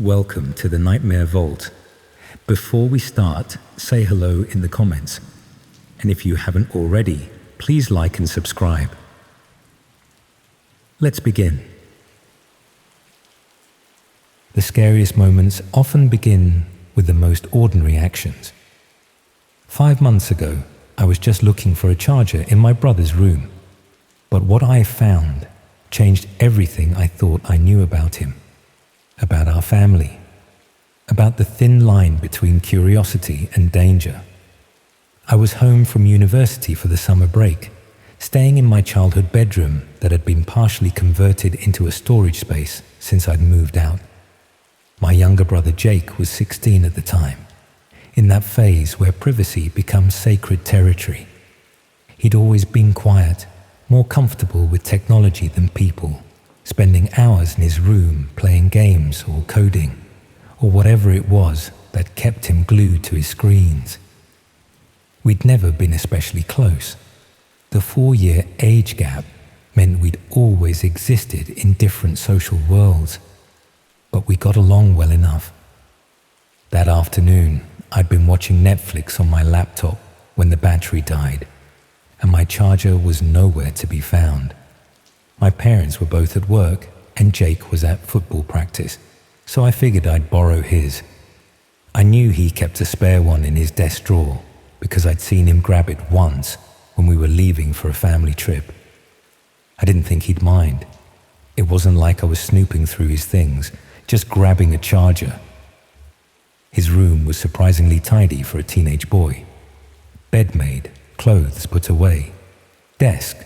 Welcome to the Nightmare Vault. Before we start, say hello in the comments. And if you haven't already, please like and subscribe. Let's begin. The scariest moments often begin with the most ordinary actions. 5 months ago, I was just looking for a charger in my brother's room. But what I found changed everything I thought I knew about him. About our family, about the thin line between curiosity and danger. I was home from university for the summer break, staying in my childhood bedroom that had been partially converted into a storage space since I'd moved out. My younger brother Jake was 16 at the time, in that phase where privacy becomes sacred territory. He'd always been quiet, more comfortable with technology than people, spending hours in his room playing games or coding, or whatever it was that kept him glued to his screens. We'd never been especially close. The 4-year age gap meant we'd always existed in different social worlds, but we got along well enough. That afternoon, I'd been watching Netflix on my laptop when the battery died, and my charger was nowhere to be found. My parents were both at work and Jake was at football practice, so I figured I'd borrow his. I knew he kept a spare one in his desk drawer because I'd seen him grab it once when we were leaving for a family trip. I didn't think he'd mind. It wasn't like I was snooping through his things, just grabbing a charger. His room was surprisingly tidy for a teenage boy. Bed made, clothes put away, desk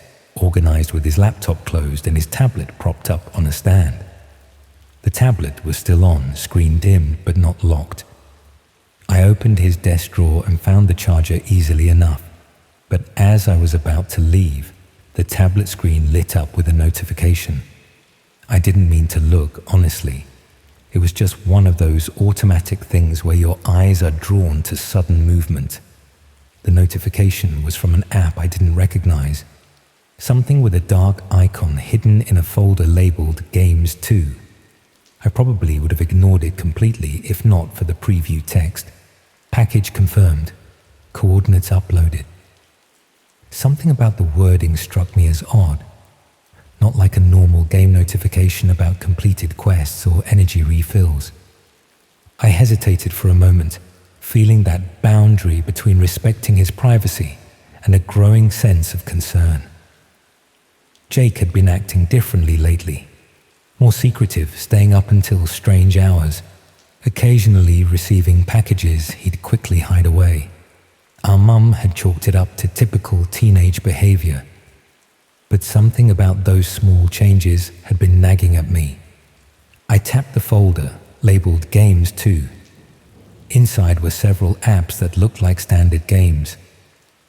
organized with his laptop closed and his tablet propped up on a stand. The tablet was still on, screen dimmed but not locked. I opened his desk drawer and found the charger easily enough, but as I was about to leave, the tablet screen lit up with a notification. I didn't mean to look, honestly. It was just one of those automatic things where your eyes are drawn to sudden movement. The notification was from an app I didn't recognize. Something with a dark icon hidden in a folder labeled Games 2. I probably would have ignored it completely if not for the preview text. Package confirmed. Coordinates uploaded. Something about the wording struck me as odd. Not like a normal game notification about completed quests or energy refills. I hesitated for a moment, feeling that boundary between respecting his privacy and a growing sense of concern. Jake had been acting differently lately, more secretive, staying up until strange hours, occasionally receiving packages he'd quickly hide away. Our mum had chalked it up to typical teenage behavior, but something about those small changes had been nagging at me. I tapped the folder, labeled Games 2. Inside were several apps that looked like standard games,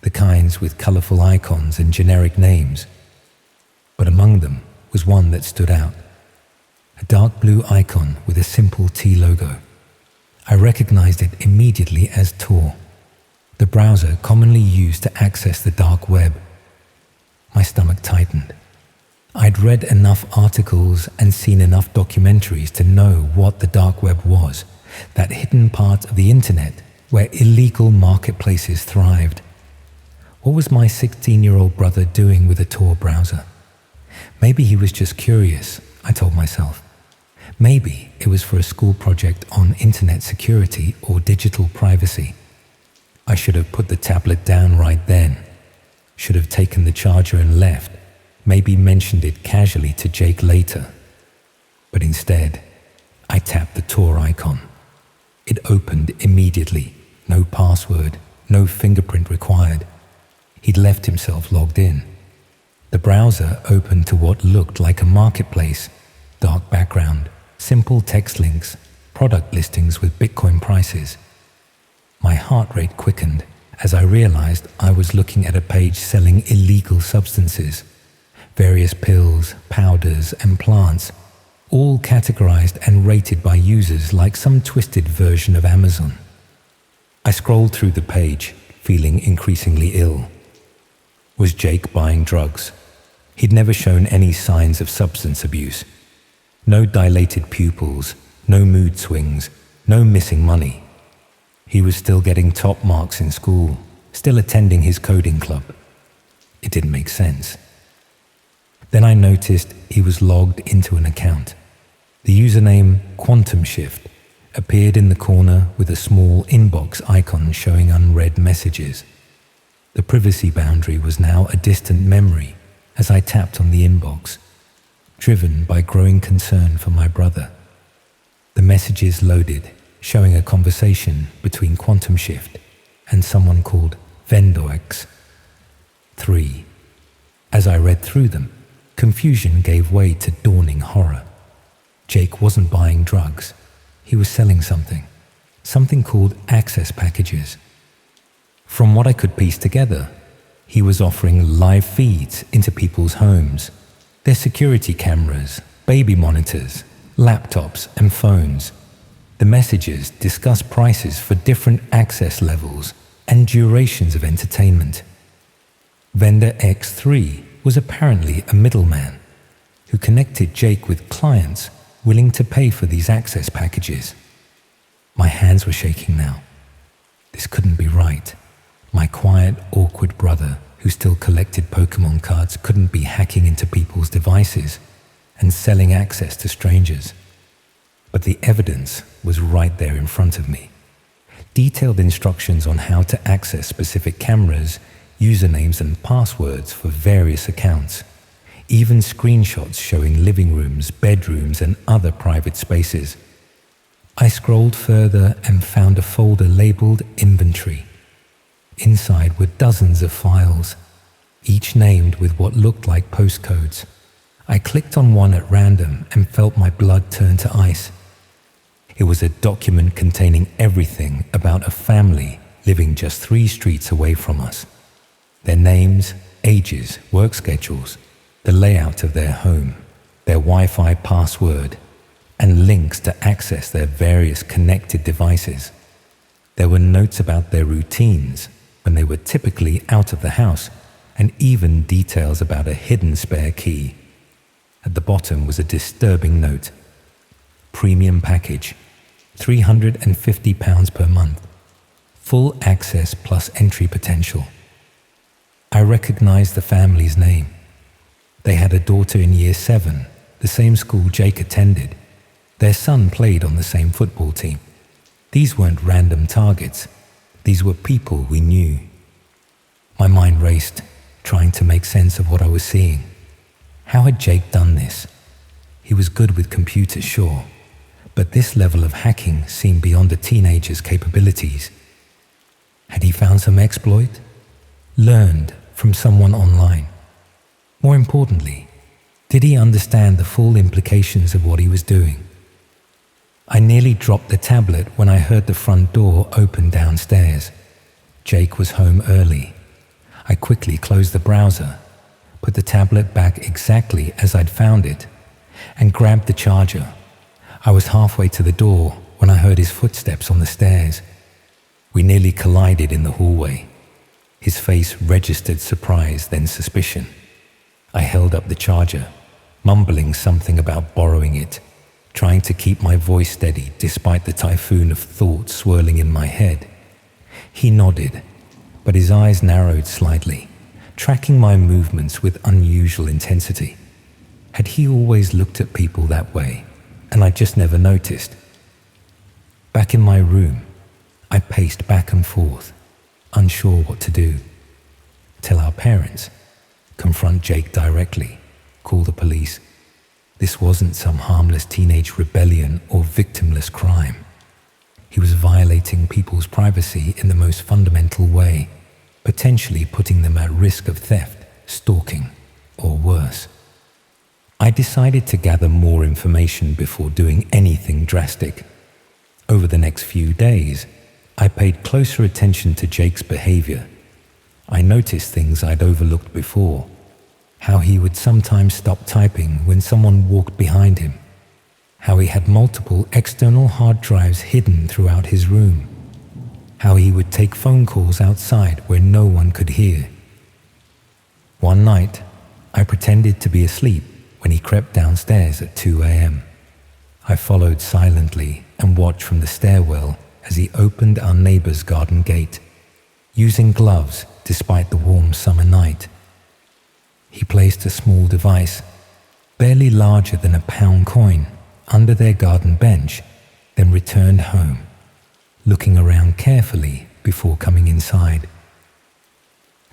the kinds with colorful icons and generic names. But among them was one that stood out. A dark blue icon with a simple T logo. I recognized it immediately as Tor, the browser commonly used to access the dark web. My stomach tightened. I'd read enough articles and seen enough documentaries to know what the dark web was, that hidden part of the internet where illegal marketplaces thrived. What was my 16-year-old brother doing with a Tor browser? Maybe he was just curious, I told myself. Maybe it was for a school project on internet security or digital privacy. I should have put the tablet down right then. Should have taken the charger and left, maybe mentioned it casually to Jake later. But instead, I tapped the Tor icon. It opened immediately, no password, no fingerprint required. He'd left himself logged in. The browser opened to what looked like a marketplace, dark background, simple text links, product listings with Bitcoin prices. My heart rate quickened as I realized I was looking at a page selling illegal substances, various pills, powders, and plants, all categorized and rated by users like some twisted version of Amazon. I scrolled through the page, feeling increasingly ill. Was Jake buying drugs? He'd never shown any signs of substance abuse. No dilated pupils, no mood swings, no missing money. He was still getting top marks in school, still attending his coding club. It didn't make sense. Then I noticed he was logged into an account. The username Quantum Shift appeared in the corner with a small inbox icon showing unread messages. The privacy boundary was now a distant memory as I tapped on the inbox, driven by growing concern for my brother. The messages loaded, showing a conversation between Quantum Shift and someone called Vendox. 3. As I read through them, confusion gave way to dawning horror. Jake wasn't buying drugs. He was selling something called access packages. From what I could piece together, he was offering live feeds into people's homes, their security cameras, baby monitors, laptops and phones. The messages discussed prices for different access levels and durations of entertainment. Vendor X3 was apparently a middleman who connected Jake with clients willing to pay for these access packages. My hands were shaking now. This couldn't be right. My quiet, awkward brother, who still collected Pokemon cards, couldn't be hacking into people's devices and selling access to strangers. But the evidence was right there in front of me. Detailed instructions on how to access specific cameras, usernames and passwords for various accounts. Even screenshots showing living rooms, bedrooms and other private spaces. I scrolled further and found a folder labeled Inventory. Inside were dozens of files, each named with what looked like postcodes. I clicked on one at random and felt my blood turn to ice. It was a document containing everything about a family living just 3 streets away from us. Their names, ages, work schedules, the layout of their home, their Wi-Fi password, and links to access their various connected devices. There were notes about their routines when they were typically out of the house, and even details about a hidden spare key. At the bottom was a disturbing note. Premium package, £350 per month. Full access plus entry potential. I recognized the family's name. They had a daughter in year 7, the same school Jake attended. Their son played on the same football team. These weren't random targets. These were people we knew. My mind raced, trying to make sense of what I was seeing. How had Jake done this? He was good with computers, sure, but this level of hacking seemed beyond a teenager's capabilities. Had he found some exploit? Learned from someone online? More importantly, did he understand the full implications of what he was doing? I nearly dropped the tablet when I heard the front door open downstairs. Jake was home early. I quickly closed the browser, put the tablet back exactly as I'd found it, and grabbed the charger. I was halfway to the door when I heard his footsteps on the stairs. We nearly collided in the hallway. His face registered surprise, then suspicion. I held up the charger, mumbling something about borrowing it, trying to keep my voice steady despite the typhoon of thoughts swirling in my head. He nodded, but his eyes narrowed slightly, tracking my movements with unusual intensity. Had he always looked at people that way, and I just never noticed? Back in my room, I paced back and forth, unsure what to do. Tell our parents, confront Jake directly, call the police. This wasn't some harmless teenage rebellion or victimless crime. He was violating people's privacy in the most fundamental way, potentially putting them at risk of theft, stalking, or worse. I decided to gather more information before doing anything drastic. Over the next few days, I paid closer attention to Jake's behavior. I noticed things I'd overlooked before. How he would sometimes stop typing when someone walked behind him. How he had multiple external hard drives hidden throughout his room. How he would take phone calls outside where no one could hear. One night, I pretended to be asleep when he crept downstairs at 2 a.m. I followed silently and watched from the stairwell as he opened our neighbor's garden gate, using gloves despite the warm summer night. He placed a small device, barely larger than a pound coin, under their garden bench, then returned home, looking around carefully before coming inside.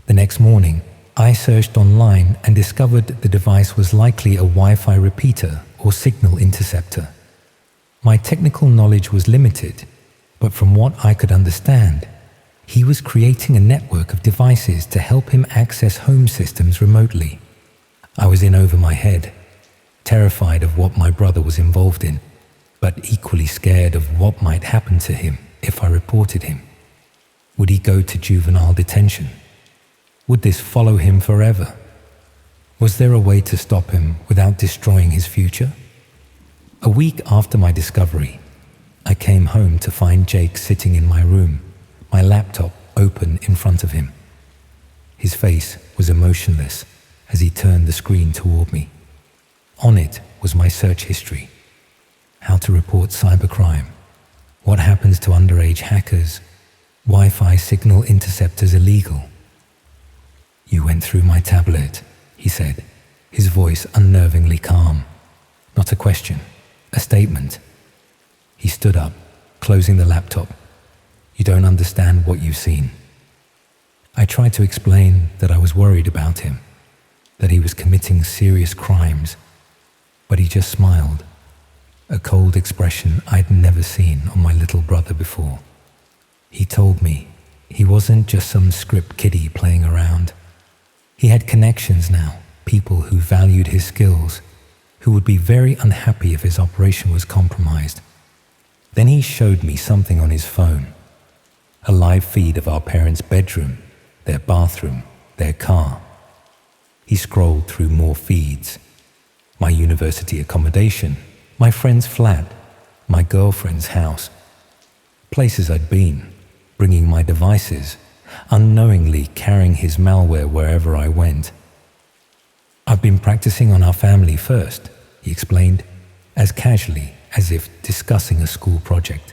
The next morning, I searched online and discovered the device was likely a Wi-Fi repeater or signal interceptor. My technical knowledge was limited, but from what I could understand, he was creating a network of devices to help him access home systems remotely. I was in over my head, terrified of what my brother was involved in, but equally scared of what might happen to him if I reported him. Would he go to juvenile detention? Would this follow him forever? Was there a way to stop him without destroying his future? A week after my discovery, I came home to find Jake sitting in my room, my laptop open in front of him. His face was emotionless as he turned the screen toward me. On it was my search history: how to report cybercrime, what happens to underage hackers, Wi-Fi signal interceptors illegal. "You went through my tablet," he said, his voice unnervingly calm. Not a question, a statement. He stood up, closing the laptop. "You don't understand what you've seen." I tried to explain that I was worried about him, that he was committing serious crimes, but he just smiled, a cold expression I'd never seen on my little brother before. He told me he wasn't just some script kiddie playing around. He had connections now, people who valued his skills, who would be very unhappy if his operation was compromised. Then he showed me something on his phone, a live feed of our parents' bedroom, their bathroom, their car. He scrolled through more feeds: my university accommodation, my friend's flat, my girlfriend's house, places I'd been, bringing my devices, unknowingly carrying his malware wherever I went. "I've been practicing on our family first," he explained, as casually as if discussing a school project.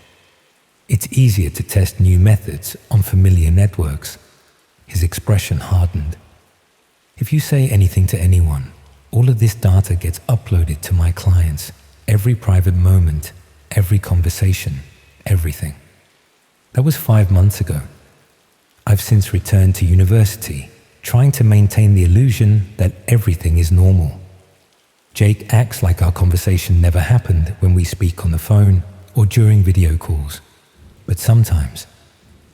"It's easier to test new methods on familiar networks." His expression hardened. "If you say anything to anyone, all of this data gets uploaded to my clients, every private moment, every conversation, everything." That was 5 months ago. I've since returned to university, trying to maintain the illusion that everything is normal. Jake acts like our conversation never happened when we speak on the phone or during video calls. But sometimes,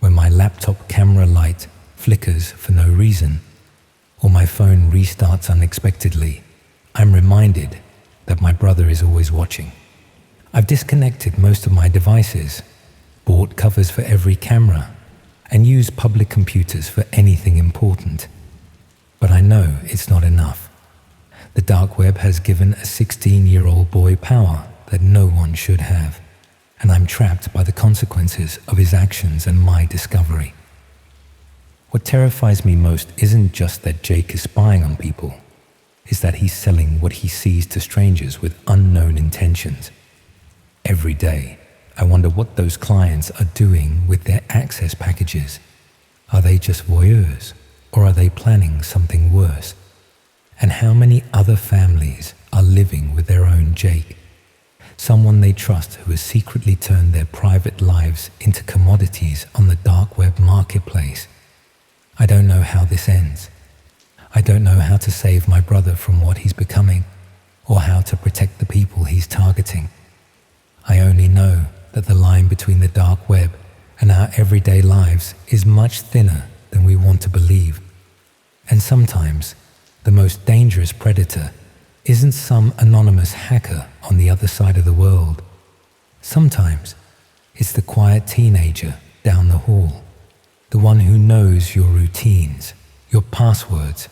when my laptop camera light flickers for no reason, or my phone restarts unexpectedly, I'm reminded that my brother is always watching. I've disconnected most of my devices, bought covers for every camera, and use public computers for anything important. But I know it's not enough. The dark web has given a 16-year-old boy power that no one should have, and I'm trapped by the consequences of his actions and my discovery. What terrifies me most isn't just that Jake is spying on people, it's that he's selling what he sees to strangers with unknown intentions. Every day, I wonder what those clients are doing with their access packages. Are they just voyeurs, or are they planning something worse? And how many other families are living with their own Jake? Someone they trust who has secretly turned their private lives into commodities on the dark web marketplace. I don't know how this ends. I don't know how to save my brother from what he's becoming, or how to protect the people he's targeting. I only know that the line between the dark web and our everyday lives is much thinner than we want to believe. And sometimes, the most dangerous predator isn't some anonymous hacker on the other side of the world. Sometimes, it's the quiet teenager down the hall, the one who knows your routines, your passwords,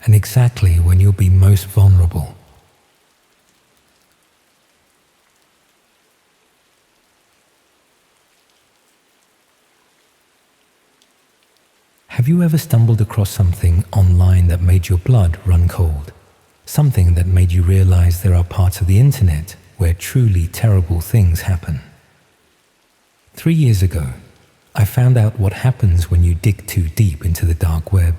and exactly when you'll be most vulnerable. Have you ever stumbled across something online that made your blood run cold? Something that made you realize there are parts of the internet where truly terrible things happen. 3 years ago, I found out what happens when you dig too deep into the dark web.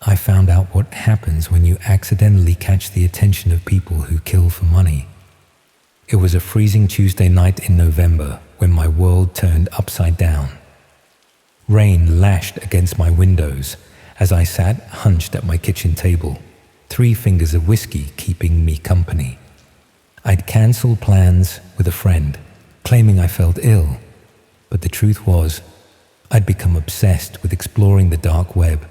I found out what happens when you accidentally catch the attention of people who kill for money. It was a freezing Tuesday night in November when my world turned upside down. Rain lashed against my windows as I sat hunched at my kitchen table, 3 fingers of whiskey keeping me company. I'd cancelled plans with a friend, claiming I felt ill, but the truth was, I'd become obsessed with exploring the dark web.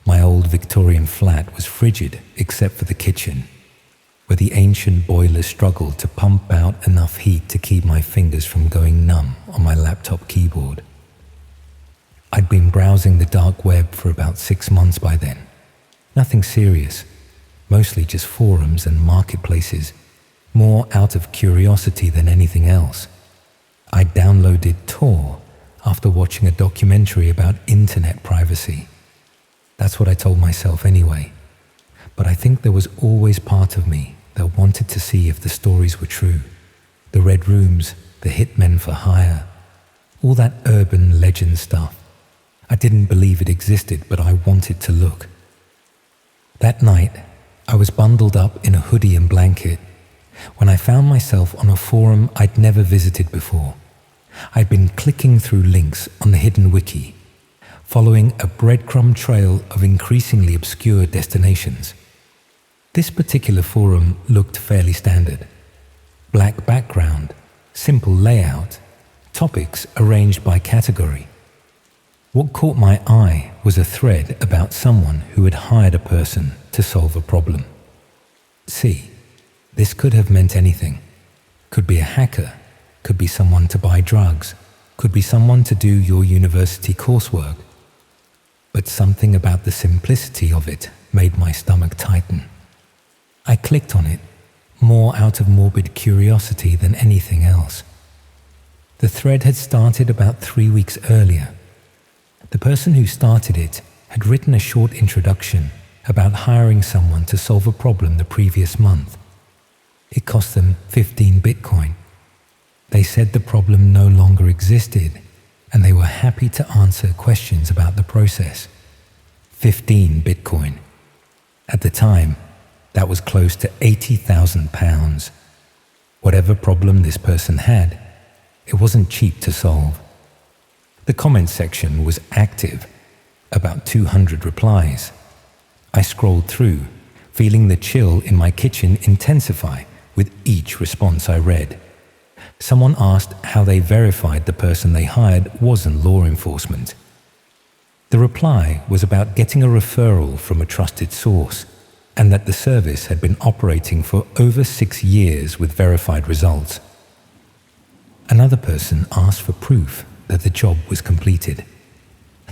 My old Victorian flat was frigid except for the kitchen, where the ancient boiler struggled to pump out enough heat to keep my fingers from going numb on my laptop keyboard. I'd been browsing the dark web for about 6 months by then. Nothing serious, mostly just forums and marketplaces, more out of curiosity than anything else. I downloaded Tor after watching a documentary about internet privacy. That's what I told myself anyway. But I think there was always part of me that wanted to see if the stories were true. The red rooms, the hitmen for hire, all that urban legend stuff. I didn't believe it existed, but I wanted to look. That night, I was bundled up in a hoodie and blanket when I found myself on a forum I'd never visited before. I'd been clicking through links on the hidden wiki, following a breadcrumb trail of increasingly obscure destinations. This particular forum looked fairly standard. Black background, simple layout, topics arranged by category. What caught my eye was a thread about someone who had hired a person to solve a problem. See, this could have meant anything. Could be a hacker, could be someone to buy drugs, could be someone to do your university coursework. But something about the simplicity of it made my stomach tighten. I clicked on it, more out of morbid curiosity than anything else. The thread had started about 3 weeks earlier. The person who started it had written a short introduction about hiring someone to solve a problem the previous month. It cost them 15 Bitcoin. They said the problem no longer existed, and they were happy to answer questions about the process. 15 Bitcoin. At the time, that was close to £80,000. Whatever problem this person had, it wasn't cheap to solve. The comment section was active, about 200 replies. I scrolled through, feeling the chill in my kitchen intensify with each response I read. Someone asked how they verified the person they hired wasn't law enforcement. The reply was about getting a referral from a trusted source, and that the service had been operating for over 6 years with verified results. Another person asked for proof that the job was completed.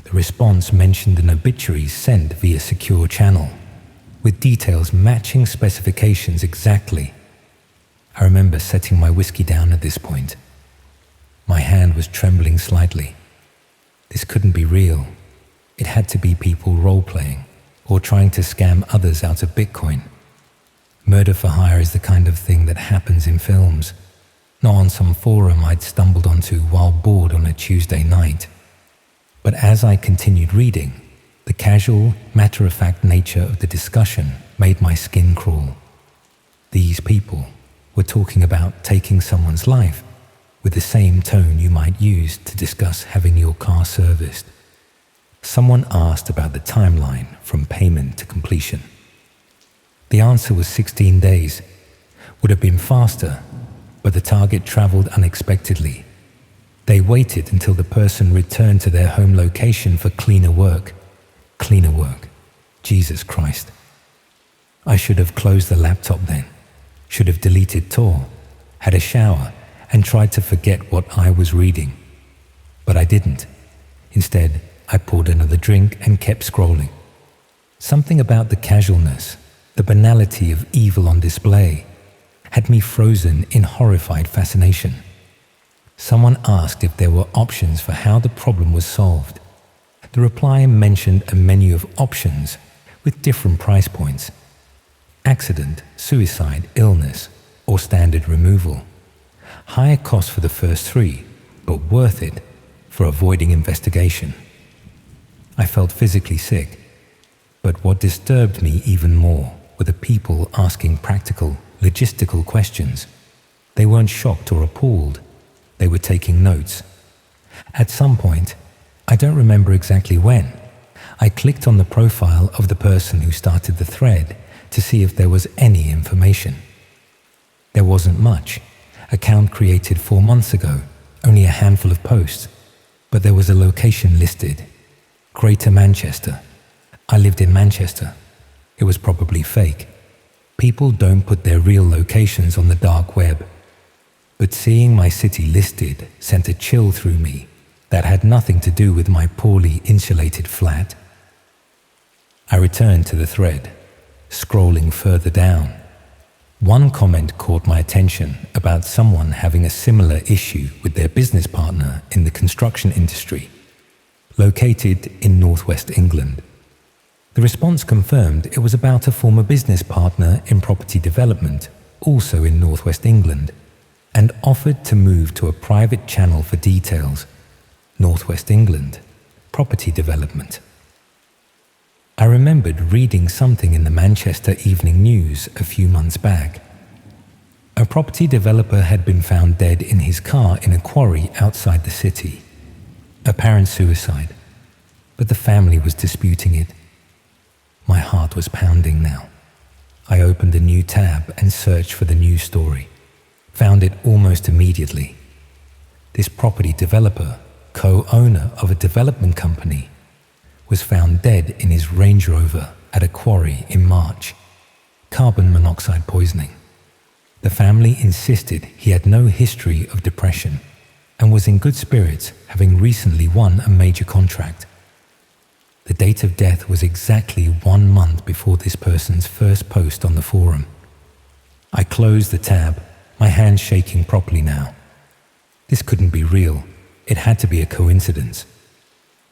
The response mentioned an obituary sent via secure channel, with details matching specifications exactly. I remember setting my whiskey down at this point. My hand was trembling slightly. This couldn't be real. It had to be people role-playing or trying to scam others out of Bitcoin. Murder for hire is the kind of thing that happens in films, not on some forum I'd stumbled onto while bored on a Tuesday night. But as I continued reading, the casual, matter-of-fact nature of the discussion made my skin crawl. These people were talking about taking someone's life with the same tone you might use to discuss having your car serviced. Someone asked about the timeline from payment to completion. The answer was 16 days. Would have been faster, but the target traveled unexpectedly. They waited until the person returned to their home location for cleaner work. Cleaner work. Jesus Christ. I should have closed the laptop then. Should have deleted Tor, had a shower, and tried to forget what I was reading. But I didn't. Instead, I poured another drink and kept scrolling. Something about the casualness, the banality of evil on display, had me frozen in horrified fascination. Someone asked if there were options for how the problem was solved. The reply mentioned a menu of options with different price points. Accident, suicide, illness, or standard removal. Higher cost for the first 3, but worth it for avoiding investigation. I felt physically sick, but what disturbed me even more were the people asking practical, logistical questions. They weren't shocked or appalled. They were taking notes. At some point, I don't remember exactly when, I clicked on the profile of the person who started the thread to see if there was any information. There wasn't much. Account created 4 months ago, only a handful of posts, but there was a location listed. Greater Manchester. I lived in Manchester. It was probably fake. People don't put their real locations on the dark web. But seeing my city listed sent a chill through me that had nothing to do with my poorly insulated flat. I returned to the thread, scrolling further down. One comment caught my attention about someone having a similar issue with their business partner in the construction industry, located in northwest England. The response confirmed it was about a former business partner in property development, also in northwest England, and offered to move to a private channel for details. Northwest England, property development. I remembered reading something in the Manchester Evening News a few months back. A property developer had been found dead in his car in a quarry outside the city. Apparent suicide, but the family was disputing it. My heart was pounding now. I opened a new tab and searched for the news story. Found it almost immediately. This property developer, co-owner of a development company, was found dead in his Range Rover at a quarry in March. Carbon monoxide poisoning. The family insisted he had no history of depression and was in good spirits, having recently won a major contract. The date of death was exactly 1 month before this person's first post on the forum. I closed the tab, my hands shaking properly now. This couldn't be real. It had to be a coincidence.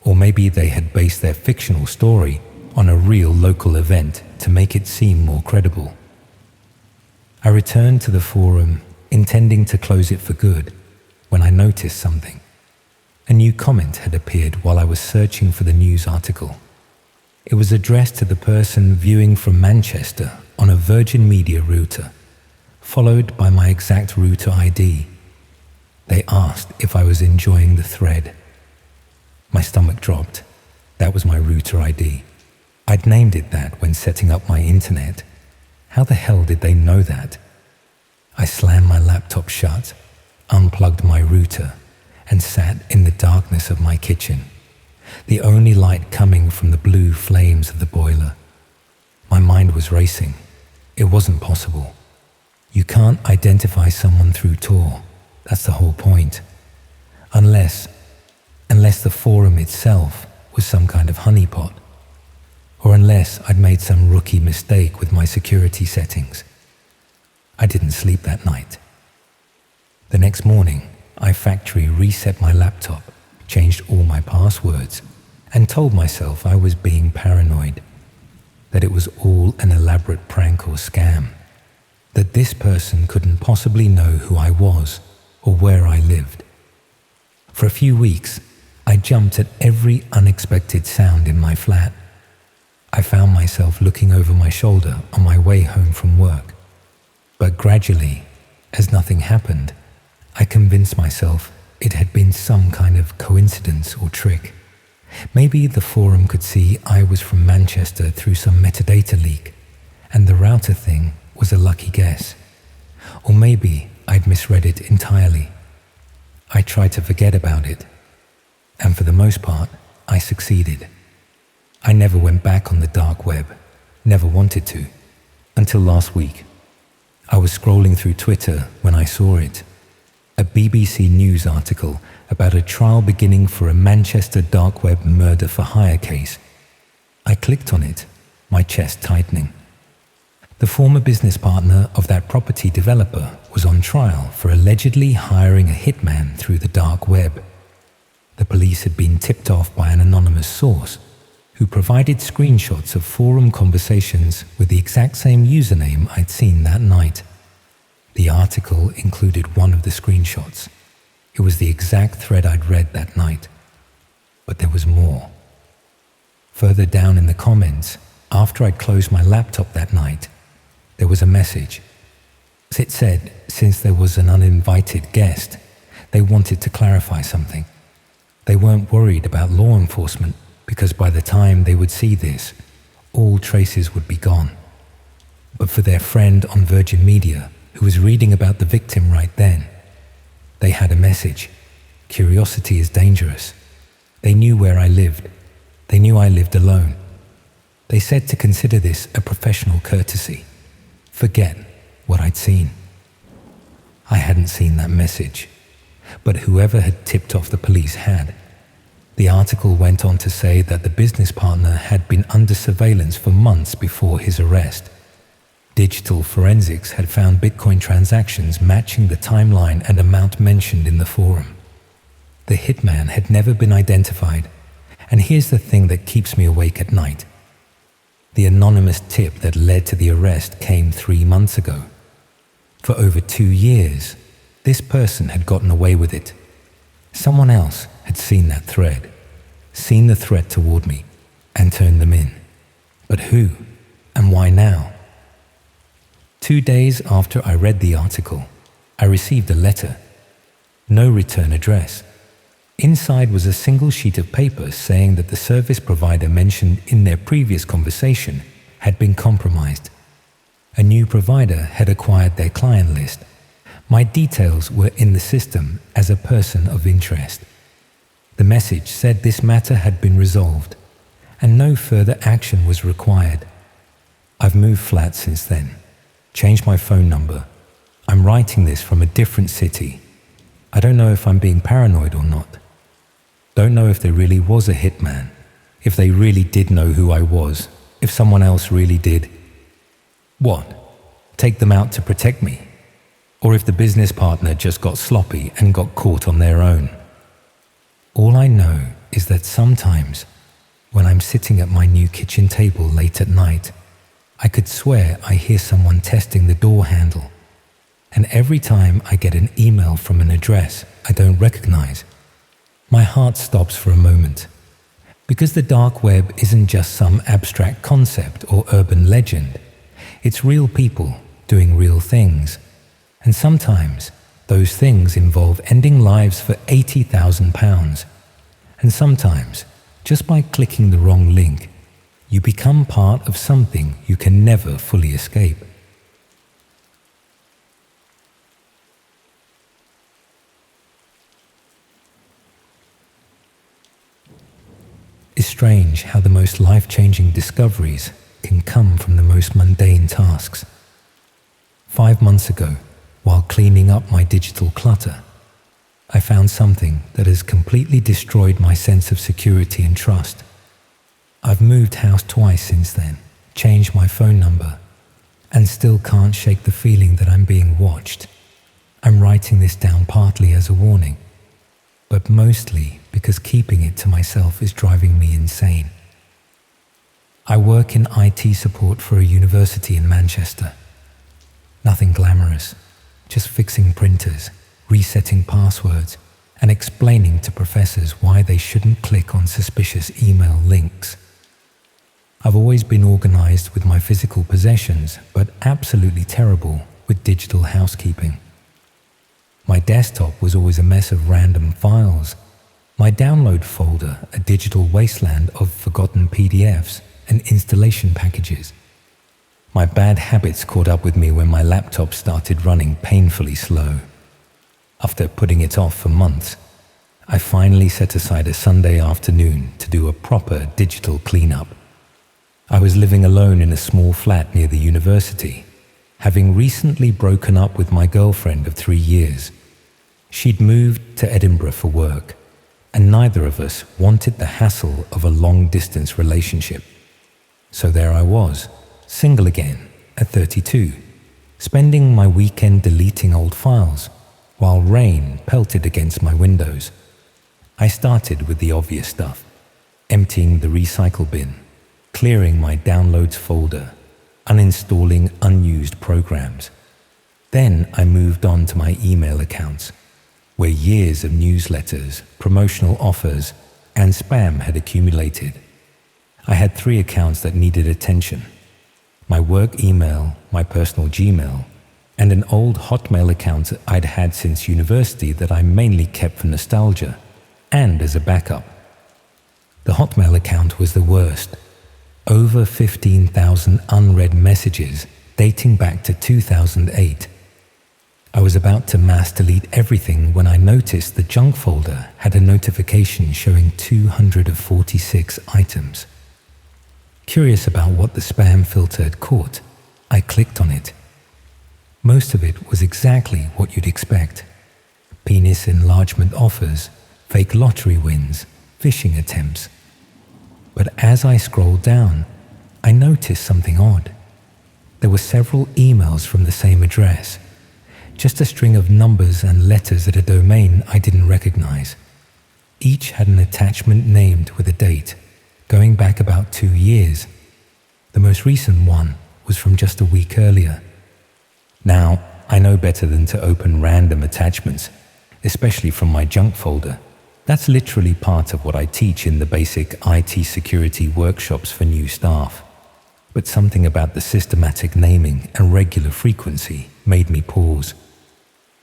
Or maybe they had based their fictional story on a real local event to make it seem more credible. I returned to the forum, intending to close it for good, when I noticed something. A new comment had appeared while I was searching for the news article. It was addressed to the person viewing from Manchester on a Virgin Media router, followed by my exact router ID. They asked if I was enjoying the thread. My stomach dropped. That was my router ID. I'd named it that when setting up my internet. How the hell did they know that? I slammed my laptop shut, unplugged my router, and sat in the darkness of my kitchen, the only light coming from the blue flames of the boiler. My mind was racing. It wasn't possible. You can't identify someone through Tor. That's the whole point. Unless the forum itself was some kind of honeypot. Or unless I'd made some rookie mistake with my security settings. I didn't sleep that night. The next morning, I factory reset my laptop, changed all my passwords, and told myself I was being paranoid, that it was all an elaborate prank or scam, that this person couldn't possibly know who I was or where I lived. For a few weeks, I jumped at every unexpected sound in my flat. I found myself looking over my shoulder on my way home from work. But gradually, as nothing happened, I convinced myself it had been some kind of coincidence or trick. Maybe the forum could see I was from Manchester through some metadata leak, and the router thing was a lucky guess. Or maybe I'd misread it entirely. I tried to forget about it, and for the most part, I succeeded. I never went back on the dark web, never wanted to, until last week. I was scrolling through Twitter when I saw it. A BBC News article about a trial beginning for a Manchester dark web murder for hire case. I clicked on it, my chest tightening. The former business partner of that property developer was on trial for allegedly hiring a hitman through the dark web. The police had been tipped off by an anonymous source who provided screenshots of forum conversations with the exact same username I'd seen that night. The article included one of the screenshots. It was the exact thread I'd read that night. But there was more. Further down in the comments, after I'd closed my laptop that night, there was a message. It said, since there was an uninvited guest, they wanted to clarify something. They weren't worried about law enforcement because by the time they would see this, all traces would be gone. But for their friend on Virgin Media, who was reading about the victim right then, they had a message. Curiosity is dangerous. They knew where I lived. They knew I lived alone. They said to consider this a professional courtesy. Forget what I'd seen. I hadn't seen that message, but whoever had tipped off the police had. The article went on to say that the business partner had been under surveillance for months before his arrest. Digital forensics had found Bitcoin transactions matching the timeline and amount mentioned in the forum. The hitman had never been identified, and here's the thing that keeps me awake at night. The anonymous tip that led to the arrest came 3 months ago. For over 2 years, this person had gotten away with it. Someone else had seen that thread, seen the threat toward me, and turned them in. But who and why now? 2 days after I read the article, I received a letter. No return address. Inside was a single sheet of paper saying that the service provider mentioned in their previous conversation had been compromised. A new provider had acquired their client list. My details were in the system as a person of interest. The message said this matter had been resolved, and no further action was required. I've moved flat since then, changed my phone number. I'm writing this from a different city. I don't know if I'm being paranoid or not. Don't know if there really was a hitman, if they really did know who I was, if someone else really did. What? Take them out to protect me? Or if the business partner just got sloppy and got caught on their own? All I know is that sometimes, when I'm sitting at my new kitchen table late at night, I could swear I hear someone testing the door handle. And every time I get an email from an address I don't recognize, my heart stops for a moment. Because the dark web isn't just some abstract concept or urban legend. It's real people doing real things. And sometimes those things involve ending lives for £80,000. And sometimes, just by clicking the wrong link, you become part of something you can never fully escape. It's strange how the most life-changing discoveries can come from the most mundane tasks. 5 months ago, while cleaning up my digital clutter, I found something that has completely destroyed my sense of security and trust. I've moved house twice since then, changed my phone number, and still can't shake the feeling that I'm being watched. I'm writing this down partly as a warning, but mostly because keeping it to myself is driving me insane. I work in IT support for a university in Manchester. Nothing glamorous, just fixing printers, resetting passwords, and explaining to professors why they shouldn't click on suspicious email links. I've always been organized with my physical possessions, but absolutely terrible with digital housekeeping. My desktop was always a mess of random files. My download folder, a digital wasteland of forgotten PDFs and installation packages. My bad habits caught up with me when my laptop started running painfully slow. After putting it off for months, I finally set aside a Sunday afternoon to do a proper digital cleanup. I was living alone in a small flat near the university, having recently broken up with my girlfriend of 3 years. She'd moved to Edinburgh for work, and neither of us wanted the hassle of a long-distance relationship. So there I was, single again, at 32, spending my weekend deleting old files, while rain pelted against my windows. I started with the obvious stuff, emptying the recycle bin, clearing my downloads folder, uninstalling unused programs. Then I moved on to my email accounts, where years of newsletters, promotional offers, and spam had accumulated. I had 3 accounts that needed attention: my work email, my personal Gmail, and an old Hotmail account I'd had since university that I mainly kept for nostalgia and as a backup. The Hotmail account was the worst. Over 15,000 unread messages dating back to 2008. I was about to mass delete everything when I noticed the junk folder had a notification showing 246 items. Curious about what the spam filter had caught, I clicked on it. Most of it was exactly what you'd expect: penis enlargement offers, fake lottery wins, phishing attempts. But as I scrolled down, I noticed something odd. There were several emails from the same address, just a string of numbers and letters at a domain I didn't recognize. Each had an attachment named with a date, going back about 2 years. The most recent one was from just a week earlier. Now, I know better than to open random attachments, especially from my junk folder. That's literally part of what I teach in the basic IT security workshops for new staff. But something about the systematic naming and regular frequency made me pause.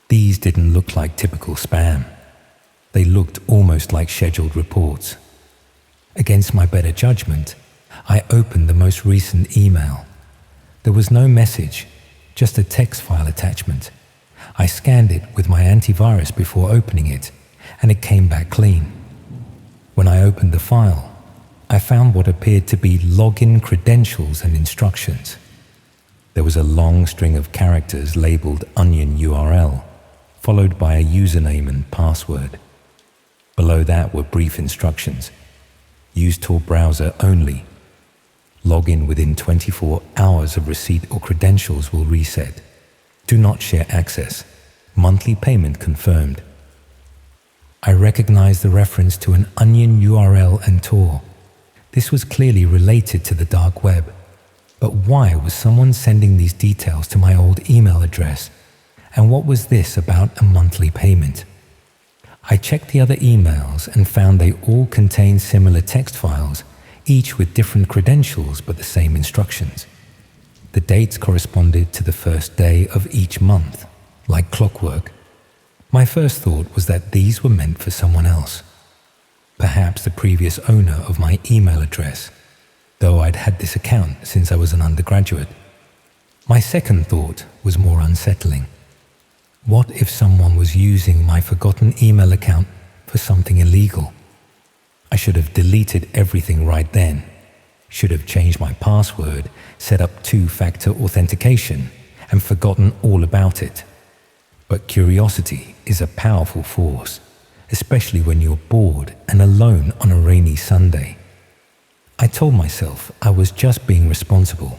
These didn't look like typical spam. They looked almost like scheduled reports. Against my better judgment, I opened the most recent email. There was no message, just a text file attachment. I scanned it with my antivirus before opening it, and it came back clean. When I opened the file, I found what appeared to be login credentials and instructions. There was a long string of characters labeled onion URL, followed by a username and password. Below that were brief instructions. Use Tor browser only. Log in within 24 hours of receipt or credentials will reset. Do not share access. Monthly payment confirmed. I recognized the reference to an onion URL and Tor. This was clearly related to the dark web. But why was someone sending these details to my old email address? And what was this about a monthly payment? I checked the other emails and found they all contained similar text files, each with different credentials but the same instructions. The dates corresponded to the first day of each month, like clockwork. My first thought was that these were meant for someone else. Perhaps the previous owner of my email address, though I'd had this account since I was an undergraduate. My second thought was more unsettling. What if someone was using my forgotten email account for something illegal? I should have deleted everything right then, should have changed my password, set up 2-factor authentication, and forgotten all about it. But curiosity is a powerful force, especially when you're bored and alone on a rainy Sunday. I told myself I was just being responsible.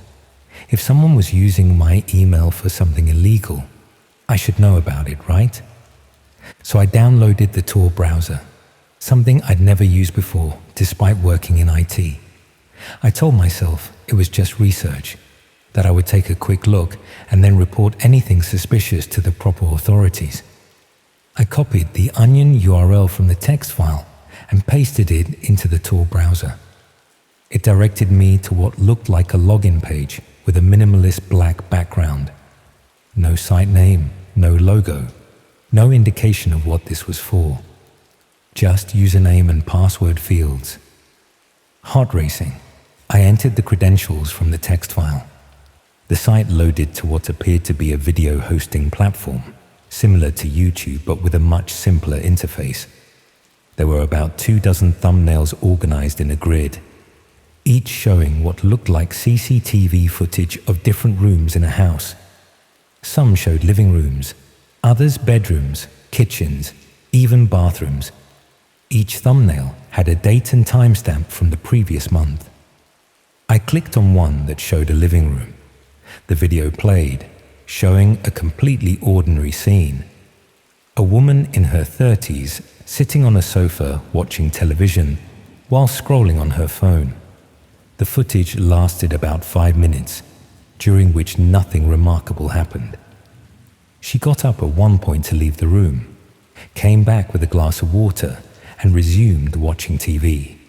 If someone was using my email for something illegal, I should know about it, right? So I downloaded the Tor browser, something I'd never used before despite working in IT. I told myself it was just research, that I would take a quick look and then report anything suspicious to the proper authorities. I copied the onion URL from the text file and pasted it into the Tor browser. It directed me to what looked like a login page with a minimalist black background. No site name, no logo, no indication of what this was for. Just username and password fields. Heart racing, I entered the credentials from the text file. The site loaded to what appeared to be a video hosting platform, similar to YouTube but with a much simpler interface. There were about 24 thumbnails organized in a grid, each showing what looked like CCTV footage of different rooms in a house. Some showed living rooms, others bedrooms, kitchens, even bathrooms. Each thumbnail had a date and timestamp from the previous month. I clicked on one that showed a living room. The video played, showing a completely ordinary scene. A woman in her 30s sitting on a sofa watching television while scrolling on her phone. The footage lasted about 5 minutes, during which nothing remarkable happened. She got up at one point to leave the room, came back with a glass of water, and resumed watching TV.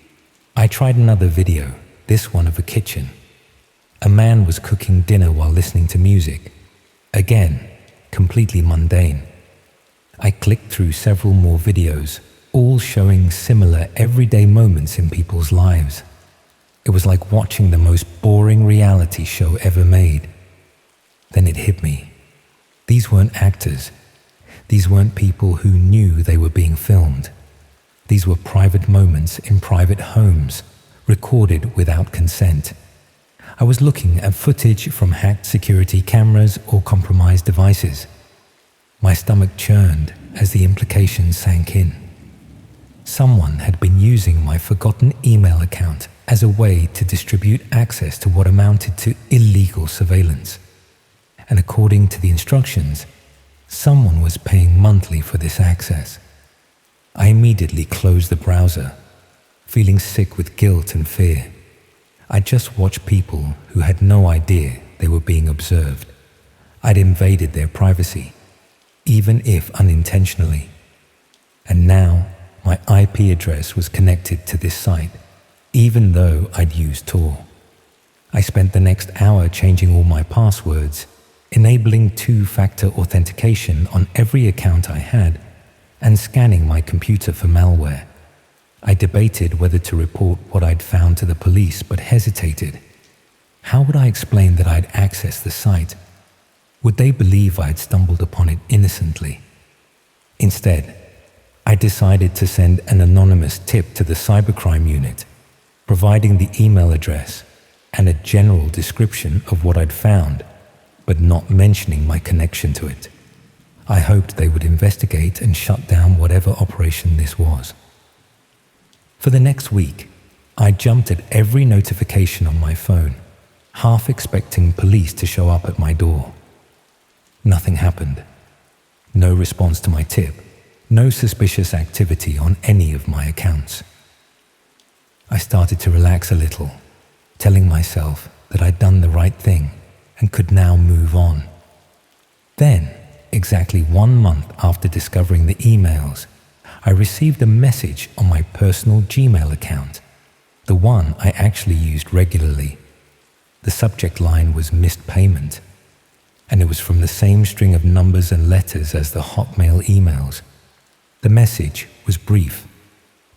I tried another video, this one of a kitchen. A man was cooking dinner while listening to music. Again, completely mundane. I clicked through several more videos, all showing similar everyday moments in people's lives. It was like watching the most boring reality show ever made. Then it hit me. These weren't actors. These weren't people who knew they were being filmed. These were private moments in private homes, recorded without consent. I was looking at footage from hacked security cameras or compromised devices. My stomach churned as the implications sank in. Someone had been using my forgotten email account as a way to distribute access to what amounted to illegal surveillance. And according to the instructions, someone was paying monthly for this access. I immediately closed the browser, feeling sick with guilt and fear. I just watched people who had no idea they were being observed. I'd invaded their privacy, even if unintentionally. And now my IP address was connected to this site, even though I'd used Tor. I spent the next hour changing all my passwords, enabling two-factor authentication on every account I had, and scanning my computer for malware. I debated whether to report what I'd found to the police, but hesitated. How would I explain that I'd accessed the site? Would they believe I had stumbled upon it innocently? Instead, I decided to send an anonymous tip to the cybercrime unit, providing the email address and a general description of what I'd found, but not mentioning my connection to it. I hoped they would investigate and shut down whatever operation this was. For the next week, I jumped at every notification on my phone, half expecting police to show up at my door. Nothing happened. No response to my tip. No suspicious activity on any of my accounts. I started to relax a little, telling myself that I'd done the right thing and could now move on. Then, exactly 1 month after discovering the emails, I received a message on my personal Gmail account, the one I actually used regularly. The subject line was missed payment, and it was from the same string of numbers and letters as the Hotmail emails. The message was brief.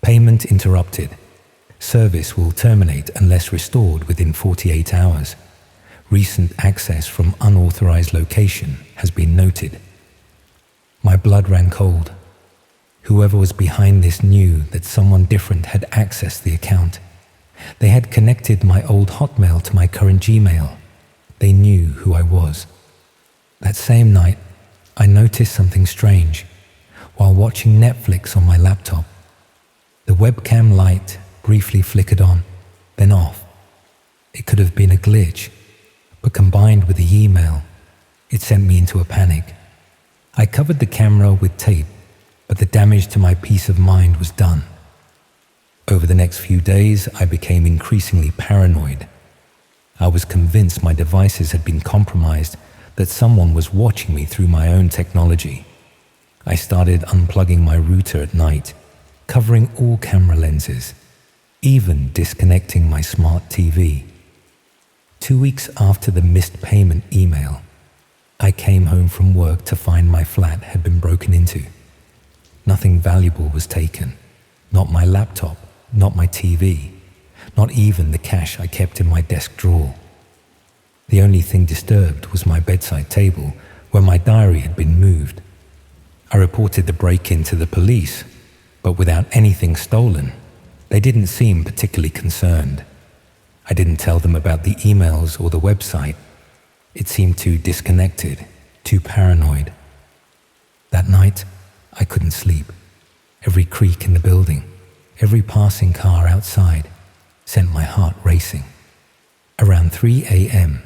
Payment interrupted. Service will terminate unless restored within 48 hours. Recent access from unauthorized location has been noted. My blood ran cold. Whoever was behind this knew that someone different had accessed the account. They had connected my old Hotmail to my current Gmail. They knew who I was. That same night, I noticed something strange. While watching Netflix on my laptop, the webcam light briefly flickered on, then off. It could have been a glitch, but combined with the email, it sent me into a panic. I covered the camera with tape, but the damage to my peace of mind was done. Over the next few days, I became increasingly paranoid. I was convinced my devices had been compromised, that someone was watching me through my own technology. I started unplugging my router at night, covering all camera lenses, even disconnecting my smart TV. 2 weeks after the missed payment email, I came home from work to find my flat had been broken into. Nothing valuable was taken, not my laptop, not my TV, not even the cash I kept in my desk drawer. The only thing disturbed was my bedside table, where my diary had been moved. I reported the break-in to the police, but without anything stolen, they didn't seem particularly concerned. I didn't tell them about the emails or the website. It seemed too disconnected, too paranoid. That night, I couldn't sleep. Every creak in the building, every passing car outside sent my heart racing. Around 3 a.m.,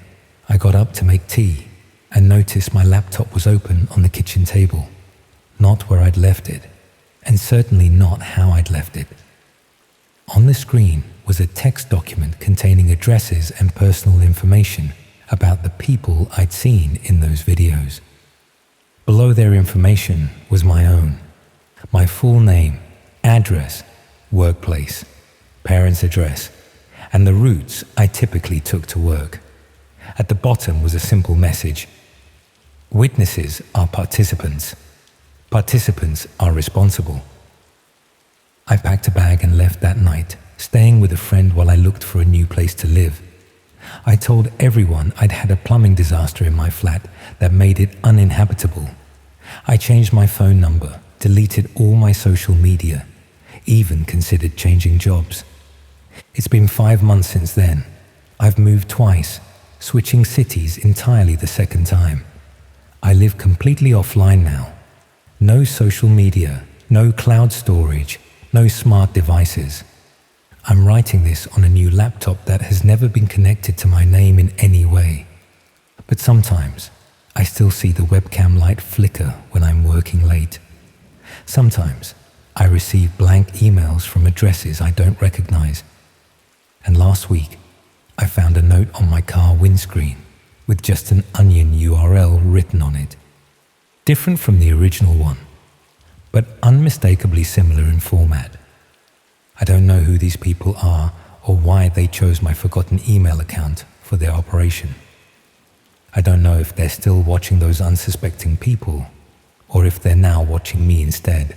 I got up to make tea and noticed my laptop was open on the kitchen table. Not where I'd left it, and certainly not how I'd left it. On the screen was a text document containing addresses and personal information about the people I'd seen in those videos. Below their information was my own. My full name, address, workplace, parents' address, and the routes I typically took to work. At the bottom was a simple message. Witnesses are participants. Participants are responsible. I packed a bag and left that night, staying with a friend while I looked for a new place to live. I told everyone I'd had a plumbing disaster in my flat that made it uninhabitable. I changed my phone number, deleted all my social media, even considered changing jobs. It's been 5 months since then. I've moved twice, switching cities entirely the second time. I live completely offline now. No social media, no cloud storage, no smart devices. I'm writing this on a new laptop that has never been connected to my name in any way. But sometimes I still see the webcam light flicker when I'm working late. Sometimes I receive blank emails from addresses I don't recognize. And last week, I found a note on my car windscreen with just an Onion URL written on it. Different from the original one, but unmistakably similar in format. I don't know who these people are or why they chose my forgotten email account for their operation. I don't know if they're still watching those unsuspecting people or if they're now watching me instead.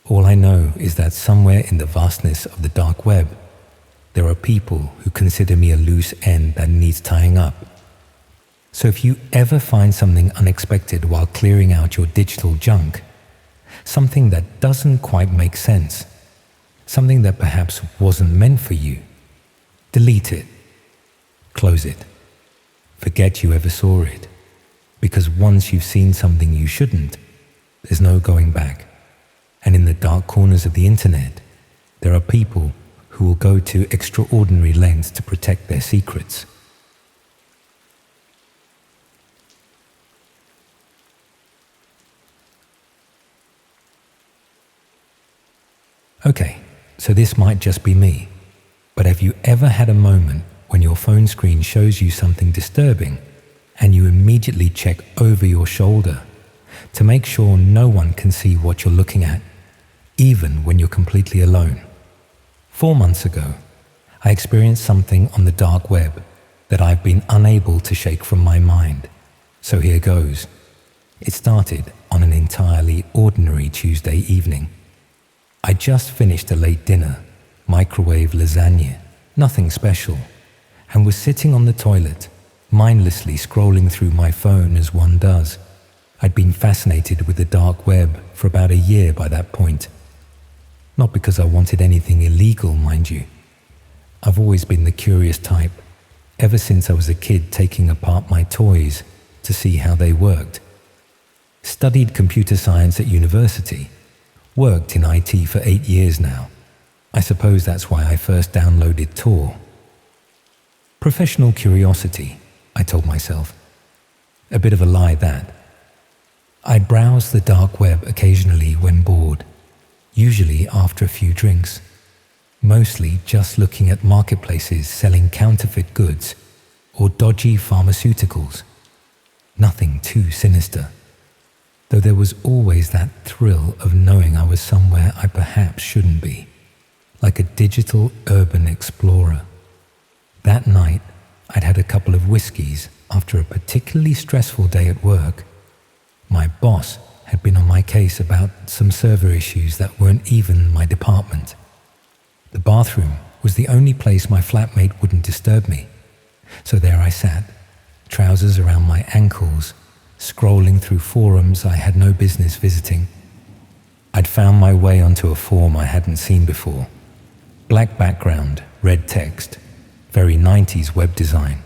All I know is that somewhere in the vastness of the dark web, there are people who consider me a loose end that needs tying up. So if you ever find something unexpected while clearing out your digital junk, something that doesn't quite make sense, something that perhaps wasn't meant for you, delete it, close it, forget you ever saw it, because once you've seen something you shouldn't, there's no going back. And in the dark corners of the internet, there are people who will go to extraordinary lengths to protect their secrets. Okay, so this might just be me, but have you ever had a moment when your phone screen shows you something disturbing and you immediately check over your shoulder to make sure no one can see what you're looking at, even when you're completely alone? 4 months ago, I experienced something on the dark web that I've been unable to shake from my mind. So here goes. It started on an entirely ordinary Tuesday evening. I just finished a late dinner, microwave lasagna, nothing special, and was sitting on the toilet, mindlessly scrolling through my phone as one does. I'd been fascinated with the dark web for about a year by that point. Not because I wanted anything illegal, mind you. I've always been the curious type, ever since I was a kid taking apart my toys to see how they worked. Studied computer science at university, worked in IT for 8 years now. I suppose that's why I first downloaded Tor. Professional curiosity, I told myself. A bit of a lie, that. I'd browse the dark web occasionally when bored, usually after a few drinks, mostly just looking at marketplaces selling counterfeit goods or dodgy pharmaceuticals. Nothing too sinister, though there was always that thrill of knowing I was somewhere I perhaps shouldn't be, like a digital urban explorer. That night, I'd had a couple of whiskeys after a particularly stressful day at work. My boss had been on my case about some server issues that weren't even my department. The bathroom was the only place my flatmate wouldn't disturb me. So there I sat, trousers around my ankles, scrolling through forums I had no business visiting. I'd found my way onto a forum I hadn't seen before. Black background, red text, very 90s web design.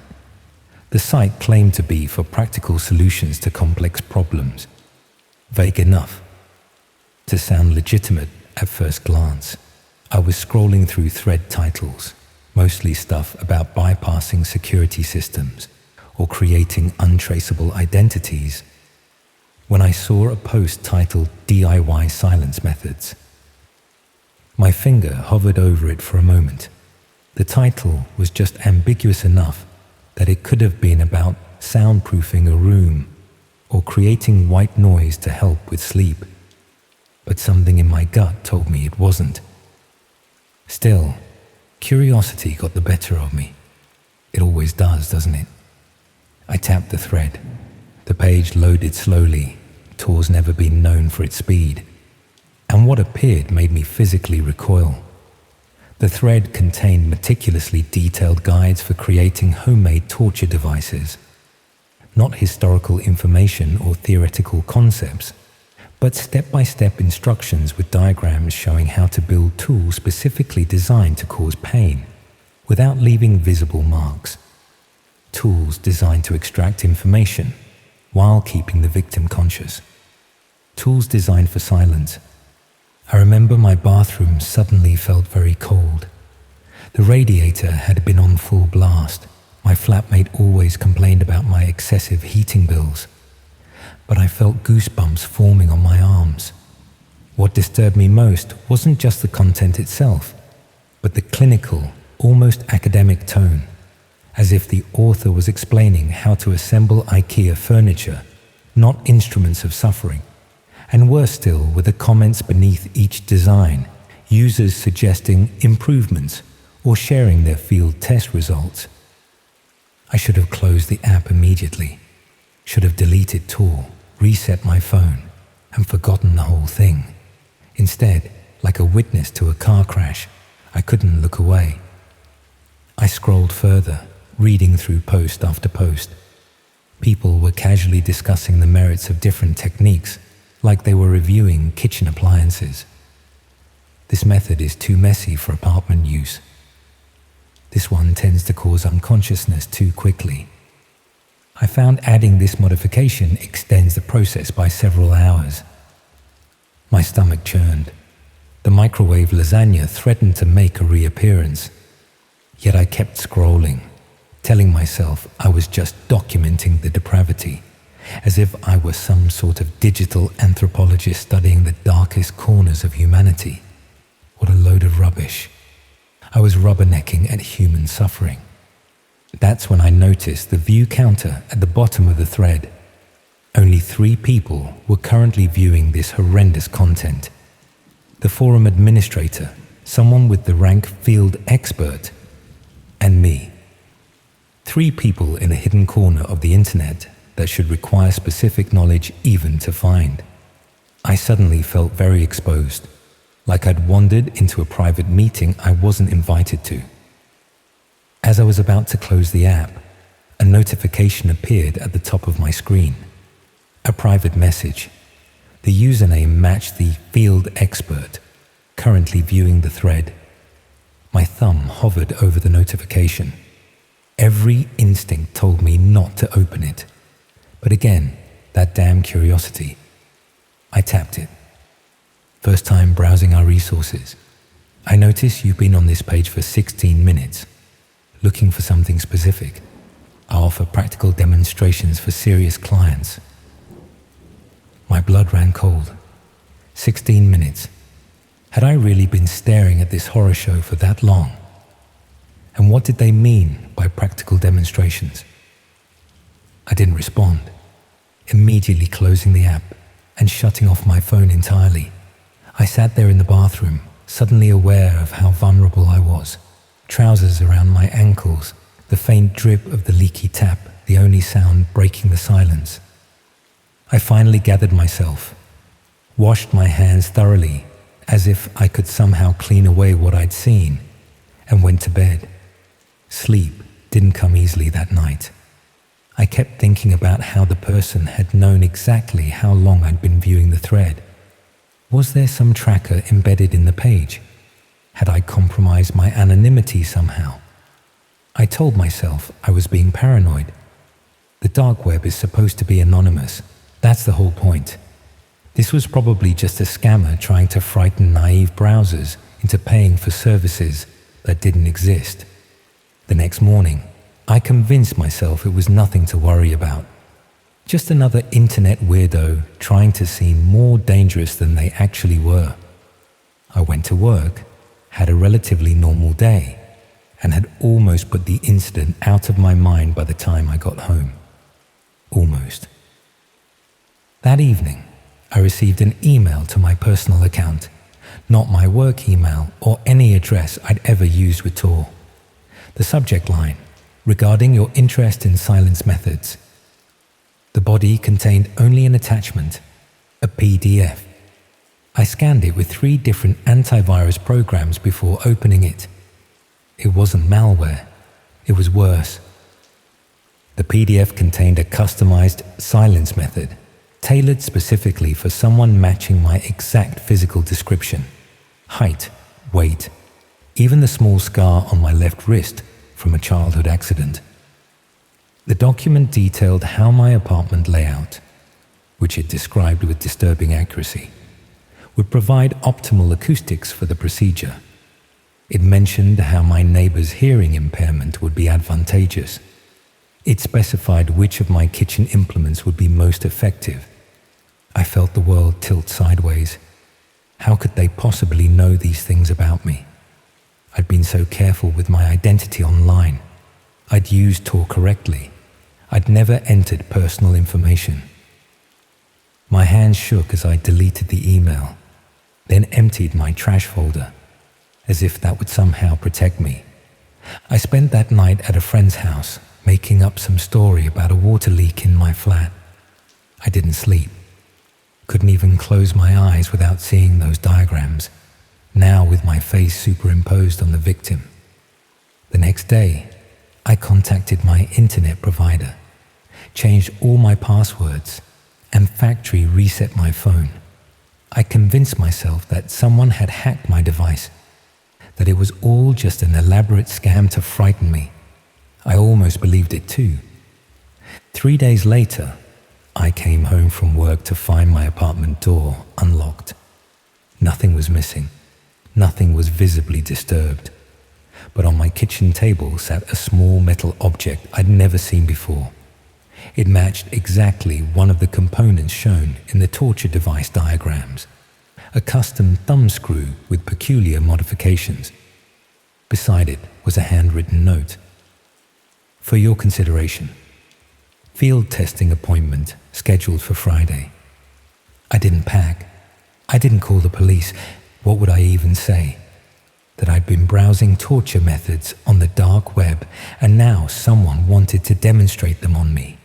The site claimed to be for practical solutions to complex problems. Vague enough to sound legitimate at first glance. I was scrolling through thread titles, mostly stuff about bypassing security systems or creating untraceable identities, when I saw a post titled DIY Silence Methods. My finger hovered over it for a moment. The title was just ambiguous enough that it could have been about soundproofing a room or creating white noise to help with sleep. But something in my gut told me it wasn't. Still, curiosity got the better of me. It always does, doesn't it? I tapped the thread. The page loaded slowly. Tor's never been known for its speed. And what appeared made me physically recoil. The thread contained meticulously detailed guides for creating homemade torture devices. Not historical information or theoretical concepts, but step-by-step instructions with diagrams showing how to build tools specifically designed to cause pain, without leaving visible marks. Tools designed to extract information, while keeping the victim conscious. Tools designed for silence. I remember my bathroom suddenly felt very cold. The radiator had been on full blast. My flatmate always complained about my excessive heating bills. But I felt goosebumps forming on my arms. What disturbed me most wasn't just the content itself, but the clinical, almost academic tone, as if the author was explaining how to assemble IKEA furniture, not instruments of suffering. And worse still, with the comments beneath each design, users suggesting improvements or sharing their field test results. I should have closed the app immediately, should have deleted Tor, reset my phone, and forgotten the whole thing. Instead, like a witness to a car crash, I couldn't look away. I scrolled further, reading through post after post. People were casually discussing the merits of different techniques, like they were reviewing kitchen appliances. This method is too messy for apartment use. This one tends to cause unconsciousness too quickly. I found adding this modification extends the process by several hours. My stomach churned. The microwave lasagna threatened to make a reappearance. Yet I kept scrolling, telling myself I was just documenting the depravity, as if I were some sort of digital anthropologist studying the darkest corners of humanity. What a load of rubbish. I was rubbernecking at human suffering. That's when I noticed the view counter at the bottom of the thread. Only 3 people were currently viewing this horrendous content. The forum administrator, someone with the rank field expert, and me. 3 people in a hidden corner of the internet that should require specific knowledge even to find. I suddenly felt very exposed, like I'd wandered into a private meeting I wasn't invited to. As I was about to close the app, a notification appeared at the top of my screen. A private message. The username matched the field expert, currently viewing the thread. My thumb hovered over the notification. Every instinct told me not to open it. But again, that damn curiosity. I tapped it. First time browsing our resources. I notice you've been on this page for 16 minutes, looking for something specific. I offer practical demonstrations for serious clients. My blood ran cold. 16 minutes. Had I really been staring at this horror show for that long? And what did they mean by practical demonstrations? I didn't respond, immediately closing the app and shutting off my phone entirely. I sat there in the bathroom, suddenly aware of how vulnerable I was. Trousers around my ankles, the faint drip of the leaky tap, the only sound breaking the silence. I finally gathered myself, washed my hands thoroughly, as if I could somehow clean away what I'd seen, and went to bed. Sleep didn't come easily that night. I kept thinking about how the person had known exactly how long I'd been viewing the thread. Was there some tracker embedded in the page? Had I compromised my anonymity somehow? I told myself I was being paranoid. The dark web is supposed to be anonymous. That's the whole point. This was probably just a scammer trying to frighten naive browsers into paying for services that didn't exist. The next morning, I convinced myself it was nothing to worry about. Just another internet weirdo trying to seem more dangerous than they actually were. I went to work, had a relatively normal day, and had almost put the incident out of my mind by the time I got home. Almost. That evening, I received an email to my personal account, not my work email or any address I'd ever used at all. The subject line, regarding your interest in silence methods. The body contained only an attachment, a PDF. I scanned it with 3 different antivirus programs before opening it. It wasn't malware, it was worse. The PDF contained a customized silence method, tailored specifically for someone matching my exact physical description: height, weight, even the small scar on my left wrist from a childhood accident. The document detailed how my apartment layout, which it described with disturbing accuracy, would provide optimal acoustics for the procedure. It mentioned how my neighbor's hearing impairment would be advantageous. It specified which of my kitchen implements would be most effective. I felt the world tilt sideways. How could they possibly know these things about me? I'd been so careful with my identity online. I'd used Tor correctly. I'd never entered personal information. My hands shook as I deleted the email, then emptied my trash folder, as if that would somehow protect me. I spent that night at a friend's house, making up some story about a water leak in my flat. I didn't sleep. Couldn't even close my eyes without seeing those diagrams, now with my face superimposed on the victim. The next day, I contacted my internet provider, changed all my passwords, and factory reset my phone. I convinced myself that someone had hacked my device, that it was all just an elaborate scam to frighten me. I almost believed it too. 3 days later, I came home from work to find my apartment door unlocked. Nothing was missing. Nothing was visibly disturbed. But on my kitchen table sat a small metal object I'd never seen before. It matched exactly one of the components shown in the torture device diagrams, a custom thumb screw with peculiar modifications. Beside it was a handwritten note. For your consideration, field testing appointment scheduled for Friday. I didn't pack. I didn't call the police. What would I even say? That I'd been browsing torture methods on the dark web and now someone wanted to demonstrate them on me.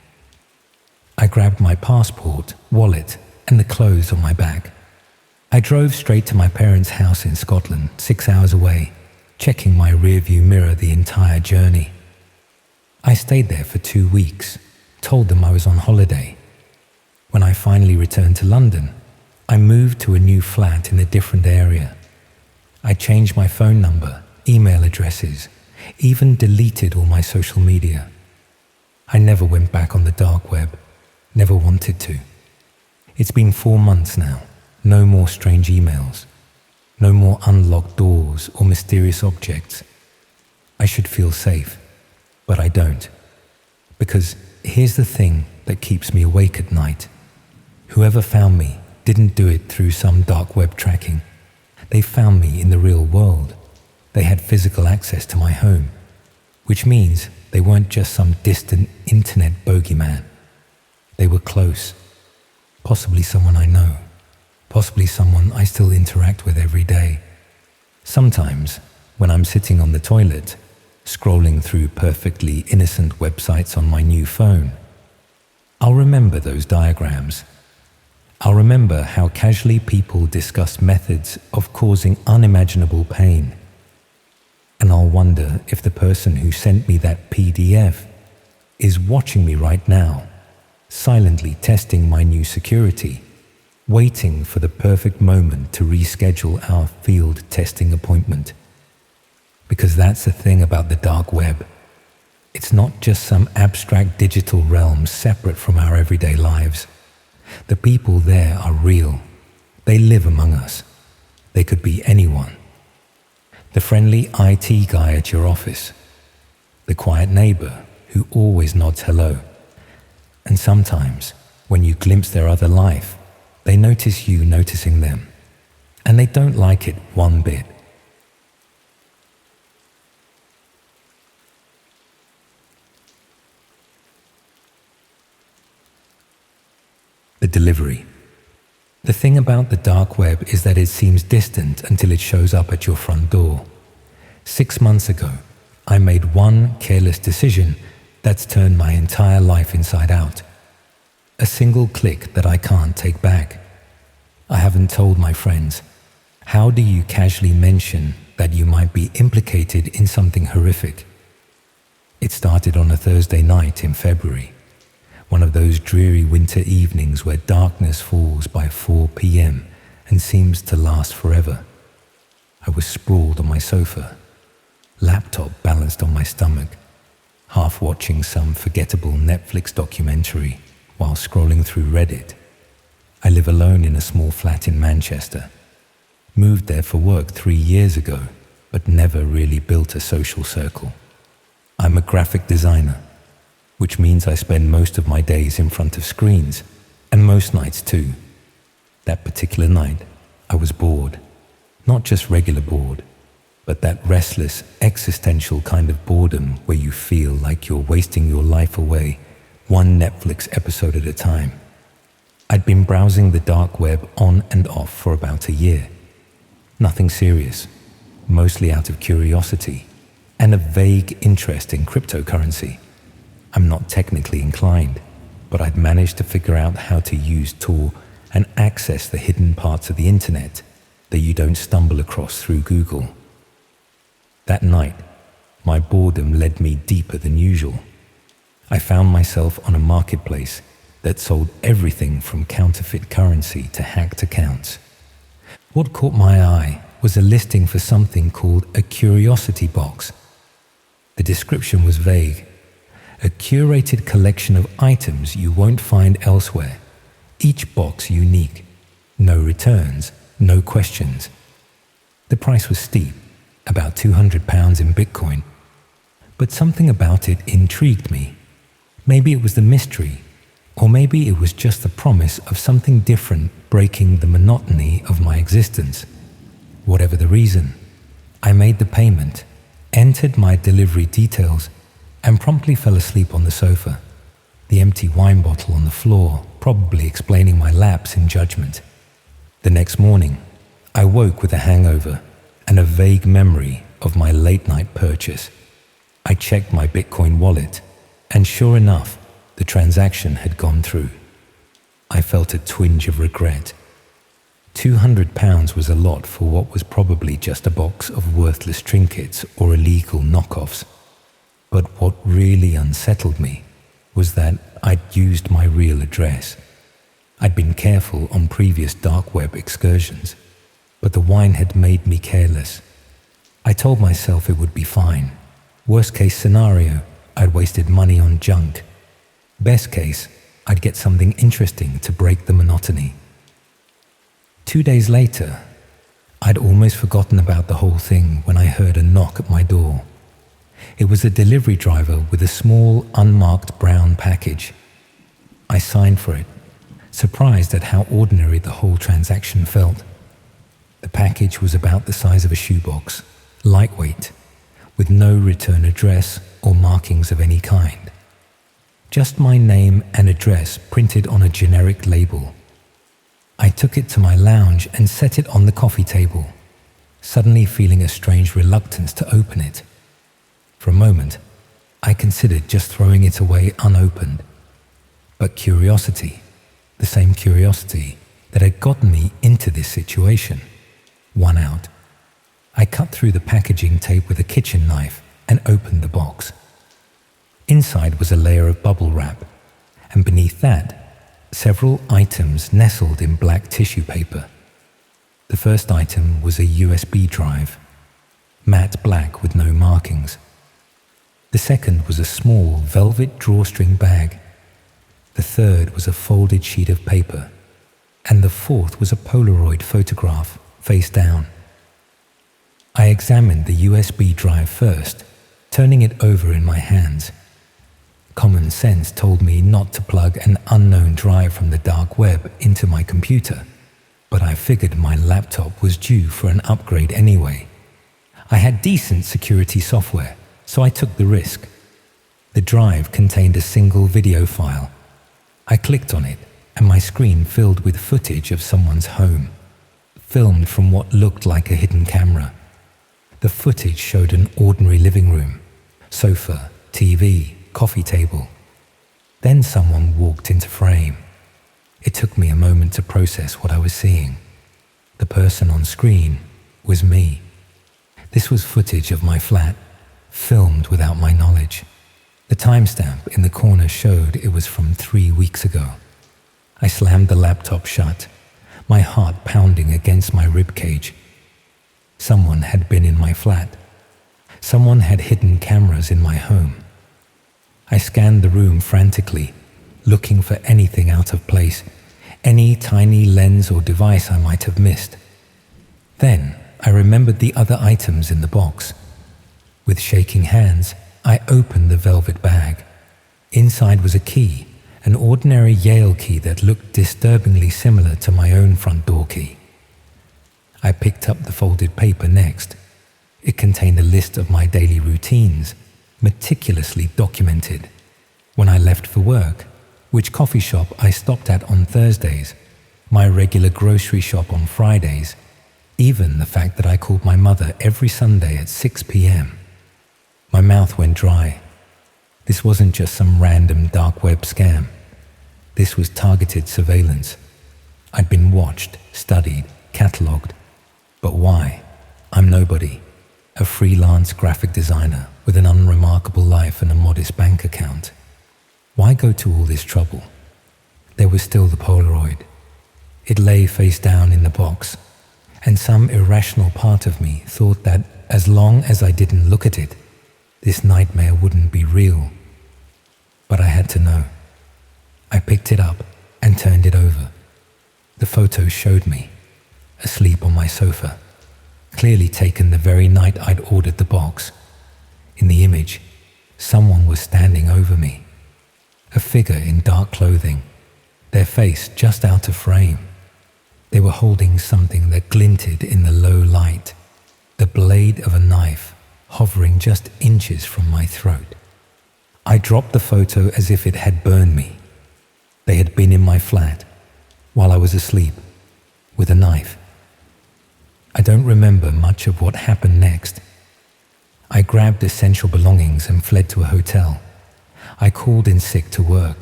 I grabbed my passport, wallet, and the clothes on my back. I drove straight to my parents' house in Scotland, 6 hours away, checking my rearview mirror the entire journey. I stayed there for 2 weeks, told them I was on holiday. When I finally returned to London, I moved to a new flat in a different area. I changed my phone number, email addresses, even deleted all my social media. I never went back on the dark web, never wanted to. It's been 4 months now, no more strange emails, no more unlocked doors or mysterious objects. I should feel safe, but I don't. Because here's the thing that keeps me awake at night. Whoever found me didn't do it through some dark web tracking. They found me in the real world. They had physical access to my home, which means they weren't just some distant internet bogeyman. They were close, possibly someone I know, possibly someone I still interact with every day. Sometimes, when I'm sitting on the toilet, scrolling through perfectly innocent websites on my new phone, I'll remember those diagrams. I'll remember how casually people discuss methods of causing unimaginable pain. And I'll wonder if the person who sent me that PDF is watching me right now, silently testing my new security, waiting for the perfect moment to reschedule our field testing appointment. Because that's the thing about the dark web. It's not just some abstract digital realm separate from our everyday lives. The people there are real. They live among us. They could be anyone. The friendly IT guy at your office. The quiet neighbor who always nods hello. And sometimes, when you glimpse their other life, they notice you noticing them. And they don't like it one bit. The the delivery. The thing about the dark web is that it seems distant until it shows up at your front door. 6 months ago, I made one careless decision that's turned my entire life inside out. A single click that I can't take back. I haven't told my friends. How do you casually mention that you might be implicated in something horrific? It started on a Thursday night in February, one of those dreary winter evenings where darkness falls by 4 p.m. and seems to last forever. I was sprawled on my sofa, laptop balanced on my stomach, half watching some forgettable Netflix documentary while scrolling through Reddit. I live alone in a small flat in Manchester. Moved there for work 3 years ago, but never really built a social circle. I'm a graphic designer, which means I spend most of my days in front of screens, and most nights too. That particular night, I was bored. Not just regular bored, but that restless, existential kind of boredom where you feel like you're wasting your life away, one Netflix episode at a time. I'd been browsing the dark web on and off for about a year. Nothing serious, mostly out of curiosity and a vague interest in cryptocurrency. I'm not technically inclined, but I'd managed to figure out how to use Tor and access the hidden parts of the internet that you don't stumble across through Google. That night, my boredom led me deeper than usual. I found myself on a marketplace that sold everything from counterfeit currency to hacked accounts. What caught my eye was a listing for something called a curiosity box. The description was vague. A curated collection of items you won't find elsewhere, each box unique. No returns, no questions. The price was steep, about £200 in Bitcoin. But something about it intrigued me. Maybe it was the mystery, or maybe it was just the promise of something different breaking the monotony of my existence. Whatever the reason, I made the payment, entered my delivery details, and promptly fell asleep on the sofa, the empty wine bottle on the floor probably explaining my lapse in judgment. The next morning, I woke with a hangover and a vague memory of my late-night purchase. I checked my Bitcoin wallet, and sure enough, the transaction had gone through. I felt a twinge of regret. £200 was a lot for what was probably just a box of worthless trinkets or illegal knockoffs. But what really unsettled me was that I'd used my real address. I'd been careful on previous dark web excursions, but the wine had made me careless. I told myself it would be fine. Worst case scenario, I'd wasted money on junk. Best case, I'd get something interesting to break the monotony. 2 days later, I'd almost forgotten about the whole thing when I heard a knock at my door. It was a delivery driver with a small, unmarked brown package. I signed for it, surprised at how ordinary the whole transaction felt. The package was about the size of a shoebox, lightweight, with no return address or markings of any kind. Just my name and address printed on a generic label. I took it to my lounge and set it on the coffee table, suddenly feeling a strange reluctance to open it. For a moment, I considered just throwing it away unopened. But curiosity, the same curiosity that had gotten me into this situation, won out. I cut through the packaging tape with a kitchen knife and opened the box. Inside was a layer of bubble wrap, and beneath that, several items nestled in black tissue paper. The first item was a USB drive, matte black with no markings. The second was a small velvet drawstring bag. The third was a folded sheet of paper, and the fourth was a Polaroid photograph, face down. I examined the USB drive first, turning it over in my hands. Common sense told me not to plug an unknown drive from the dark web into my computer, but I figured my laptop was due for an upgrade anyway. I had decent security software, so I took the risk. The drive contained a single video file. I clicked on it, and my screen filled with footage of someone's home, filmed from what looked like a hidden camera. The footage showed an ordinary living room, sofa, TV, coffee table. Then someone walked into frame. It took me a moment to process what I was seeing. The person on screen was me. This was footage of my flat, filmed without my knowledge. The timestamp in the corner showed it was from 3 weeks ago. I slammed the laptop shut, my heart pounding against my ribcage. Someone had been in my flat. Someone had hidden cameras in my home. I scanned the room frantically, looking for anything out of place, any tiny lens or device I might have missed. Then I remembered the other items in the box. With shaking hands, I opened the velvet bag. Inside was a key, an ordinary Yale key that looked disturbingly similar to my own front door key. I picked up the folded paper next. It contained a list of my daily routines, meticulously documented. When I left for work, which coffee shop I stopped at on Thursdays, my regular grocery shop on Fridays, even the fact that I called my mother every Sunday at 6 p.m. My mouth went dry. This wasn't just some random dark web scam. This was targeted surveillance. I'd been watched, studied, catalogued. But why? I'm nobody. A freelance graphic designer with an unremarkable life and a modest bank account. Why go to all this trouble? There was still the Polaroid. It lay face down in the box, and some irrational part of me thought that as long as I didn't look at it, this nightmare wouldn't be real. But I had to know. I picked it up and turned it over. The photo showed me, asleep on my sofa, clearly taken the very night I'd ordered the box. In the image, someone was standing over me, a figure in dark clothing, their face just out of frame. They were holding something that glinted in the low light, the blade of a knife hovering just inches from my throat. I dropped the photo as if it had burned me. They had been in my flat while I was asleep with a knife. I don't remember much of what happened next. I grabbed essential belongings and fled to a hotel. I called in sick to work.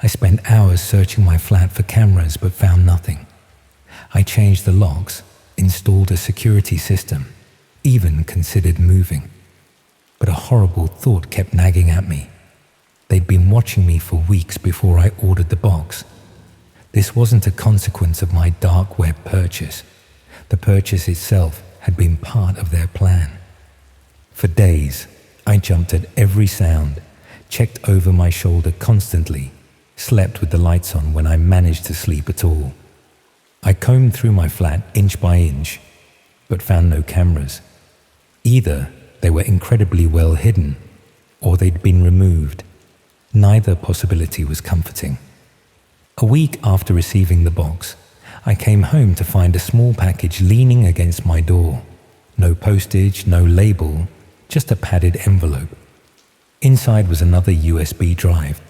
I spent hours searching my flat for cameras but found nothing. I changed the locks, installed a security system, even considered moving. But a horrible thought kept nagging at me. They'd been watching me for weeks before I ordered the box. This wasn't a consequence of my dark web purchase. The purchase itself had been part of their plan. For days, I jumped at every sound, checked over my shoulder constantly, slept with the lights on when I managed to sleep at all. I combed through my flat inch by inch, but found no cameras. Either they were incredibly well hidden, or they'd been removed. Neither possibility was comforting. A week after receiving the box, I came home to find a small package leaning against my door. No postage, no label, just a padded envelope. Inside was another USB drive.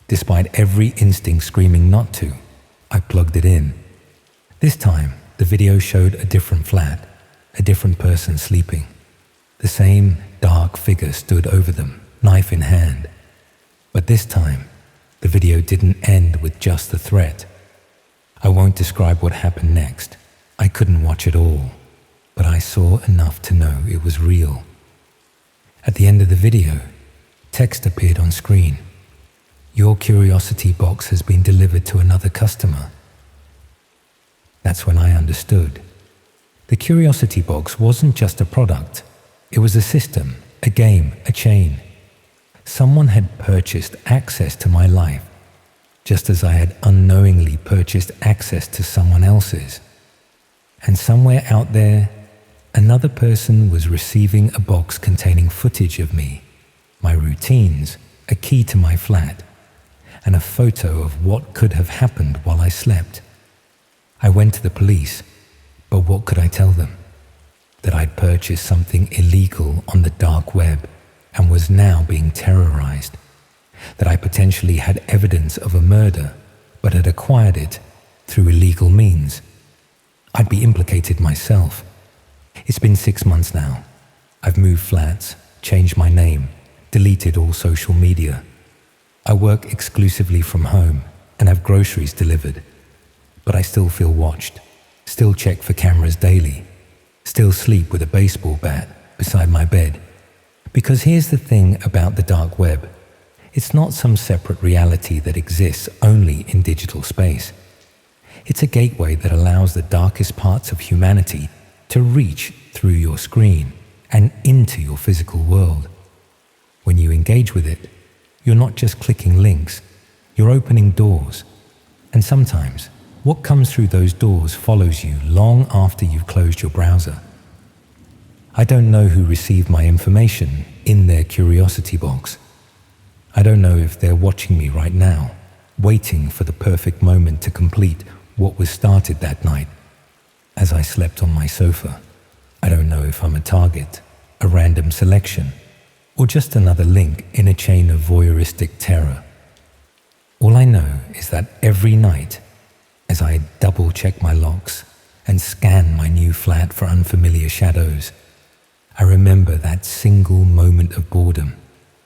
Despite every instinct screaming not to, I plugged it in. This time, the video showed a different flat, a different person sleeping. The same dark figure stood over them, knife in hand. But this time, the video didn't end with just the threat. I won't describe what happened next. I couldn't watch it all, but I saw enough to know it was real. At the end of the video, text appeared on screen. Your curiosity box has been delivered to another customer. That's when I understood. The curiosity box wasn't just a product. It was a system, a game, a chain. Someone had purchased access to my life, just as I had unknowingly purchased access to someone else's. And somewhere out there, another person was receiving a box containing footage of me, my routines, a key to my flat, and a photo of what could have happened while I slept. I went to the police, but what could I tell them? That I'd purchased something illegal on the dark web and was now being terrorized. That I potentially had evidence of a murder, but had acquired it through illegal means. I'd be implicated myself. It's been 6 months now. I've moved flats, changed my name, deleted all social media. I work exclusively from home and have groceries delivered. But I still feel watched, still check for cameras daily, still sleep with a baseball bat beside my bed. Because here's the thing about the dark web. It's not some separate reality that exists only in digital space. It's a gateway that allows the darkest parts of humanity to reach through your screen and into your physical world. When you engage with it, you're not just clicking links, you're opening doors. And sometimes, what comes through those doors follows you long after you've closed your browser. I don't know who received my information in their curiosity box. I don't know if they're watching me right now, waiting for the perfect moment to complete what was started that night as I slept on my sofa. I don't know if I'm a target, a random selection, or just another link in a chain of voyeuristic terror. All I know is that every night, as I double-check my locks and scan my new flat for unfamiliar shadows, I remember that single moment of boredom,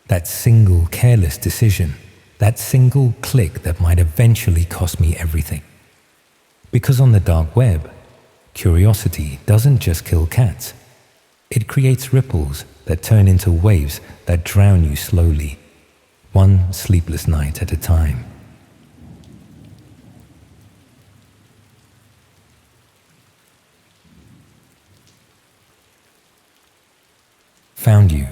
that single careless decision, that single click that might eventually cost me everything. Because on the dark web, curiosity doesn't just kill cats. It creates ripples that turn into waves that drown you slowly, one sleepless night at a time. Found you.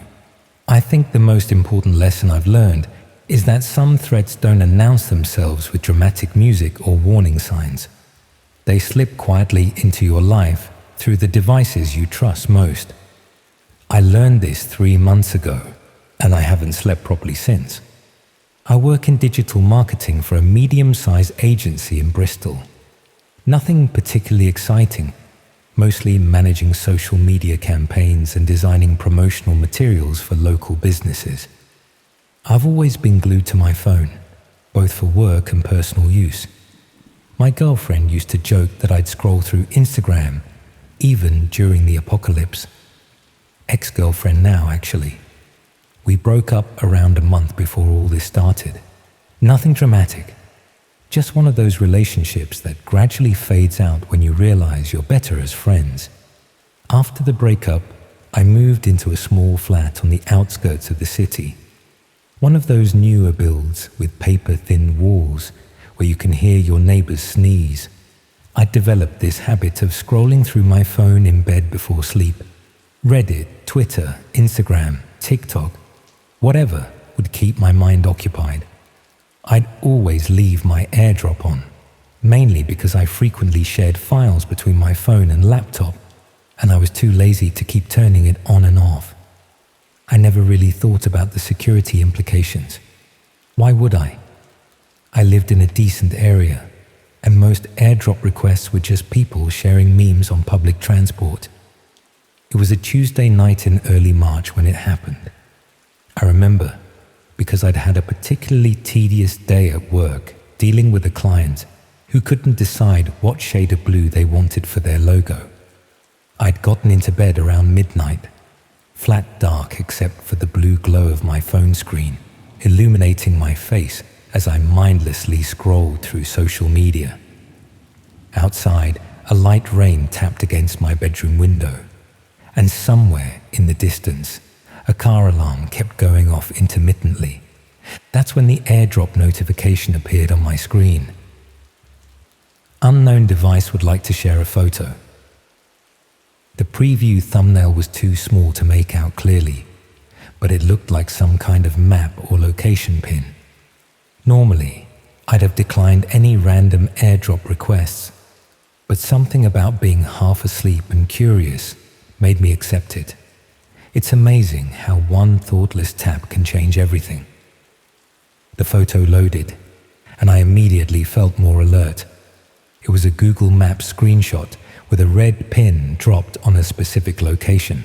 I think the most important lesson I've learned is that some threats don't announce themselves with dramatic music or warning signs. They slip quietly into your life through the devices you trust most. I learned this 3 months ago, and I haven't slept properly since. I work in digital marketing for a medium-sized agency in Bristol. Nothing particularly exciting, mostly managing social media campaigns and designing promotional materials for local businesses. I've always been glued to my phone, both for work and personal use. My girlfriend used to joke that I'd scroll through Instagram, even during the apocalypse. Ex-girlfriend now, actually. We broke up around a month before all this started. Nothing dramatic. Just one of those relationships that gradually fades out when you realize you're better as friends. After the breakup, I moved into a small flat on the outskirts of the city. One of those newer builds with paper-thin walls where you can hear your neighbors sneeze. I developed this habit of scrolling through my phone in bed before sleep. Reddit, Twitter, Instagram, TikTok, whatever would keep my mind occupied. I'd always leave my AirDrop on, mainly because I frequently shared files between my phone and laptop, and I was too lazy to keep turning it on and off. I never really thought about the security implications. Why would I? I lived in a decent area, and most AirDrop requests were just people sharing memes on public transport. It was a Tuesday night in early March when it happened. I remember because I'd had a particularly tedious day at work dealing with a client who couldn't decide what shade of blue they wanted for their logo. I'd gotten into bed around midnight, flat dark except for the blue glow of my phone screen, illuminating my face as I mindlessly scrolled through social media. Outside, a light rain tapped against my bedroom window, and somewhere in the distance, a car alarm kept going off intermittently. That's when the AirDrop notification appeared on my screen. Unknown device would like to share a photo. The preview thumbnail was too small to make out clearly, but it looked like some kind of map or location pin. Normally, I'd have declined any random AirDrop requests, but something about being half asleep and curious made me accept it. It's amazing how one thoughtless tap can change everything. The photo loaded, and I immediately felt more alert. It was a Google Maps screenshot with a red pin dropped on a specific location.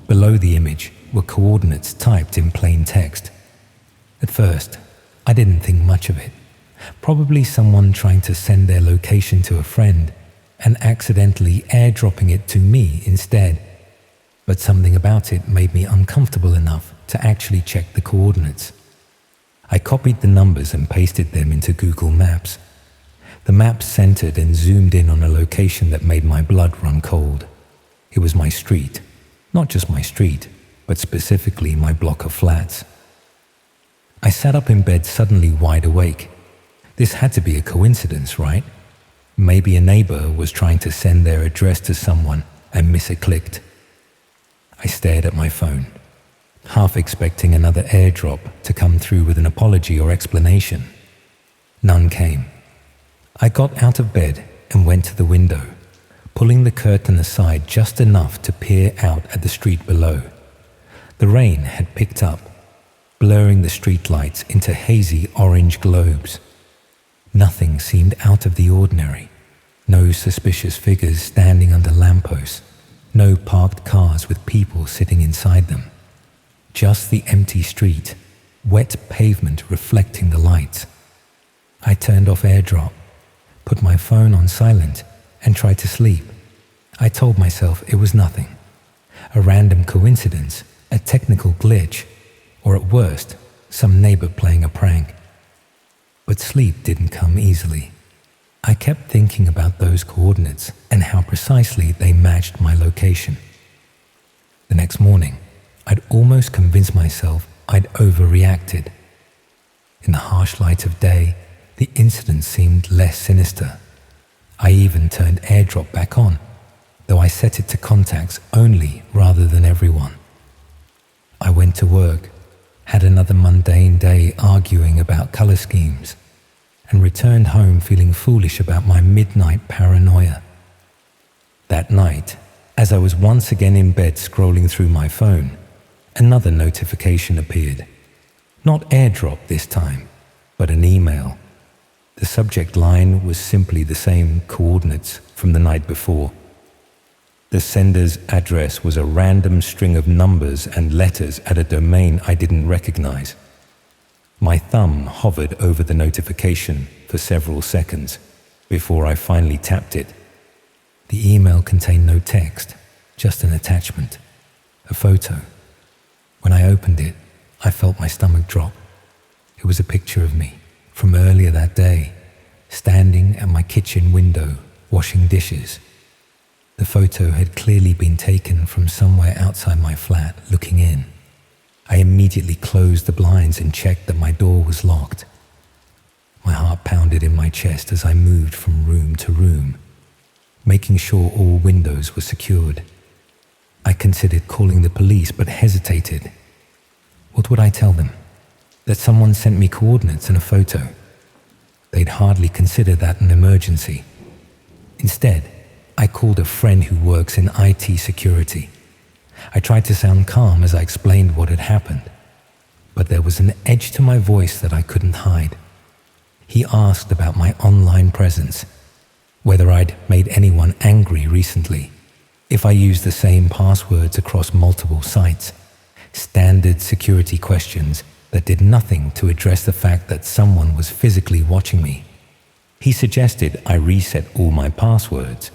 Below the image were coordinates typed in plain text. At first, I didn't think much of it. Probably someone trying to send their location to a friend and accidentally airdropping it to me instead. But something about it made me uncomfortable enough to actually check the coordinates. I copied the numbers and pasted them into Google Maps. The map centered and zoomed in on a location that made my blood run cold. It was my street. Not just my street, but specifically my block of flats. I sat up in bed suddenly wide awake. This had to be a coincidence, right? Maybe a neighbor was trying to send their address to someone and misclicked. I stared at my phone, half expecting another airdrop to come through with an apology or explanation. None came. I got out of bed and went to the window, pulling the curtain aside just enough to peer out at the street below. The rain had picked up, blurring the streetlights into hazy orange globes. Nothing seemed out of the ordinary. No suspicious figures standing under lampposts. No parked cars with people sitting inside them. Just the empty street, wet pavement reflecting the lights. I turned off AirDrop, put my phone on silent, and tried to sleep. I told myself it was nothing. A random coincidence, a technical glitch, or at worst, some neighbor playing a prank. But sleep didn't come easily. I kept thinking about those coordinates and how precisely they matched my location. The next morning, I'd almost convinced myself I'd overreacted. In the harsh light of day, the incident seemed less sinister. I even turned AirDrop back on, though I set it to contacts only rather than everyone. I went to work, had another mundane day arguing about color schemes, and returned home feeling foolish about my midnight paranoia. That night, as I was once again in bed scrolling through my phone, another notification appeared. Not AirDrop this time, but an email. The subject line was simply the same coordinates from the night before. The sender's address was a random string of numbers and letters at a domain I didn't recognize. My thumb hovered over the notification for several seconds before I finally tapped it. The email contained no text, just an attachment, a photo. When I opened it, I felt my stomach drop. It was a picture of me from earlier that day, standing at my kitchen window, washing dishes. The photo had clearly been taken from somewhere outside my flat, looking in. I immediately closed the blinds and checked that my door was locked. My heart pounded in my chest as I moved from room to room, making sure all windows were secured. I considered calling the police but hesitated. What would I tell them? That someone sent me coordinates and a photo? They'd hardly consider that an emergency. Instead, I called a friend who works in IT security. I tried to sound calm as I explained what had happened, but there was an edge to my voice that I couldn't hide. He asked about my online presence, whether I'd made anyone angry recently, if I used the same passwords across multiple sites, standard security questions that did nothing to address the fact that someone was physically watching me. He suggested I reset all my passwords,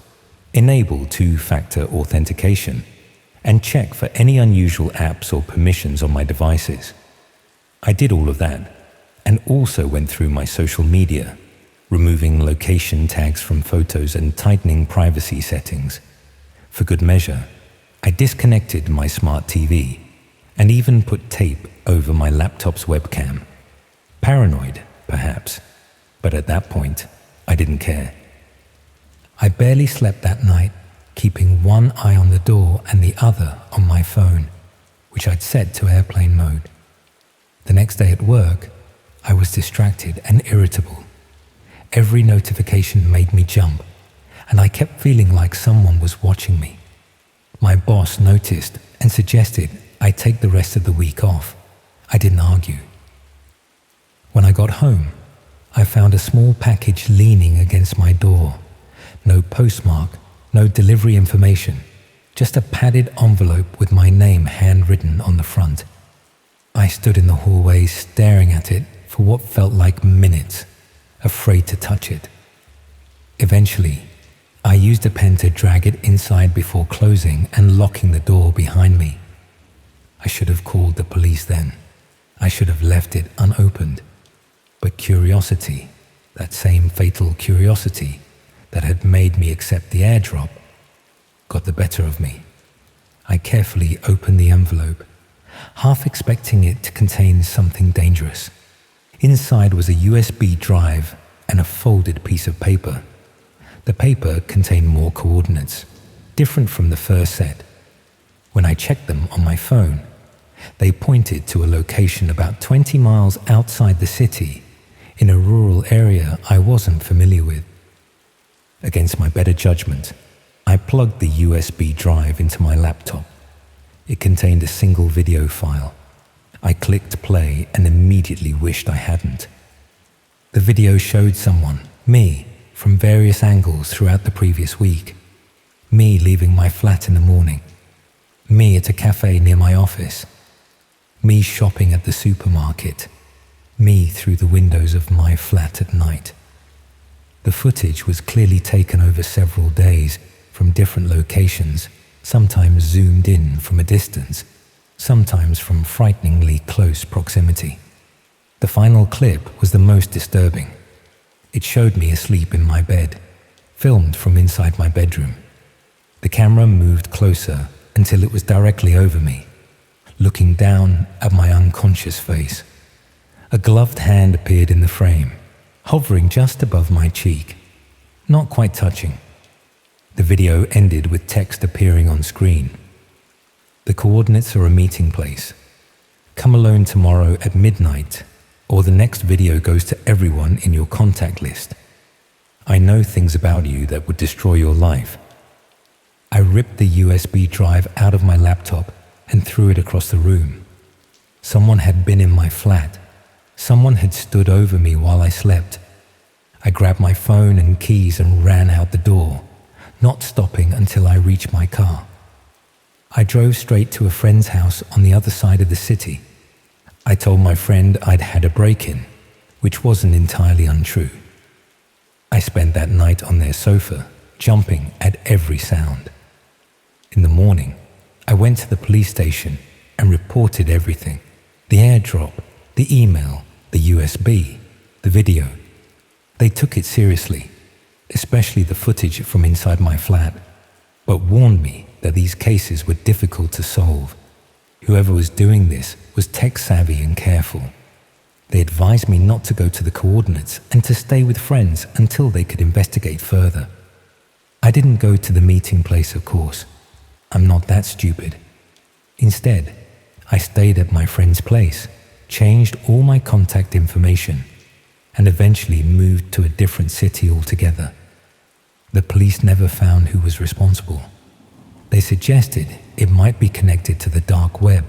enable two-factor authentication, and check for any unusual apps or permissions on my devices. I did all of that, and also went through my social media, removing location tags from photos and tightening privacy settings. For good measure, I disconnected my smart TV and even put tape over my laptop's webcam. Paranoid, perhaps, but at that point, I didn't care. I barely slept that night, keeping one eye on the door and the other on my phone, which I'd set to airplane mode. The next day at work, I was distracted and irritable. Every notification made me jump, and I kept feeling like someone was watching me. My boss noticed and suggested I take the rest of the week off. I didn't argue. When I got home, I found a small package leaning against my door. No postmark, no delivery information, just a padded envelope with my name handwritten on the front. I stood in the hallway staring at it for what felt like minutes, afraid to touch it. Eventually, I used a pen to drag it inside before closing and locking the door behind me. I should have called the police then. I should have left it unopened. But curiosity, that same fatal curiosity that had made me accept the airdrop, got the better of me. I carefully opened the envelope, half expecting it to contain something dangerous. Inside was a USB drive and a folded piece of paper. The paper contained more coordinates, different from the first set. When I checked them on my phone, they pointed to a location about 20 miles outside the city, in a rural area I wasn't familiar with. Against my better judgment, I plugged the USB drive into my laptop. It contained a single video file. I clicked play and immediately wished I hadn't. The video showed someone, me, from various angles throughout the previous week. Me leaving my flat in the morning. Me at a cafe near my office. Me shopping at the supermarket. Me through the windows of my flat at night. The footage was clearly taken over several days from different locations, sometimes zoomed in from a distance, sometimes from frighteningly close proximity. The final clip was the most disturbing. It showed me asleep in my bed, filmed from inside my bedroom. The camera moved closer until it was directly over me, looking down at my unconscious face. A gloved hand appeared in the frame, hovering just above my cheek, not quite touching. The video ended with text appearing on screen. The coordinates are a meeting place. Come alone tomorrow at midnight, or the next video goes to everyone in your contact list. I know things about you that would destroy your life. I ripped the USB drive out of my laptop and threw it across the room. Someone had been in my flat. Someone had stood over me while I slept. I grabbed my phone and keys and ran out the door, not stopping until I reached my car. I drove straight to a friend's house on the other side of the city. I told my friend I'd had a break-in, which wasn't entirely untrue. I spent that night on their sofa, jumping at every sound. In the morning, I went to the police station and reported everything. The airdrop, the email, the USB, the video. They took it seriously, especially the footage from inside my flat, but warned me that these cases were difficult to solve. Whoever was doing this was tech-savvy and careful. They advised me not to go to the coordinates and to stay with friends until they could investigate further. I didn't go to the meeting place, of course. I'm not that stupid. Instead, I stayed at my friend's place, changed all my contact information, and eventually moved to a different city altogether. The police never found who was responsible. They suggested it might be connected to the dark web,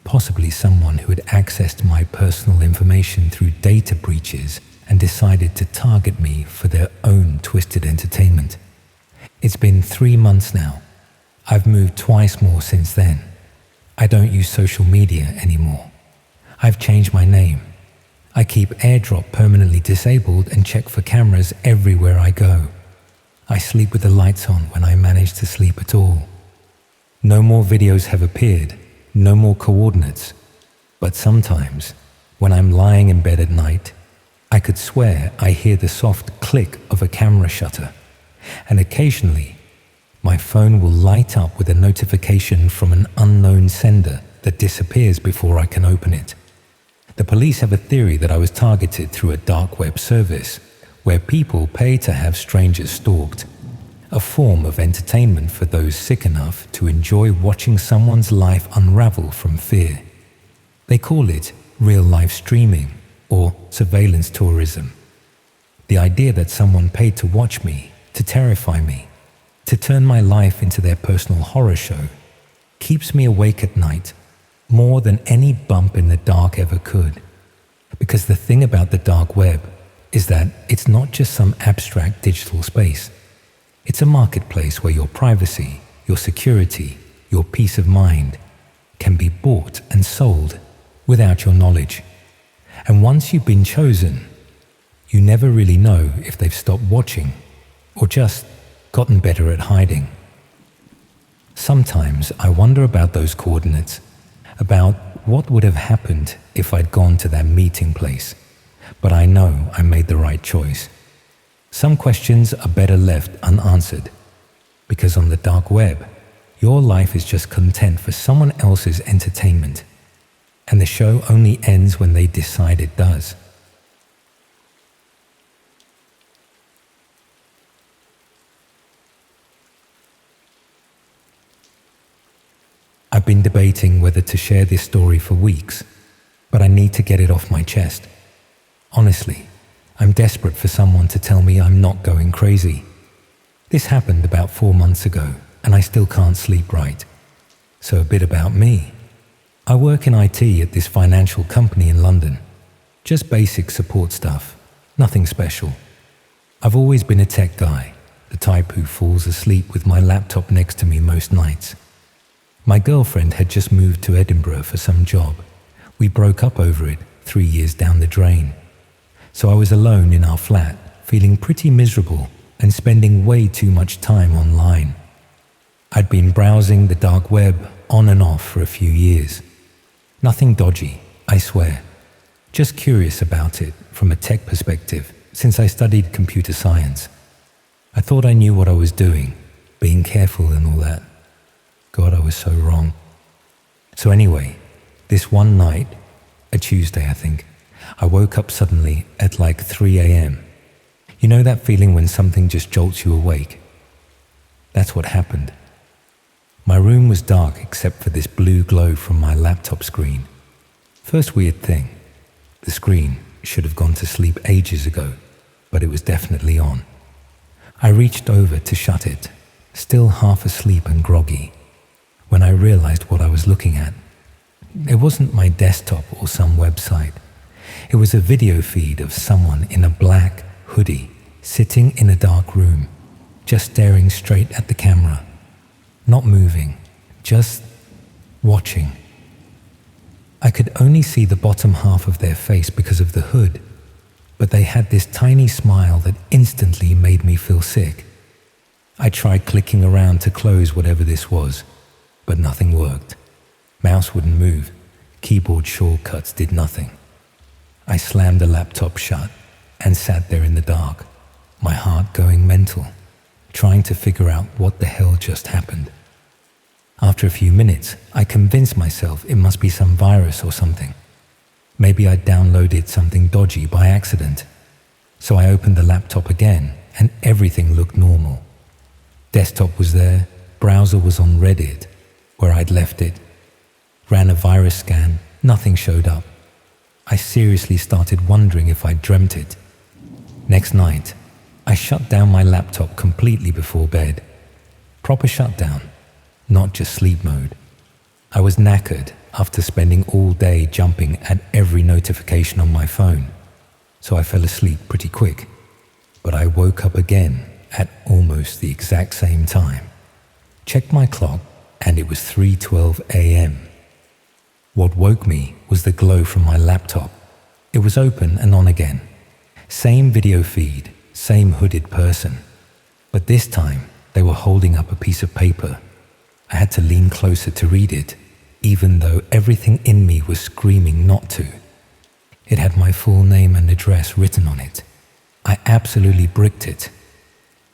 possibly someone who had accessed my personal information through data breaches and decided to target me for their own twisted entertainment. It's been 3 months now. I've moved twice more since then. I don't use social media anymore. I've changed my name. I keep AirDrop permanently disabled and check for cameras everywhere I go. I sleep with the lights on when I manage to sleep at all. No more videos have appeared, no more coordinates. But sometimes, when I'm lying in bed at night, I could swear I hear the soft click of a camera shutter. And occasionally, my phone will light up with a notification from an unknown sender that disappears before I can open it. The police have a theory that I was targeted through a dark web service where people pay to have strangers stalked, a form of entertainment for those sick enough to enjoy watching someone's life unravel from fear. They call it real-life streaming or surveillance tourism. The idea that someone paid to watch me, to terrify me, to turn my life into their personal horror show, keeps me awake at night more than any bump in the dark ever could. Because the thing about the dark web is that it's not just some abstract digital space. It's a marketplace where your privacy, your security, your peace of mind can be bought and sold without your knowledge. And once you've been chosen, You never really know if they've stopped watching or just gotten better at hiding. Sometimes I wonder about those coordinates, about what would have happened if I'd gone to that meeting place, but I know I made the right choice. Some questions are better left unanswered, because on the dark web, your life is just content for someone else's entertainment, and the show only ends when they decide it does. I've been debating whether to share this story for weeks, but I need to get it off my chest. Honestly, I'm desperate for someone to tell me I'm not going crazy. This happened about 4 months ago, and I still can't sleep right. So a bit about me. I work in IT at this financial company in London. Just basic support stuff, nothing special. I've always been a tech guy, the type who falls asleep with my laptop next to me most nights. My girlfriend had just moved to Edinburgh for some job. We broke up over it 3 years down the drain. So I was alone in our flat, feeling pretty miserable and spending way too much time online. I'd been browsing the dark web on and off for a few years. Nothing dodgy, I swear. Just curious about it from a tech perspective, since I studied computer science. I thought I knew what I was doing, being careful and all that. God, I was so wrong. So anyway, this one night, a Tuesday I think, I woke up suddenly at like 3 a.m. You know that feeling when something just jolts you awake? That's what happened. My room was dark except for this blue glow from my laptop screen. First weird thing, the screen should have gone to sleep ages ago, but it was definitely on. I reached over to shut it, still half asleep and groggy, when I realized what I was looking at. It wasn't my desktop or some website. It was a video feed of someone in a black hoodie sitting in a dark room, just staring straight at the camera, not moving, just watching. I could only see the bottom half of their face because of the hood, but they had this tiny smile that instantly made me feel sick. I tried clicking around to close whatever this was, but nothing worked. Mouse wouldn't move. Keyboard shortcuts did nothing. I slammed the laptop shut and sat there in the dark, my heart going mental, trying to figure out what the hell just happened. After a few minutes, I convinced myself it must be some virus or something. Maybe I'd downloaded something dodgy by accident. So I opened the laptop again and everything looked normal. Desktop was there, browser was on Reddit, where I'd left it. Ran a virus scan, nothing showed up. I seriously started wondering if I'd dreamt it. Next night, I shut down my laptop completely before bed. Proper shutdown, not just sleep mode. I was knackered after spending all day jumping at every notification on my phone, so I fell asleep pretty quick. But I woke up again at almost the exact same time. Checked my clock, and it was 3:12 a.m. What woke me was the glow from my laptop. It was open and on again. Same video feed, same hooded person. But this time, they were holding up a piece of paper. I had to lean closer to read it, even though everything in me was screaming not to. It had my full name and address written on it. I absolutely bricked it.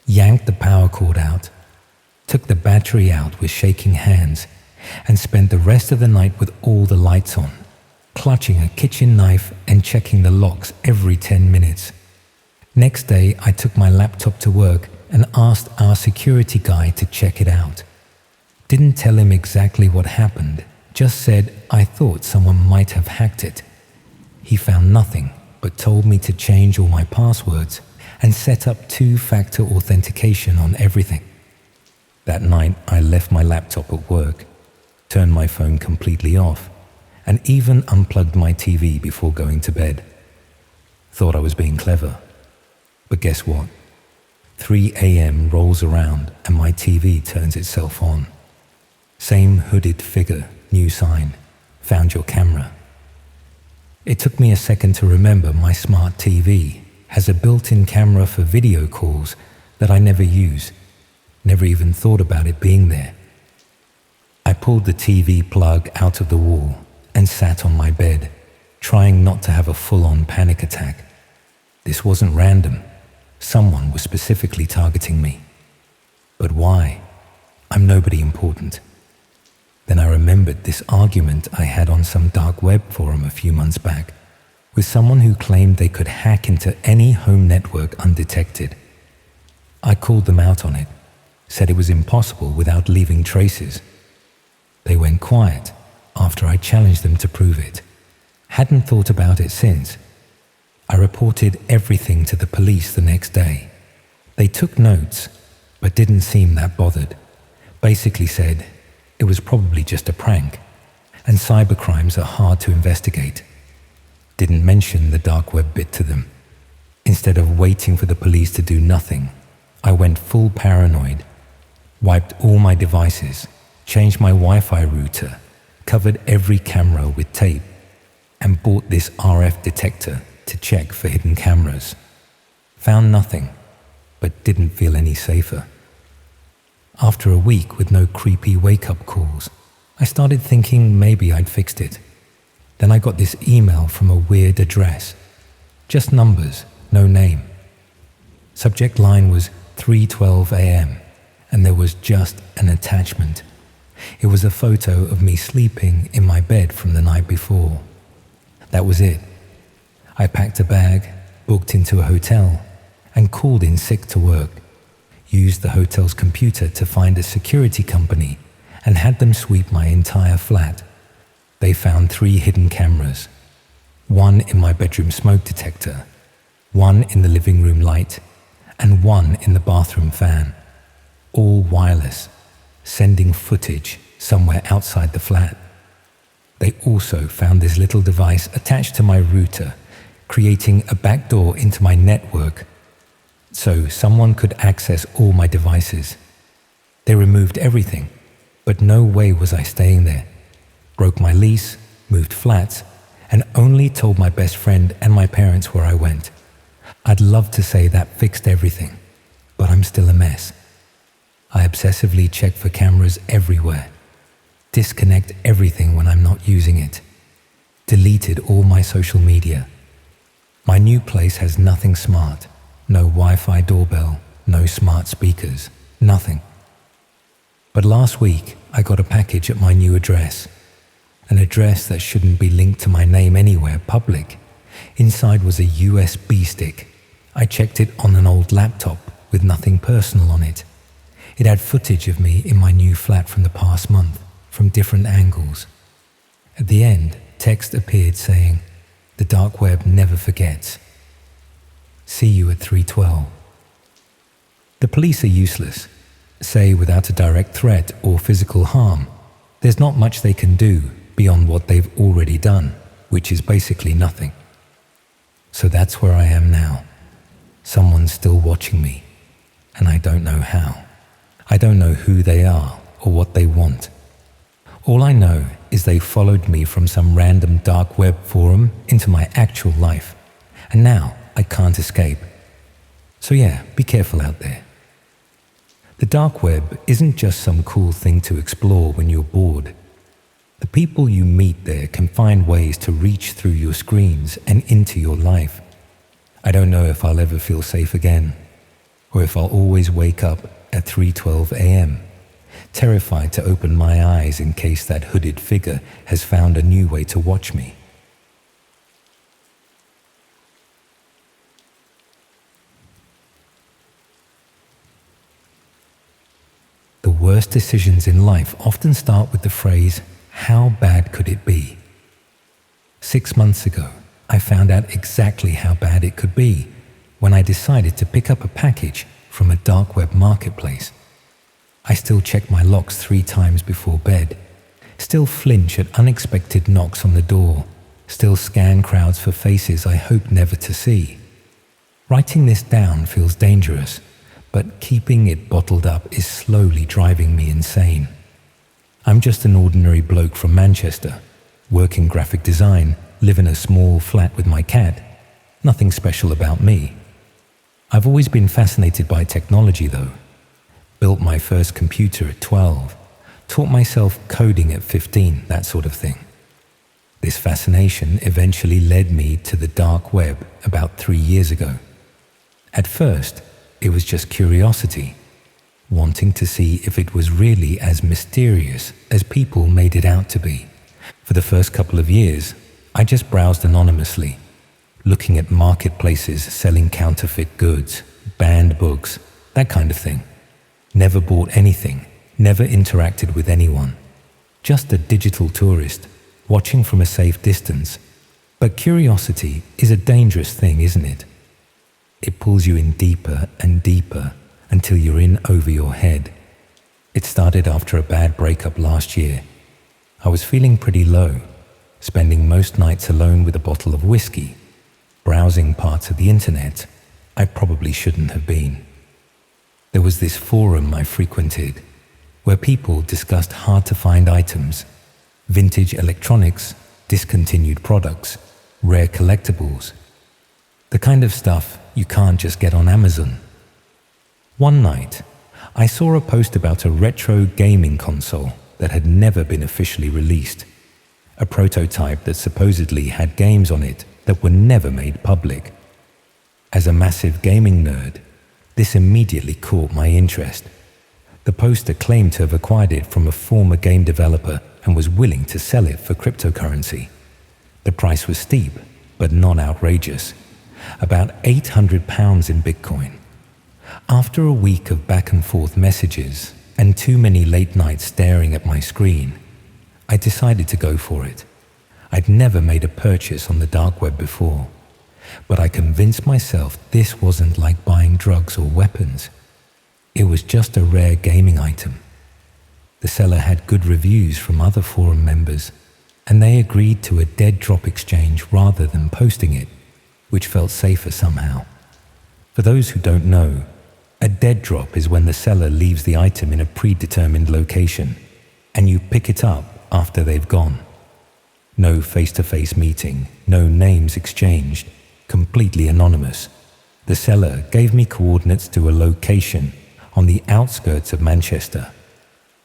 Yanked the power cord out, took the battery out with shaking hands, and spent the rest of the night with all the lights on, clutching a kitchen knife and checking the locks every 10 minutes. Next day, I took my laptop to work and asked our security guy to check it out. Didn't tell him exactly what happened, just said I thought someone might have hacked it. He found nothing, but told me to change all my passwords and set up 2-factor authentication on everything. That night, I left my laptop at work, turned my phone completely off, and even unplugged my TV before going to bed. Thought I was being clever. But guess what? 3 a.m. rolls around and my TV turns itself on. Same hooded figure, new sign, found your camera. It took me a second to remember my smart TV has a built-in camera for video calls that I never use, never even thought about it being there. I pulled the TV plug out of the wall and sat on my bed, trying not to have a full-on panic attack. This wasn't random. Someone was specifically targeting me. But why? I'm nobody important. Then I remembered this argument I had on some dark web forum a few months back with someone who claimed they could hack into any home network undetected. I called them out on it, said it was impossible without leaving traces. They went quiet after I challenged them to prove it. Hadn't thought about it since. I reported everything to the police the next day. They took notes, but didn't seem that bothered. Basically said it was probably just a prank, and cybercrimes are hard to investigate. Didn't mention the dark web bit to them. Instead of waiting for the police to do nothing, I went full paranoid, wiped all my devices, changed my Wi-Fi router, covered every camera with tape, and bought this RF detector to check for hidden cameras. Found nothing, but didn't feel any safer. After a week with no creepy wake-up calls, I started thinking maybe I'd fixed it. Then I got this email from a weird address. Just numbers, no name. Subject line was 3:12 a.m. and there was just an attachment. It was a photo of me sleeping in my bed from the night before. That was it. I packed a bag, booked into a hotel, and called in sick to work. Used the hotel's computer to find a security company and had them sweep my entire flat. They found 3 hidden cameras, one in my bedroom smoke detector, one in the living room light, and one in the bathroom fan, all wireless, sending footage somewhere outside the flat. They also found this little device attached to my router, creating a backdoor into my network so someone could access all my devices. They removed everything, but no way was I staying there. Broke my lease, moved flats, and only told my best friend and my parents where I went. I'd love to say that fixed everything, but I'm still a mess. I obsessively check for cameras everywhere, disconnect everything when I'm not using it, deleted all my social media. My new place has nothing smart, no Wi-Fi doorbell, no smart speakers, nothing. But last week, I got a package at my new address, an address that shouldn't be linked to my name anywhere public. Inside was a USB stick. I checked it on an old laptop with nothing personal on it. It had footage of me in my new flat from the past month, from different angles. At the end, text appeared saying, "The dark web never forgets. See you at 3:12. The police are useless. Say without a direct threat or physical harm, there's not much they can do beyond what they've already done, which is basically nothing. So that's where I am now. Someone's still watching me, and I don't know how. I don't know who they are or what they want. All I know is they followed me from some random dark web forum into my actual life, and now I can't escape. So yeah, be careful out there. The dark web isn't just some cool thing to explore when you're bored. The people you meet there can find ways to reach through your screens and into your life. I don't know if I'll ever feel safe again, or if I'll always wake up at 3:12 a.m., terrified to open my eyes in case that hooded figure has found a new way to watch me. The worst decisions in life often start with the phrase, "How bad could it be?" 6 months ago, I found out exactly how bad it could be when I decided to pick up a package from a dark web marketplace. I still check my locks 3 times before bed, still flinch at unexpected knocks on the door, still scan crowds for faces I hope never to see. Writing this down feels dangerous, but keeping it bottled up is slowly driving me insane. I'm just an ordinary bloke from Manchester, work in graphic design, live in a small flat with my cat. Nothing special about me, I've always been fascinated by technology though. Built my first computer at 12, taught myself coding at 15, that sort of thing. This fascination eventually led me to the dark web about 3 years ago. At first, it was just curiosity, wanting to see if it was really as mysterious as people made it out to be. For the first couple of years, I just browsed anonymously, looking at marketplaces selling counterfeit goods, banned books, that kind of thing. Never bought anything, never interacted with anyone. Just a digital tourist, watching from a safe distance. But curiosity is a dangerous thing, isn't it? It pulls you in deeper and deeper until you're in over your head. It started after a bad breakup last year. I was feeling pretty low, spending most nights alone with a bottle of whiskey, browsing parts of the internet I probably shouldn't have been. There was this forum I frequented where people discussed hard-to-find items, vintage electronics, discontinued products, rare collectibles, the kind of stuff you can't just get on Amazon. One night, I saw a post about a retro gaming console that had never been officially released, a prototype that supposedly had games on it that were never made public. As a massive gaming nerd, this immediately caught my interest. The poster claimed to have acquired it from a former game developer and was willing to sell it for cryptocurrency. The price was steep, but not outrageous. About £800 in Bitcoin. After a week of back and forth messages and too many late nights staring at my screen, I decided to go for it. I'd never made a purchase on the dark web before, but I convinced myself this wasn't like buying drugs or weapons. It was just a rare gaming item. The seller had good reviews from other forum members, and they agreed to a dead drop exchange rather than posting it, which felt safer somehow. For those who don't know, a dead drop is when the seller leaves the item in a predetermined location, and you pick it up after they've gone. No face-to-face meeting, no names exchanged, completely anonymous. The seller gave me coordinates to a location on the outskirts of Manchester,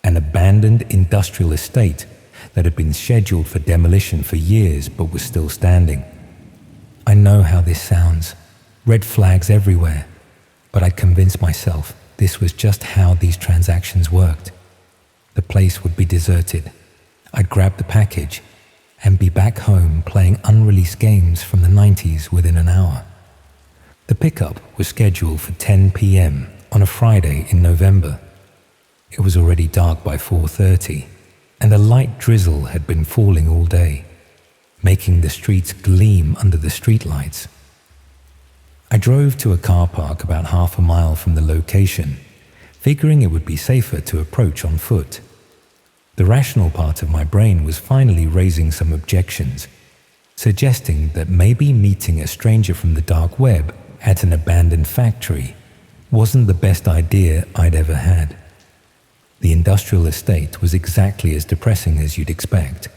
an abandoned industrial estate that had been scheduled for demolition for years but was still standing. I know how this sounds, red flags everywhere, but I convinced myself this was just how these transactions worked. The place would be deserted. I'd grab the package and be back home playing unreleased games from the 90s within an hour. The pickup was scheduled for 10 p.m. on a Friday in November. It was already dark by 4:30, and a light drizzle had been falling all day, making the streets gleam under the streetlights. I drove to a car park about half a mile from the location, figuring it would be safer to approach on foot. The rational part of my brain was finally raising some objections, suggesting that maybe meeting a stranger from the dark web at an abandoned factory wasn't the best idea I'd ever had. The industrial estate was exactly as depressing as you'd expect.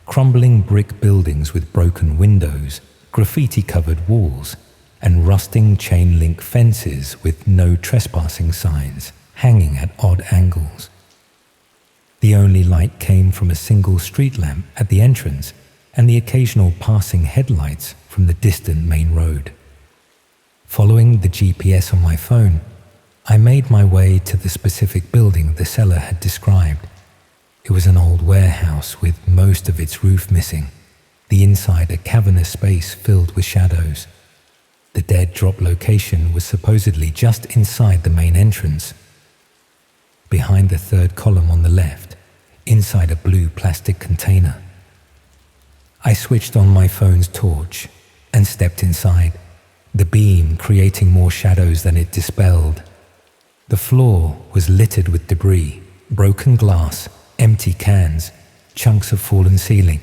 Crumbling brick buildings with broken windows, graffiti-covered walls, and rusting chain-link fences with no trespassing signs hanging at odd angles. The only light came from a single street lamp at the entrance and the occasional passing headlights from the distant main road. Following the GPS on my phone, I made my way to the specific building the seller had described. It was an old warehouse with most of its roof missing, the inside a cavernous space filled with shadows. The dead drop location was supposedly just inside the main entrance. Behind the third column on the left, inside a blue plastic container. I switched on my phone's torch and stepped inside, the beam creating more shadows than it dispelled. The floor was littered with debris, broken glass, empty cans, chunks of fallen ceiling.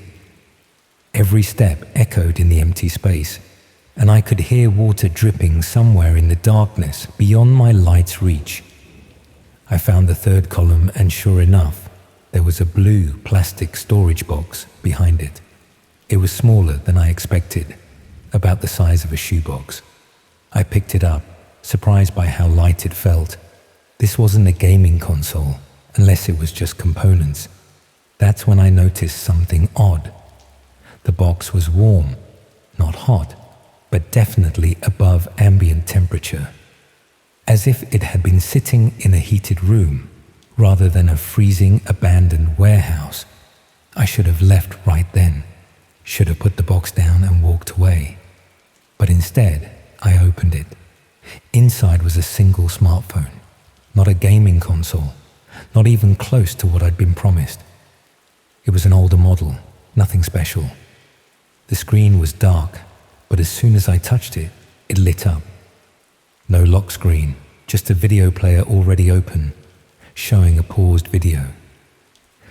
Every step echoed in the empty space, and I could hear water dripping somewhere in the darkness beyond my light's reach. I found the third column, and sure enough, there was a blue plastic storage box behind it. It was smaller than I expected, about the size of a shoebox. I picked it up surprised by how light it felt. This wasn't a gaming console, unless it was just components. That's when I noticed something odd. The box was warm, not hot, but definitely above ambient temperature, as if it had been sitting in a heated room rather than a freezing abandoned warehouse. I should have left right then, should have put the box down and walked away. But instead, I opened it. Inside was a single smartphone, not a gaming console, not even close to what I'd been promised. It was an older model, nothing special. The screen was dark, but as soon as I touched it, it lit up. No lock screen, just a video player already open, showing a paused video.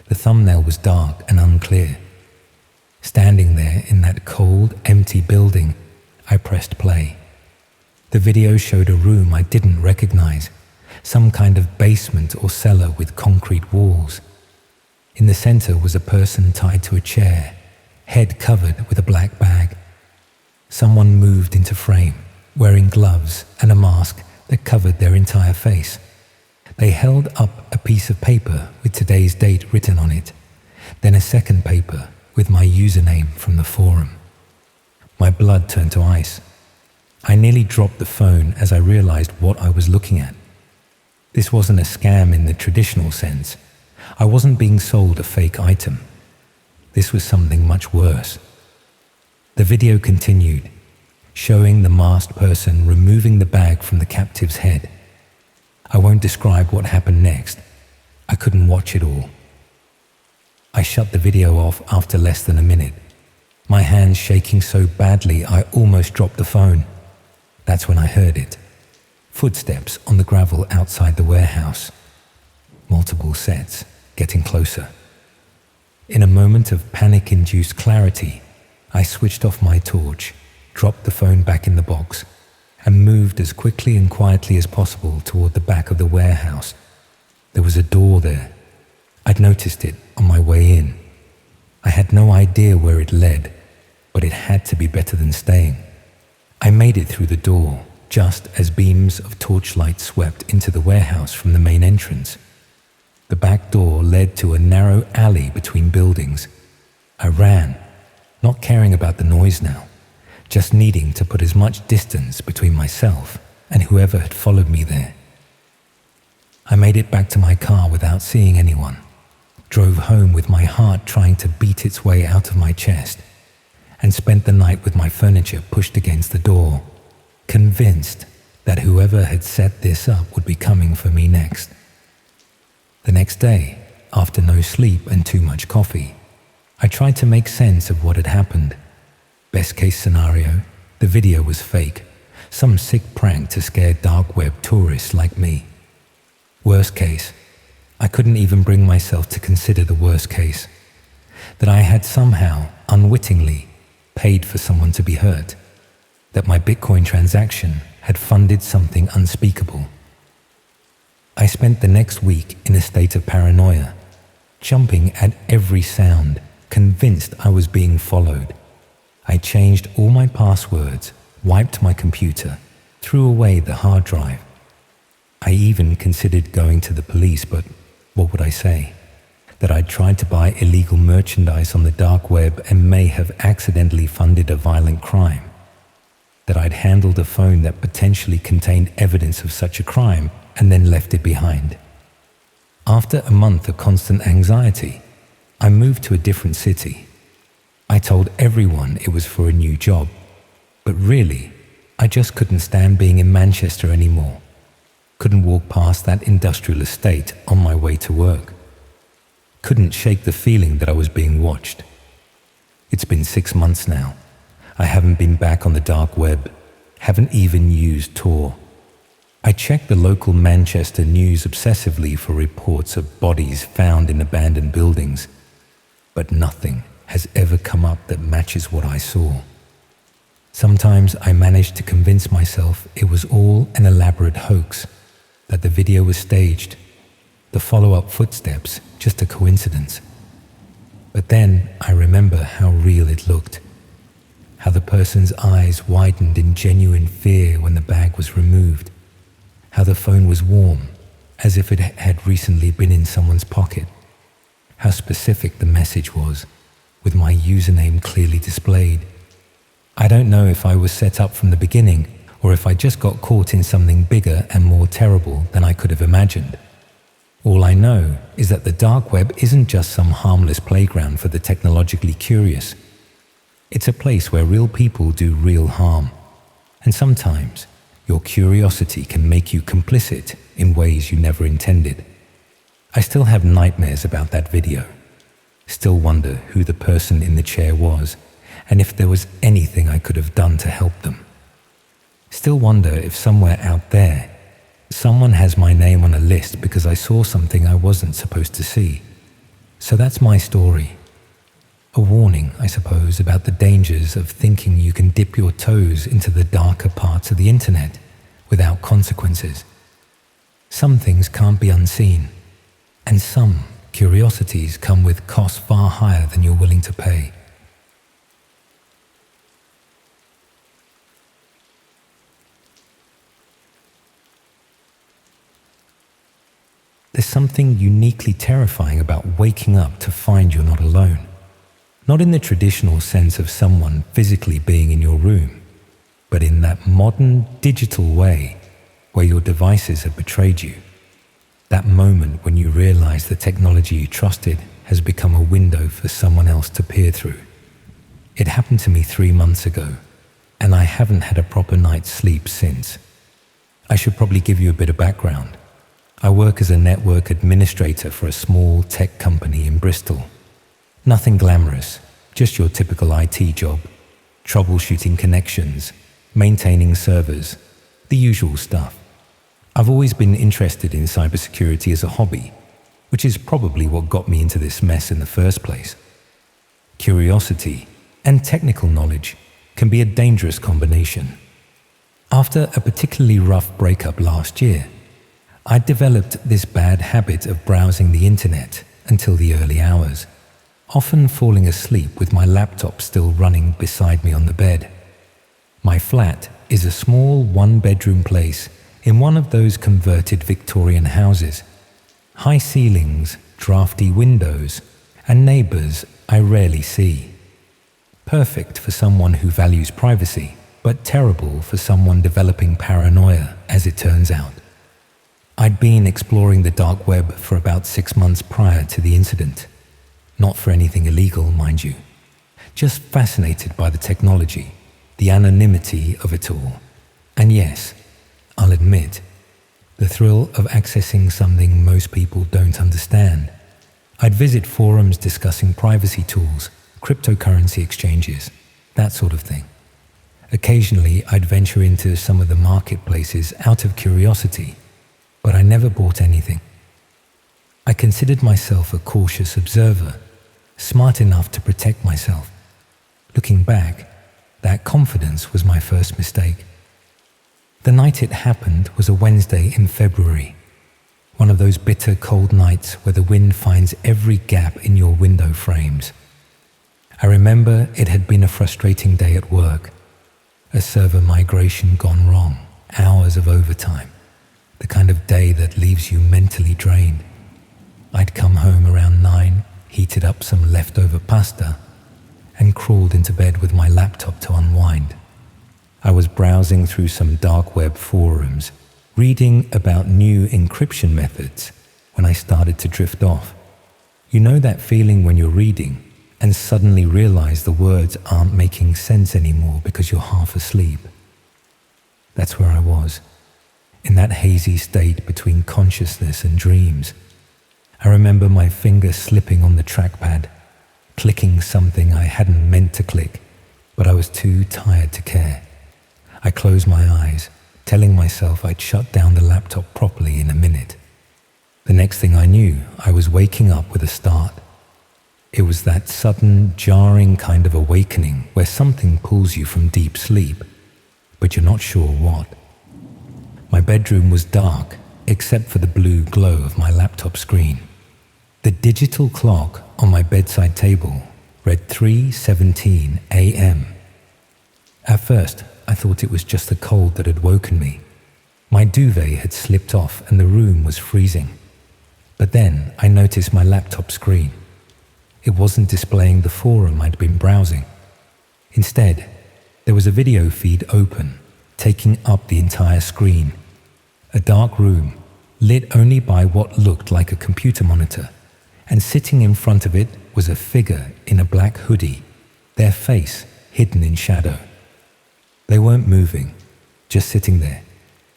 The thumbnail was dark and unclear. Standing there in that cold, empty building, I pressed play. The video showed a room I didn't recognize, some kind of basement or cellar with concrete walls. In the center was a person tied to a chair, head covered with a black bag. Someone moved into frame, wearing gloves and a mask that covered their entire face. They held up a piece of paper with today's date written on it, then a second paper with my username from the forum. My blood turned to ice. I nearly dropped the phone as I realized what I was looking at. This wasn't a scam in the traditional sense. I wasn't being sold a fake item. This was something much worse. The video continued, showing the masked person removing the bag from the captive's head. I won't describe what happened next. I couldn't watch it all. I shut the video off after less than a minute, my hands shaking so badly I almost dropped the phone. That's when I heard it. Footsteps on the gravel outside the warehouse. Multiple sets, getting closer. In a moment of panic-induced clarity, I switched off my torch, dropped the phone back in the box, and moved as quickly and quietly as possible toward the back of the warehouse. There was a door there. I'd noticed it on my way in. I had no idea where it led, but it had to be better than staying. I made it through the door, just as beams of torchlight swept into the warehouse from the main entrance. The back door led to a narrow alley between buildings. I ran, not caring about the noise now, just needing to put as much distance between myself and whoever had followed me there. I made it back to my car without seeing anyone, drove home with my heart trying to beat its way out of my chest, and spent the night with my furniture pushed against the door, convinced that whoever had set this up would be coming for me next. The next day, after no sleep and too much coffee, I tried to make sense of what had happened. Best case scenario, the video was fake, some sick prank to scare dark web tourists like me. Worst case, I couldn't even bring myself to consider the worst case, that I had somehow, unwittingly, paid for someone to be hurt, that my Bitcoin transaction had funded something unspeakable. I spent the next week in a state of paranoia, jumping at every sound, convinced I was being followed. I changed all my passwords, wiped my computer, threw away the hard drive. I even considered going to the police, but what would I say? That I'd tried to buy illegal merchandise on the dark web and may have accidentally funded a violent crime. That I'd handled a phone that potentially contained evidence of such a crime and then left it behind. After a month of constant anxiety, I moved to a different city. I told everyone it was for a new job, but really, I just couldn't stand being in Manchester anymore. Couldn't walk past that industrial estate on my way to work. Couldn't shake the feeling that I was being watched. It's been 6 months now. I haven't been back on the dark web, haven't even used Tor. I checked the local Manchester news obsessively for reports of bodies found in abandoned buildings, but nothing has ever come up that matches what I saw. Sometimes I managed to convince myself it was all an elaborate hoax, that the video was staged, the follow-up footsteps just a coincidence. But then I remember how real it looked, how the person's eyes widened in genuine fear when the bag was removed, how the phone was warm, as if it had recently been in someone's pocket, how specific the message was, with my username clearly displayed. I don't know if I was set up from the beginning or if I just got caught in something bigger and more terrible than I could have imagined. All I know is that the dark web isn't just some harmless playground for the technologically curious. It's a place where real people do real harm, and sometimes your curiosity can make you complicit in ways you never intended. I still have nightmares about that video. Still wonder who the person in the chair was and if there was anything I could have done to help them. Still wonder if somewhere out there, someone has my name on a list because I saw something I wasn't supposed to see. So that's my story. A warning, I suppose, about the dangers of thinking you can dip your toes into the darker parts of the internet without consequences. Some things can't be unseen, and some curiosities come with costs far higher than you're willing to pay. There's something uniquely terrifying about waking up to find you're not alone. Not in the traditional sense of someone physically being in your room, but in that modern digital way where your devices have betrayed you. That moment when you realize the technology you trusted has become a window for someone else to peer through. It happened to me 3 months ago, and I haven't had a proper night's sleep since. I should probably give you a bit of background. I work as a network administrator for a small tech company in Bristol. Nothing glamorous, just your typical IT job. Troubleshooting connections, maintaining servers, the usual stuff. I've always been interested in cybersecurity as a hobby, which is probably what got me into this mess in the first place. Curiosity and technical knowledge can be a dangerous combination. After a particularly rough breakup last year, I developed this bad habit of browsing the internet until the early hours, often falling asleep with my laptop still running beside me on the bed. My flat is a small one-bedroom place in one of those converted Victorian houses. High ceilings, drafty windows, and neighbors I rarely see. Perfect for someone who values privacy, but terrible for someone developing paranoia, as it turns out. I'd been exploring the dark web for about 6 months prior to the incident. Not for anything illegal, mind you. Just fascinated by the technology, the anonymity of it all. And yes, I'll admit, the thrill of accessing something most people don't understand. I'd visit forums discussing privacy tools, cryptocurrency exchanges, that sort of thing. Occasionally, I'd venture into some of the marketplaces out of curiosity, but I never bought anything. I considered myself a cautious observer, smart enough to protect myself. Looking back, that confidence was my first mistake. The night it happened was a Wednesday in February, one of those bitter cold nights where the wind finds every gap in your window frames. I remember it had been a frustrating day at work, a server migration gone wrong, hours of overtime, the kind of day that leaves you mentally drained. I'd come home around 9, heated up some leftover pasta, and crawled into bed with my laptop to unwind. I was browsing through some dark web forums, reading about new encryption methods when I started to drift off. You know that feeling when you're reading and suddenly realize the words aren't making sense anymore because you're half asleep? That's where I was, in that hazy state between consciousness and dreams. I remember my finger slipping on the trackpad, clicking something I hadn't meant to click, but I was too tired to care. I closed my eyes, telling myself I'd shut down the laptop properly in a minute. The next thing I knew, I was waking up with a start. It was that sudden, jarring kind of awakening where something pulls you from deep sleep, but you're not sure what. My bedroom was dark, except for the blue glow of my laptop screen. The digital clock on my bedside table read 3:17 a.m. At first, I thought it was just the cold that had woken me, My duvet had slipped off and the room was freezing. But then I noticed my laptop screen. It wasn't displaying the forum I'd been browsing. Instead, there was a video feed open, taking up the entire screen. A dark room, lit only by what looked like a computer monitor, and sitting in front of it was a figure in a black hoodie, their face hidden in shadow. They weren't moving, just sitting there,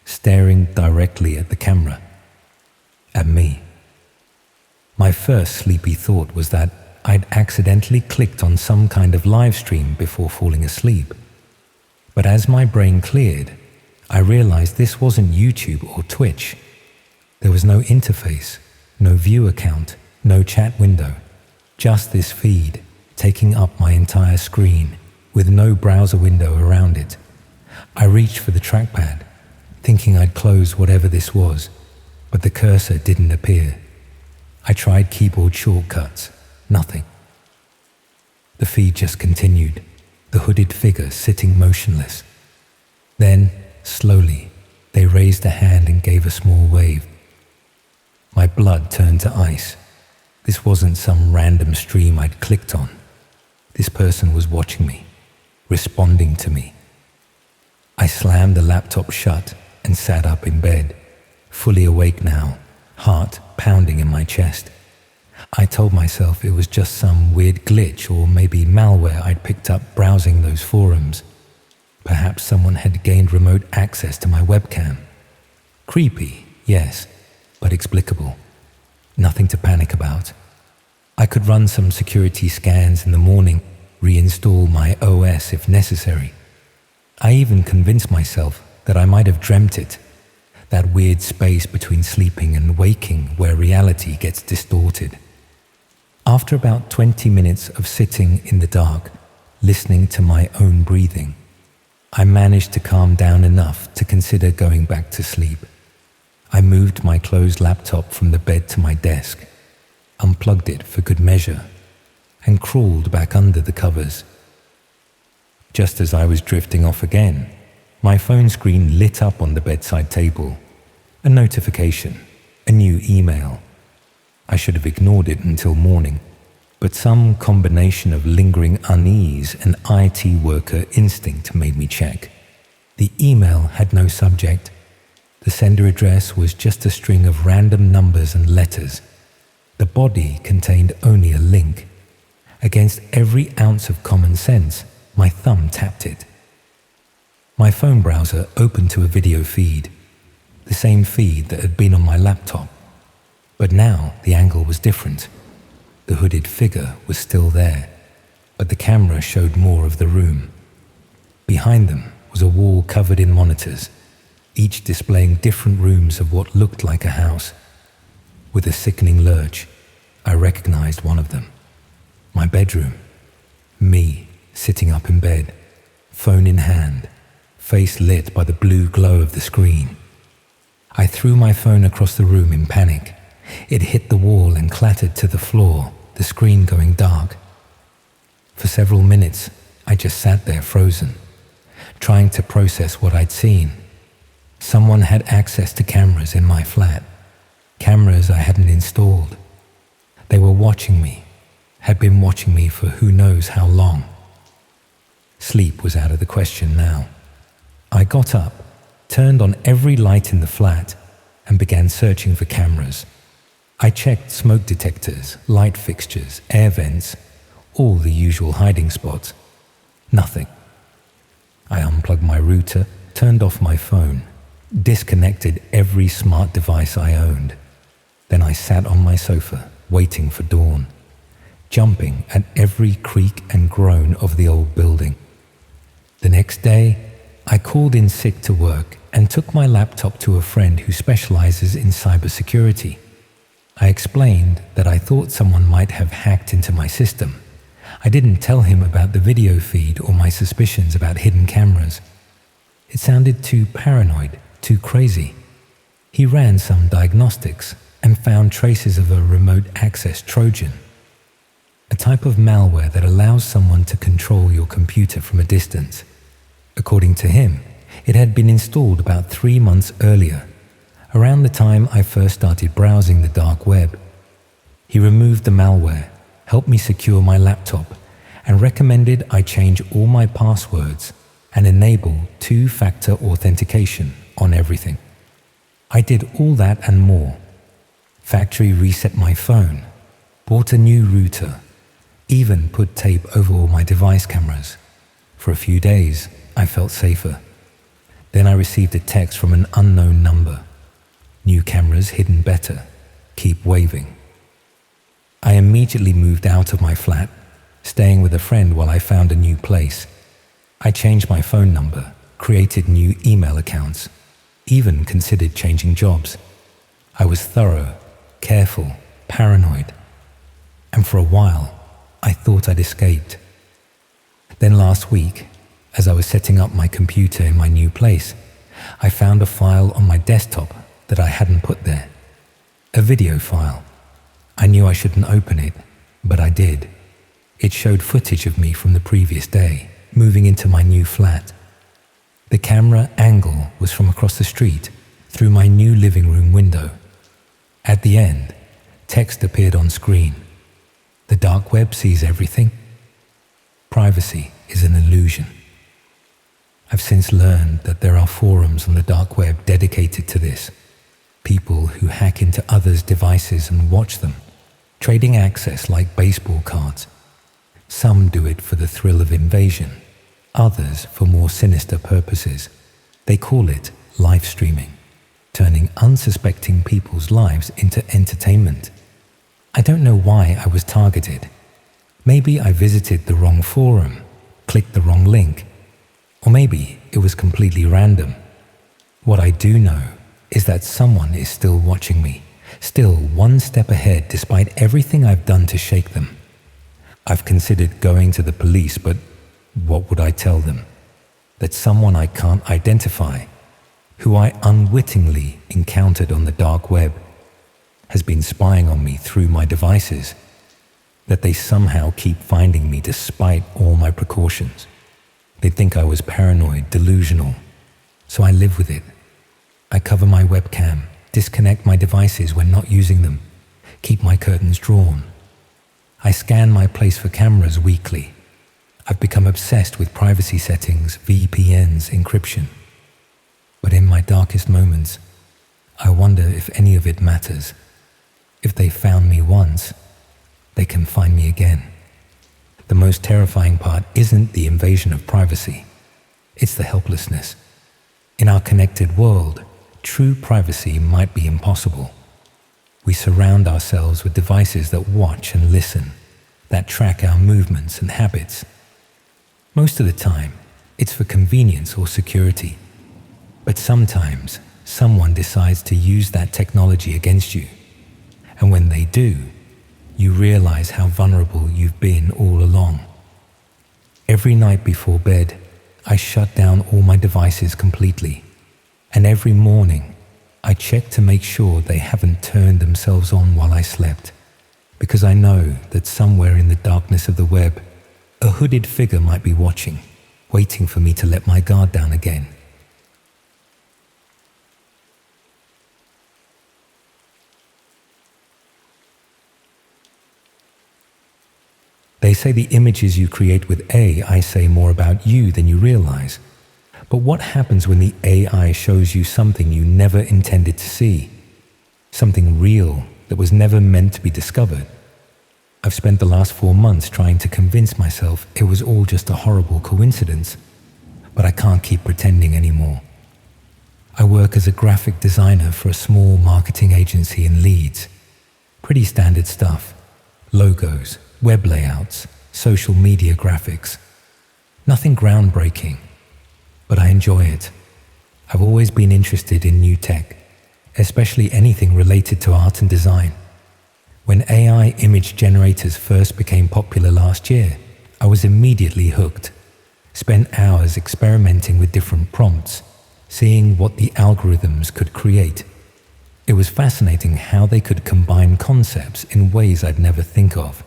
staring directly at the camera. At me. My first sleepy thought was that I'd accidentally clicked on some kind of live stream before falling asleep. But as my brain cleared, I realized this wasn't YouTube or Twitch. There was no interface, no view account, no chat window, just this feed taking up my entire screen with no browser window around it. I reached for the trackpad, thinking I'd close whatever this was, but the cursor didn't appear. I tried keyboard shortcuts, nothing. The feed just continued, the hooded figure sitting motionless. Then, slowly, they raised a hand and gave a small wave. My blood turned to ice. This wasn't some random stream I'd clicked on. This person was watching me, responding to me. I slammed the laptop shut and sat up in bed, fully awake now, heart pounding in my chest. I told myself it was just some weird glitch or maybe malware I'd picked up browsing those forums. Perhaps someone had gained remote access to my webcam. Creepy, yes, but explicable. Nothing to panic about. I could run some security scans in the morning, reinstall my OS if necessary. I even convinced myself that I might have dreamt it, that weird space between sleeping and waking where reality gets distorted. After about 20 minutes of sitting in the dark, listening to my own breathing, I managed to calm down enough to consider going back to sleep. I moved my closed laptop from the bed to my desk, unplugged it for good measure, and crawled back under the covers. Just as I was drifting off again, my phone screen lit up on the bedside table. A notification, a new email. I should have ignored it until morning, but some combination of lingering unease and IT worker instinct made me check. The email had no subject. The sender address was just a string of random numbers and letters. The body contained only a link. Against every ounce of common sense, my thumb tapped it. My phone browser opened to a video feed, the same feed that had been on my laptop. But now the angle was different. The hooded figure was still there, but the camera showed more of the room. Behind them was a wall covered in monitors, each displaying different rooms of what looked like a house. With a sickening lurch, I recognized one of them. My bedroom. Me, sitting up in bed, phone in hand, face lit by the blue glow of the screen. I threw my phone across the room in panic. It hit the wall and clattered to the floor, the screen going dark. For several minutes, I just sat there frozen, trying to process what I'd seen. Someone had access to cameras in my flat, cameras I hadn't installed. They were watching me, had been watching me for who knows how long. Sleep was out of the question now. I got up, turned on every light in the flat, and began searching for cameras. I checked smoke detectors, light fixtures, air vents, all the usual hiding spots. Nothing. I unplugged my router, turned off my phone, disconnected every smart device I owned. Then I sat on my sofa, waiting for dawn, jumping at every creak and groan of the old building. The next day, I called in sick to work and took my laptop to a friend who specializes in cybersecurity. I explained that I thought someone might have hacked into my system. I didn't tell him about the video feed or my suspicions about hidden cameras. It sounded too paranoid, too crazy. He ran some diagnostics and found traces of a remote access Trojan, a type of malware that allows someone to control your computer from a distance. According to him, It had been installed about 3 months earlier, around the time I first started browsing the dark web. He removed the malware, helped me secure my laptop, and recommended I change all my passwords and enable two-factor authentication on everything. I did all that and more. Factory reset my phone, bought a new router, even put tape over all my device cameras. For a few days, I felt safer. Then I received a text from an unknown number. New cameras hidden better. Keep waving. I immediately moved out of my flat, staying with a friend while I found a new place. I changed my phone number, created new email accounts, even considered changing jobs. I was thorough, careful, paranoid. And for a while, I thought I'd escaped. Then last week, as I was setting up my computer in my new place, I found a file on my desktop that I hadn't put there. A video file. I knew I shouldn't open it, but I did. It showed footage of me from the previous day, moving into my new flat. The camera angle was from across the street, through my new living room window. At the end, text appeared on screen. The dark web sees everything. Privacy is an illusion. I've since learned that there are forums on the dark web dedicated to this. People who hack into others' devices and watch them, trading access like baseball cards. Some do it for the thrill of invasion, others for more sinister purposes. They call it live streaming, turning unsuspecting people's lives into entertainment. I don't know why I was targeted. Maybe I visited the wrong forum, clicked the wrong link, or maybe it was completely random. What I do know is that someone is still watching me, still one step ahead despite everything I've done to shake them. I've considered going to the police, but what would I tell them? That someone I can't identify, who I unwittingly encountered on the dark web, has been spying on me through my devices, that they somehow keep finding me despite all my precautions. They think I was paranoid, delusional, so I live with it. I cover my webcam, disconnect my devices when not using them, keep my curtains drawn. I scan my place for cameras weekly. I've become obsessed with privacy settings, VPNs, encryption. But in my darkest moments, I wonder if any of it matters. If they found me once, they can find me again. The most terrifying part isn't the invasion of privacy. It's the helplessness. In our connected world, true privacy might be impossible. We surround ourselves with devices that watch and listen, that track our movements and habits. Most of the time, it's for convenience or security. But sometimes, someone decides to use that technology against you. And when they do, you realize how vulnerable you've been all along. Every night before bed, I shut down all my devices completely. And every morning, I check to make sure they haven't turned themselves on while I slept. Because I know that somewhere in the darkness of the web, a hooded figure might be watching, waiting for me to let my guard down again. They say the images you create with AI say more about you than you realize. But what happens when the AI shows you something you never intended to see? Something real that was never meant to be discovered? I've spent the last 4 months trying to convince myself it was all just a horrible coincidence, but I can't keep pretending anymore. I work as a graphic designer for a small marketing agency in Leeds. Pretty standard stuff. Logos, web layouts, social media graphics. Nothing groundbreaking, but I enjoy it. I've always been interested in new tech, especially anything related to art and design. When AI image generators first became popular last year, I was immediately hooked. Spent hours experimenting with different prompts, seeing what the algorithms could create. It was fascinating how they could combine concepts in ways I'd never think of.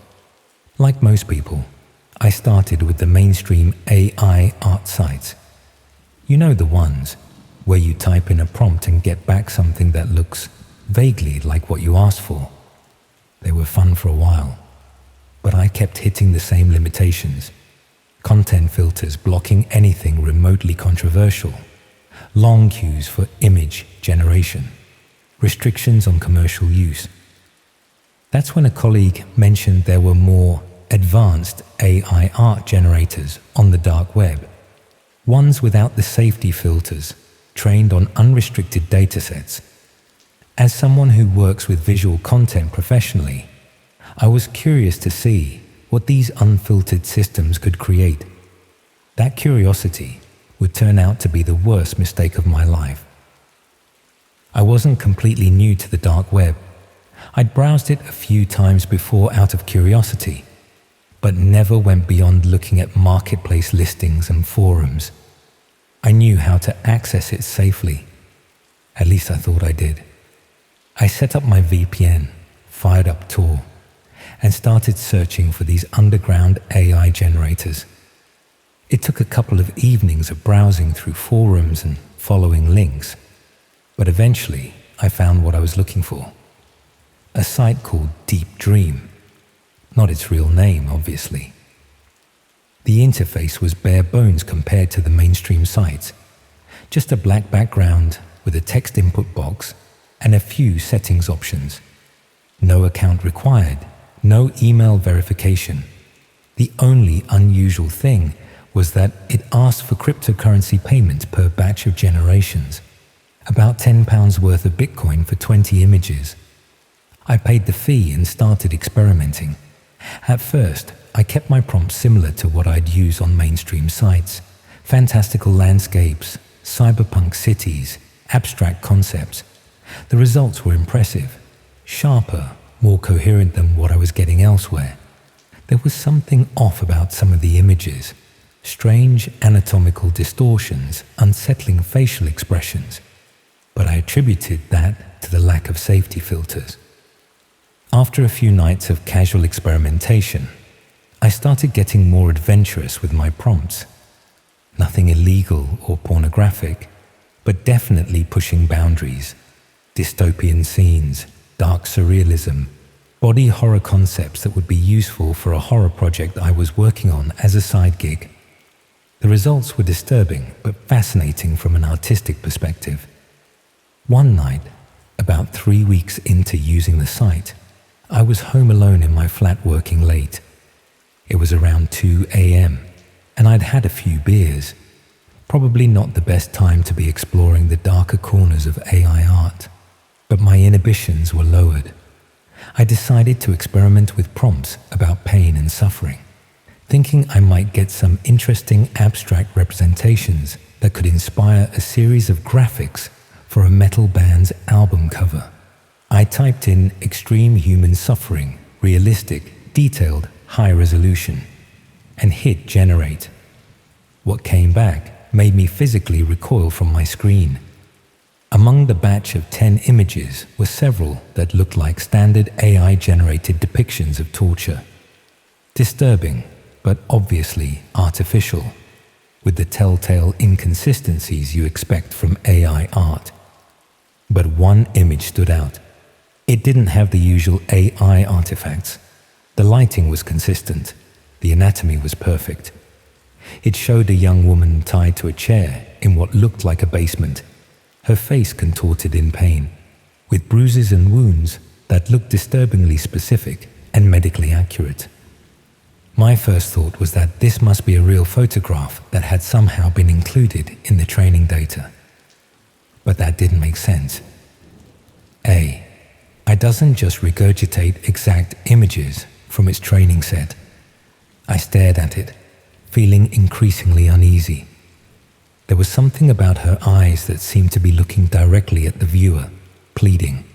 Like most people, I started with the mainstream AI art sites. You know the ones where you type in a prompt and get back something that looks vaguely like what you asked for. They were fun for a while, but I kept hitting the same limitations. Content filters blocking anything remotely controversial, long queues for image generation, restrictions on commercial use. That's when a colleague mentioned there were more advanced AI art generators on the dark web, ones without the safety filters, trained on unrestricted datasets. As someone who works with visual content professionally, I was curious to see what these unfiltered systems could create. That curiosity would turn out to be the worst mistake of my life. I wasn't completely new to the dark web. I'd browsed it a few times before out of curiosity, but never went beyond looking at marketplace listings and forums. I knew how to access it safely. At least I thought I did. I set up my VPN, fired up Tor, and started searching for these underground AI generators. It took a couple of evenings of browsing through forums and following links, but eventually I found what I was looking for. A site called Deep Dream. Not its real name, obviously. The interface was bare bones compared to the mainstream sites. Just a black background with a text input box and a few settings options. No account required, no email verification. The only unusual thing was that it asked for cryptocurrency payment per batch of generations. About £10 worth of Bitcoin for 20 images. I paid the fee and started experimenting. At first, I kept my prompts similar to what I'd use on mainstream sites. Fantastical landscapes, cyberpunk cities, abstract concepts. The results were impressive, sharper, more coherent than what I was getting elsewhere. There was something off about some of the images. Strange anatomical distortions, unsettling facial expressions. But I attributed that to the lack of safety filters. After a few nights of casual experimentation, I started getting more adventurous with my prompts. Nothing illegal or pornographic, but definitely pushing boundaries. Dystopian scenes, dark surrealism, body horror concepts that would be useful for a horror project I was working on as a side gig. The results were disturbing but fascinating from an artistic perspective. One night, about 3 weeks into using the site, I was home alone in my flat working late. It was around 2 a.m. and I'd had a few beers. Probably not the best time to be exploring the darker corners of AI art, but my inhibitions were lowered. I decided to experiment with prompts about pain and suffering, thinking I might get some interesting abstract representations that could inspire a series of graphics for a metal band's album cover. I typed in extreme human suffering, realistic, detailed, high resolution, and hit generate. What came back made me physically recoil from my screen. Among the batch of 10 images were several that looked like standard AI-generated depictions of torture. Disturbing, but obviously artificial, with the telltale inconsistencies you expect from AI art. But one image stood out. It didn't have the usual AI artifacts. The lighting was consistent. The anatomy was perfect. It showed a young woman tied to a chair in what looked like a basement, her face contorted in pain, with bruises and wounds that looked disturbingly specific and medically accurate. My first thought was that this must be a real photograph that had somehow been included in the training data. But that didn't make sense. It doesn't just regurgitate exact images from its training set. I stared at it, feeling increasingly uneasy. There was something about her eyes that seemed to be looking directly at the viewer, pleading.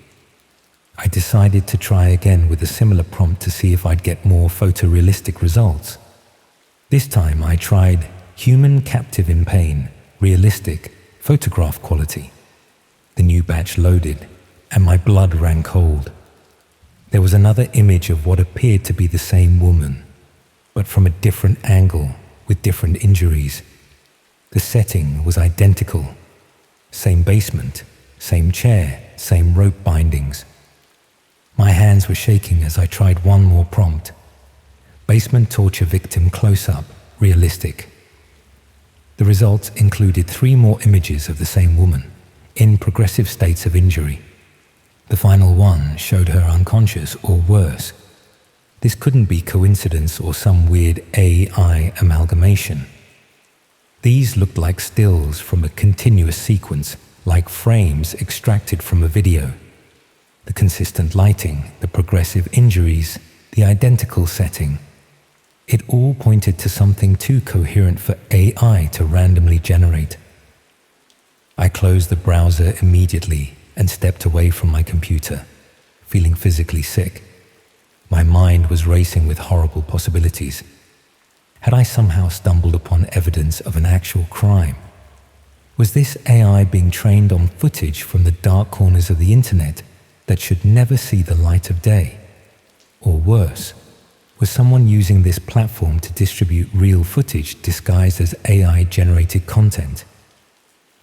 I decided to try again with a similar prompt to see if I'd get more photorealistic results. This time I tried human captive in pain, realistic, photograph quality. The new batch loaded, and my blood ran cold. There was another image of what appeared to be the same woman, but from a different angle with different injuries. The setting was identical. Same basement, same chair, same rope bindings. My hands were shaking as I tried one more prompt. Basement torture victim close-up, realistic. The results included 3 more images of the same woman, in progressive states of injury. The final one showed her unconscious or worse. This couldn't be coincidence or some weird AI amalgamation. These looked like stills from a continuous sequence, like frames extracted from a video. The consistent lighting, the progressive injuries, the identical setting. It all pointed to something too coherent for AI to randomly generate. I closed the browser immediately and stepped away from my computer, feeling physically sick. My mind was racing with horrible possibilities. Had I somehow stumbled upon evidence of an actual crime? Was this AI being trained on footage from the dark corners of the internet that should never see the light of day? Or worse, was someone using this platform to distribute real footage disguised as AI-generated content?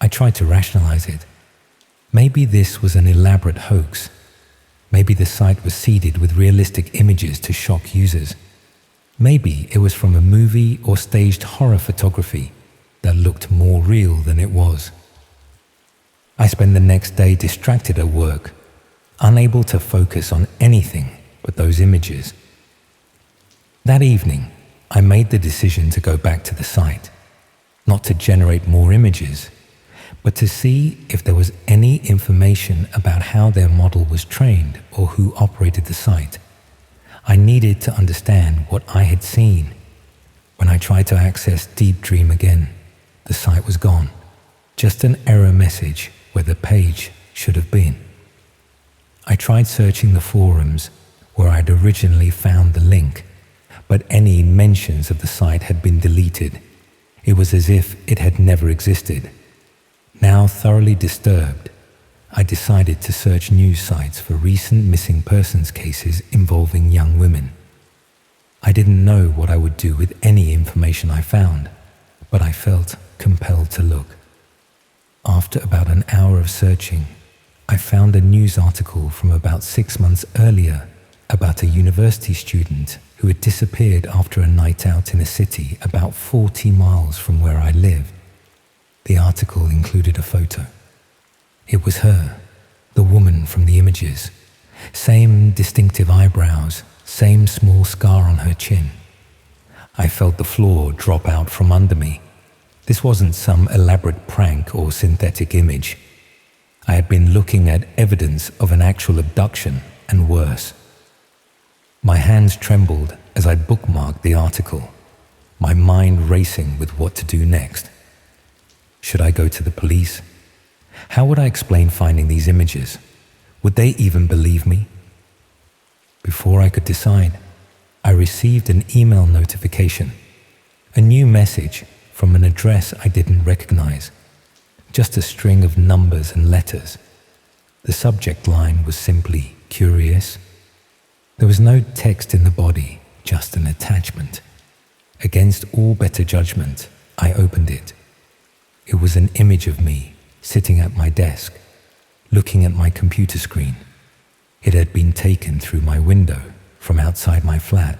I tried to rationalize it. Maybe this was an elaborate hoax. Maybe the site was seeded with realistic images to shock users. Maybe it was from a movie or staged horror photography that looked more real than it was. I spent the next day distracted at work, unable to focus on anything but those images. That evening, I made the decision to go back to the site, not to generate more images, but to see if there was any information about how their model was trained or who operated the site. I needed to understand what I had seen. When I tried to access Deep Dream again, the site was gone. Just an error message where the page should have been. I tried searching the forums where I'd originally found the link, but any mentions of the site had been deleted. It was as if it had never existed. Now thoroughly disturbed, I decided to search news sites for recent missing persons cases involving young women. I didn't know what I would do with any information I found, but I felt compelled to look. After about an hour of searching, I found a news article from about 6 months earlier about a university student who had disappeared after a night out in a city about 40 miles from where I lived. The article included a photo. It was her, the woman from the images. Same distinctive eyebrows, same small scar on her chin. I felt the floor drop out from under me. This wasn't some elaborate prank or synthetic image. I had been looking at evidence of an actual abduction and worse. My hands trembled as I bookmarked the article, my mind racing with what to do next. Should I go to the police? How would I explain finding these images? Would they even believe me? Before I could decide, I received an email notification, a new message from an address I didn't recognize, just a string of numbers and letters. The subject line was simply curious. There was no text in the body, just an attachment. Against all better judgment, I opened it. It was an image of me sitting at my desk, looking at my computer screen. It had been taken through my window from outside my flat.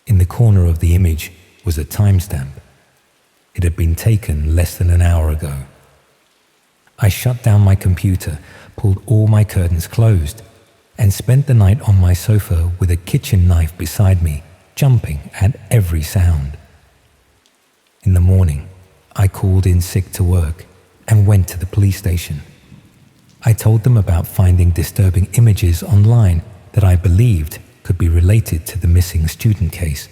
In the corner of the image was a timestamp. It had been taken less than an hour ago. I shut down my computer, pulled all my curtains closed, and spent the night on my sofa with a kitchen knife beside me, jumping at every sound. In the morning, I called in sick to work and went to the police station. I told them about finding disturbing images online that I believed could be related to the missing student case.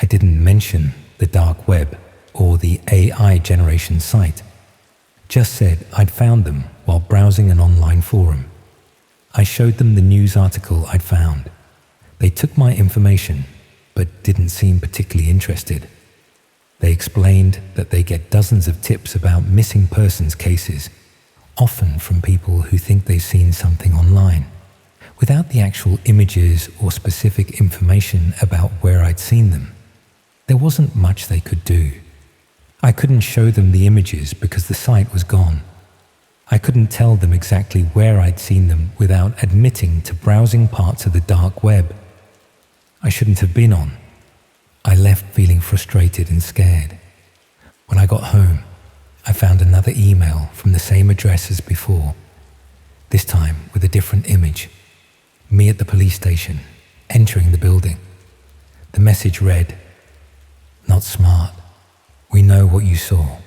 I didn't mention the dark web or the AI generation site, just said I'd found them while browsing an online forum. I showed them the news article I'd found. They took my information, but didn't seem particularly interested. They explained that they get dozens of tips about missing persons cases, often from people who think they've seen something online, without the actual images or specific information about where I'd seen them. There wasn't much they could do. I couldn't show them the images because the site was gone. I couldn't tell them exactly where I'd seen them without admitting to browsing parts of the dark web I shouldn't have been on. I left feeling frustrated and scared. When I got home, I found another email from the same address as before, this time with a different image. Me at the police station, entering the building. The message read, "Not smart. We know what you saw.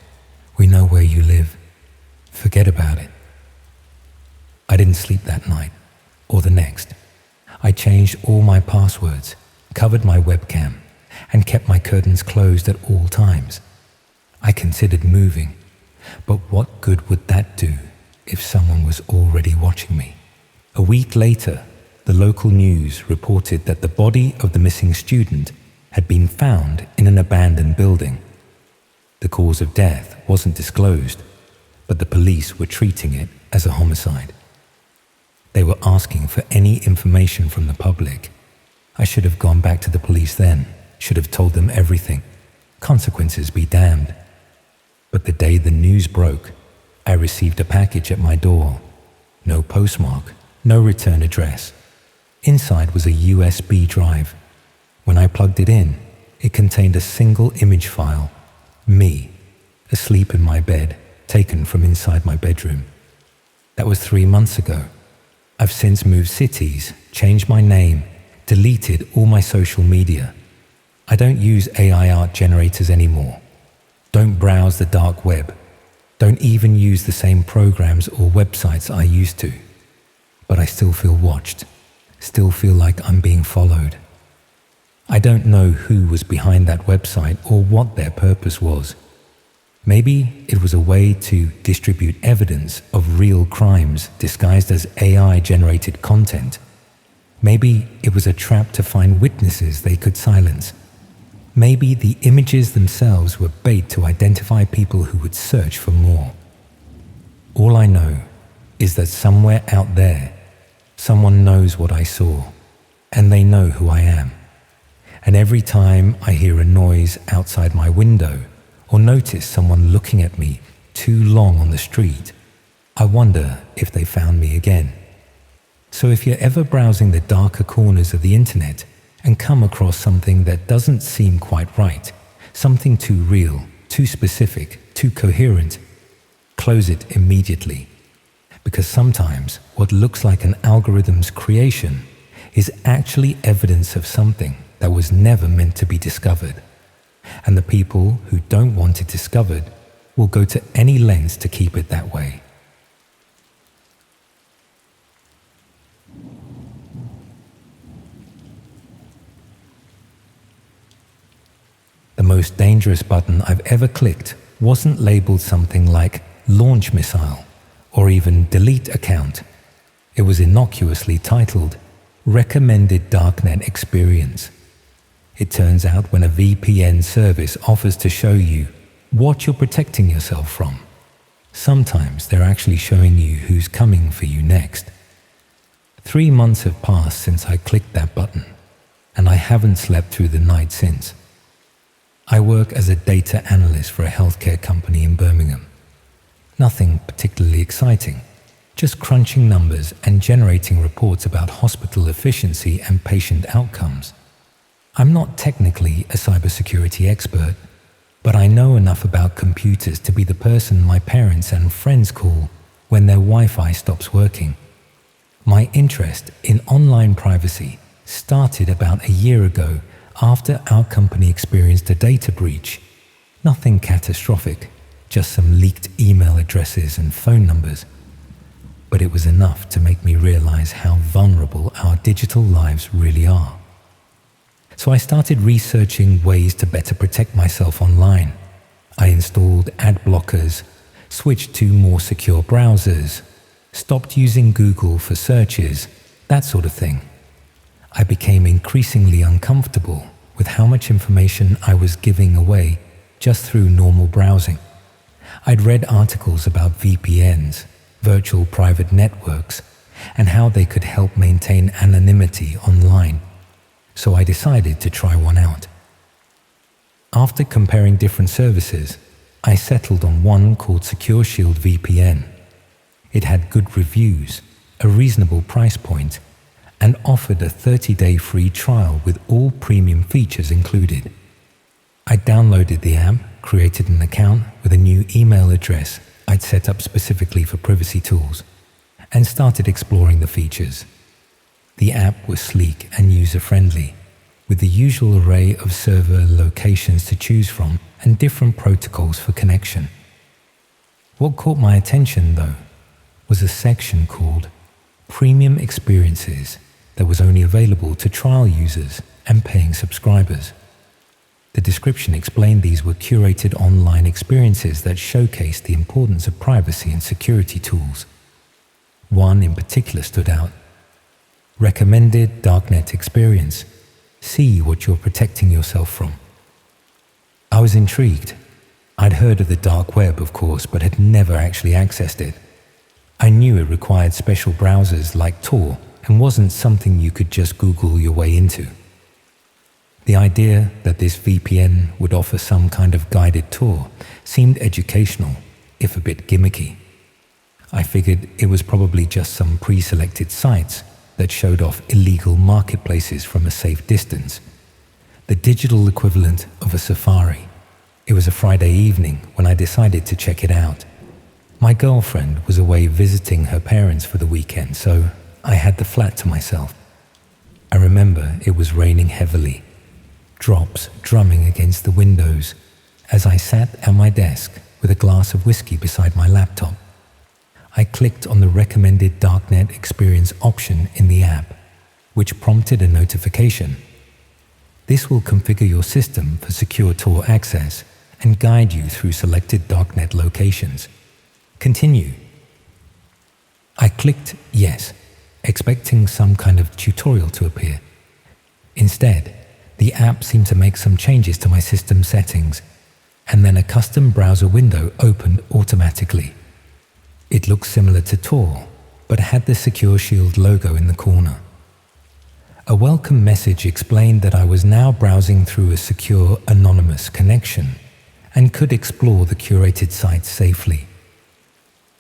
We know where you live. Forget about it." I didn't sleep that night, or the next. I changed all my passwords, covered my webcam, and kept my curtains closed at all times. I considered moving, but what good would that do if someone was already watching me? A week later, the local news reported that the body of the missing student had been found in an abandoned building. The cause of death wasn't disclosed, but the police were treating it as a homicide. They were asking for any information from the public. I should have gone back to the police then, should have told them everything. Consequences be damned. But the day the news broke, I received a package at my door. No postmark, no return address. Inside was a USB drive. When I plugged it in, it contained a single image file. Me, asleep in my bed, taken from inside my bedroom. That was 3 months ago. I've since moved cities, changed my name, deleted all my social media. I don't use AI art generators anymore. Don't browse the dark web. Don't even use the same programs or websites I used to. But I still feel watched, still feel like I'm being followed. I don't know who was behind that website or what their purpose was. Maybe it was a way to distribute evidence of real crimes disguised as AI-generated content. Maybe it was a trap to find witnesses they could silence. Maybe the images themselves were bait to identify people who would search for more. All I know is that somewhere out there, someone knows what I saw, and they know who I am. And every time I hear a noise outside my window or notice someone looking at me too long on the street, I wonder if they found me again. So if you're ever browsing the darker corners of the internet and come across something that doesn't seem quite right, something too real, too specific, too coherent, close it immediately. Because sometimes what looks like an algorithm's creation is actually evidence of something that was never meant to be discovered. And the people who don't want it discovered will go to any lengths to keep it that way. The most dangerous button I've ever clicked wasn't labeled something like launch missile or even delete account. It was innocuously titled recommended darknet experience. It turns out when a VPN service offers to show you what you're protecting yourself from, sometimes they're actually showing you who's coming for you next. 3 months have passed since I clicked that button, and I haven't slept through the night since. I work as a data analyst for a healthcare company in Birmingham. Nothing particularly exciting, just crunching numbers and generating reports about hospital efficiency and patient outcomes. I'm not technically a cybersecurity expert, but I know enough about computers to be the person my parents and friends call when their Wi-Fi stops working. My interest in online privacy started about a year ago after our company experienced a data breach. Nothing catastrophic, just some leaked email addresses and phone numbers. But it was enough to make me realize how vulnerable our digital lives really are. So I started researching ways to better protect myself online. I installed ad blockers, switched to more secure browsers, stopped using Google for searches, that sort of thing. I became increasingly uncomfortable with how much information I was giving away just through normal browsing. I'd read articles about VPNs, virtual private networks, and how they could help maintain anonymity online. So I decided to try one out. After comparing different services, I settled on one called Secure Shield VPN. It had good reviews, a reasonable price point, and offered a 30-day free trial with all premium features included. I downloaded the app, created an account with a new email address I'd set up specifically for privacy tools, and started exploring the features. The app was sleek and user-friendly, with the usual array of server locations to choose from and different protocols for connection. What caught my attention, though, was a section called Premium Experiences that was only available to trial users and paying subscribers. The description explained these were curated online experiences that showcased the importance of privacy and security tools. One in particular stood out. Recommended Darknet Experience. See what you're protecting yourself from. I was intrigued. I'd heard of the dark web, of course, but had never actually accessed it. I knew it required special browsers like Tor and wasn't something you could just Google your way into. The idea that this VPN would offer some kind of guided tour seemed educational, if a bit gimmicky. I figured it was probably just some pre-selected sites that showed off illegal marketplaces from a safe distance. The digital equivalent of a safari. It was a Friday evening when I decided to check it out. My girlfriend was away visiting her parents for the weekend, so I had the flat to myself. I remember it was raining heavily, drops drumming against the windows as I sat at my desk with a glass of whiskey beside my laptop. I clicked on the recommended Darknet Experience option in the app, which prompted a notification. This will configure your system for secure Tor access and guide you through selected Darknet locations. Continue. I clicked yes, expecting some kind of tutorial to appear. Instead, the app seemed to make some changes to my system settings, and then a custom browser window opened automatically. It looked similar to Tor, but had the Secure Shield logo in the corner. A welcome message explained that I was now browsing through a secure, anonymous connection and could explore the curated site safely.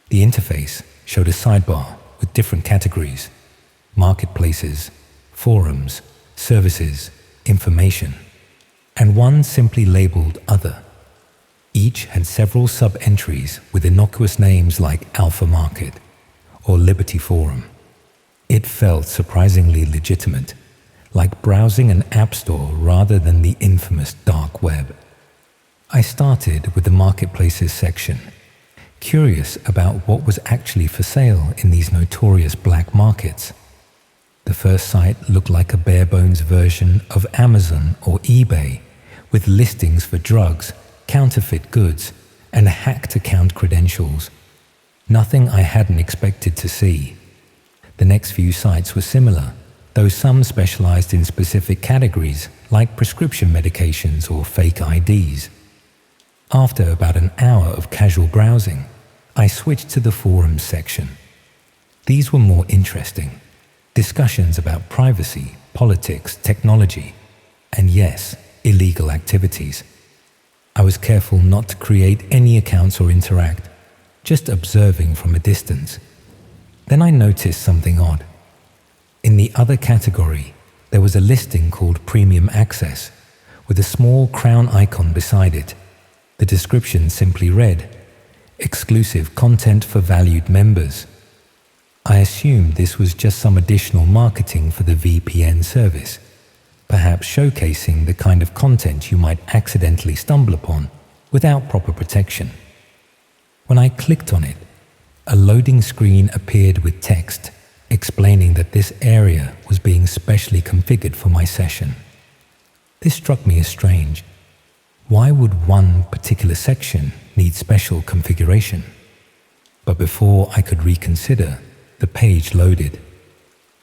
The interface showed a sidebar with different categories: marketplaces, forums, services, information, and one simply labeled Other. Each had several sub-entries with innocuous names like Alpha Market or Liberty Forum. It felt surprisingly legitimate, like browsing an app store rather than the infamous dark web. I started with the marketplaces section, curious about what was actually for sale in these notorious black markets. The first site looked like a bare-bones version of Amazon or eBay, with listings for drugs, counterfeit goods, and hacked account credentials. Nothing I hadn't expected to see. The next few sites were similar, though some specialized in specific categories like prescription medications or fake IDs. After about an hour of casual browsing, I switched to the forums section. These were more interesting. Discussions about privacy, politics, technology, and yes, illegal activities. I was careful not to create any accounts or interact, just observing from a distance. Then I noticed something odd. In the other category, there was a listing called Premium Access, with a small crown icon beside it. The description simply read, "Exclusive content for valued members." I assumed this was just some additional marketing for the VPN service, perhaps showcasing the kind of content you might accidentally stumble upon without proper protection. When I clicked on it, a loading screen appeared with text explaining that this area was being specially configured for my session. This struck me as strange. Why would one particular section need special configuration? But before I could reconsider, the page loaded.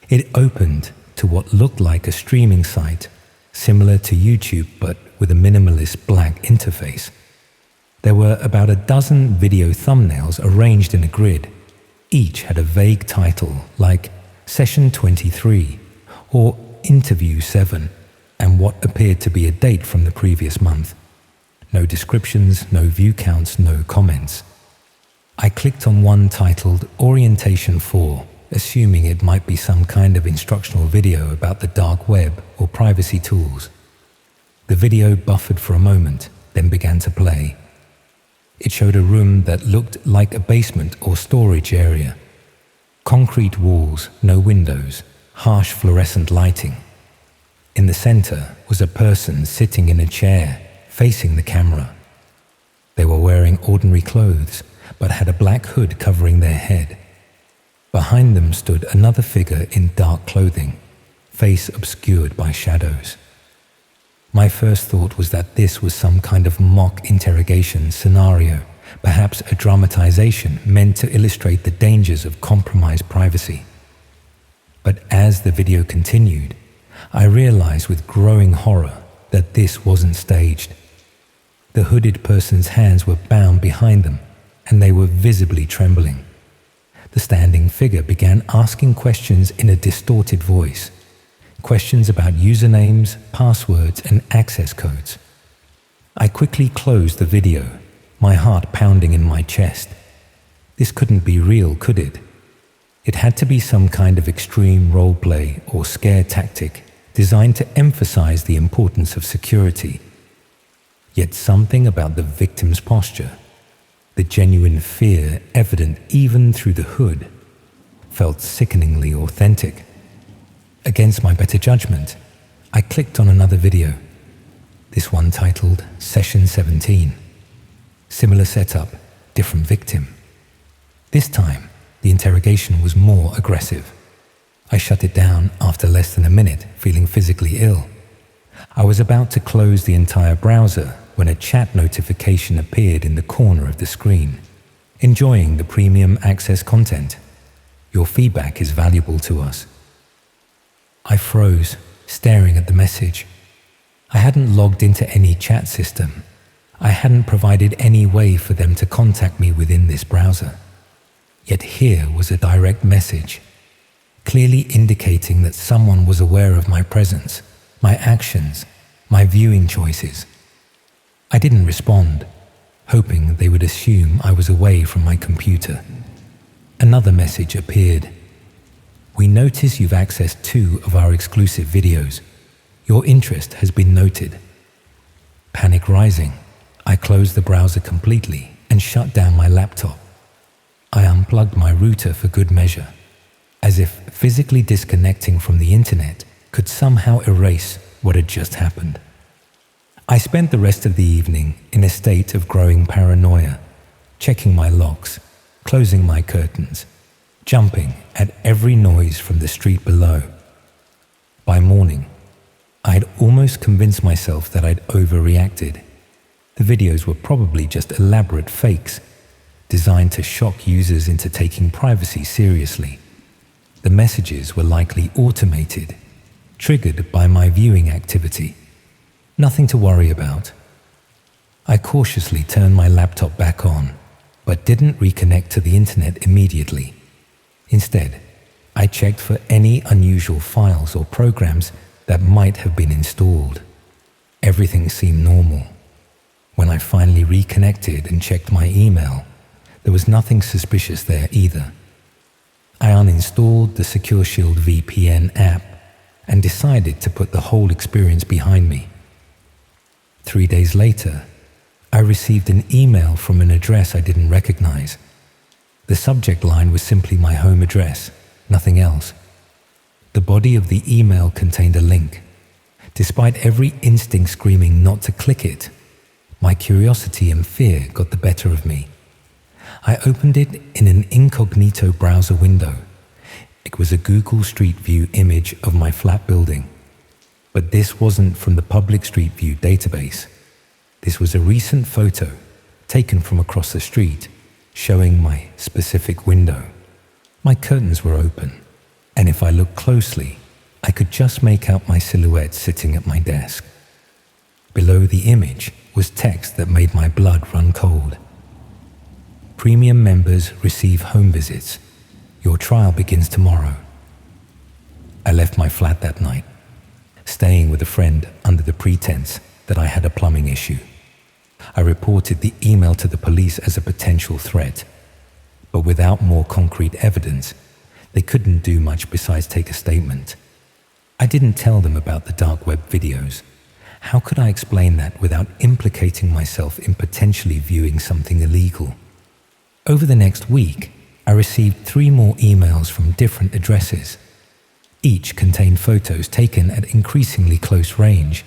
It opened to what looked like a streaming site, similar to YouTube but with a minimalist black interface. There were about a dozen video thumbnails arranged in a grid. Each had a vague title like Session 23 or Interview 7 and what appeared to be a date from the previous month. No descriptions, no view counts, no comments. I clicked on one titled Orientation 4, assuming it might be some kind of instructional video about the dark web or privacy tools. The video buffered for a moment, then began to play. It showed a room that looked like a basement or storage area. Concrete walls, no windows, harsh fluorescent lighting. In the center was a person sitting in a chair, facing the camera. They were wearing ordinary clothes, but had a black hood covering their head. Behind them stood another figure in dark clothing, face obscured by shadows. My first thought was that this was some kind of mock interrogation scenario, perhaps a dramatization meant to illustrate the dangers of compromised privacy. But as the video continued, I realized with growing horror that this wasn't staged. The hooded person's hands were bound behind them, and they were visibly trembling. The standing figure began asking questions in a distorted voice. Questions about usernames, passwords, and access codes. I quickly closed the video, my heart pounding in my chest. This couldn't be real, could it? It had to be some kind of extreme roleplay or scare tactic designed to emphasize the importance of security. Yet something about the victim's posture, the genuine fear evident even through the hood, felt sickeningly authentic. Against my better judgment, I clicked on another video, this one titled Session 17. Similar setup, different victim. This time, the interrogation was more aggressive. I shut it down after less than a minute, feeling physically ill. I was about to close the entire browser when a chat notification appeared in the corner of the screen. Enjoying the premium access content. Your feedback is valuable to us. I froze, staring at the message. I hadn't logged into any chat system. I hadn't provided any way for them to contact me within this browser. Yet here was a direct message, clearly indicating that someone was aware of my presence, my actions, my viewing choices. I didn't respond, hoping they would assume I was away from my computer. Another message appeared. We notice you've accessed 2 of our exclusive videos. Your interest has been noted. Panic rising, I closed the browser completely and shut down my laptop. I unplugged my router for good measure, as if physically disconnecting from the internet could somehow erase what had just happened. I spent the rest of the evening in a state of growing paranoia, checking my locks, closing my curtains, jumping at every noise from the street below. By morning, I had almost convinced myself that I'd overreacted. The videos were probably just elaborate fakes, designed to shock users into taking privacy seriously. The messages were likely automated, triggered by my viewing activity. Nothing to worry about. I cautiously turned my laptop back on, but didn't reconnect to the internet immediately. Instead, I checked for any unusual files or programs that might have been installed. Everything seemed normal. When I finally reconnected and checked my email, there was nothing suspicious there either. I uninstalled the Secure Shield VPN app and decided to put the whole experience behind me. 3 days later, I received an email from an address I didn't recognize. The subject line was simply my home address, nothing else. The body of the email contained a link. Despite every instinct screaming not to click it, my curiosity and fear got the better of me. I opened it in an incognito browser window. It was a Google Street View image of my flat building. But this wasn't from the public Street View database. This was a recent photo taken from across the street, showing my specific window. My curtains were open, and if I looked closely, I could just make out my silhouette sitting at my desk. Below the image was text that made my blood run cold. Premium members receive home visits. Your trial begins tomorrow. I left my flat that night, staying with a friend under the pretense that I had a plumbing issue. I reported the email to the police as a potential threat. But without more concrete evidence, they couldn't do much besides take a statement. I didn't tell them about the dark web videos. How could I explain that without implicating myself in potentially viewing something illegal? Over the next week, I received 3 more emails from different addresses. Each contained photos taken at increasingly close range.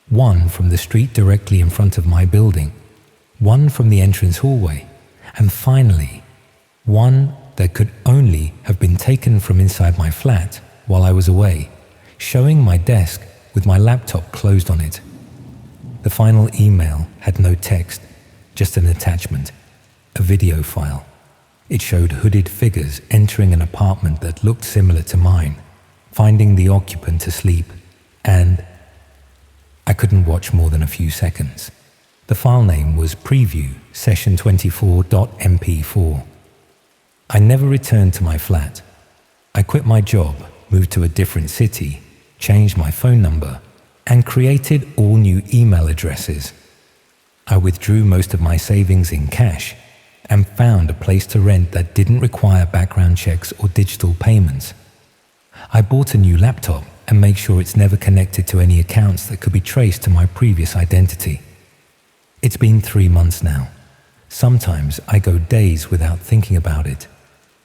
One from the street directly in front of my building, one from the entrance hallway, and finally, one that could only have been taken from inside my flat while I was away, showing my desk with my laptop closed on it. The final email had no text, just an attachment, a video file. It showed hooded figures entering an apartment that looked similar to mine, finding the occupant asleep, and I couldn't watch more than a few seconds. The file name was preview session24.mp4. I never returned to my flat. I quit my job, moved to a different city, changed my phone number, and created all new email addresses. I withdrew most of my savings in cash and found a place to rent that didn't require background checks or digital payments. I bought a new laptop and made sure it's never connected to any accounts that could be traced to my previous identity. It's been 3 months now. Sometimes I go days without thinking about it,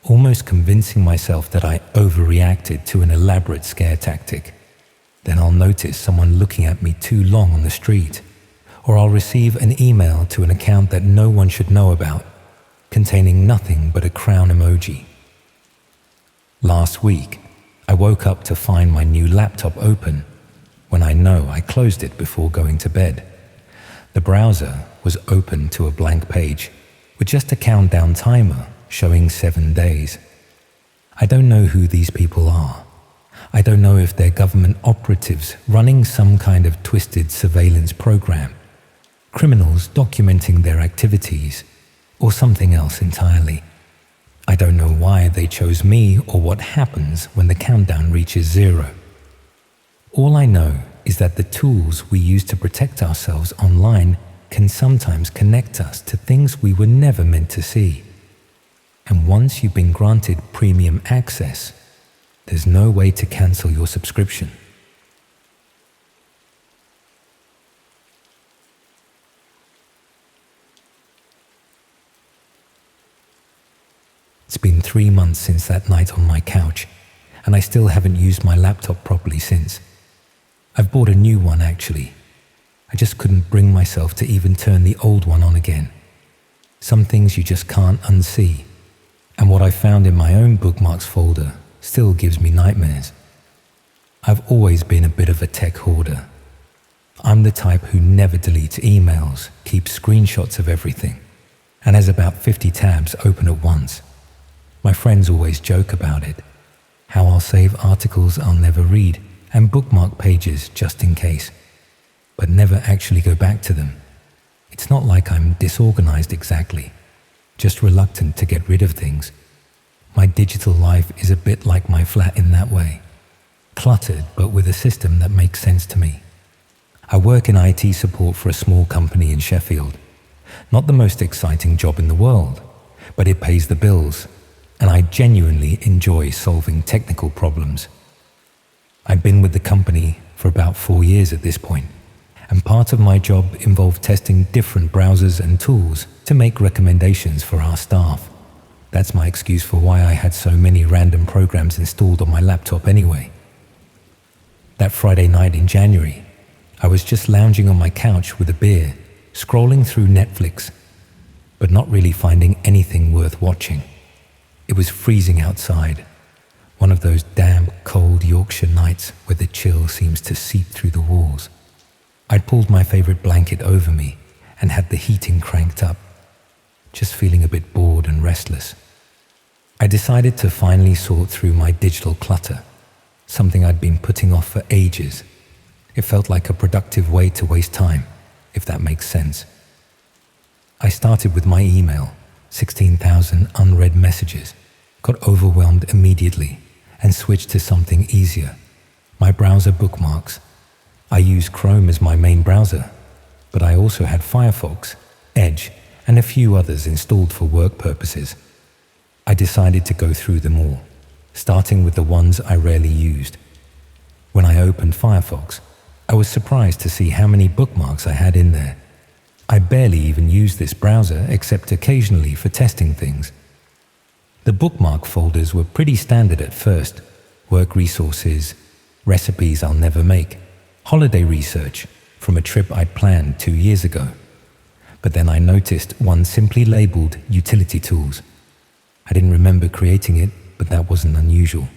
almost convincing myself that I overreacted to an elaborate scare tactic. Then I'll notice someone looking at me too long on the street, or I'll receive an email to an account that no one should know about, containing nothing but a crown emoji. Last week, I woke up to find my new laptop open, when I know I closed it before going to bed. The browser was open to a blank page, with just a countdown timer showing 7 days. I don't know who these people are. I don't know if they're government operatives running some kind of twisted surveillance program, criminals documenting their activities, or something else entirely. I don't know why they chose me or what happens when the countdown reaches 0. All I know is that the tools we use to protect ourselves online can sometimes connect us to things we were never meant to see. And once you've been granted premium access, there's no way to cancel your subscription. It's been 3 months since that night on my couch, and I still haven't used my laptop properly since. I've bought a new one actually. I just couldn't bring myself to even turn the old one on again. Some things you just can't unsee, and what I found in my own bookmarks folder still gives me nightmares. I've always been a bit of a tech hoarder. I'm the type who never deletes emails, keeps screenshots of everything, and has about 50 tabs open at once. My friends always joke about it, how I'll save articles I'll never read and bookmark pages just in case, but never actually go back to them. It's not like I'm disorganized exactly, just reluctant to get rid of things. My digital life is a bit like my flat in that way, cluttered but with a system that makes sense to me. I work in IT support for a small company in Sheffield. Not the most exciting job in the world, but it pays the bills, and I genuinely enjoy solving technical problems. I've been with the company for about 4 years at this point, and part of my job involved testing different browsers and tools to make recommendations for our staff. That's my excuse for why I had so many random programs installed on my laptop anyway. That Friday night in January, I was just lounging on my couch with a beer, scrolling through Netflix, but not really finding anything worth watching. It was freezing outside, one of those damp, cold Yorkshire nights where the chill seems to seep through the walls. I'd pulled my favorite blanket over me and had the heating cranked up, just feeling a bit bored and restless. I decided to finally sort through my digital clutter, something I'd been putting off for ages. It felt like a productive way to waste time, if that makes sense. I started with my email, 16,000 unread messages, got overwhelmed immediately, and switched to something easier, my browser bookmarks. I use Chrome as my main browser. but I also had Firefox, Edge, and a few others installed for work purposes. I decided to go through them all, starting with the ones I rarely used. When I opened Firefox, I was surprised to see how many bookmarks I had in there. I barely even used this browser except occasionally for testing things. The bookmark folders were pretty standard at first: work resources, recipes I'll never make, holiday research from a trip I'd planned 2 years ago. But then I noticed one simply labeled utility tools. I didn't remember creating it, but that wasn't unusual.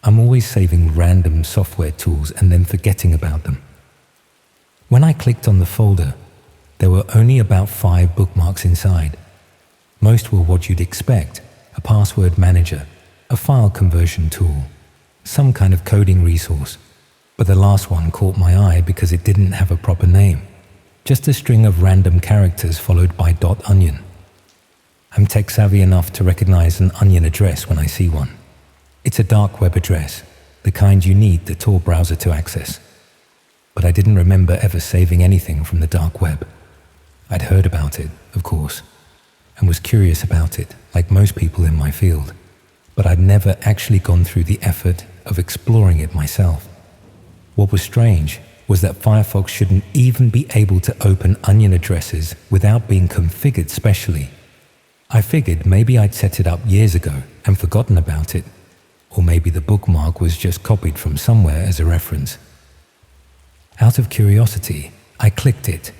I'm always saving random software tools and then forgetting about them. When I clicked on the folder, there were only about 5 bookmarks inside. Most were what you'd expect: a password manager, a file conversion tool, some kind of coding resource. But the last one caught my eye because it didn't have a proper name, just a string of random characters followed by .onion. I'm tech savvy enough to recognize an onion address when I see one. It's a dark web address, the kind you need the Tor browser to access. But I didn't remember ever saving anything from the dark web. I'd heard about it, of course, and was curious about it, like most people in my field, but I'd never actually gone through the effort of exploring it myself. What was strange was that Firefox shouldn't even be able to open onion addresses without being configured specially. I figured maybe I'd set it up years ago and forgotten about it, or maybe the bookmark was just copied from somewhere as a reference. Out of curiosity, I clicked it,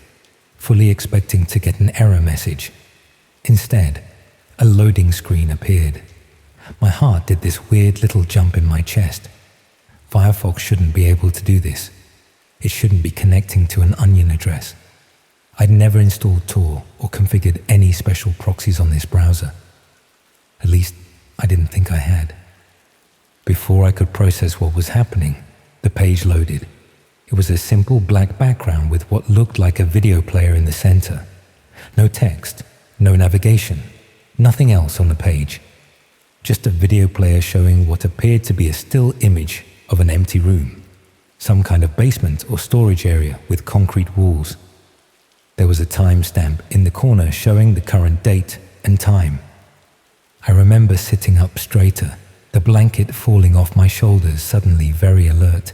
fully expecting to get an error message. Instead, a loading screen appeared. My heart did this weird little jump in my chest. Firefox shouldn't be able to do this. It shouldn't be connecting to an onion address. I'd never installed Tor or configured any special proxies on this browser. At least, I didn't think I had. Before I could process what was happening, the page loaded. It was a simple black background with what looked like a video player in the center. No text, no navigation, nothing else on the page. Just a video player showing what appeared to be a still image of an empty room, some kind of basement or storage area with concrete walls. There was a timestamp in the corner showing the current date and time. I remember sitting up straighter, the blanket falling off my shoulders, suddenly very alert.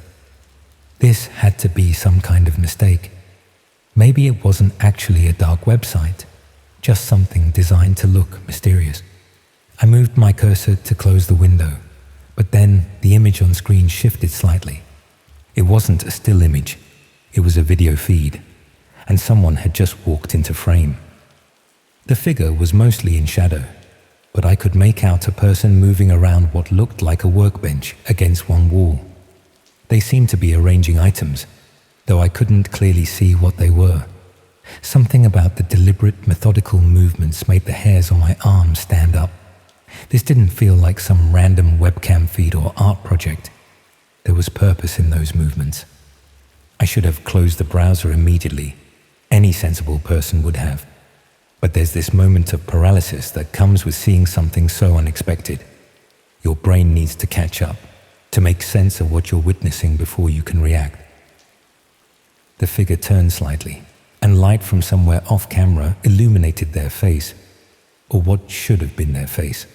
This had to be some kind of mistake. Maybe it wasn't actually a dark website, just something designed to look mysterious. I moved my cursor to close the window, but then the image on screen shifted slightly. It wasn't a still image, it was a video feed, and someone had just walked into frame. The figure was mostly in shadow, but I could make out a person moving around what looked like a workbench against one wall. They seemed to be arranging items, though I couldn't clearly see what they were. Something about the deliberate, methodical movements made the hairs on my arms stand up. This didn't feel like some random webcam feed or art project. There was purpose in those movements. I should have closed the browser immediately. Any sensible person would have. But there's this moment of paralysis that comes with seeing something so unexpected. Your brain needs to catch up, to make sense of what you're witnessing before you can react. The figure turned slightly, and light from somewhere off camera illuminated their face, or what should have been their face.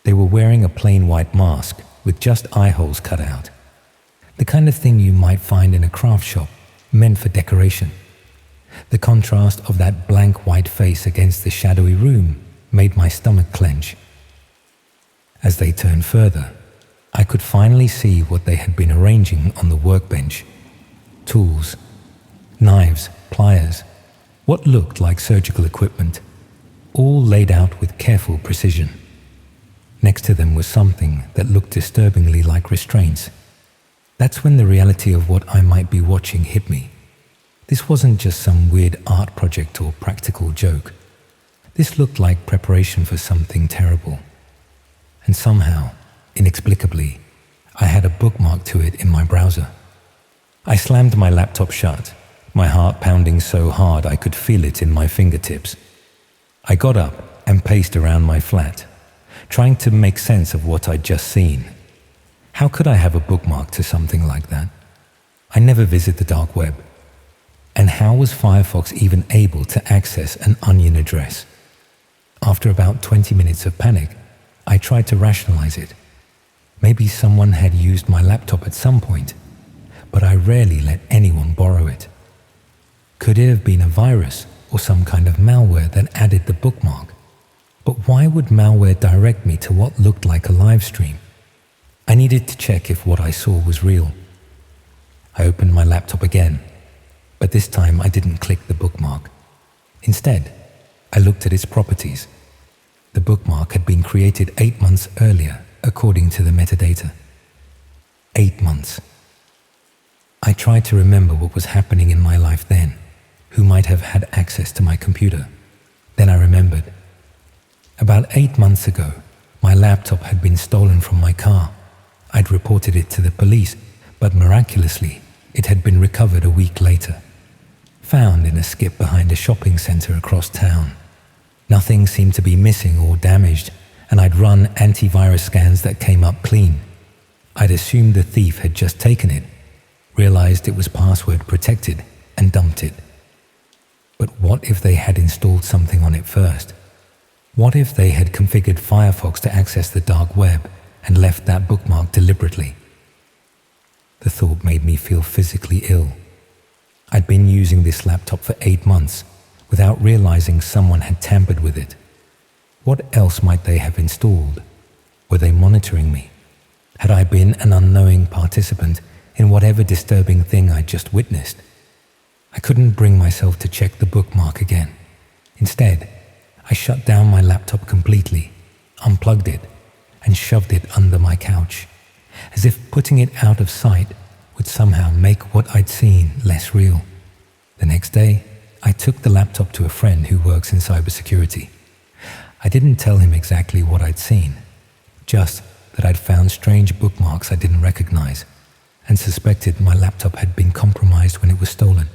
They were wearing a plain white mask with just eye holes cut out. The kind of thing you might find in a craft shop, meant for decoration. The contrast of that blank white face against the shadowy room made my stomach clench. As they turned further, I could finally see what they had been arranging on the workbench. Tools, knives, pliers, what looked like surgical equipment, all laid out with careful precision. Next to them was something that looked disturbingly like restraints. That's when the reality of what I might be watching hit me. This wasn't just some weird art project or practical joke. This looked like preparation for something terrible. And somehow, inexplicably, I had a bookmark to it in my browser. I slammed my laptop shut, my heart pounding so hard I could feel it in my fingertips. I got up and paced around my flat, trying to make sense of what I'd just seen. How could I have a bookmark to something like that? I never visit the dark web. And how was Firefox even able to access an onion address? After about 20 minutes of panic, I tried to rationalize it. Maybe someone had used my laptop at some point, but I rarely let anyone borrow it. Could it have been a virus or some kind of malware that added the bookmark? But why would malware direct me to what looked like a live stream? I needed to check if what I saw was real. I opened my laptop again, but this time I didn't click the bookmark. Instead, I looked at its properties. The bookmark had been created 8 months earlier, according to the metadata. 8 months. I tried to remember what was happening in my life then, who might have had access to my computer. Then I remembered. About 8 months ago, my laptop had been stolen from my car. I'd reported it to the police, but miraculously, it had been recovered a week later. Found in a skip behind a shopping center across town. Nothing seemed to be missing or damaged, and I'd run antivirus scans that came up clean. I'd assumed the thief had just taken it, realized it was password protected, and dumped it. But what if they had installed something on it first? What if they had configured Firefox to access the dark web and left that bookmark deliberately? The thought made me feel physically ill. I'd been using this laptop for 8 months without realizing someone had tampered with it. What else might they have installed? Were they monitoring me? Had I been an unknowing participant in whatever disturbing thing I'd just witnessed? I couldn't bring myself to check the bookmark again. Instead, I shut down my laptop completely, unplugged it, and shoved it under my couch, as if putting it out of sight would somehow make what I'd seen less real. The next day, I took the laptop to a friend who works in cybersecurity. I didn't tell him exactly what I'd seen, just that I'd found strange bookmarks I didn't recognize, and suspected my laptop had been compromised when it was stolen.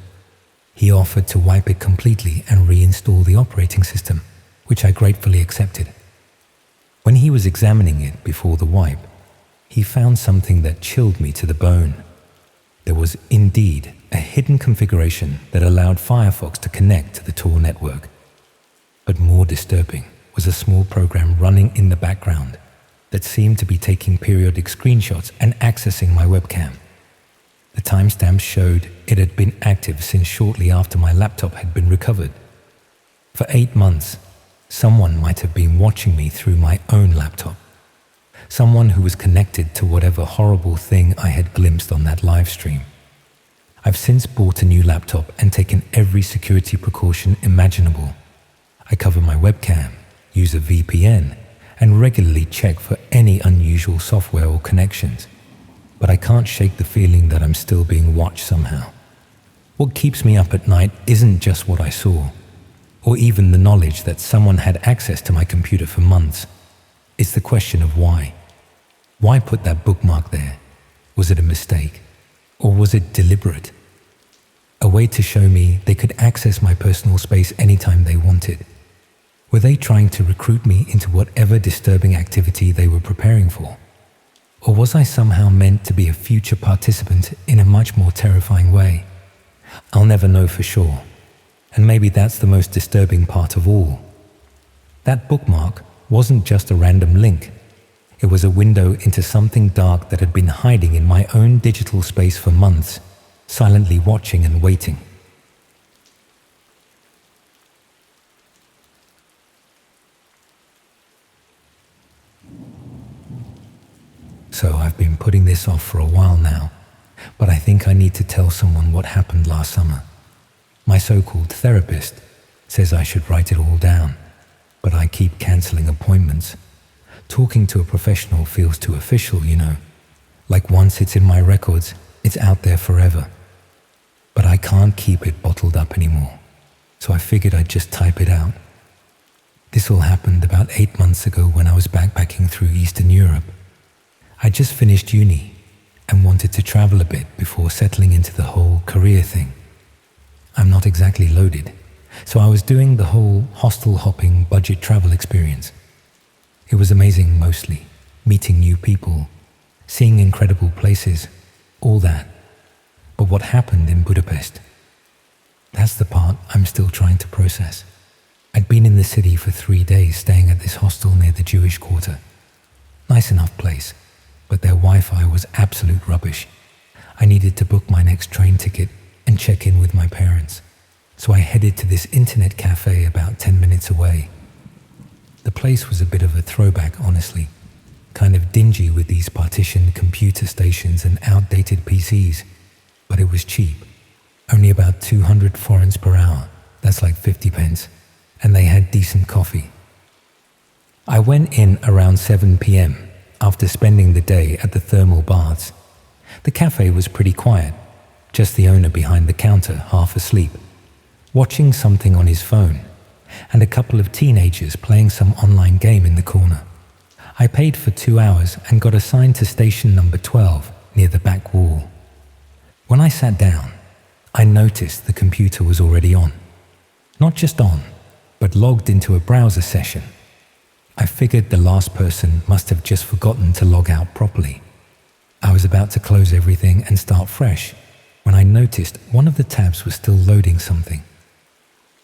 He offered to wipe it completely and reinstall the operating system, which I gratefully accepted. When he was examining it before the wipe, he found something that chilled me to the bone. There was indeed a hidden configuration that allowed Firefox to connect to the Tor network. But more disturbing was a small program running in the background that seemed to be taking periodic screenshots and accessing my webcam. The timestamps showed it had been active since shortly after my laptop had been recovered. For 8 months, someone might have been watching me through my own laptop. Someone who was connected to whatever horrible thing I had glimpsed on that live stream. I've since bought a new laptop and taken every security precaution imaginable. I cover my webcam, use a VPN, and regularly check for any unusual software or connections. But I can't shake the feeling that I'm still being watched somehow. What keeps me up at night isn't just what I saw, or even the knowledge that someone had access to my computer for months. It's the question of why. Why put that bookmark there? Was it a mistake? Or was it deliberate? A way to show me they could access my personal space anytime they wanted. Were they trying to recruit me into whatever disturbing activity they were preparing for? Or was I somehow meant to be a future participant in a much more terrifying way? I'll never know for sure. And maybe that's the most disturbing part of all. That bookmark wasn't just a random link. It was a window into something dark that had been hiding in my own digital space for months, silently watching and waiting. So I've been putting this off for a while now, but I think I need to tell someone what happened last summer. My so-called therapist says I should write it all down, but I keep cancelling appointments. Talking to a professional feels too official, you know. Like once it's in my records, it's out there forever. But I can't keep it bottled up anymore, so I figured I'd just type it out. This all happened about 8 months ago when I was backpacking through Eastern Europe. I just finished uni and wanted to travel a bit before settling into the whole career thing. I'm not exactly loaded, so I was doing the whole hostel hopping budget travel experience. It was amazing mostly, meeting new people, seeing incredible places, all that. But what happened in Budapest? That That's the part I'm still trying to process. I'd been in the city for 3 days staying at this hostel near the Jewish quarter. Nice enough place, but their Wi-Fi was absolute rubbish. I needed to book my next train ticket and check in with my parents, so I headed to this internet cafe about 10 minutes away. The place was a bit of a throwback, honestly, kind of dingy with these partitioned computer stations and outdated PCs, but it was cheap, only about 200 forints per hour, that's like 50 pence, and they had decent coffee. I went in around 7 p.m. after spending the day at the thermal baths. The cafe was pretty quiet, just the owner behind the counter half asleep, watching something on his phone, and a couple of teenagers playing some online game in the corner. I paid for 2 hours and got assigned to station number 12 near the back wall. When I sat down, I noticed the computer was already on. Not just on, but logged into a browser session. I figured the last person must have just forgotten to log out properly. I was about to close everything and start fresh when I noticed one of the tabs was still loading something.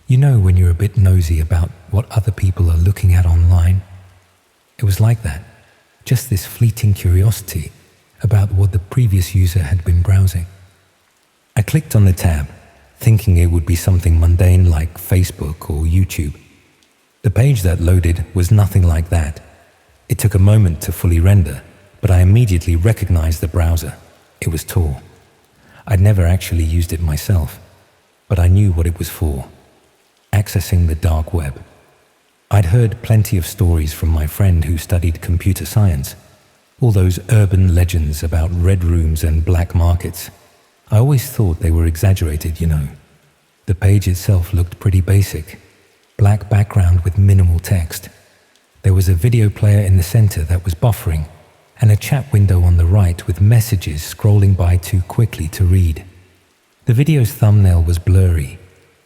You know when you're a bit nosy about what other people are looking at online? It was like that, just this fleeting curiosity about what the previous user had been browsing. I clicked on the tab, thinking it would be something mundane like Facebook or YouTube. The page that loaded was nothing like that. It took a moment to fully render, but I immediately recognized the browser. It was Tor. I'd never actually used it myself, but I knew what it was for. Accessing the dark web. I'd heard plenty of stories from my friend who studied computer science, all those urban legends about red rooms and black markets. I always thought they were exaggerated, you know. The page itself looked pretty basic. Black background with minimal text. There was a video player in the center that was buffering, and a chat window on the right with messages scrolling by too quickly to read. The video's thumbnail was blurry,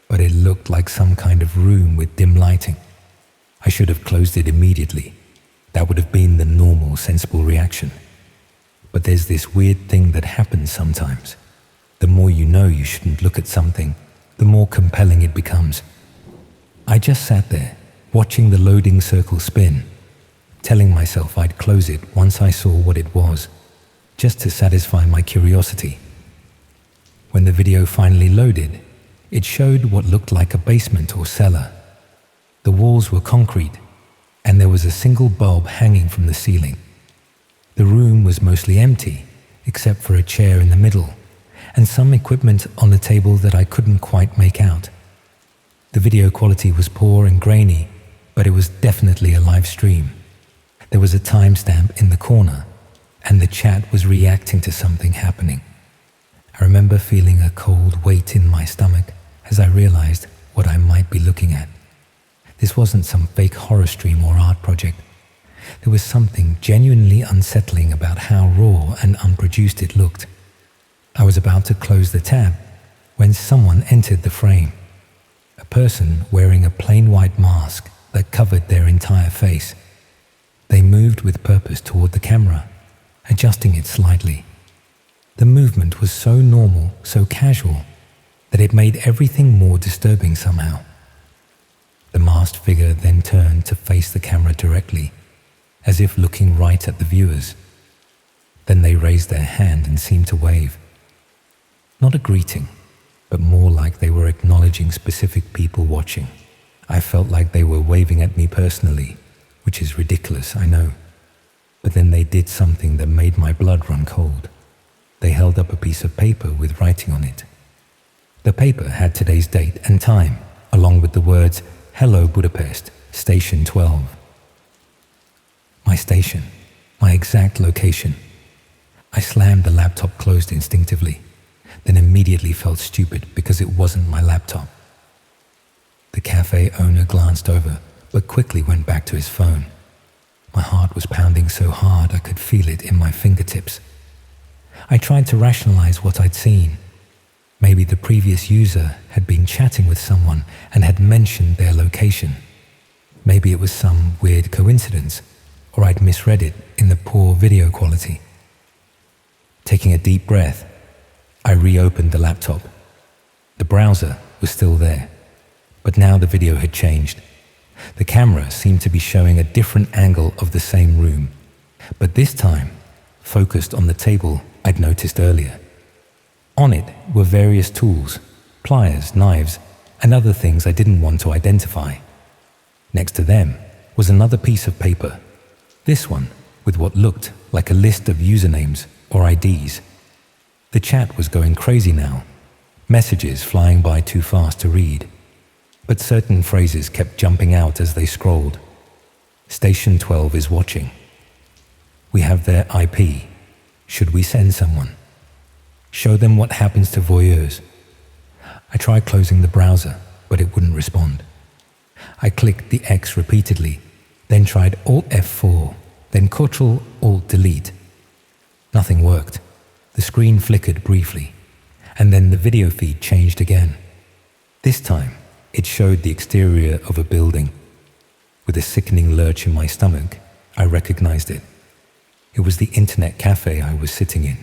but it looked like some kind of room with dim lighting. I should have closed it immediately. That would have been the normal, sensible reaction. But there's this weird thing that happens sometimes. The more you know you shouldn't look at something, the more compelling it becomes. I just sat there, watching the loading circle spin, telling myself I'd close it once I saw what it was, just to satisfy my curiosity. When the video finally loaded, it showed what looked like a basement or cellar. The walls were concrete, and there was a single bulb hanging from the ceiling. The room was mostly empty, except for a chair in the middle, and some equipment on the table that I couldn't quite make out. The video quality was poor and grainy, but it was definitely a live stream. There was a timestamp in the corner, and the chat was reacting to something happening. I remember feeling a cold weight in my stomach as I realized what I might be looking at. This wasn't some fake horror stream or art project. There was something genuinely unsettling about how raw and unproduced it looked. I was about to close the tab when someone entered the frame. A person wearing a plain white mask that covered their entire face. They moved with purpose toward the camera, adjusting it slightly. The movement was so normal, so casual, that it made everything more disturbing somehow. The masked figure then turned to face the camera directly, as if looking right at the viewers. Then they raised their hand and seemed to wave. Not a greeting, but more like they were acknowledging specific people watching. I felt like they were waving at me personally, which is ridiculous, I know. But then they did something that made my blood run cold. They held up a piece of paper with writing on it. The paper had today's date and time, along with the words, "Hello Budapest, Station 12. My station, my exact location. I slammed the laptop closed instinctively, then immediately felt stupid because it wasn't my laptop. The cafe owner glanced over, but quickly went back to his phone. My heart was pounding so hard I could feel it in my fingertips. I tried to rationalize what I'd seen. Maybe the previous user had been chatting with someone and had mentioned their location. Maybe it was some weird coincidence, or I'd misread it in the poor video quality. Taking a deep breath, I reopened the laptop. The browser, was still there, but now the video had changed. The camera seemed to be showing a different angle of the same room, but this time focused on the table I'd noticed earlier. On it were various tools, pliers, knives, and other things I didn't want to identify. Next to them was another piece of paper, this one with what looked like a list of usernames or IDs. The chat was going crazy now, messages flying by too fast to read, but certain phrases kept jumping out as they scrolled. Station 12 is watching. We have their IP. Should we send someone? Show them what happens to voyeurs. I tried closing the browser, but it wouldn't respond. I clicked the X repeatedly, then tried Alt F4, then Ctrl Alt Delete. Nothing worked. The screen flickered briefly, and then the video feed changed again. This time, it showed the exterior of a building. With a sickening lurch in my stomach, I recognized it. It was the internet cafe I was sitting in,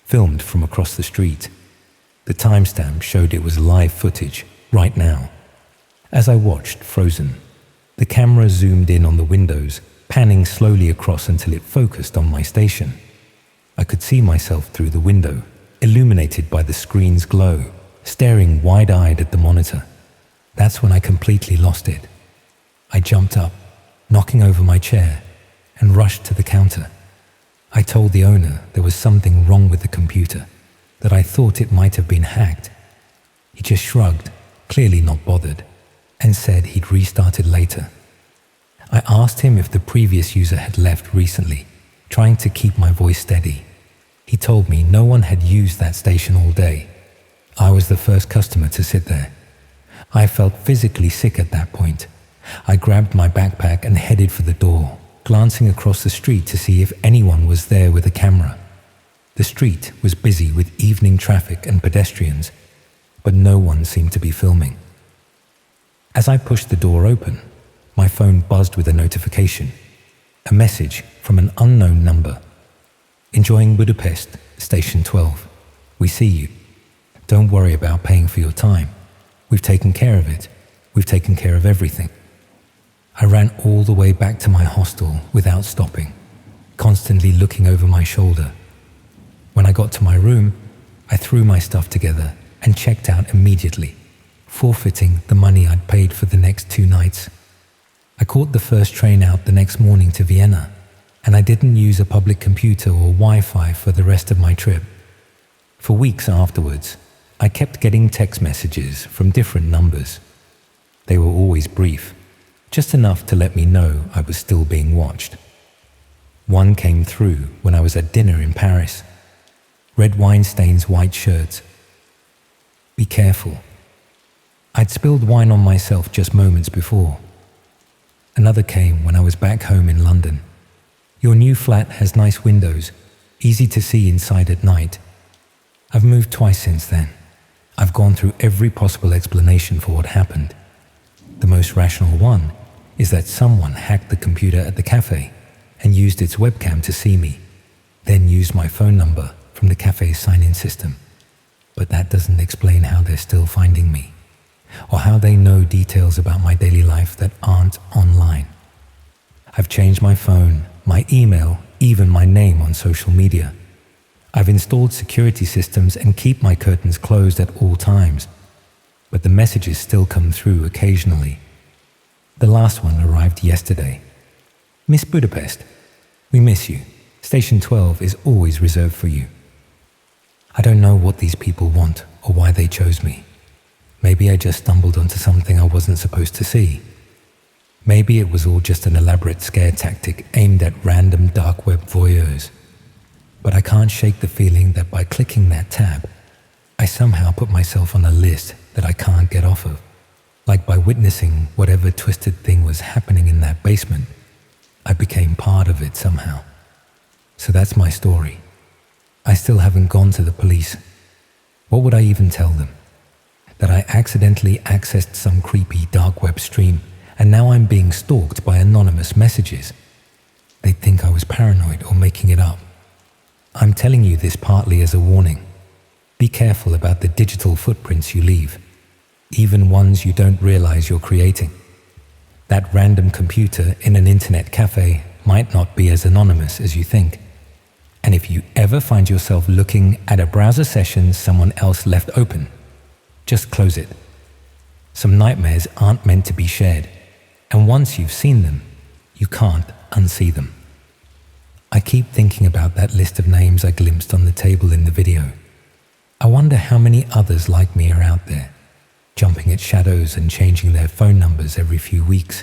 filmed from across the street. The timestamp showed it was live footage, right now. As I watched, frozen, the camera zoomed in on the windows, panning slowly across until it focused on my station. I could see myself through the window, illuminated by the screen's glow, staring wide-eyed at the monitor. That's when I completely lost it. I jumped up, knocking over my chair, and rushed to the counter. I told the owner there was something wrong with the computer, that I thought it might have been hacked. He just shrugged, clearly not bothered, and said he'd restart it later. I asked him if the previous user had left recently, trying to keep my voice steady. He told me no one had used that station all day. I was the first customer to sit there. I felt physically sick at that point. I grabbed my backpack and headed for the door, glancing across the street to see if anyone was there with a camera. The street was busy with evening traffic and pedestrians, but no one seemed to be filming. As I pushed the door open, my phone buzzed with a notification, a message from an unknown number. Enjoying Budapest, Station 12. We see you. Don't worry about paying for your time. We've taken care of it. We've taken care of everything. I ran all the way back to my hostel without stopping, constantly looking over my shoulder. When I got to my room, I threw my stuff together and checked out immediately, forfeiting the money I'd paid for the next 2 nights. I caught the first train out the next morning to Vienna, and I didn't use a public computer or Wi-Fi for the rest of my trip. For weeks afterwards, I kept getting text messages from different numbers. They were always brief, just enough to let me know I was still being watched. One came through when I was at dinner in Paris. Red wine stains white shirts. Be careful. I'd spilled wine on myself just moments before. Another came when I was back home in London. Your new flat has nice windows, easy to see inside at night. I've moved twice since then. I've gone through every possible explanation for what happened. The most rational one is that someone hacked the computer at the cafe and used its webcam to see me, then used my phone number from the cafe's sign-in system. But that doesn't explain how they're still finding me, or how they know details about my daily life that aren't online. I've changed my phone, my email, even my name on social media. I've installed security systems and keep my curtains closed at all times, but the messages still come through occasionally. The last one arrived yesterday. Miss Budapest, we miss you. Station 12 is always reserved for you. I don't know what these people want or why they chose me. Maybe I just stumbled onto something I wasn't supposed to see. Maybe it was all just an elaborate scare tactic aimed at random dark web voyeurs. But I can't shake the feeling that by clicking that tab, I somehow put myself on a list that I can't get off of. Like by witnessing whatever twisted thing was happening in that basement, I became part of it somehow. So that's my story. I still haven't gone to the police. What would I even tell them? That I accidentally accessed some creepy dark web stream and now I'm being stalked by anonymous messages. They'd think I was paranoid or making it up. I'm telling you this partly as a warning. Be careful about the digital footprints you leave. even ones you don't realize you're creating. That random computer in an internet cafe might not be as anonymous as you think. And if you ever find yourself looking at a browser session someone else left open, just close it. Some nightmares aren't meant to be shared, and once you've seen them, you can't unsee them. I keep thinking about that list of names I glimpsed on the table in the video. I wonder how many others like me are out there, jumping at shadows and changing their phone numbers every few weeks.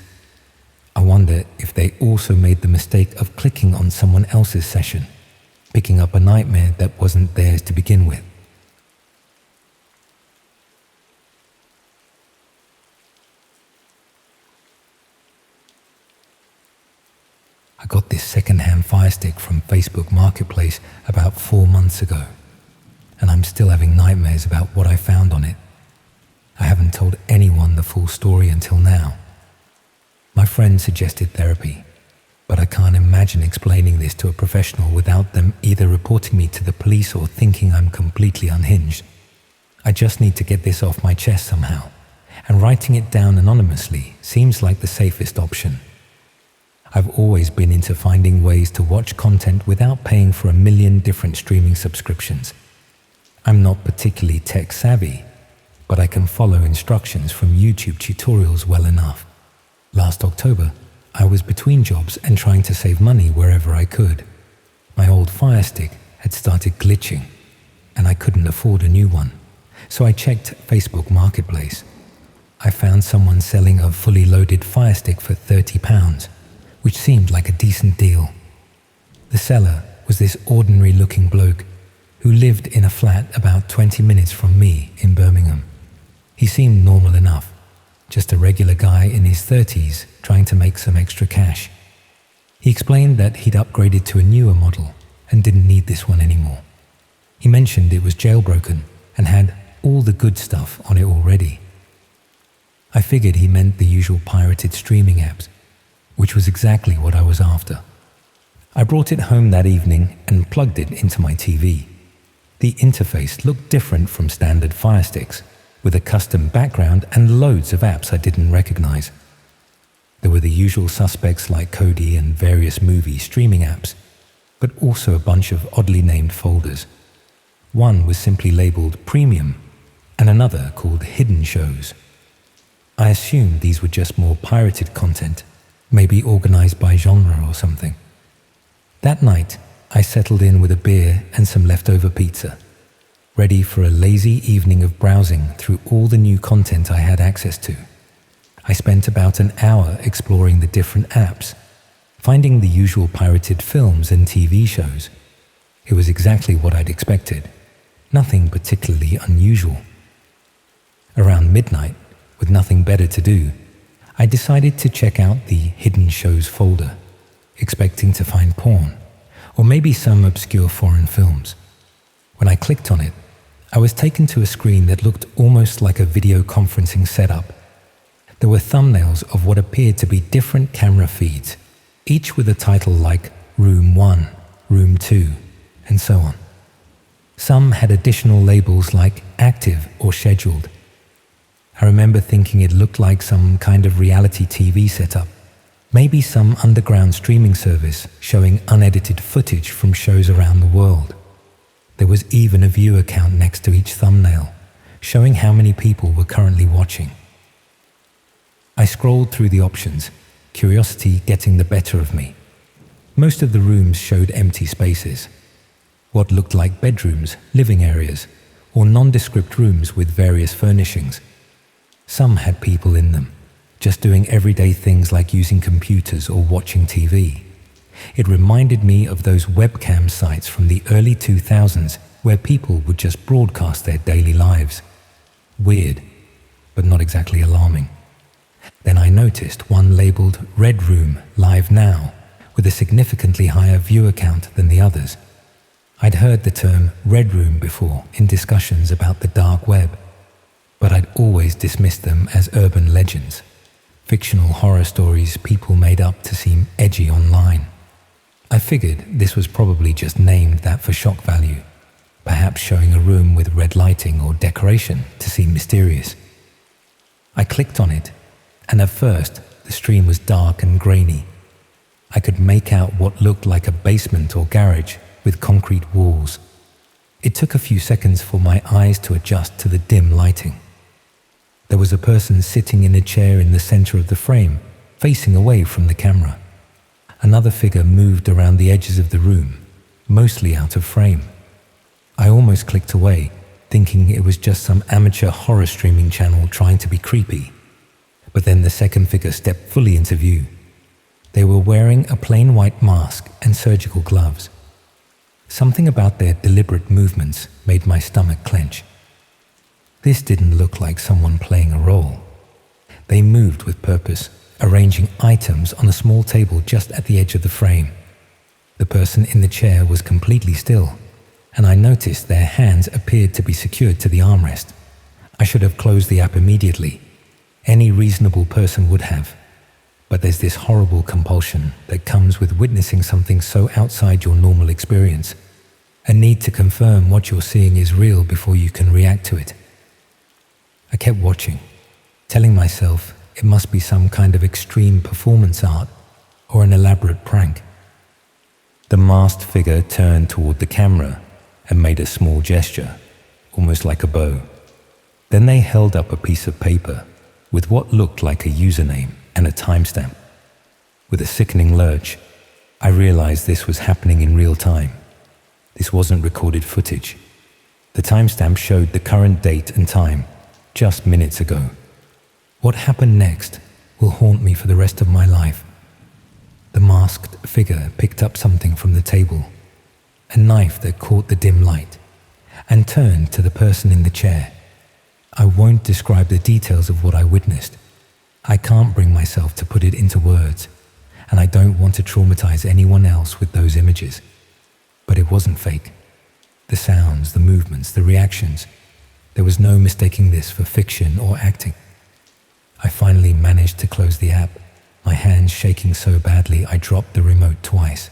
I wonder if they also made the mistake of clicking on someone else's session, picking up a nightmare that wasn't theirs to begin with. I got this second-hand Fire Stick from Facebook Marketplace about 4 months ago, and I'm still having nightmares about what I found on it. I haven't told anyone the full story until now. My friend suggested therapy, but I can't imagine explaining this to a professional without them either reporting me to the police or thinking I'm completely unhinged. I just need to get this off my chest somehow, and writing it down anonymously seems like the safest option. I've always been into finding ways to watch content without paying for 1 million different streaming subscriptions. I'm not particularly tech savvy, but I can follow instructions from YouTube tutorials well enough. Last October, I was between jobs and trying to save money wherever I could. My old Fire Stick had started glitching, and I couldn't afford a new one, so I checked Facebook Marketplace. I found someone selling a fully loaded Fire Stick for £30, which seemed like a decent deal. The seller was this ordinary-looking bloke who lived in a flat about 20 minutes from me in Birmingham. He seemed normal enough, just a regular guy in his 30s trying to make some extra cash. He explained that he'd upgraded to a newer model and didn't need this one anymore. He mentioned it was jailbroken and had all the good stuff on it already. I figured he meant the usual pirated streaming apps, which was exactly what I was after. I brought it home that evening and plugged it into my TV. The interface looked different from standard Fire Sticks, with a custom background and loads of apps I didn't recognize. There were the usual suspects like Kodi and various movie streaming apps, but also a bunch of oddly named folders. One was simply labeled Premium, and another called Hidden Shows. I assumed these were just more pirated content, maybe organized by genre or something. That night, I settled in with a beer and some leftover pizza, ready for a lazy evening of browsing through all the new content I had access to. I spent about an hour exploring the different apps, finding the usual pirated films and TV shows. It was exactly what I'd expected, nothing particularly unusual. Around midnight, with nothing better to do, I decided to check out the Hidden Shows folder, expecting to find porn, or maybe some obscure foreign films. When I clicked on it, I was taken to a screen that looked almost like a video conferencing setup. There were thumbnails of what appeared to be different camera feeds, each with a title like Room 1, Room 2, and so on. Some had additional labels like Active or Scheduled. I remember thinking it looked like some kind of reality TV setup, maybe some underground streaming service showing unedited footage from shows around the world. There was even a viewer count next to each thumbnail, showing how many people were currently watching. I scrolled through the options, curiosity getting the better of me. Most of the rooms showed empty spaces, what looked like bedrooms, living areas, or nondescript rooms with various furnishings. Some had people in them, just doing everyday things like using computers or watching TV. It reminded me of those webcam sites from the early 2000s where people would just broadcast their daily lives. Weird, but not exactly alarming. Then I noticed one labeled Red Room Live Now, with a significantly higher viewer count than the others. I'd heard the term Red Room before in discussions about the dark web, but I'd always dismissed them as urban legends, fictional horror stories people made up to seem edgy online. I figured this was probably just named that for shock value, perhaps showing a room with red lighting or decoration to seem mysterious. I clicked on it, and at first the stream was dark and grainy. I could make out what looked like a basement or garage with concrete walls. It took a few seconds for my eyes to adjust to the dim lighting. There was a person sitting in a chair in the center of the frame, facing away from the camera. Another figure moved around the edges of the room, mostly out of frame. I almost clicked away, thinking it was just some amateur horror streaming channel trying to be creepy. But then the second figure stepped fully into view. They were wearing a plain white mask and surgical gloves. Something about their deliberate movements made my stomach clench. This didn't look like someone playing a role. They moved with purpose, arranging items on a small table just at the edge of the frame. The person in the chair was completely still, and I noticed their hands appeared to be secured to the armrest. I should have closed the app immediately. Any reasonable person would have. But there's this horrible compulsion that comes with witnessing something so outside your normal experience, a need to confirm what you're seeing is real before you can react to it. I kept watching, telling myself it must be some kind of extreme performance art or an elaborate prank. The masked figure turned toward the camera and made a small gesture, almost like a bow. Then they held up a piece of paper with what looked like a username and a timestamp. With a sickening lurch, I realized this was happening in real time. This wasn't recorded footage. The timestamp showed the current date and time, just minutes ago. What happened next will haunt me for the rest of my life. The masked figure picked up something from the table, a knife that caught the dim light, and turned to the person in the chair. I won't describe the details of what I witnessed. I can't bring myself to put it into words, and I don't want to traumatize anyone else with those images. But it wasn't fake. The sounds, the movements, the reactions, there was no mistaking this for fiction or acting. I finally managed to close the app, my hands shaking so badly I dropped the remote twice.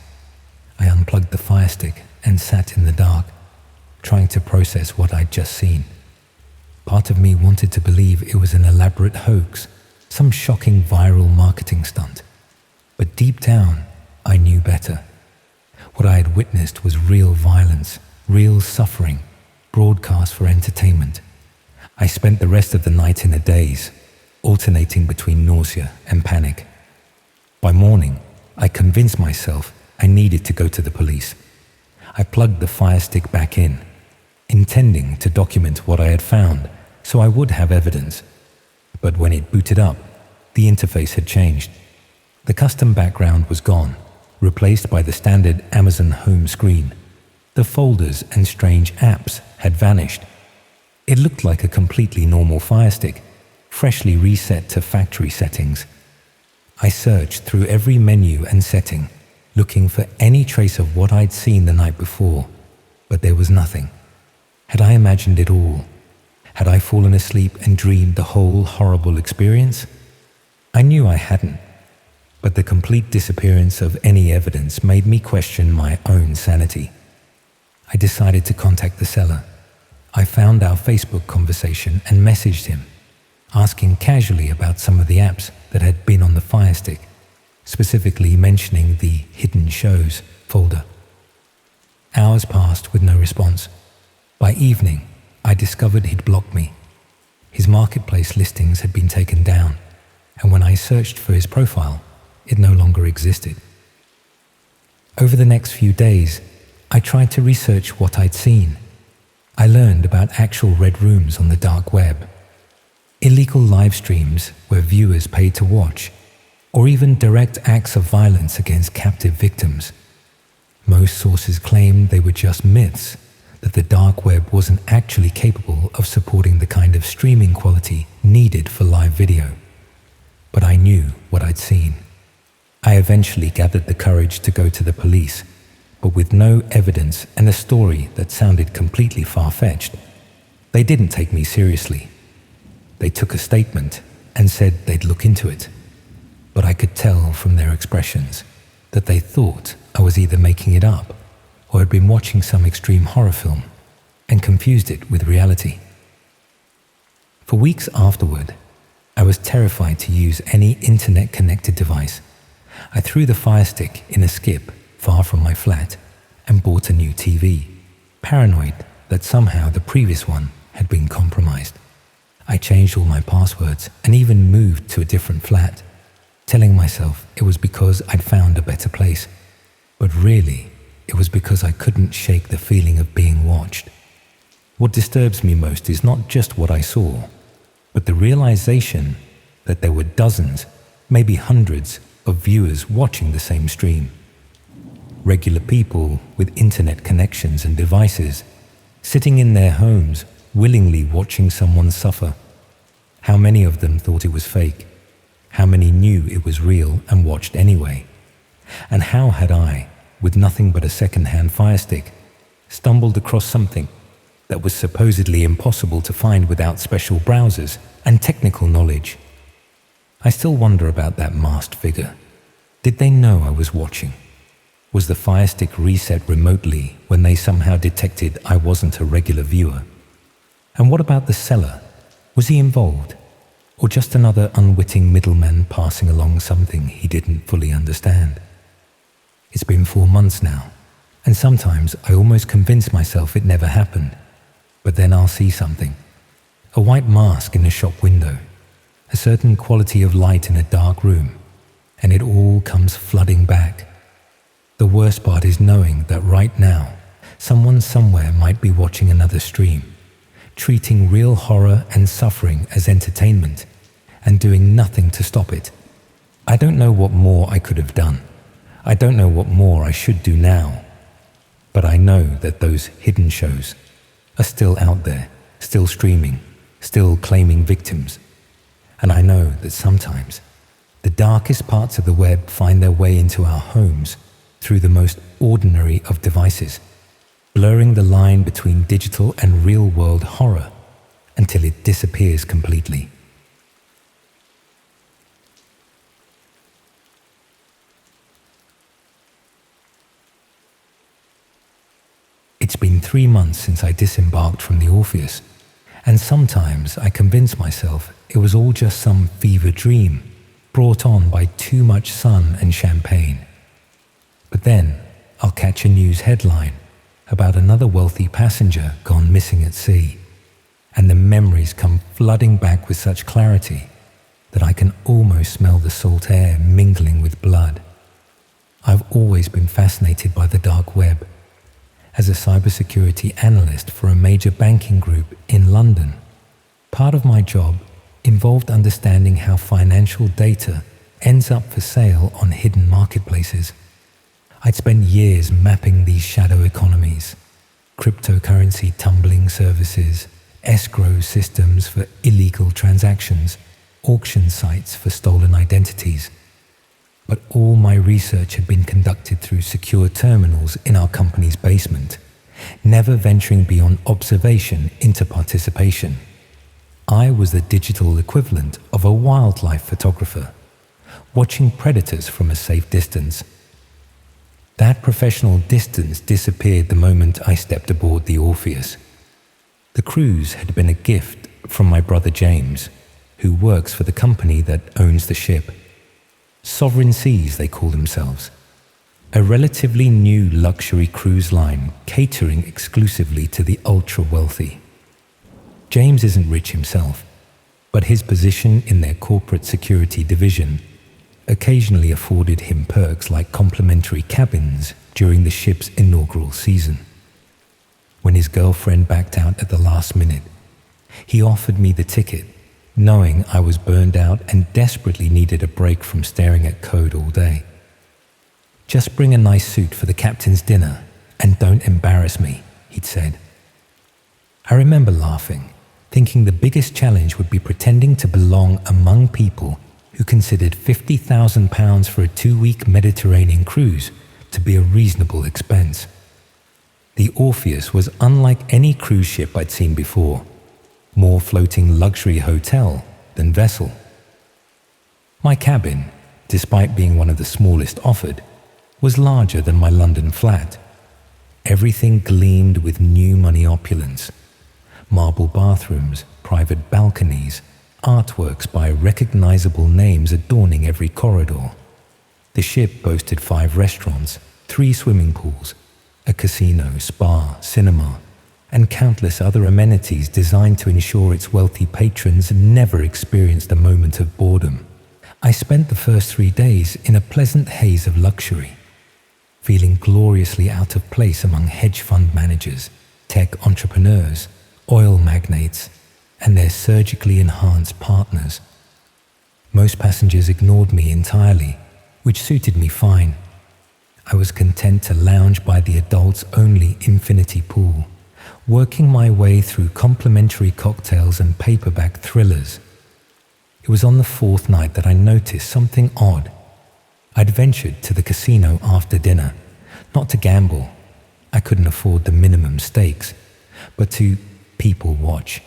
I unplugged the Fire Stick and sat in the dark, trying to process what I'd just seen. Part of me wanted to believe it was an elaborate hoax, some shocking viral marketing stunt. But deep down, I knew better. What I had witnessed was real violence, real suffering, broadcast for entertainment. I spent the rest of the night in a daze, alternating between nausea and panic. By morning, I convinced myself I needed to go to the police. I plugged the Fire Stick back in, intending to document what I had found so I would have evidence. But when it booted up, the interface had changed. The custom background was gone, replaced by the standard Amazon home screen. The folders and strange apps had vanished. It looked like a completely normal Fire Stick, freshly reset to factory settings. I searched through every menu and setting, looking for any trace of what I'd seen the night before, but there was nothing. Had I imagined it all? Had I fallen asleep and dreamed the whole horrible experience? I knew I hadn't, but the complete disappearance of any evidence made me question my own sanity. I decided to contact the seller. I found our Facebook conversation and messaged him, asking casually about some of the apps that had been on the Fire Stick, specifically mentioning the hidden shows folder. Hours passed with no response. By evening, I discovered he'd blocked me. His marketplace listings had been taken down, and when I searched for his profile, it no longer existed. Over the next few days, I tried to research what I'd seen. I learned about actual red rooms on the dark web, illegal live streams where viewers paid to watch, or even direct acts of violence against captive victims. Most sources claimed they were just myths, that the dark web wasn't actually capable of supporting the kind of streaming quality needed for live video. But I knew what I'd seen. I eventually gathered the courage to go to the police, but with no evidence and a story that sounded completely far-fetched. They didn't take me seriously. They took a statement and said they'd look into it, but I could tell from their expressions that they thought I was either making it up or had been watching some extreme horror film and confused it with reality. For weeks afterward, I I was terrified to use any internet-connected device. I threw the Fire Stick in a skip far from my flat and bought a new TV, paranoid that somehow the previous one had been compromised. I changed all my passwords and even moved to a different flat, telling myself it was because I'd found a better place. But really, it was because I couldn't shake the feeling of being watched. What disturbs me most is not just what I saw, but the realization that there were dozens, maybe hundreds, of viewers watching the same stream. Regular people with internet connections and devices, sitting in their homes, willingly watching someone suffer. How many of them thought it was fake? How many knew it was real and watched anyway? And how had I, with nothing but a second-hand Fire Stick, stumbled across something that was supposedly impossible to find without special browsers and technical knowledge? I still wonder about that masked figure. Did they know I was watching? Was the Fire Stick reset remotely when they somehow detected I wasn't a regular viewer? And what about the seller? Was he involved? Or just another unwitting middleman passing along something he didn't fully understand? It's been 4 months now, and sometimes I almost convince myself it never happened. But then I'll see something. A white mask in a shop window, a certain quality of light in a dark room, and it all comes flooding back. The worst part is knowing that right now, someone somewhere might be watching another stream, treating real horror and suffering as entertainment, and doing nothing to stop it. I don't know what more I could have done. I don't know what more I should do now. But I know that those hidden shows are still out there, still streaming, still claiming victims. And I know that sometimes the darkest parts of the web find their way into our homes through the most ordinary of devices, blurring the line between digital and real-world horror until it disappears completely. It's been 3 months since I disembarked from the Orpheus, and sometimes I convince myself it was all just some fever dream brought on by too much sun and champagne. But then I'll catch a news headline about another wealthy passenger gone missing at sea, and the memories come flooding back with such clarity that I can almost smell the salt air mingling with blood. I've always been fascinated by the dark web. As a cybersecurity analyst for a major banking group in London, part of my job involved understanding how financial data ends up for sale on hidden marketplaces. I'd spent years mapping these shadow economies, cryptocurrency tumbling services, escrow systems for illegal transactions, auction sites for stolen identities. But all my research had been conducted through secure terminals in our company's basement, never venturing beyond observation into participation. I was the digital equivalent of a wildlife photographer, watching predators from a safe distance. That professional distance disappeared the moment I stepped aboard the Orpheus. The cruise had been a gift from my brother James, who works for the company that owns the ship. Sovereign Seas, they call themselves. A relatively new luxury cruise line catering exclusively to the ultra-wealthy. James isn't rich himself, but his position in their corporate security division occasionally afforded him perks like complimentary cabins during the ship's inaugural season. When his girlfriend backed out at the last minute, he offered me the ticket, knowing I was burned out and desperately needed a break from staring at code all day. "Just bring a nice suit for the captain's dinner and don't embarrass me," he'd said. I remember laughing, thinking the biggest challenge would be pretending to belong among people who considered £50,000 for a 2-week Mediterranean cruise to be a reasonable expense. The Orpheus was unlike any cruise ship I'd seen before, more floating luxury hotel than vessel. My cabin, despite being one of the smallest offered, was larger than my London flat. Everything gleamed with new money opulence. Marble bathrooms, private balconies, artworks by recognizable names adorning every corridor. The ship boasted 5 restaurants, 3 swimming pools, a casino, spa, cinema, and countless other amenities designed to ensure its wealthy patrons never experienced a moment of boredom. I spent the first 3 days in a pleasant haze of luxury, feeling gloriously out of place among hedge fund managers, tech entrepreneurs, oil magnates, and their surgically enhanced partners. Most passengers ignored me entirely, which suited me fine. I was content to lounge by the adults-only infinity pool, working my way through complimentary cocktails and paperback thrillers. It was on the 4th night that I noticed something odd. I'd ventured to the casino after dinner, not to gamble. I couldn't afford the minimum stakes, but to people watch.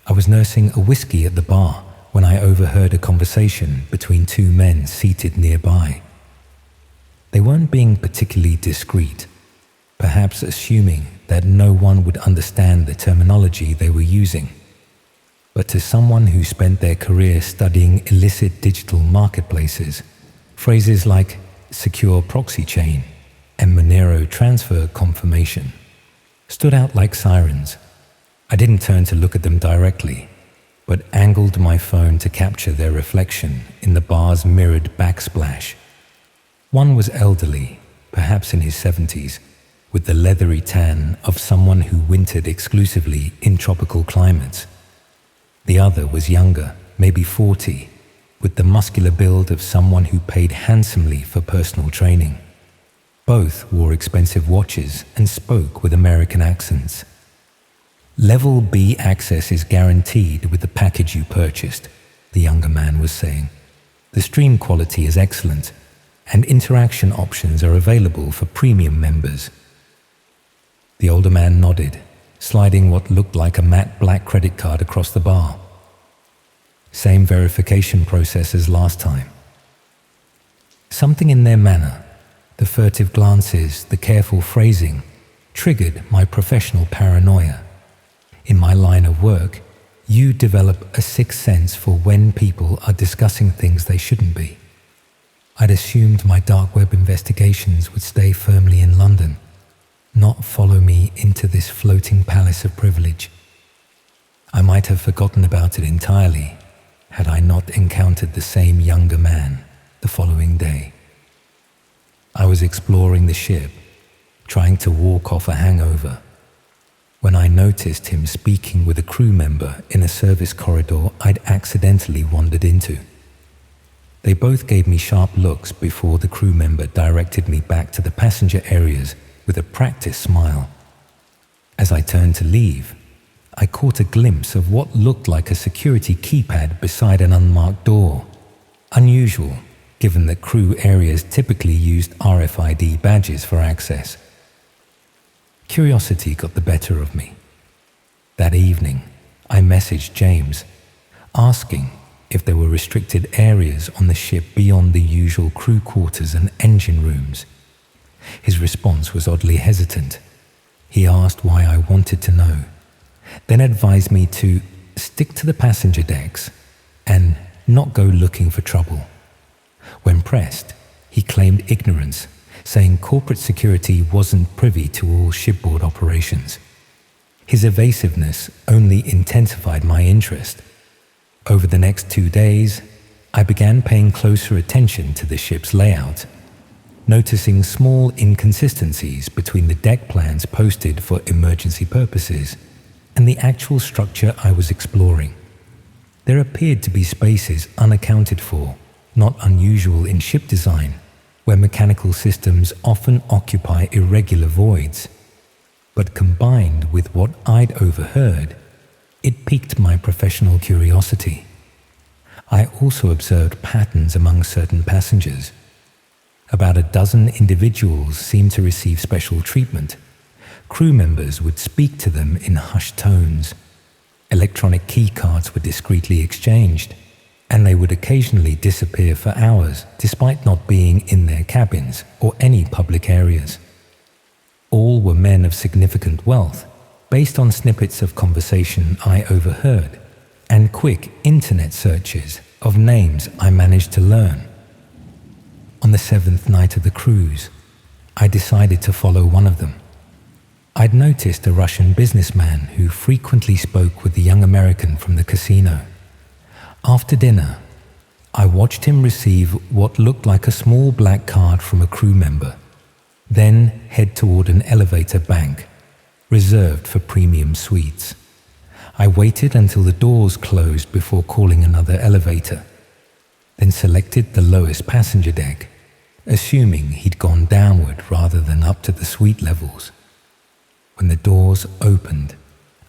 I was nursing a whiskey at the bar when I overheard a conversation between 2 men seated nearby. They weren't being particularly discreet, perhaps assuming that no one would understand the terminology they were using. But to someone who spent their career studying illicit digital marketplaces, phrases like secure proxy chain and Monero transfer confirmation stood out like sirens. I didn't turn to look at them directly, but angled my phone to capture their reflection in the bar's mirrored backsplash. One was elderly, perhaps in his 70s, with the leathery tan of someone who wintered exclusively in tropical climates. The other was younger, maybe 40, with the muscular build of someone who paid handsomely for personal training. Both wore expensive watches and spoke with American accents. Level B access is guaranteed with the package you purchased, the younger man was saying. The stream quality is excellent, and interaction options are available for premium members. The older man nodded, sliding what looked like a matte black credit card across the bar. Same verification process as last time. Something in their manner, the furtive glances, the careful phrasing, triggered my professional paranoia. In my line of work, you develop a sixth sense for when people are discussing things they shouldn't be. I'd assumed my dark web investigations would stay firmly in London, not follow me into this floating palace of privilege. I might have forgotten about it entirely had I not encountered the same younger man the following day. I was exploring the ship, trying to walk off a hangover, when I noticed him speaking with a crew member in a service corridor I'd accidentally wandered into. They both gave me sharp looks before the crew member directed me back to the passenger areas with a practiced smile. As I turned to leave, I caught a glimpse of what looked like a security keypad beside an unmarked door. Unusual, given that crew areas typically used RFID badges for access. Curiosity got the better of me. That evening, I messaged James, asking if there were restricted areas on the ship beyond the usual crew quarters and engine rooms. His response was oddly hesitant. He asked why I wanted to know, then advised me to stick to the passenger decks and not go looking for trouble. When pressed, he claimed ignorance, saying corporate security wasn't privy to all shipboard operations. His evasiveness only intensified my interest. Over the next 2 days, I began paying closer attention to the ship's layout, noticing small inconsistencies between the deck plans posted for emergency purposes and the actual structure I was exploring. There appeared to be spaces unaccounted for, not unusual in ship design, where mechanical systems often occupy irregular voids. But combined with what I'd overheard, it piqued my professional curiosity. I also observed patterns among certain passengers. About a dozen individuals seemed to receive special treatment. Crew members would speak to them in hushed tones. Electronic key cards were discreetly exchanged, and they would occasionally disappear for hours despite not being in their cabins or any public areas. All were men of significant wealth, based on snippets of conversation I overheard, and quick internet searches of names I managed to learn. On the 7th night of the cruise, I decided to follow one of them. I'd noticed a Russian businessman who frequently spoke with the young American from the casino. After dinner, I watched him receive what looked like a small black card from a crew member, then head toward an elevator bank reserved for premium suites. I waited until the doors closed before calling another elevator, then selected the lowest passenger deck, assuming he'd gone downward rather than up to the suite levels. When the doors opened,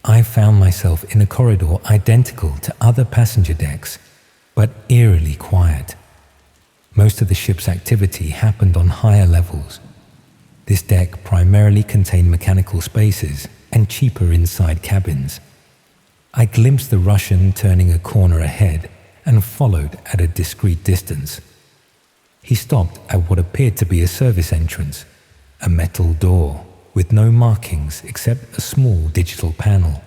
I found myself in a corridor identical to other passenger decks, but eerily quiet. Most of the ship's activity happened on higher levels. This deck primarily contained mechanical spaces and cheaper inside cabins. I glimpsed the Russian turning a corner ahead and followed at a discreet distance. He stopped at what appeared to be a service entrance, a metal door with no markings except a small digital panel.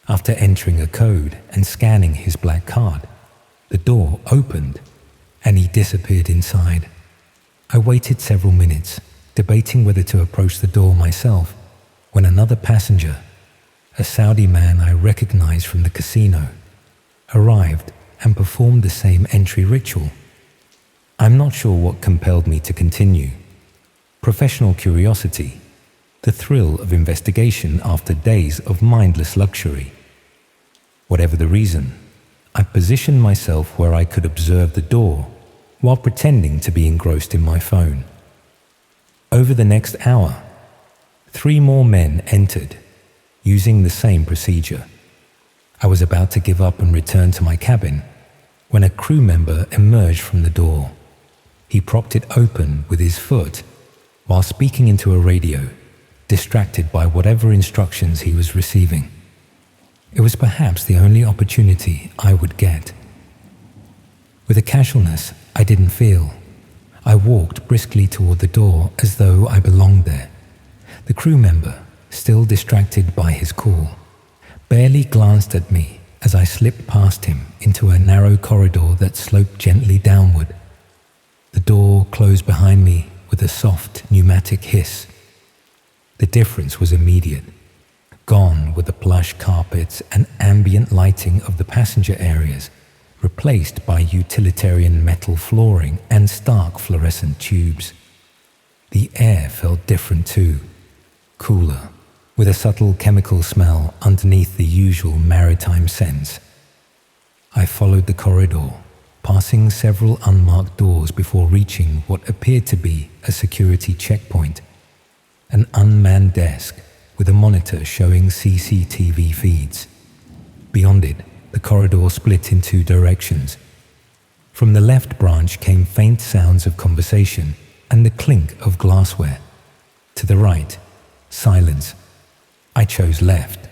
After entering a code and scanning his black card, the door opened and he disappeared inside. I waited several minutes, debating whether to approach the door myself, when another passenger, a Saudi man I recognized from the casino, arrived and performed the same entry ritual. I'm not sure what compelled me to continue. Professional curiosity, the thrill of investigation after days of mindless luxury. Whatever the reason, I positioned myself where I could observe the door while pretending to be engrossed in my phone. Over the next hour, 3 more men entered, using the same procedure. I was about to give up and return to my cabin when a crew member emerged from the door. He propped it open with his foot while speaking into a radio, distracted by whatever instructions he was receiving. It was perhaps the only opportunity I would get. With a casualness I didn't feel, I walked briskly toward the door as though I belonged there. The crew member, still distracted by his call, barely glanced at me as I slipped past him into a narrow corridor that sloped gently downward. The door closed behind me with a soft pneumatic hiss. The difference was immediate. Gone were the plush carpets and ambient lighting of the passenger areas, replaced by utilitarian metal flooring and stark fluorescent tubes. The air felt different too, cooler, with a subtle chemical smell underneath the usual maritime scents. I followed the corridor, passing several unmarked doors before reaching what appeared to be a security checkpoint, an unmanned desk with a monitor showing CCTV feeds. Beyond it, the corridor split in 2 directions. From the left branch came faint sounds of conversation and the clink of glassware. To the right, silence. I chose left,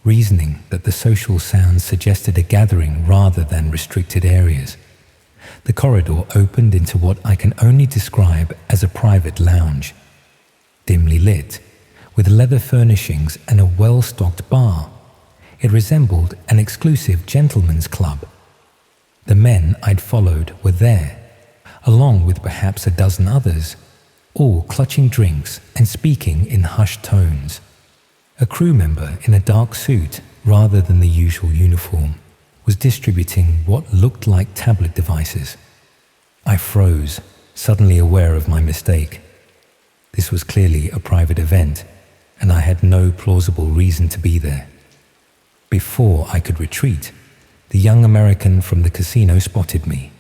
reasoning that the social sounds suggested a gathering rather than restricted areas. The corridor opened into what I can only describe as a private lounge, dimly lit, with leather furnishings and a well-stocked bar. It resembled an exclusive gentleman's club. The men I'd followed were there, along with perhaps a dozen others, all clutching drinks and speaking in hushed tones. A crew member in a dark suit, rather than the usual uniform, was distributing what looked like tablet devices. I froze, suddenly aware of my mistake. This was clearly a private event, and I had no plausible reason to be there. Before I could retreat, the young American from the casino spotted me,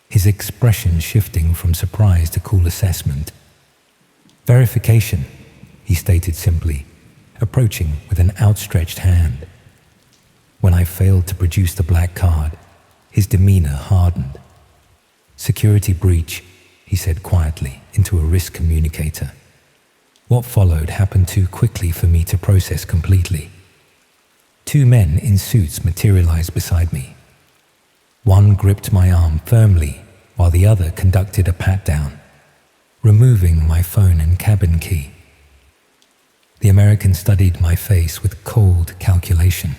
his expression shifting from surprise to cool assessment. "Verification," he stated simply, approaching with an outstretched hand. When I failed to produce the black card, his demeanor hardened. "Security breach," he said quietly into a risk communicator. What followed happened too quickly for me to process completely. 2 men in suits materialized beside me. One gripped my arm firmly while the other conducted a pat-down, removing my phone and cabin key. The American studied my face with cold calculation.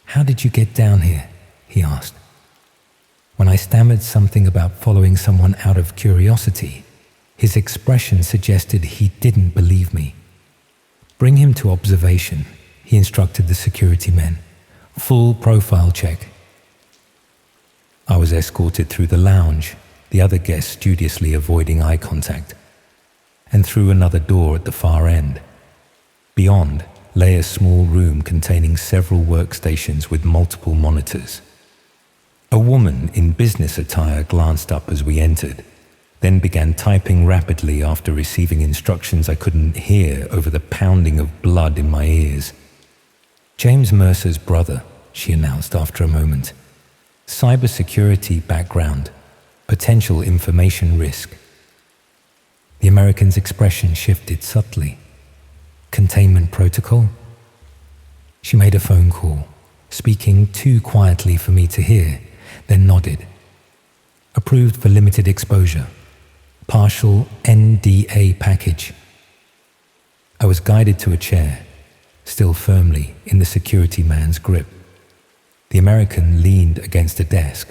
"How did you get down here?" he asked. When I stammered something about following someone out of curiosity, his expression suggested he didn't believe me. "Bring him to observation," he instructed the security men. "Full profile check." I was escorted through the lounge, the other guests studiously avoiding eye contact, and through another door at the far end. Beyond lay a small room containing several workstations with multiple monitors. A woman in business attire glanced up as we entered, then began typing rapidly after receiving instructions I couldn't hear over the pounding of blood in my ears. "James Mercer's brother," she announced after a moment. "Cybersecurity background, potential information risk." The American's expression shifted subtly. "Containment protocol?" She made a phone call, speaking too quietly for me to hear, then nodded. "Approved for limited exposure. Partial NDA package." I was guided to a chair, still firmly in the security man's grip. The American leaned against a desk,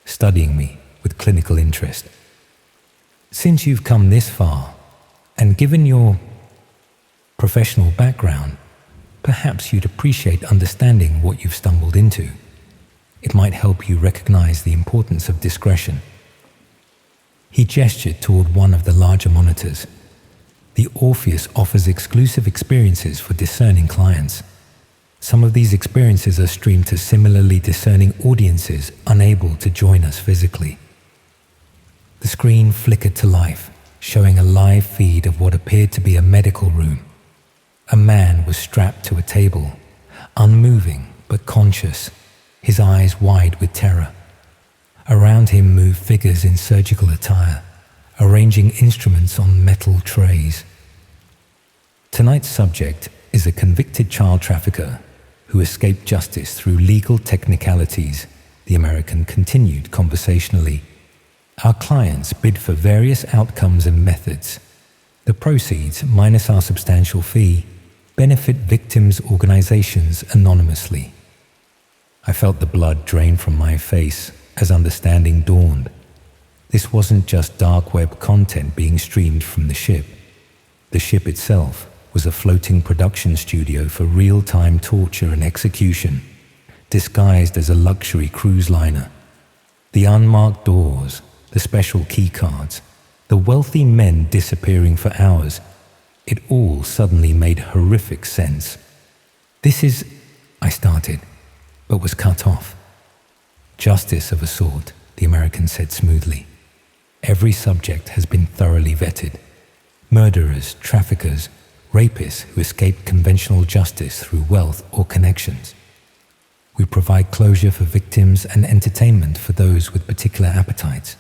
studying me with clinical interest. "Since you've come this far, and given your professional background, perhaps you'd appreciate understanding what you've stumbled into. It might help you recognize the importance of discretion." He gestured toward one of the larger monitors. "The Orpheus offers exclusive experiences for discerning clients. Some of these experiences are streamed to similarly discerning audiences unable to join us physically." The screen flickered to life, showing a live feed of what appeared to be a medical room. A man was strapped to a table, unmoving but conscious, his eyes wide with terror. Around him moved figures in surgical attire, arranging instruments on metal trays. Tonight's subject is a convicted child trafficker who escaped justice through legal technicalities, the American continued conversationally. "Our clients bid for various outcomes and methods. The proceeds, minus our substantial fee, benefit victims' organizations anonymously." I felt the blood drain from my face as understanding dawned. This wasn't just dark web content being streamed from the ship. The ship itself was a floating production studio for real-time torture and execution, disguised as a luxury cruise liner. The unmarked doors, the special key cards, the wealthy men disappearing for hours, it all suddenly made horrific sense. "This is," I started, but was cut off. "Justice of a sort," the American said smoothly. "Every subject has been thoroughly vetted. Murderers, traffickers, rapists who escaped conventional justice through wealth or connections. We provide closure for victims and entertainment for those with particular appetites."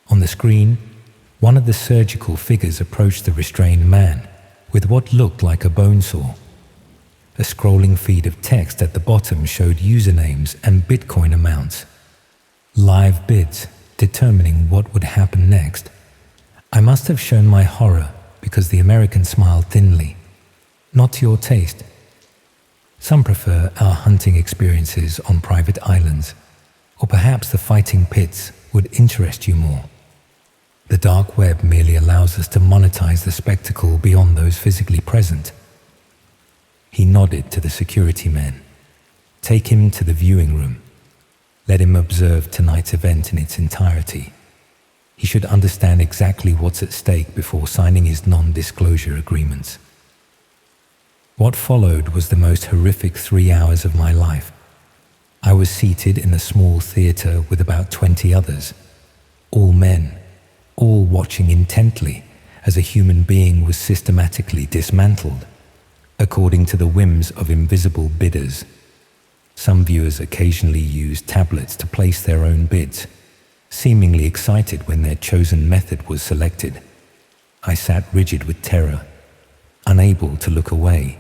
On the screen, one of the surgical figures approached the restrained man with what looked like a bone saw. A scrolling feed of text at the bottom showed usernames and Bitcoin amounts. Live bids determining what would happen next. I must have shown my horror because the American smiled thinly. "Not to your taste. Some prefer our hunting experiences on private islands, or perhaps the fighting pits would interest you more. The dark web merely allows us to monetize the spectacle beyond those physically present." He nodded to the security men. "Take him to the viewing room. Let him observe tonight's event in its entirety. He should understand exactly what's at stake before signing his non-disclosure agreements." What followed was the most horrific 3 hours of my life. I was seated in a small theater with about 20 others, all men, all watching intently as a human being was systematically dismantled, according to the whims of invisible bidders. Some viewers occasionally used tablets to place their own bids, seemingly excited when their chosen method was selected. I sat rigid with terror, unable to look away,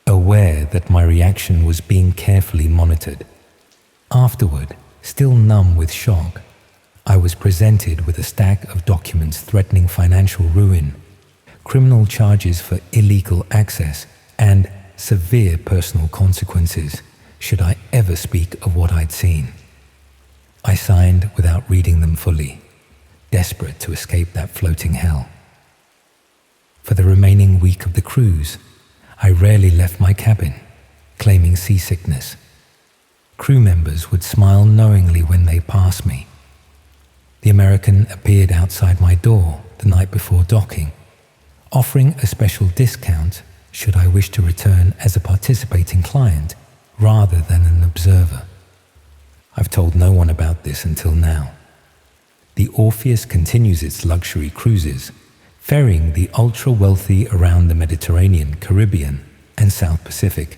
aware that my reaction was being carefully monitored. Afterward, still numb with shock, I was presented with a stack of documents threatening financial ruin, criminal charges for illegal access, and severe personal consequences should I ever speak of what I'd seen. I signed without reading them fully, desperate to escape that floating hell. For the remaining week of the cruise, I rarely left my cabin, claiming seasickness. Crew members would smile knowingly when they passed me. The American appeared outside my door the night before docking, offering a special discount should I wish to return as a participating client rather than an observer. I've told no one about this until now. The Orpheus continues its luxury cruises, ferrying the ultra-wealthy around the Mediterranean, Caribbean, and South Pacific.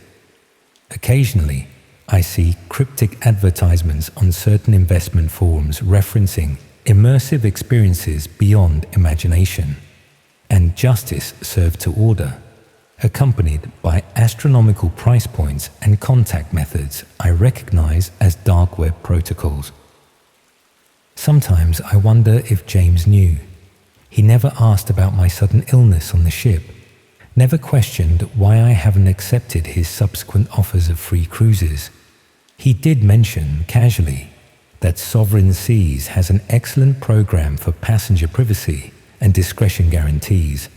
Occasionally, I see cryptic advertisements on certain investment forums referencing immersive experiences beyond imagination, and justice served to order, accompanied by astronomical price points and contact methods I recognize as dark web protocols. Sometimes I wonder if James knew. He never asked about my sudden illness on the ship, never questioned why I haven't accepted his subsequent offers of free cruises. He did mention, casually, that Sovereign Seas has an excellent program for passenger privacy and discretion guarantees.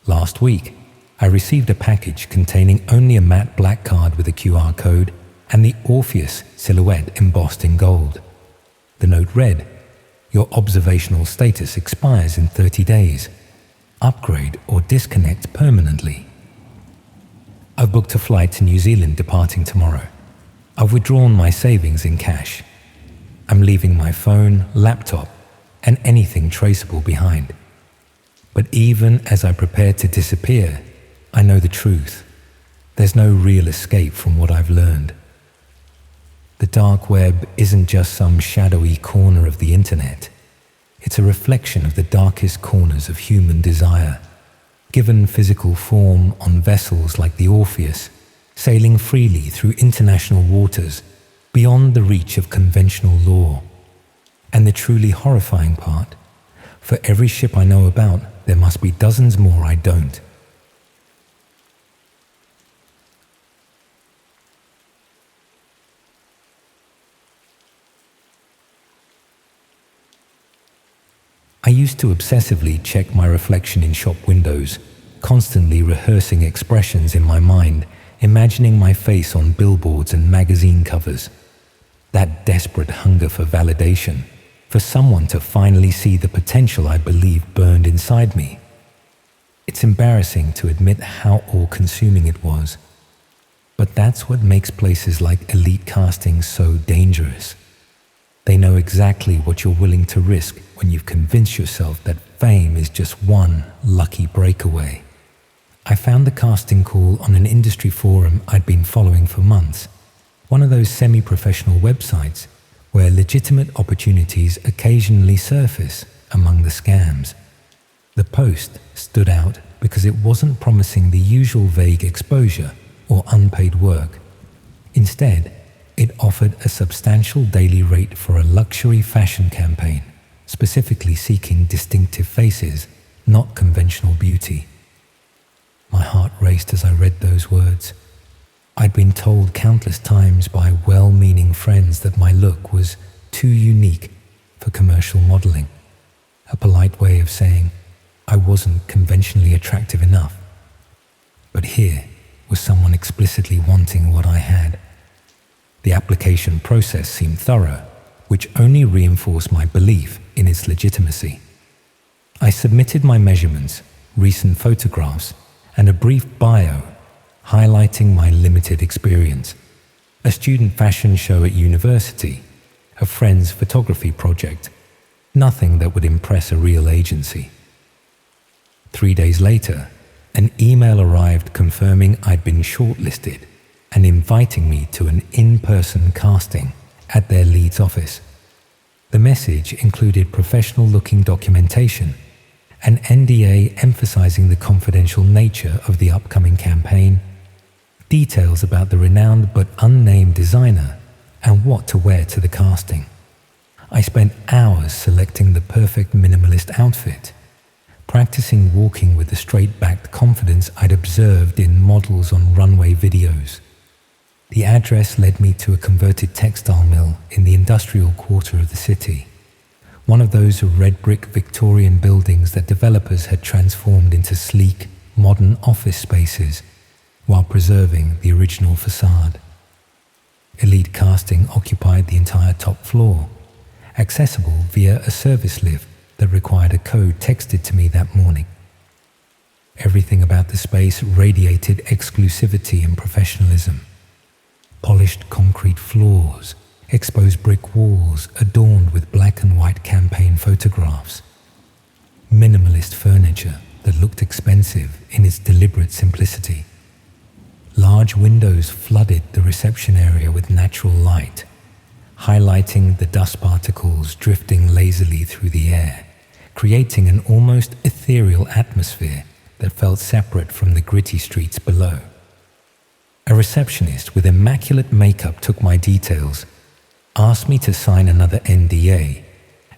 Last week, I received a package containing only a matte black card with a QR code and the Orpheus silhouette embossed in gold. The note read, "Your observational status expires in 30 days. Upgrade or disconnect permanently." I've booked a flight to New Zealand departing tomorrow. I've withdrawn my savings in cash. I'm leaving my phone, laptop, and anything traceable behind. But even as I prepare to disappear, I know the truth. There's no real escape from what I've learned. The dark web isn't just some shadowy corner of the internet. It's a reflection of the darkest corners of human desire, given physical form on vessels like the Orpheus, sailing freely through international waters beyond the reach of conventional law. And the truly horrifying part, for every ship I know about, there must be dozens more I don't. I used to obsessively check my reflection in shop windows, constantly rehearsing expressions in my mind, imagining my face on billboards and magazine covers. That desperate hunger for validation, for someone to finally see the potential I believed burned inside me. It's embarrassing to admit how all-consuming it was, but that's what makes places like elite casting so dangerous. They know exactly what you're willing to risk when you've convinced yourself that fame is just one lucky breakaway. I found the casting call on an industry forum I'd been following for months, one of those semi-professional websites where legitimate opportunities occasionally surface among the scams. The post stood out because it wasn't promising the usual vague exposure or unpaid work. Instead, it offered a substantial daily rate for a luxury fashion campaign, specifically seeking distinctive faces, not conventional beauty. My heart raced as I read those words. I'd been told countless times by well-meaning friends that my look was too unique for commercial modeling, a polite way of saying I wasn't conventionally attractive enough. But here was someone explicitly wanting what I had. The application process seemed thorough, which only reinforced my belief in its legitimacy. I submitted my measurements, recent photographs, and a brief bio highlighting my limited experience, a student fashion show at university, a friend's photography project, nothing that would impress a real agency. 3 days later, an email arrived confirming I'd been shortlisted and inviting me to an in-person casting at their Leeds office. The message included professional-looking documentation, an NDA emphasizing the confidential nature of the upcoming campaign, details about the renowned but unnamed designer, and what to wear to the casting. I spent hours selecting the perfect minimalist outfit, practicing walking with the straight-backed confidence I'd observed in models on runway videos. The address led me to a converted textile mill in the industrial quarter of the city, one of those red brick Victorian buildings that developers had transformed into sleek, modern office spaces while preserving the original facade. Elite casting occupied the entire top floor, accessible via a service lift that required a code texted to me that morning. Everything about the space radiated exclusivity and professionalism. Polished concrete floors, exposed brick walls adorned with black and white campaign photographs. Minimalist furniture that looked expensive in its deliberate simplicity. Large windows flooded the reception area with natural light, highlighting the dust particles drifting lazily through the air, creating an almost ethereal atmosphere that felt separate from the gritty streets below. A receptionist with immaculate makeup took my details, asked me to sign another NDA,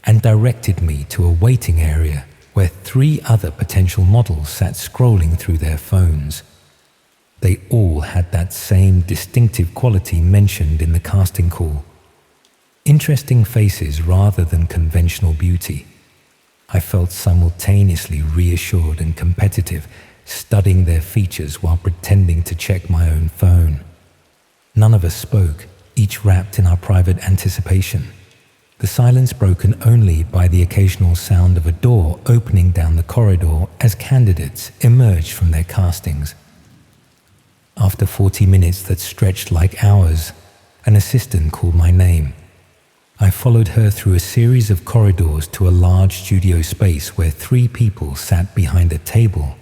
and directed me to a waiting area where 3 other potential models sat scrolling through their phones. They all had that same distinctive quality mentioned in the casting call. Interesting faces rather than conventional beauty. I felt simultaneously reassured and competitive, studying their features while pretending to check my own phone. None of us spoke, each wrapped in our private anticipation. The silence broken only by the occasional sound of a door opening down the corridor as candidates emerged from their castings. After 40 minutes that stretched like hours, an assistant called my name. I followed her through a series of corridors to a large studio space where 3 people sat behind a table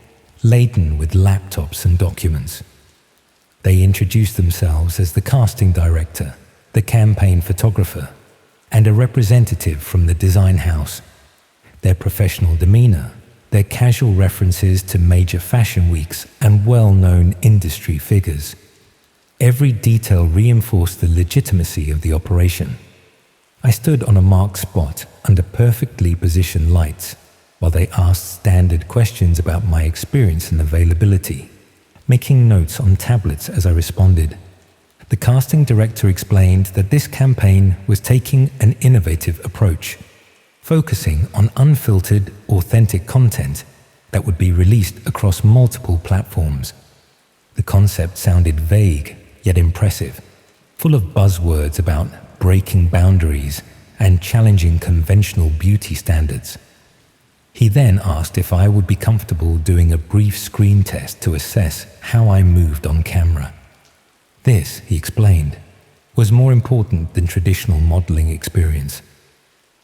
laden with laptops and documents. They introduced themselves as the casting director, the campaign photographer, and a representative from the design house. Their professional demeanor, their casual references to major fashion weeks and well-known industry figures. Every detail reinforced the legitimacy of the operation. I stood on a marked spot under perfectly positioned lights while they asked standard questions about my experience and availability, making notes on tablets as I responded. The casting director explained that this campaign was taking an innovative approach, focusing on unfiltered, authentic content that would be released across multiple platforms. The concept sounded vague, yet impressive, full of buzzwords about breaking boundaries and challenging conventional beauty standards. He then asked if I would be comfortable doing a brief screen test to assess how I moved on camera. This, he explained, was more important than traditional modeling experience,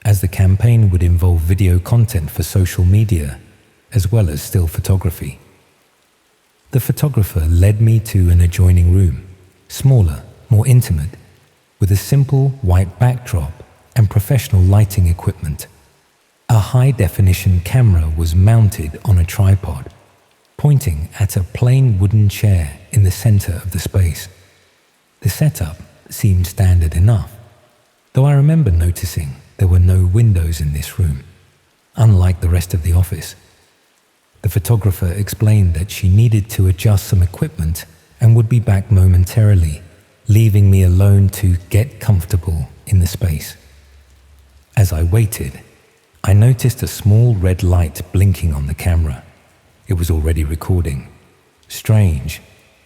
as the campaign would involve video content for social media, as well as still photography. The photographer led me to an adjoining room, smaller, more intimate, with a simple white backdrop and professional lighting equipment. A high-definition camera was mounted on a tripod, pointing at a plain wooden chair in the center of the space. The setup seemed standard enough, though I remember noticing there were no windows in this room, unlike the rest of the office. The photographer explained that she needed to adjust some equipment and would be back momentarily, leaving me alone to get comfortable in the space. As I waited, I noticed a small red light blinking on the camera. It was already recording. Strange,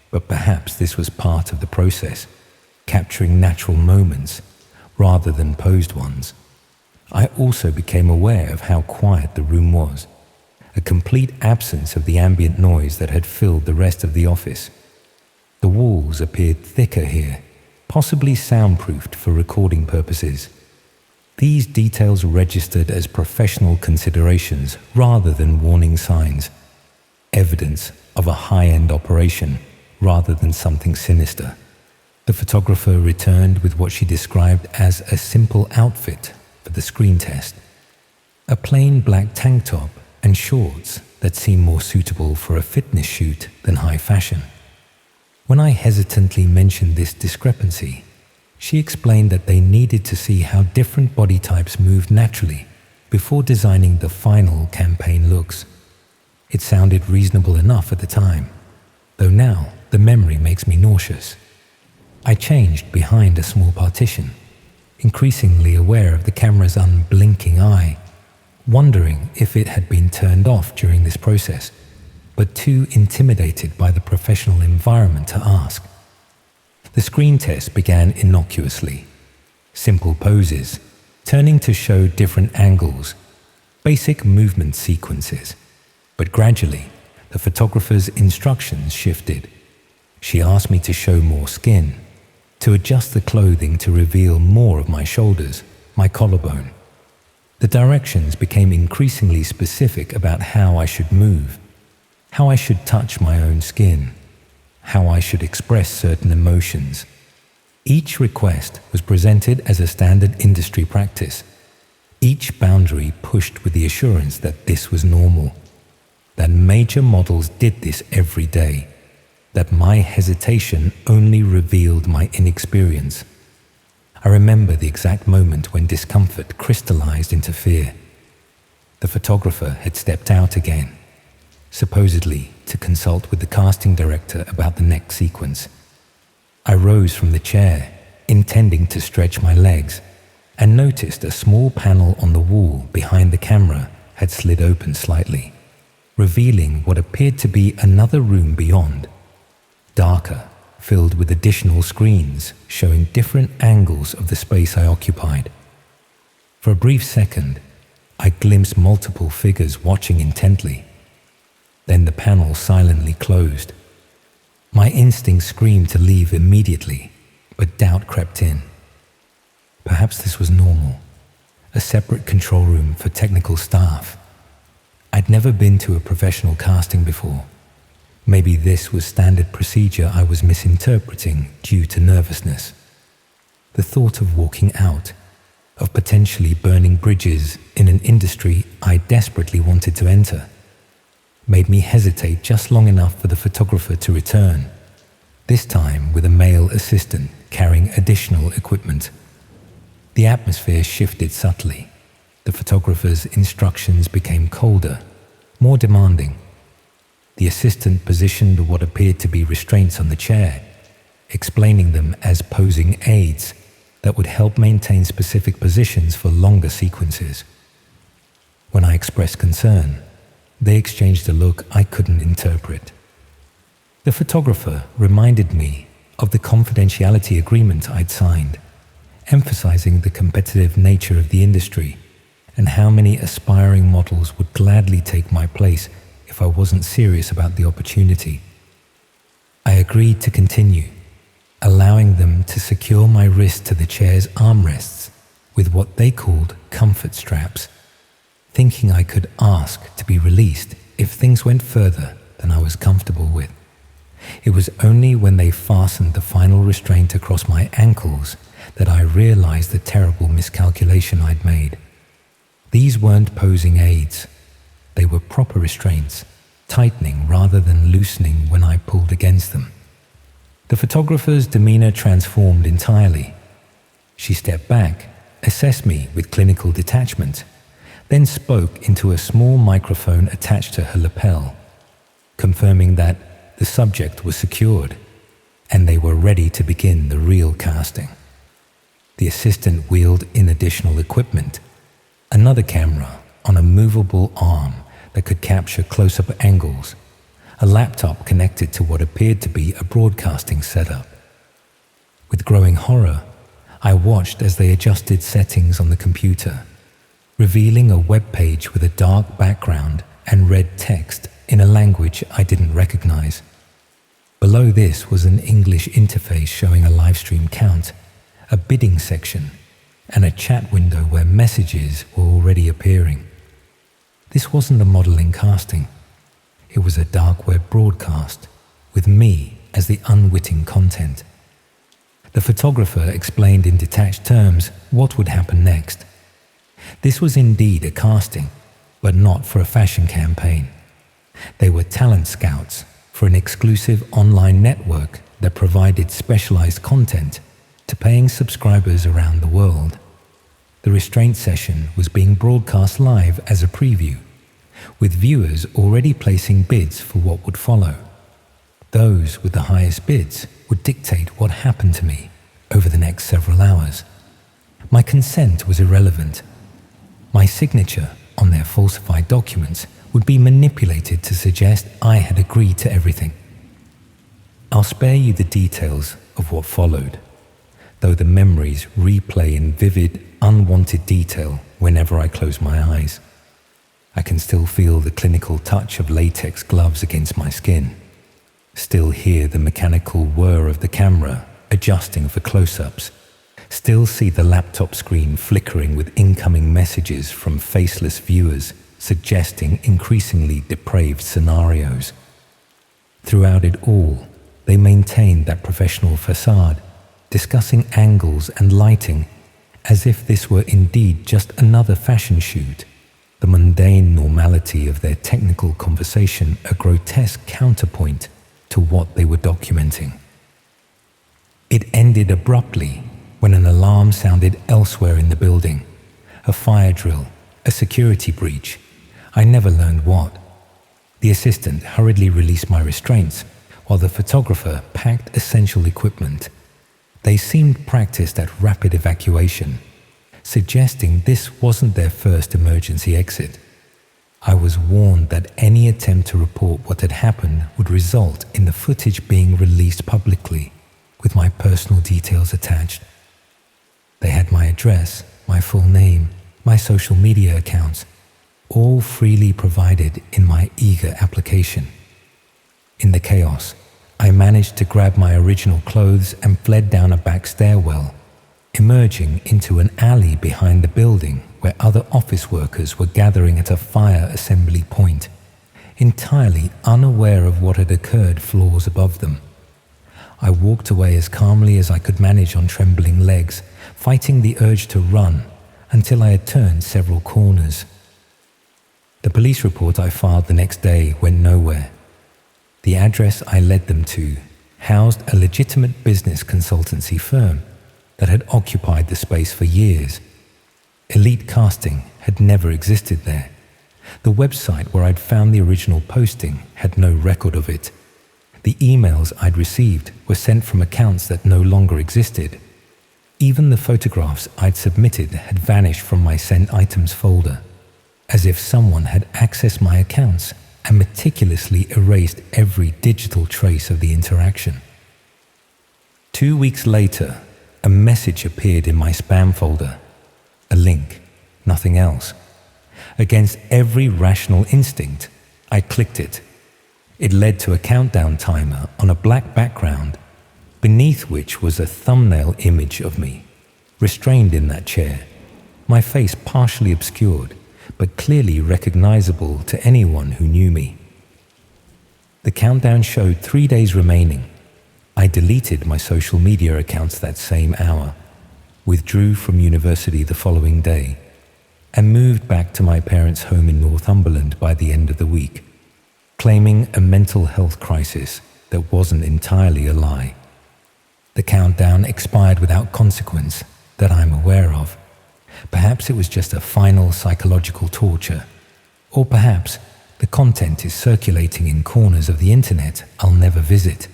but perhaps this was part of the process, capturing natural moments rather than posed ones. I also became aware of how quiet the room was, a complete absence of the ambient noise that had filled the rest of the office. The walls appeared thicker here, possibly soundproofed for recording purposes. These details registered as professional considerations rather than warning signs, evidence of a high-end operation rather than something sinister. The photographer returned with what she described as a simple outfit for the screen test. A plain black tank top and shorts that seemed more suitable for a fitness shoot than high fashion. When I hesitantly mentioned this discrepancy, she explained that they needed to see how different body types moved naturally before designing the final campaign looks. It sounded reasonable enough at the time, though now the memory makes me nauseous. I changed behind a small partition, increasingly aware of the camera's unblinking eye, wondering if it had been turned off during this process, but too intimidated by the professional environment to ask. The screen test began innocuously. Simple poses, turning to show different angles, basic movement sequences. But gradually, the photographer's instructions shifted. She asked me to show more skin, to adjust the clothing to reveal more of my shoulders, my collarbone. The directions became increasingly specific about how I should move, how I should touch my own skin, how I should express certain emotions. Each request was presented as a standard industry practice, each boundary pushed with the assurance that this was normal, that major models did this every day, that my hesitation only revealed my inexperience. I remember the exact moment when discomfort crystallized into fear. The photographer had stepped out again, supposedly to consult with the casting director about the next sequence. I rose from the chair, intending to stretch my legs, and noticed a small panel on the wall behind the camera had slid open slightly, revealing what appeared to be another room beyond, darker, filled with additional screens showing different angles of the space I occupied. For a brief second, I glimpsed multiple figures watching intently. Then the panel silently closed. My instinct screamed to leave immediately, but doubt crept in. Perhaps this was normal, a separate control room for technical staff. I'd never been to a professional casting before. Maybe this was standard procedure I was misinterpreting due to nervousness. The thought of walking out, of potentially burning bridges in an industry I desperately wanted to enter, made me hesitate just long enough for the photographer to return, this time with a male assistant carrying additional equipment. The atmosphere shifted subtly. The photographer's instructions became colder, more demanding. The assistant positioned what appeared to be restraints on the chair, explaining them as posing aids that would help maintain specific positions for longer sequences. When I expressed concern, they exchanged a look I couldn't interpret. The photographer reminded me of the confidentiality agreement I'd signed, emphasizing the competitive nature of the industry and how many aspiring models would gladly take my place if I wasn't serious about the opportunity. I agreed to continue, allowing them to secure my wrist to the chair's armrests with what they called comfort straps, thinking I could ask to be released if things went further than I was comfortable with. It was only when they fastened the final restraint across my ankles that I realized the terrible miscalculation I'd made. These weren't posing aids. They were proper restraints, tightening rather than loosening when I pulled against them. The photographer's demeanor transformed entirely. She stepped back, assessed me with clinical detachment, then spoke into a small microphone attached to her lapel, confirming that the subject was secured and they were ready to begin the real casting. The assistant wheeled in additional equipment, another camera on a movable arm that could capture close-up angles, a laptop connected to what appeared to be a broadcasting setup. With growing horror, I watched as they adjusted settings on the computer, revealing a web page with a dark background and red text in a language I didn't recognize. Below this was an English interface showing a live stream count, a bidding section, and a chat window where messages were already appearing. This wasn't a modeling casting. It was a dark web broadcast, with me as the unwitting content. The photographer explained in detached terms what would happen next. This was indeed a casting, but not for a fashion campaign. They were talent scouts for an exclusive online network that provided specialized content to paying subscribers around the world. The restraint session was being broadcast live as a preview, with viewers already placing bids for what would follow. Those with the highest bids would dictate what happened to me over the next several hours. My consent was irrelevant. My signature on their falsified documents would be manipulated to suggest I had agreed to everything. I'll spare you the details of what followed, though the memories replay in vivid, unwanted detail whenever I close my eyes. I can still feel the clinical touch of latex gloves against my skin, still hear the mechanical whir of the camera adjusting for close-ups, still see the laptop screen flickering with incoming messages from faceless viewers suggesting increasingly depraved scenarios. Throughout it all, they maintained that professional facade, discussing angles and lighting as if this were indeed just another fashion shoot, the mundane normality of their technical conversation a grotesque counterpoint to what they were documenting. It ended abruptly when an alarm sounded elsewhere in the building, a fire drill, a security breach. I never learned what. The assistant hurriedly released my restraints while the photographer packed essential equipment. They seemed practiced at rapid evacuation, suggesting this wasn't their first emergency exit. I was warned that any attempt to report what had happened would result in the footage being released publicly, with my personal details attached. They had my address, my full name, my social media accounts, all freely provided in my eager application. In the chaos, I managed to grab my original clothes and fled down a back stairwell, emerging into an alley behind the building where other office workers were gathering at a fire assembly point, entirely unaware of what had occurred floors above them. I walked away as calmly as I could manage on trembling legs, fighting the urge to run until I had turned several corners. The police report I filed the next day went nowhere. The address I led them to housed a legitimate business consultancy firm that had occupied the space for years. Elite Casting had never existed there. The website where I'd found the original posting had no record of it. The emails I'd received were sent from accounts that no longer existed. Even the photographs I'd submitted had vanished from my sent items folder, as if someone had accessed my accounts and meticulously erased every digital trace of the interaction. 2 weeks later, a message appeared in my spam folder. A link, nothing else. Against every rational instinct, I clicked it. It led to a countdown timer on a black background, beneath which was a thumbnail image of me, restrained in that chair, my face partially obscured, but clearly recognizable to anyone who knew me. The countdown showed 3 days remaining. I deleted my social media accounts that same hour, withdrew from university the following day, and moved back to my parents' home in Northumberland by the end of the week, claiming a mental health crisis that wasn't entirely a lie. The countdown expired without consequence that I'm aware of. Perhaps it was just a final psychological torture, or perhaps the content is circulating in corners of the internet I'll never visit.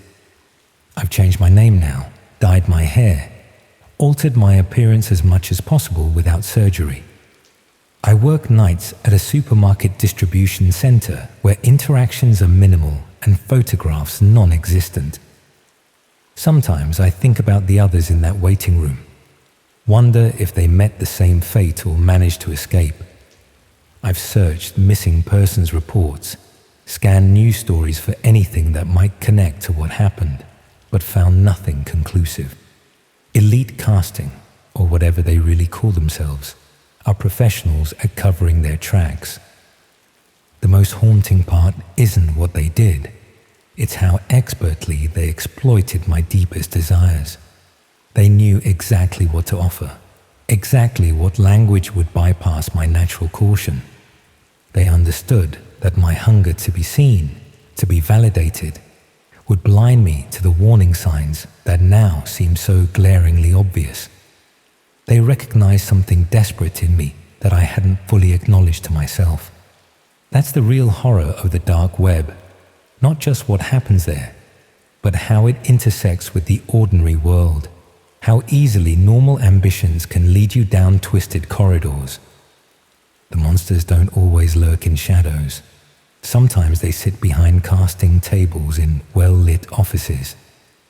I've changed my name now, dyed my hair, altered my appearance as much as possible without surgery. I work nights at a supermarket distribution center where interactions are minimal and photographs non-existent. Sometimes I think about the others in that waiting room, wonder if they met the same fate or managed to escape. I've searched missing persons reports, scanned news stories for anything that might connect to what happened, but found nothing conclusive. Elite Casting, or whatever they really call themselves, are professionals at covering their tracks. The most haunting part isn't what they did, it's how expertly they exploited my deepest desires. They knew exactly what to offer, exactly what language would bypass my natural caution. They understood that my hunger to be seen, to be validated, would blind me to the warning signs that now seem so glaringly obvious. They recognized something desperate in me that I hadn't fully acknowledged to myself. That's the real horror of the dark web. Not just what happens there, but how it intersects with the ordinary world. How easily normal ambitions can lead you down twisted corridors. The monsters don't always lurk in shadows. Sometimes they sit behind casting tables in well-lit offices,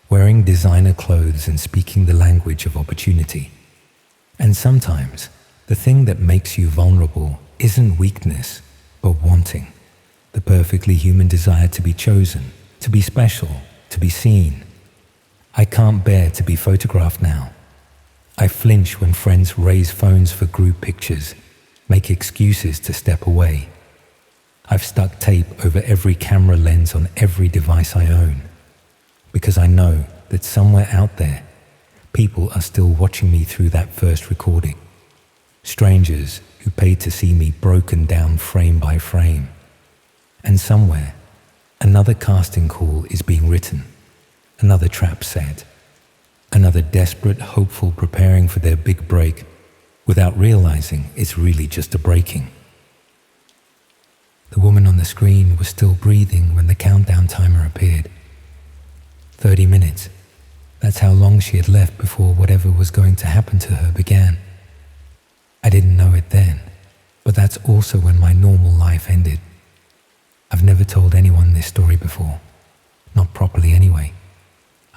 wearing designer clothes and speaking the language of opportunity. And sometimes, the thing that makes you vulnerable isn't weakness, but wanting. The perfectly human desire to be chosen, to be special, to be seen. I can't bear to be photographed now. I flinch when friends raise phones for group pictures, make excuses to step away. I've stuck tape over every camera lens on every device I own, because I know that somewhere out there, people are still watching me through that first recording. Strangers who paid to see me broken down frame by frame. And somewhere, another casting call is being written, another trap set, another desperate hopeful preparing for their big break without realizing it's really just a breaking. The woman on the screen was still breathing when the countdown timer appeared. 30 minutes. That's how long she had left before whatever was going to happen to her began. I didn't know it then, but that's also when my normal life ended. I've never told anyone this story before, not properly anyway.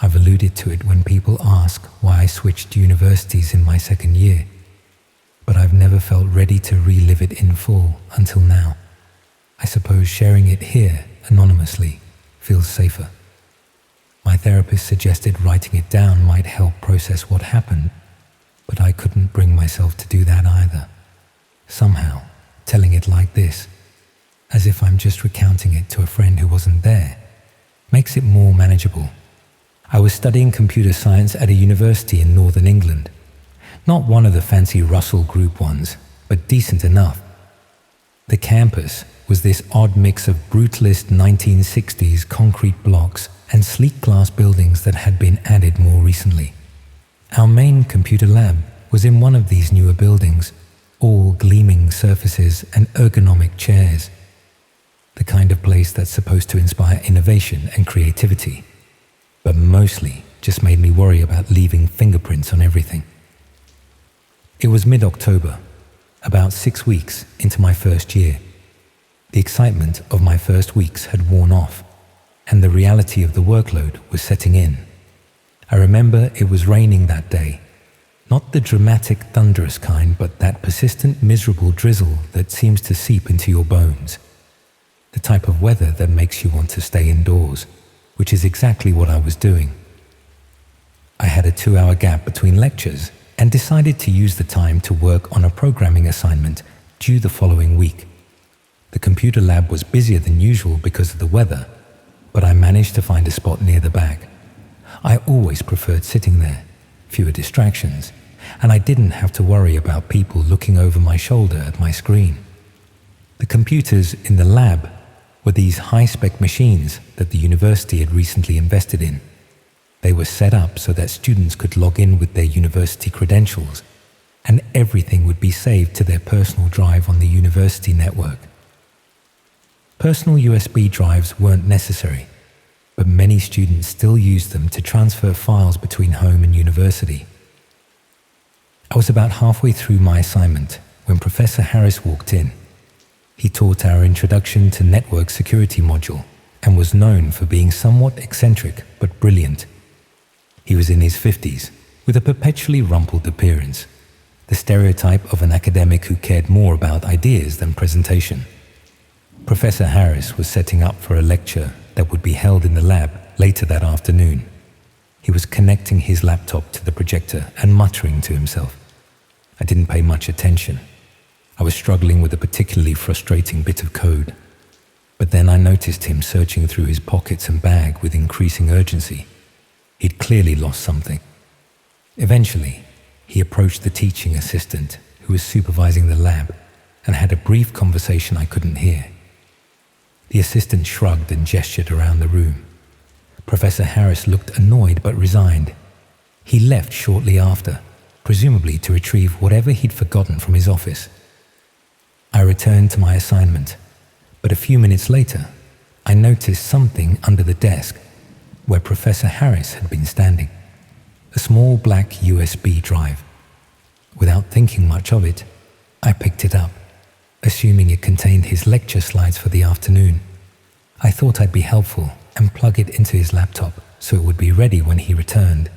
I've alluded to it when people ask why I switched universities in my second year, but I've never felt ready to relive it in full until now. I suppose sharing it here, anonymously, feels safer. My therapist suggested writing it down might help process what happened, but I couldn't bring myself to do that either. Somehow, telling it like this, as if I'm just recounting it to a friend who wasn't there, makes it more manageable. I was studying computer science at a university in northern England. Not one of the fancy Russell Group ones, but decent enough. The campus was this odd mix of brutalist 1960s concrete blocks and sleek glass buildings that had been added more recently. Our main computer lab was in one of these newer buildings, all gleaming surfaces and ergonomic chairs. The kind of place that's supposed to inspire innovation and creativity, but mostly just made me worry about leaving fingerprints on everything. It was mid-October, about 6 weeks into my first year. The excitement of my first weeks had worn off, and the reality of the workload was setting in. I remember it was raining that day, not the dramatic thunderous kind, but that persistent miserable drizzle that seems to seep into your bones. The type of weather that makes you want to stay indoors, which is exactly what I was doing. I had a 2-hour gap between lectures and decided to use the time to work on a programming assignment due the following week. The computer lab was busier than usual because of the weather, but I managed to find a spot near the back. I always preferred sitting there, fewer distractions, and I didn't have to worry about people looking over my shoulder at my screen. The computers in the lab were these high-spec machines that the university had recently invested in. They were set up so that students could log in with their university credentials, and everything would be saved to their personal drive on the university network. Personal USB drives weren't necessary, but many students still used them to transfer files between home and university. I was about halfway through my assignment when Professor Harris walked in. He taught our Introduction to Network Security module and was known for being somewhat eccentric but brilliant. He was in his 50s, with a perpetually rumpled appearance, the stereotype of an academic who cared more about ideas than presentation. Professor Harris was setting up for a lecture that would be held in the lab later that afternoon. He was connecting his laptop to the projector and muttering to himself. I didn't pay much attention. I was struggling with a particularly frustrating bit of code. But then I noticed him searching through his pockets and bag with increasing urgency. He'd clearly lost something. Eventually, he approached the teaching assistant who was supervising the lab and had a brief conversation I couldn't hear. The assistant shrugged and gestured around the room. Professor Harris looked annoyed but resigned. He left shortly after, presumably to retrieve whatever he'd forgotten from his office. I returned to my assignment, But a few minutes later, I noticed something under the desk where Professor Harris had been standing. A small black USB drive. Without thinking much of it, I picked it up, assuming it contained his lecture slides for the afternoon. I thought I'd be helpful and plug it into his laptop so it would be ready when he returned.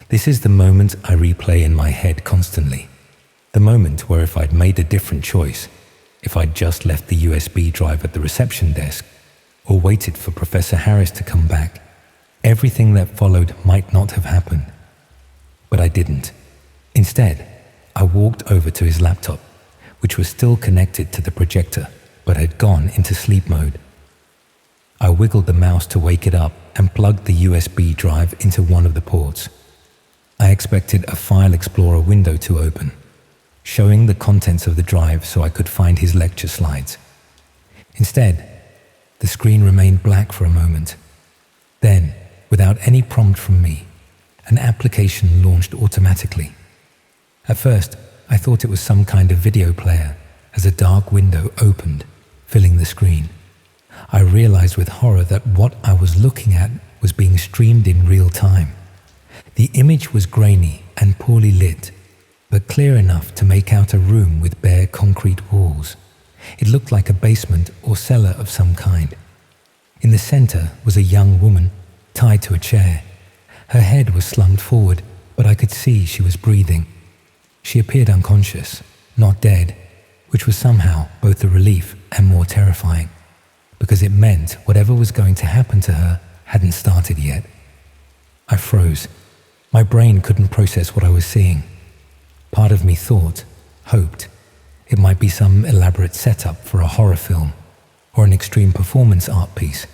This is the moment I replay in my head constantly. The moment where if I'd made a different choice, if I'd just left the USB drive at the reception desk or waited for Professor Harris to come back, everything that followed might not have happened. But I didn't. Instead, I walked over to his laptop, which was still connected to the projector, but had gone into sleep mode. I wiggled the mouse to wake it up and plugged the USB drive into one of the ports. I expected a File Explorer window to open, showing the contents of the drive so I could find his lecture slides. Instead, the screen remained black for a moment. Then, without any prompt from me, an application launched automatically. At first, I thought it was some kind of video player as a dark window opened, filling the screen. I realized with horror that what I was looking at was being streamed in real time. The image was grainy and poorly lit, but clear enough to make out a room with bare concrete walls. It looked like a basement or cellar of some kind. In the center was a young woman, tied to a chair. Her head was slumped forward, but I could see she was breathing. She appeared unconscious, not dead, which was somehow both a relief and more terrifying, because it meant whatever was going to happen to her hadn't started yet. I froze. My brain couldn't process what I was seeing. Part of me thought, hoped, it might be some elaborate setup for a horror film or an extreme performance art piece.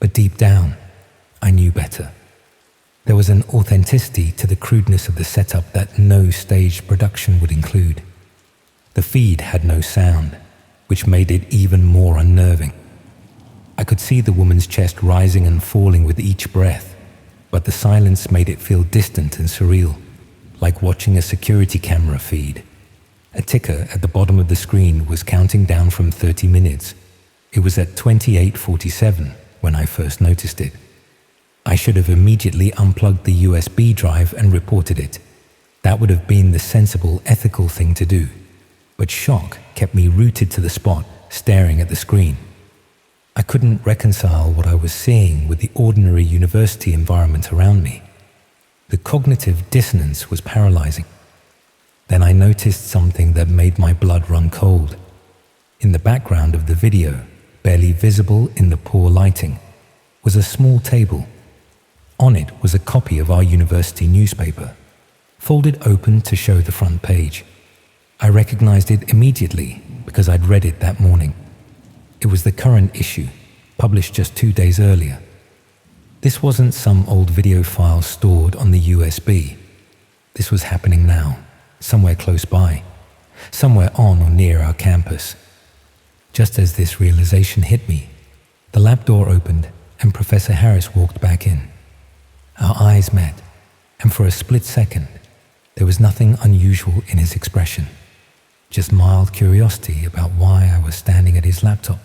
But deep down, I knew better. There was an authenticity to the crudeness of the setup that no staged production would include. The feed had no sound, which made it even more unnerving. I could see the woman's chest rising and falling with each breath, but the silence made it feel distant and surreal, like watching a security camera feed. A ticker at the bottom of the screen was counting down from 30 minutes. It was at 28:47 when I first noticed it. I should have immediately unplugged the USB drive and reported it. That would have been the sensible, ethical thing to do. But shock kept me rooted to the spot, staring at the screen. I couldn't reconcile what I was seeing with the ordinary university environment around me. The cognitive dissonance was paralyzing. Then I noticed something that made my blood run cold. In the background of the video, barely visible in the poor lighting, was a small table. On it was a copy of our university newspaper, folded open to show the front page. I recognized it immediately because I'd read it that morning. It was the current issue, published just 2 days earlier. This wasn't some old video file stored on the USB. This was happening now, somewhere close by, somewhere on or near our campus. Just as this realization hit me, the lab door opened and Professor Harris walked back in. Our eyes met, and for a split second, there was nothing unusual in his expression, just mild curiosity about why I was standing at his laptop.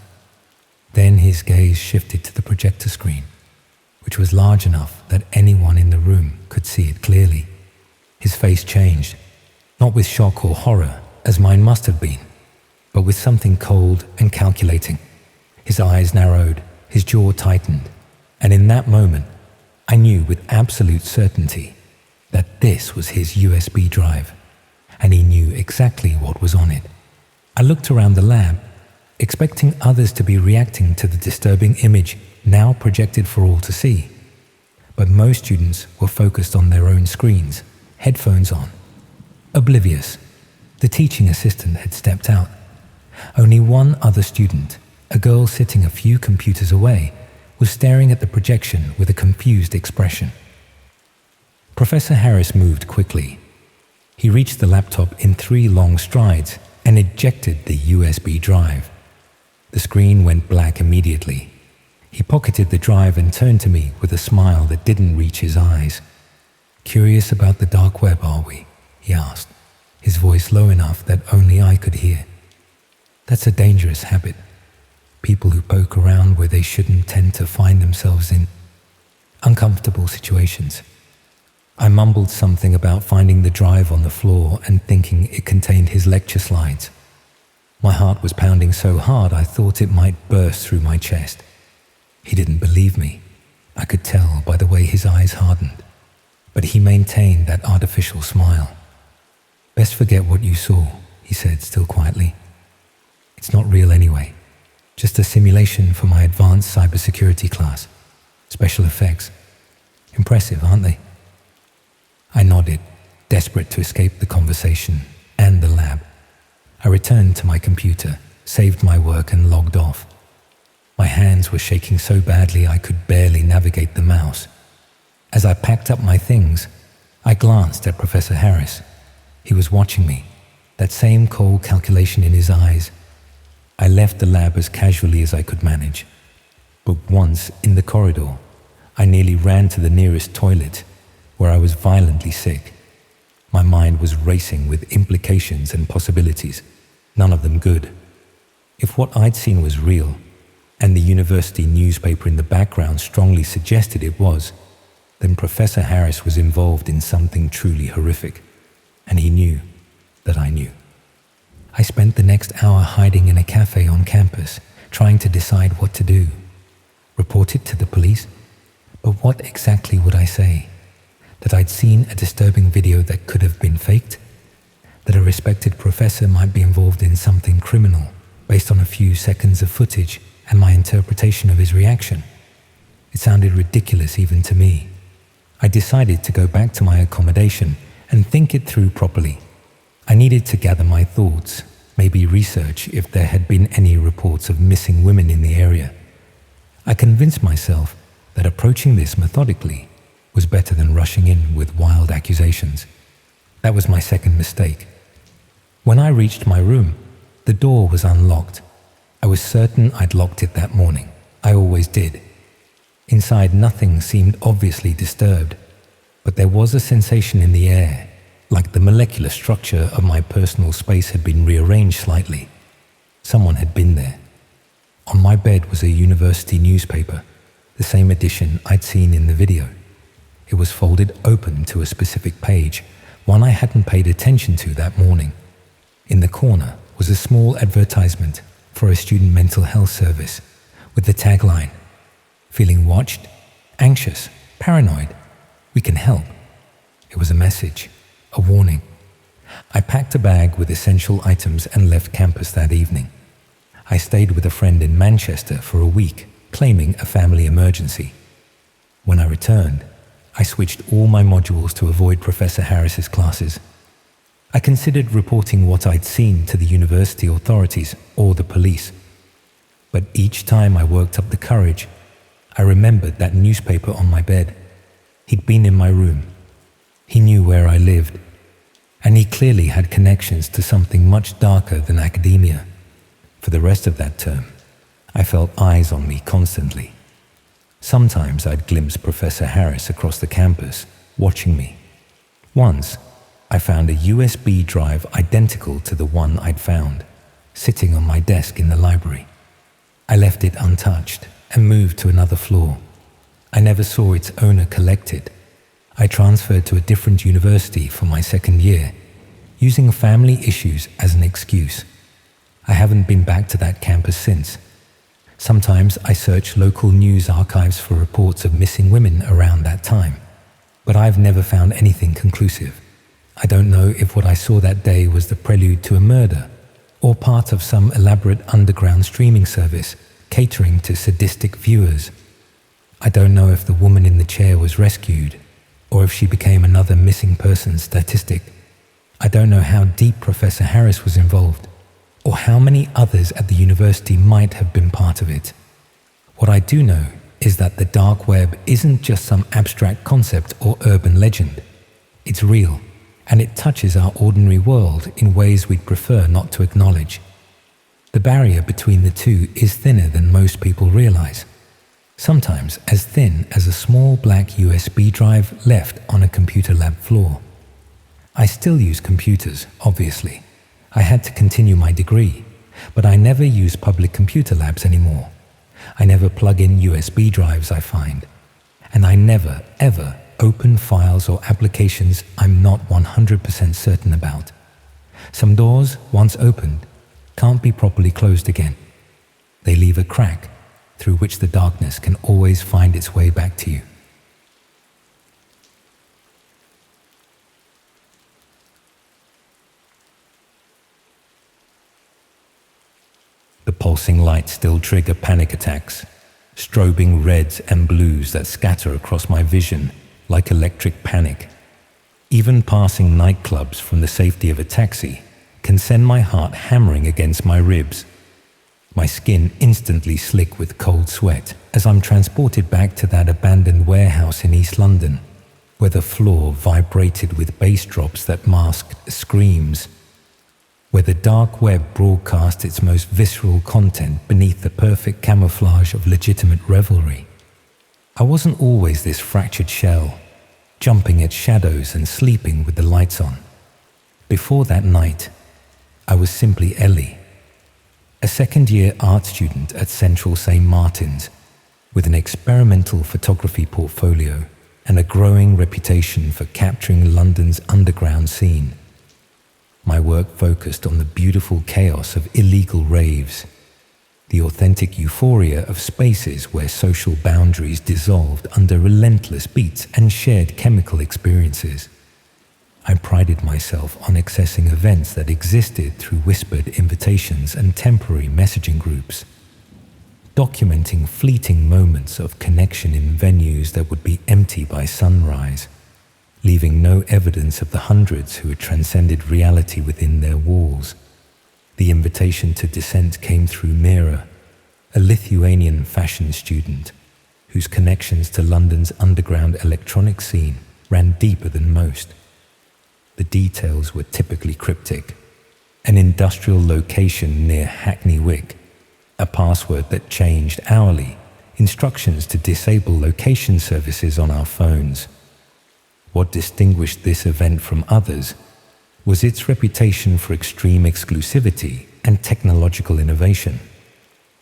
Then his gaze shifted to the projector screen, which was large enough that anyone in the room could see it clearly. His face changed, not with shock or horror, as mine must have been, but with something cold and calculating. His eyes narrowed, his jaw tightened, and in that moment, I knew with absolute certainty that this was his USB drive, and he knew exactly what was on it. I looked around the lab, expecting others to be reacting to the disturbing image now projected for all to see. But most students were focused on their own screens, headphones on. Oblivious, the teaching assistant had stepped out. Only one other student, a girl sitting a few computers away, was staring at the projection with a confused expression. Professor Harris moved quickly. He reached the laptop in 3 long strides and ejected the USB drive. The screen went black immediately. He pocketed the drive and turned to me with a smile that didn't reach his eyes. "Curious about the dark web, are we?" he asked, his voice low enough that only I could hear. "That's a dangerous habit. People who poke around where they shouldn't tend to find themselves in uncomfortable situations. I mumbled something about finding the drive on the floor and thinking it contained his lecture slides. My heart was pounding so hard I thought it might burst through my chest. He didn't believe me. I could tell by the way his eyes hardened. But he maintained that artificial smile. "Best forget what you saw," he said, still quietly. "It's not real anyway. Just a simulation for my advanced cybersecurity class. Special effects. Impressive, aren't they?" I nodded, desperate to escape the conversation and the lab. I returned to my computer, saved my work and logged off. My hands were shaking so badly I could barely navigate the mouse. As I packed up my things, I glanced at Professor Harris. He was watching me, that same cold calculation in his eyes. I left the lab as casually as I could manage. But once in the corridor, I nearly ran to the nearest toilet, where I was violently sick. My mind was racing with implications and possibilities, none of them good. If what I'd seen was real, and the university newspaper in the background strongly suggested it was, then Professor Harris was involved in something truly horrific, and he knew that I knew. I spent the next hour hiding in a cafe on campus, trying to decide what to do. Report it to the police? But what exactly would I say? That I'd seen a disturbing video that could have been faked? That a respected professor might be involved in something criminal based on a few seconds of footage and my interpretation of his reaction? It sounded ridiculous even to me. I decided to go back to my accommodation and think it through properly. I needed to gather my thoughts, maybe research if there had been any reports of missing women in the area. I convinced myself that approaching this methodically was better than rushing in with wild accusations. That was my second mistake. When I reached my room, the door was unlocked. I was certain I'd locked it that morning. I always did. Inside, nothing seemed obviously disturbed, but there was a sensation in the air, like the molecular structure of my personal space had been rearranged slightly. Someone had been there. On my bed was a university newspaper, the same edition I'd seen in the video. It was folded open to a specific page, one I hadn't paid attention to that morning. In the corner was a small advertisement for a student mental health service with the tagline, "Feeling watched? Anxious? Paranoid? We can help." It was a message, a warning. I packed a bag with essential items and left campus that evening. I stayed with a friend in Manchester for a week, claiming a family emergency. When I returned, I switched all my modules to avoid Professor Harris's classes. I considered reporting what I'd seen to the university authorities or the police. But each time I worked up the courage, I remembered that newspaper on my bed. He'd been in my room. He knew where I lived. And he clearly had connections to something much darker than academia. For the rest of that term, I felt eyes on me constantly. Sometimes I'd glimpse Professor Harris across the campus, watching me. Once, I found a USB drive identical to the one I'd found, sitting on my desk in the library. I left it untouched and moved to another floor. I never saw its owner collect it. I transferred to a different university for my second year, using family issues as an excuse. I haven't been back to that campus since. Sometimes I search local news archives for reports of missing women around that time, but I've never found anything conclusive. I don't know if what I saw that day was the prelude to a murder or part of some elaborate underground streaming service catering to sadistic viewers. I don't know if the woman in the chair was rescued or if she became another missing person statistic. I don't know how deep Professor Harris was involved or how many others at the university might have been part of it. What I do know is that the dark web isn't just some abstract concept or urban legend. It's real, and it touches our ordinary world in ways we'd prefer not to acknowledge. The barrier between the two is thinner than most people realize, sometimes as thin as a small black USB drive left on a computer lab floor. I still use computers, obviously. I had to continue my degree, But I never use public computer labs anymore. I never plug in USB drives, I find. And I never, ever open files or applications I'm not 100% certain about. Some doors, once opened, can't be properly closed again. They leave a crack through which the darkness can always find its way back to you. The pulsing lights still trigger panic attacks, strobing reds and blues that scatter across my vision like electric panic. Even passing nightclubs from the safety of a taxi can send my heart hammering against my ribs. My skin instantly slick with cold sweat as I'm transported back to that abandoned warehouse in East London, where the floor vibrated with bass drops that masked screams, where the dark web broadcast its most visceral content beneath the perfect camouflage of legitimate revelry. I wasn't always this fractured shell, jumping at shadows and sleeping with the lights on. Before that night, I was simply Ellie, a second-year art student at Central St. Martin's, with an experimental photography portfolio and a growing reputation for capturing London's underground scene. My work focused on the beautiful chaos of illegal raves, the authentic euphoria of spaces where social boundaries dissolved under relentless beats and shared chemical experiences. I prided myself on accessing events that existed through whispered invitations and temporary messaging groups, documenting fleeting moments of connection in venues that would be empty by sunrise, leaving no evidence of the hundreds who had transcended reality within their walls. The invitation to dissent came through Mira, a Lithuanian fashion student whose connections to London's underground electronic scene ran deeper than most. The details were typically cryptic: an industrial location near Hackney Wick, a password that changed hourly, instructions to disable location services on our phones. What distinguished this event from others was its reputation for extreme exclusivity and technological innovation.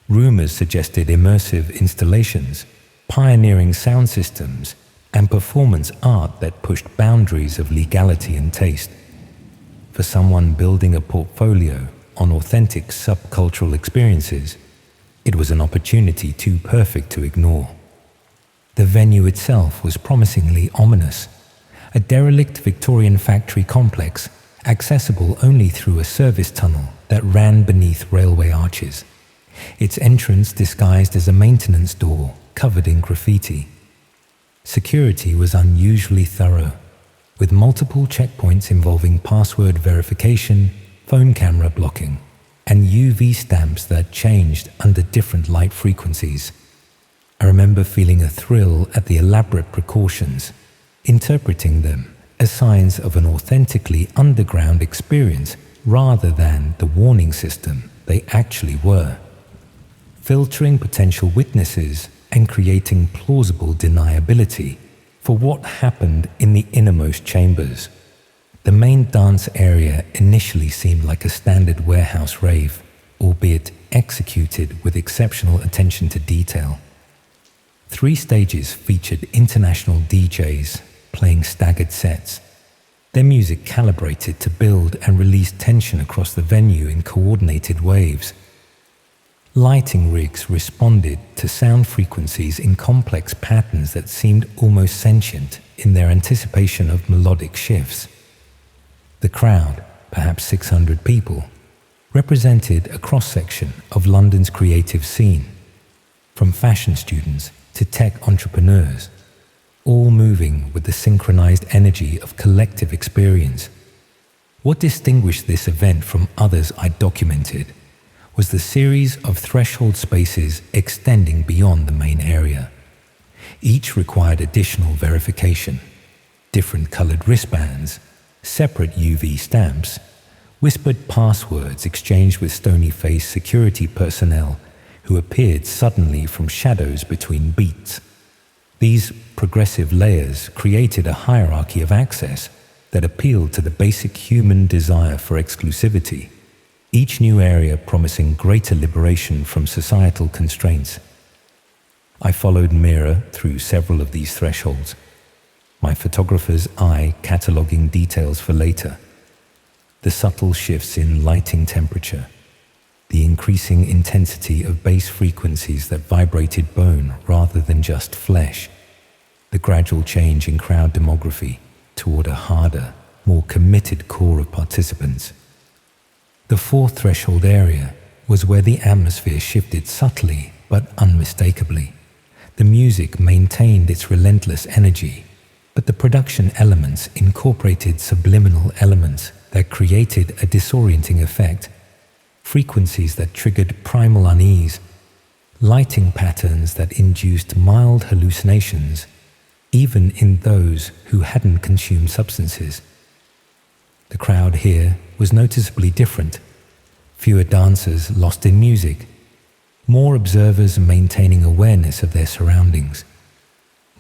Rumors suggested immersive installations, pioneering sound systems, and performance art that pushed boundaries of legality and taste. For someone building a portfolio on authentic subcultural experiences, it was an opportunity too perfect to ignore. The venue itself was promisingly ominous, a derelict Victorian factory complex accessible only through a service tunnel that ran beneath railway arches, its entrance disguised as a maintenance door covered in graffiti. Security was unusually thorough, with multiple checkpoints involving password verification, phone camera blocking, and UV stamps that changed under different light frequencies. I remember feeling a thrill at the elaborate precautions, interpreting them as signs of an authentically underground experience rather than the warning system they actually were. Filtering potential witnesses and creating plausible deniability for what happened in the innermost chambers. The main dance area initially seemed like a standard warehouse rave, albeit executed with exceptional attention to detail. 3 stages featured international DJs playing staggered sets, their music calibrated to build and release tension across the venue in coordinated waves. Lighting rigs responded to sound frequencies in complex patterns that seemed almost sentient in their anticipation of melodic shifts. The crowd, perhaps 600 people, represented a cross-section of London's creative scene, from fashion students to tech entrepreneurs, all moving with the synchronized energy of collective experience. What distinguished this event from others I documented was the series of threshold spaces extending beyond the main area. Each required additional verification, different colored wristbands, separate UV stamps, whispered passwords exchanged with stony-faced security personnel who appeared suddenly from shadows between beats. These progressive layers created a hierarchy of access that appealed to the basic human desire for exclusivity. each new area promising greater liberation from societal constraints. I followed Mira through several of these thresholds, my photographer's eye cataloguing details for later. The subtle shifts in lighting temperature, the increasing intensity of bass frequencies that vibrated bone rather than just flesh, the gradual change in crowd demography toward a harder, more committed core of participants. The fourth threshold area was where the atmosphere shifted subtly but unmistakably. The music maintained its relentless energy, but the production elements incorporated subliminal elements that created a disorienting effect, frequencies that triggered primal unease, lighting patterns that induced mild hallucinations, even in those who hadn't consumed substances. The crowd here was noticeably different. Fewer dancers lost in music, more observers maintaining awareness of their surroundings.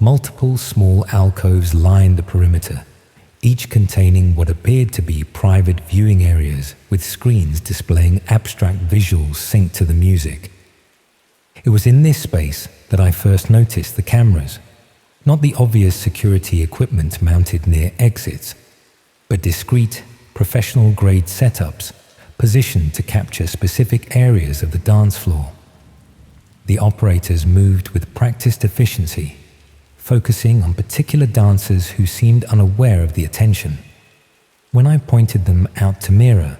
Multiple small alcoves lined the perimeter, each containing what appeared to be private viewing areas with screens displaying abstract visuals synced to the music. It was in this space that I first noticed the cameras, not the obvious security equipment mounted near exits, but discrete, professional-grade setups positioned to capture specific areas of the dance floor. The operators moved with practiced efficiency, focusing on particular dancers who seemed unaware of the attention. When I pointed them out to Mira,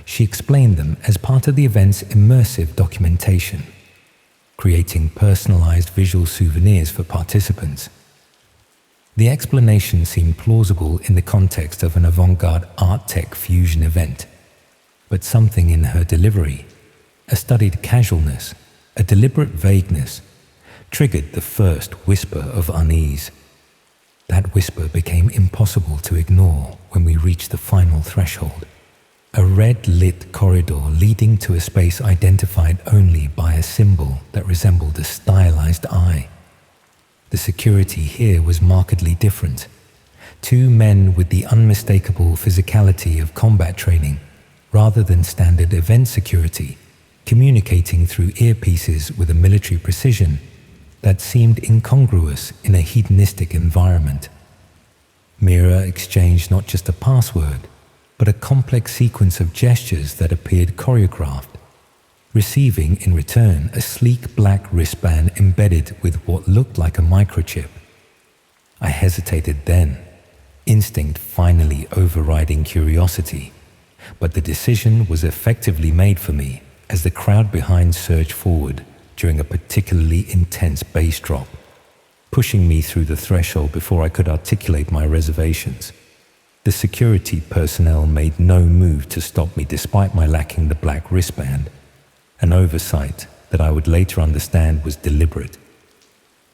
she explained them as part of the event's immersive documentation, creating personalized visual souvenirs for participants. The explanation seemed plausible in the context of an avant-garde art-tech fusion event, but something in her delivery, a studied casualness, a deliberate vagueness, triggered the first whisper of unease. That whisper became impossible to ignore when we reached the final threshold, a red-lit corridor leading to a space identified only by a symbol that resembled a stylized eye. The security here was markedly different. Two men with the unmistakable physicality of combat training, rather than standard event security, communicating through earpieces with a military precision that seemed incongruous in a hedonistic environment. Mira exchanged not just a password, but a complex sequence of gestures that appeared choreographed, receiving in return a sleek black wristband embedded with what looked like a microchip. I hesitated then, instinct finally overriding curiosity, but the decision was effectively made for me as the crowd behind surged forward during a particularly intense bass drop, pushing me through the threshold before I could articulate my reservations. The security personnel made no move to stop me despite my lacking the black wristband, an oversight that I would later understand was deliberate.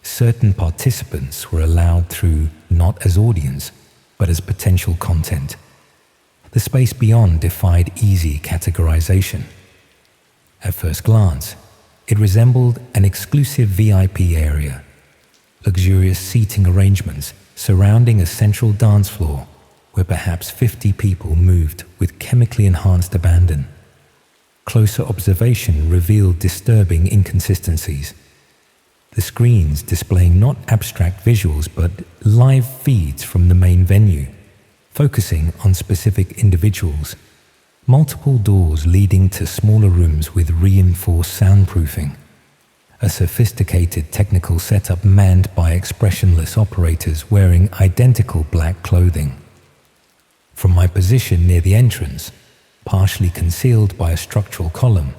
Certain participants were allowed through not as audience, but as potential content. The space beyond defied easy categorization. At first glance, it resembled an exclusive VIP area, luxurious seating arrangements surrounding a central dance floor where perhaps 50 people moved with chemically enhanced abandon. Closer observation revealed disturbing inconsistencies. The screens displaying not abstract visuals but live feeds from the main venue, focusing on specific individuals. Multiple doors leading to smaller rooms with reinforced soundproofing. A sophisticated technical setup manned by expressionless operators wearing identical black clothing. From my position near the entrance, partially concealed by a structural column,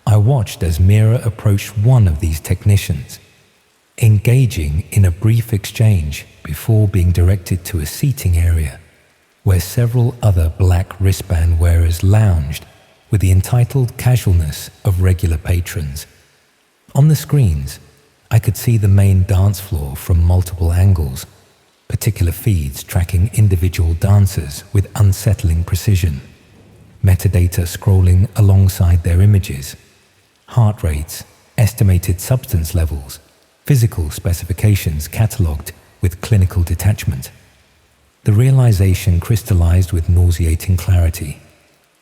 I watched as Mira approached one of these technicians, engaging in a brief exchange before being directed to a seating area where several other black wristband wearers lounged with the entitled casualness of regular patrons. On the screens, I could see the main dance floor from multiple angles, particular feeds tracking individual dancers with unsettling precision, metadata scrolling alongside their images, heart rates, estimated substance levels, physical specifications catalogued with clinical detachment. The realization crystallized with nauseating clarity.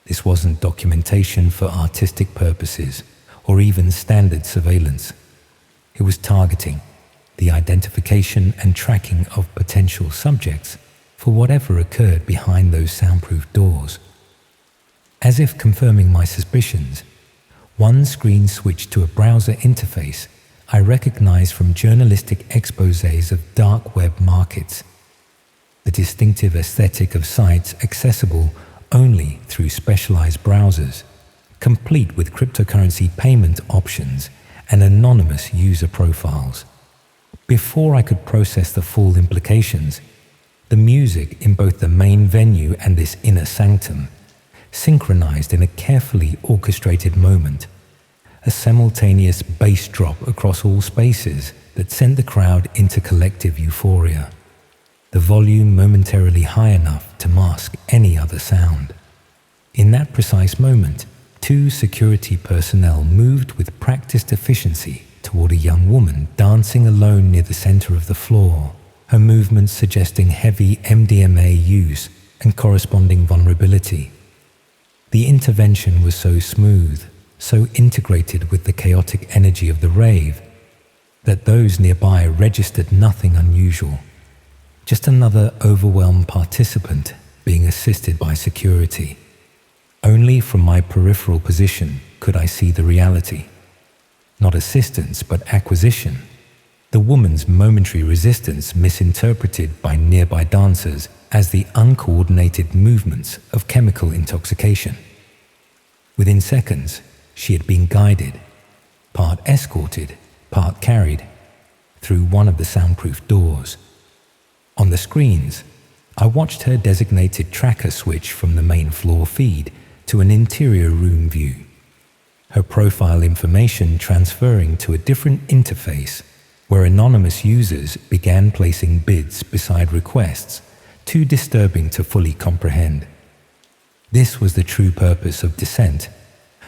This wasn't documentation for artistic purposes or even standard surveillance. It was targeting, the identification and tracking of potential subjects for whatever occurred behind those soundproof doors. As if confirming my suspicions, one screen switched to a browser interface I recognized from journalistic exposés of dark web markets. The distinctive aesthetic of sites accessible only through specialized browsers, complete with cryptocurrency payment options and anonymous user profiles. Before I could process the full implications, the music in both the main venue and this inner sanctum synchronized in a carefully orchestrated moment, a simultaneous bass drop across all spaces that sent the crowd into collective euphoria, the volume momentarily high enough to mask any other sound. In that precise moment, two security personnel moved with practiced efficiency toward a young woman dancing alone near the center of the floor, her movements suggesting heavy MDMA use and corresponding vulnerability. The intervention was so smooth, so integrated with the chaotic energy of the rave, that those nearby registered nothing unusual, just another overwhelmed participant being assisted by security. Only from my peripheral position could I see the reality. Not assistance, but acquisition. The woman's momentary resistance misinterpreted by nearby dancers as the uncoordinated movements of chemical intoxication. Within seconds, she had been guided, part escorted, part carried, through one of the soundproof doors. On the screens, I watched her designated tracker switch from the main floor feed to an interior room view, her profile information transferring to a different interface where anonymous users began placing bids beside requests too disturbing to fully comprehend. This was the true purpose of Descent,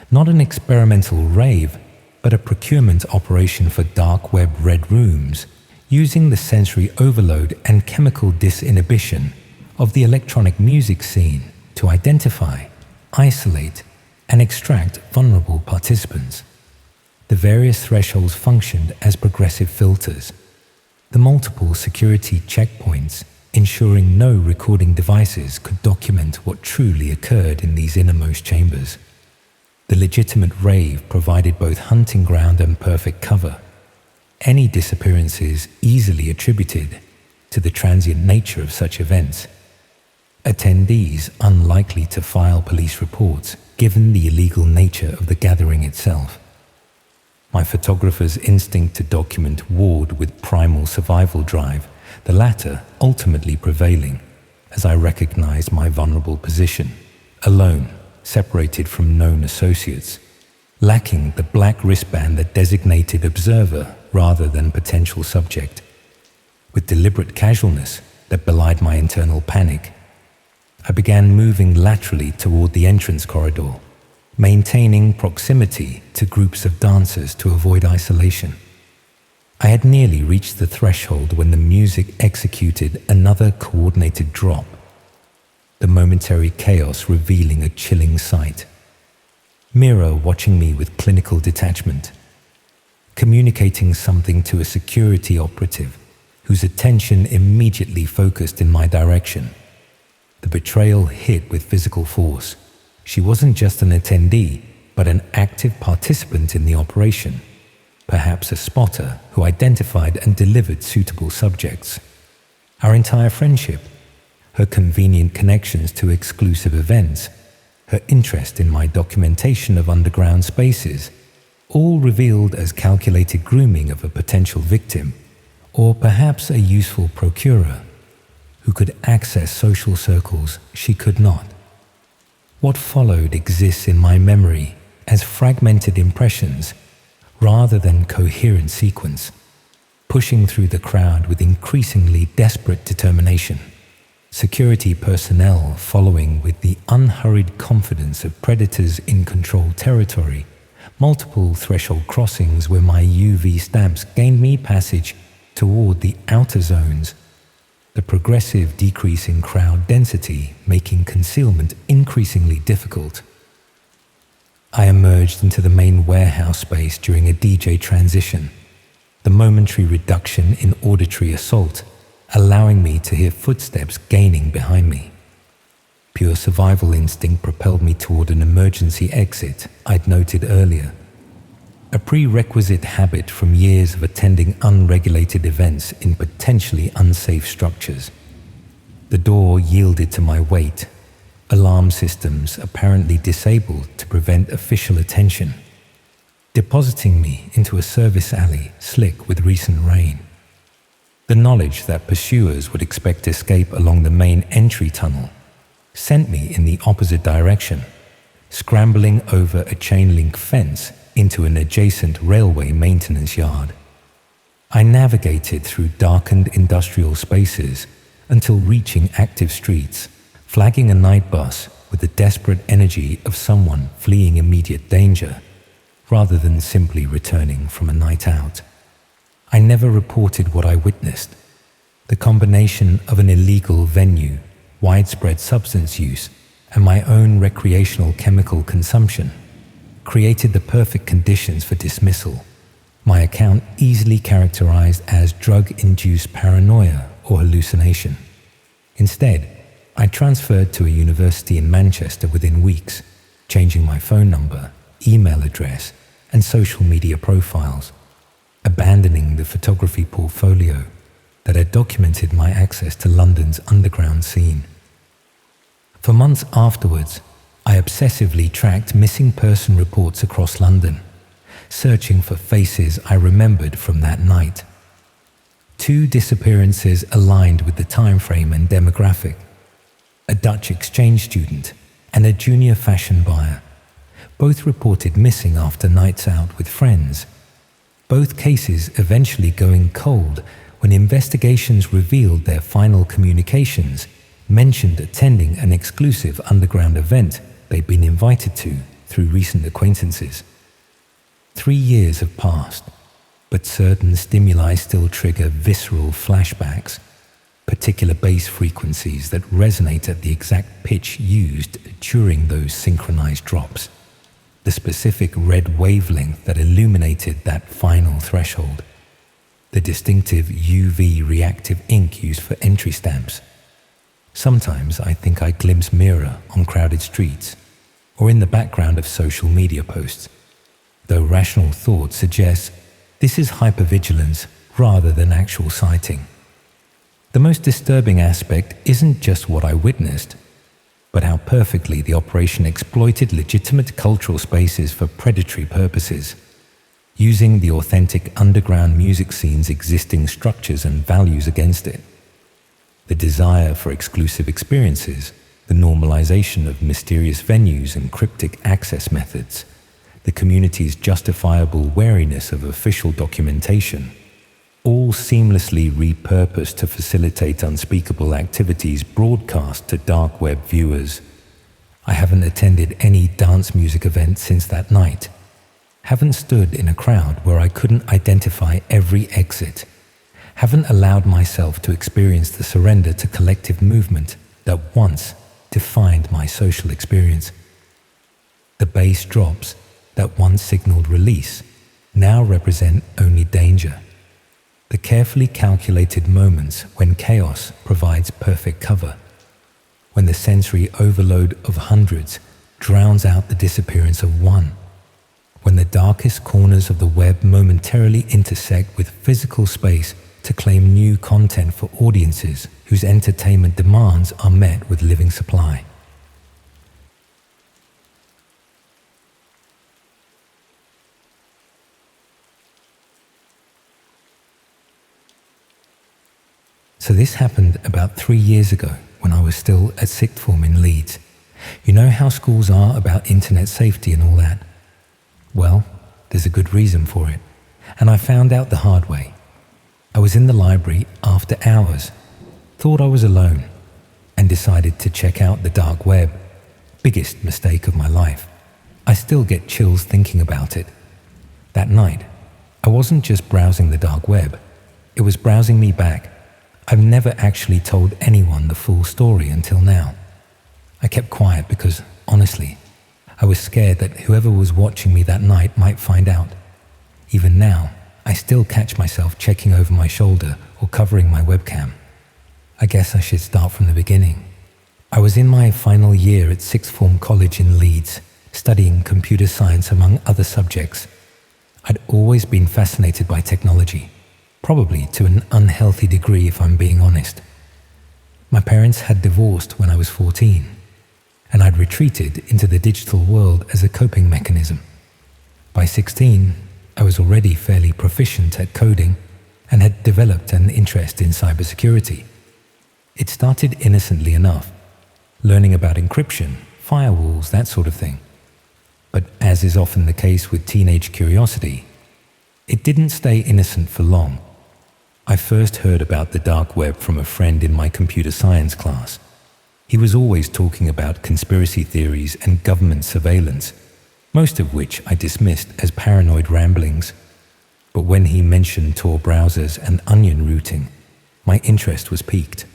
not an experimental rave, but a procurement operation for dark web red rooms, using the sensory overload and chemical disinhibition of the electronic music scene to identify, isolate, and extract vulnerable participants. The various thresholds functioned as progressive filters, the multiple security checkpoints ensuring no recording devices could document what truly occurred in these innermost chambers. The legitimate rave provided both hunting ground and perfect cover, any disappearances easily attributed to the transient nature of such events. Attendees unlikely to file police reports given the illegal nature of the gathering itself. My photographer's instinct to document warred with primal survival drive, the latter ultimately prevailing as I recognized my vulnerable position, alone, separated from known associates, lacking the black wristband that designated observer rather than potential subject. With deliberate casualness that belied my internal panic, I began moving laterally toward the entrance corridor, maintaining proximity to groups of dancers to avoid isolation. I had nearly reached the threshold when the music executed another coordinated drop, the momentary chaos revealing a chilling sight. Mira watching me with clinical detachment, communicating something to a security operative whose attention immediately focused in my direction. The betrayal hit with physical force. She wasn't just an attendee, but an active participant in the operation, perhaps a spotter who identified and delivered suitable subjects. Our entire friendship, her convenient connections to exclusive events, her interest in my documentation of underground spaces, all revealed as calculated grooming of a potential victim, or perhaps a useful procurer who could access social circles she could not. What followed exists in my memory as fragmented impressions rather than coherent sequence, pushing through the crowd with increasingly desperate determination. Security personnel following with the unhurried confidence of predators in controlled territory, multiple threshold crossings where my UV stamps gained me passage toward the outer zones, the progressive decrease in crowd density making concealment increasingly difficult. I emerged into the main warehouse space during a DJ transition, the momentary reduction in auditory assault, allowing me to hear footsteps gaining behind me. Pure survival instinct propelled me toward an emergency exit I'd noted earlier, a prerequisite habit from years of attending unregulated events in potentially unsafe structures. The door yielded to my weight, alarm systems apparently disabled to prevent official attention, depositing me into a service alley slick with recent rain. The knowledge that pursuers would expect escape along the main entry tunnel sent me in the opposite direction, scrambling over a chain-link fence into an adjacent railway maintenance yard. I navigated through darkened industrial spaces until reaching active streets, flagging a night bus with the desperate energy of someone fleeing immediate danger, rather than simply returning from a night out. I never reported what I witnessed. The combination of an illegal venue, widespread substance use, and my own recreational chemical consumption created the perfect conditions for dismissal, my account easily characterized as drug-induced paranoia or hallucination. Instead, I transferred to a university in Manchester within weeks, changing my phone number, email address, and social media profiles, abandoning the photography portfolio that had documented my access to London's underground scene. For months afterwards, I obsessively tracked missing person reports across London, searching for faces I remembered from that night. 2 disappearances aligned with the time frame and demographic: a Dutch exchange student and a junior fashion buyer, both reported missing after nights out with friends. Both cases eventually going cold when investigations revealed their final communications mentioned attending an exclusive underground event they'd been invited to through recent acquaintances. 3 years have passed, but certain stimuli still trigger visceral flashbacks, particular bass frequencies that resonate at the exact pitch used during those synchronized drops, the specific red wavelength that illuminated that final threshold, the distinctive UV reactive ink used for entry stamps. Sometimes I think I glimpse Mirror on crowded streets or in the background of social media posts, though rational thought suggests this is hypervigilance rather than actual sighting. The most disturbing aspect isn't just what I witnessed, but how perfectly the operation exploited legitimate cultural spaces for predatory purposes, using the authentic underground music scene's existing structures and values against it. The desire for exclusive experiences, the normalization of mysterious venues and cryptic access methods, the community's justifiable wariness of official documentation, all seamlessly repurposed to facilitate unspeakable activities broadcast to dark web viewers. I haven't attended any dance music event since that night, haven't stood in a crowd where I couldn't identify every exit, haven't allowed myself to experience the surrender to collective movement that once defined my social experience. The bass drops that once signaled release now represent only danger. The carefully calculated moments when chaos provides perfect cover, when the sensory overload of hundreds drowns out the disappearance of one, when the darkest corners of the web momentarily intersect with physical space to claim new content for audiences whose entertainment demands are met with living supply. So this happened about 3 years ago when I was still at sixth form in Leeds. You know how schools are about internet safety and all that? Well, there's a good reason for it, and I found out the hard way. I was in the library after hours, thought I was alone, and decided to check out the dark web. Biggest mistake of my life. I still get chills thinking about it. That night, I wasn't just browsing the dark web, it was browsing me back. I've never actually told anyone the full story until now. I kept quiet because, honestly, I was scared that whoever was watching me that night might find out. Even now, I still catch myself checking over my shoulder or covering my webcam. I guess I should start from the beginning. I was in my final year at sixth form college in Leeds, studying computer science among other subjects. I'd always been fascinated by technology, probably to an unhealthy degree if I'm being honest. My parents had divorced when I was 14, and I'd retreated into the digital world as a coping mechanism. By 16, I was already fairly proficient at coding and had developed an interest in cybersecurity. It started innocently enough, learning about encryption, firewalls, that sort of thing. But as is often the case with teenage curiosity, it didn't stay innocent for long. I first heard about the dark web from a friend in my computer science class. He was always talking about conspiracy theories and government surveillance, most of which I dismissed as paranoid ramblings. But when he mentioned Tor browsers and onion routing, my interest was piqued.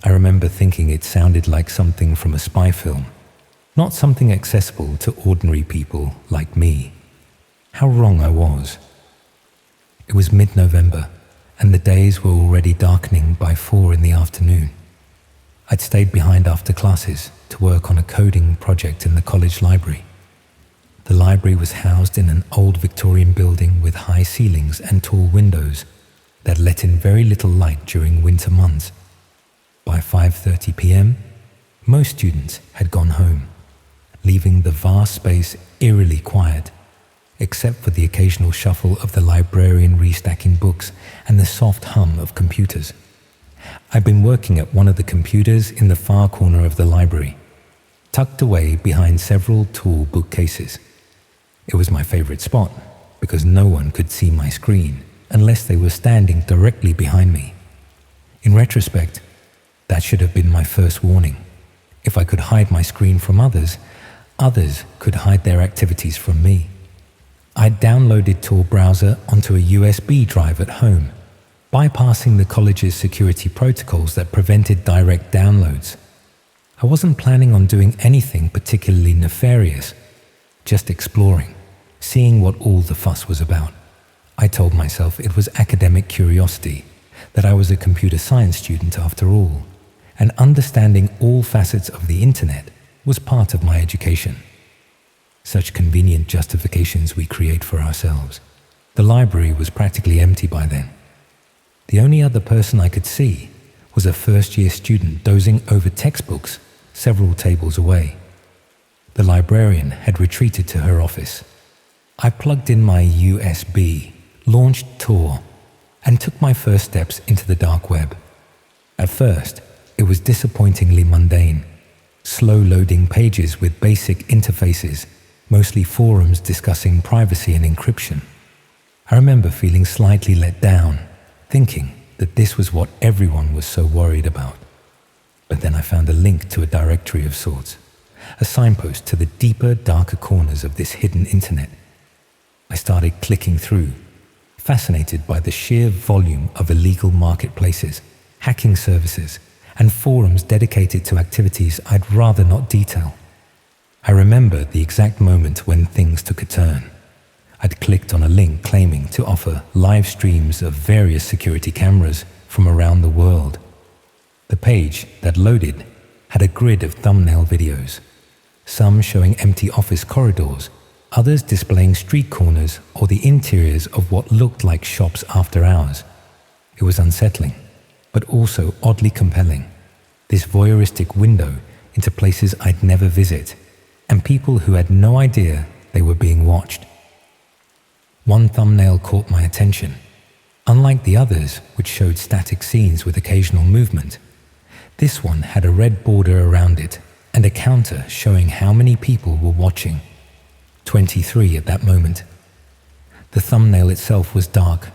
I remember thinking it sounded like something from a spy film, not something accessible to ordinary people like me. How wrong I was. It was mid-November, and the days were already darkening by 4 in the afternoon. I'd stayed behind after classes to work on a coding project in the college library. The library was housed in an old Victorian building with high ceilings and tall windows that let in very little light during winter months. By 5:30 p.m., most students had gone home, leaving the vast space eerily quiet, except for the occasional shuffle of the librarian restacking books and the soft hum of computers. I'd been working at one of the computers in the far corner of the library, tucked away behind several tall bookcases. It was my favorite spot because no one could see my screen unless they were standing directly behind me. In retrospect, that should have been my first warning. If I could hide my screen from others, others could hide their activities from me. I'd downloaded Tor browser onto a USB drive at home, bypassing the college's security protocols that prevented direct downloads. I wasn't planning on doing anything particularly nefarious, just exploring, seeing what all the fuss was about. I told myself it was academic curiosity, that I was a computer science student after all, and understanding all facets of the internet was part of my education. Such convenient justifications we create for ourselves. The library was practically empty by then. The only other person I could see was a first-year student dozing over textbooks several tables away. The librarian had retreated to her office. I plugged in my USB, launched Tor, and took my first steps into the dark web. At first, it was disappointingly mundane. Slow-loading pages with basic interfaces, mostly forums discussing privacy and encryption. I remember feeling slightly let down, thinking that this was what everyone was so worried about. But then I found a link to a directory of sorts, a signpost to the deeper, darker corners of this hidden internet. I started clicking through, fascinated by the sheer volume of illegal marketplaces, hacking services, and forums dedicated to activities I'd rather not detail. I remember the exact moment when things took a turn. I'd clicked on a link claiming to offer live streams of various security cameras from around the world. The page that loaded had a grid of thumbnail videos, some showing empty office corridors, others displaying street corners or the interiors of what looked like shops after hours. It was unsettling, but also oddly compelling. This voyeuristic window into places I'd never visit, and people who had no idea they were being watched. One thumbnail caught my attention. Unlike the others, which showed static scenes with occasional movement, this one had a red border around it and a counter showing how many people were watching. 23 at that moment. The thumbnail itself was dark,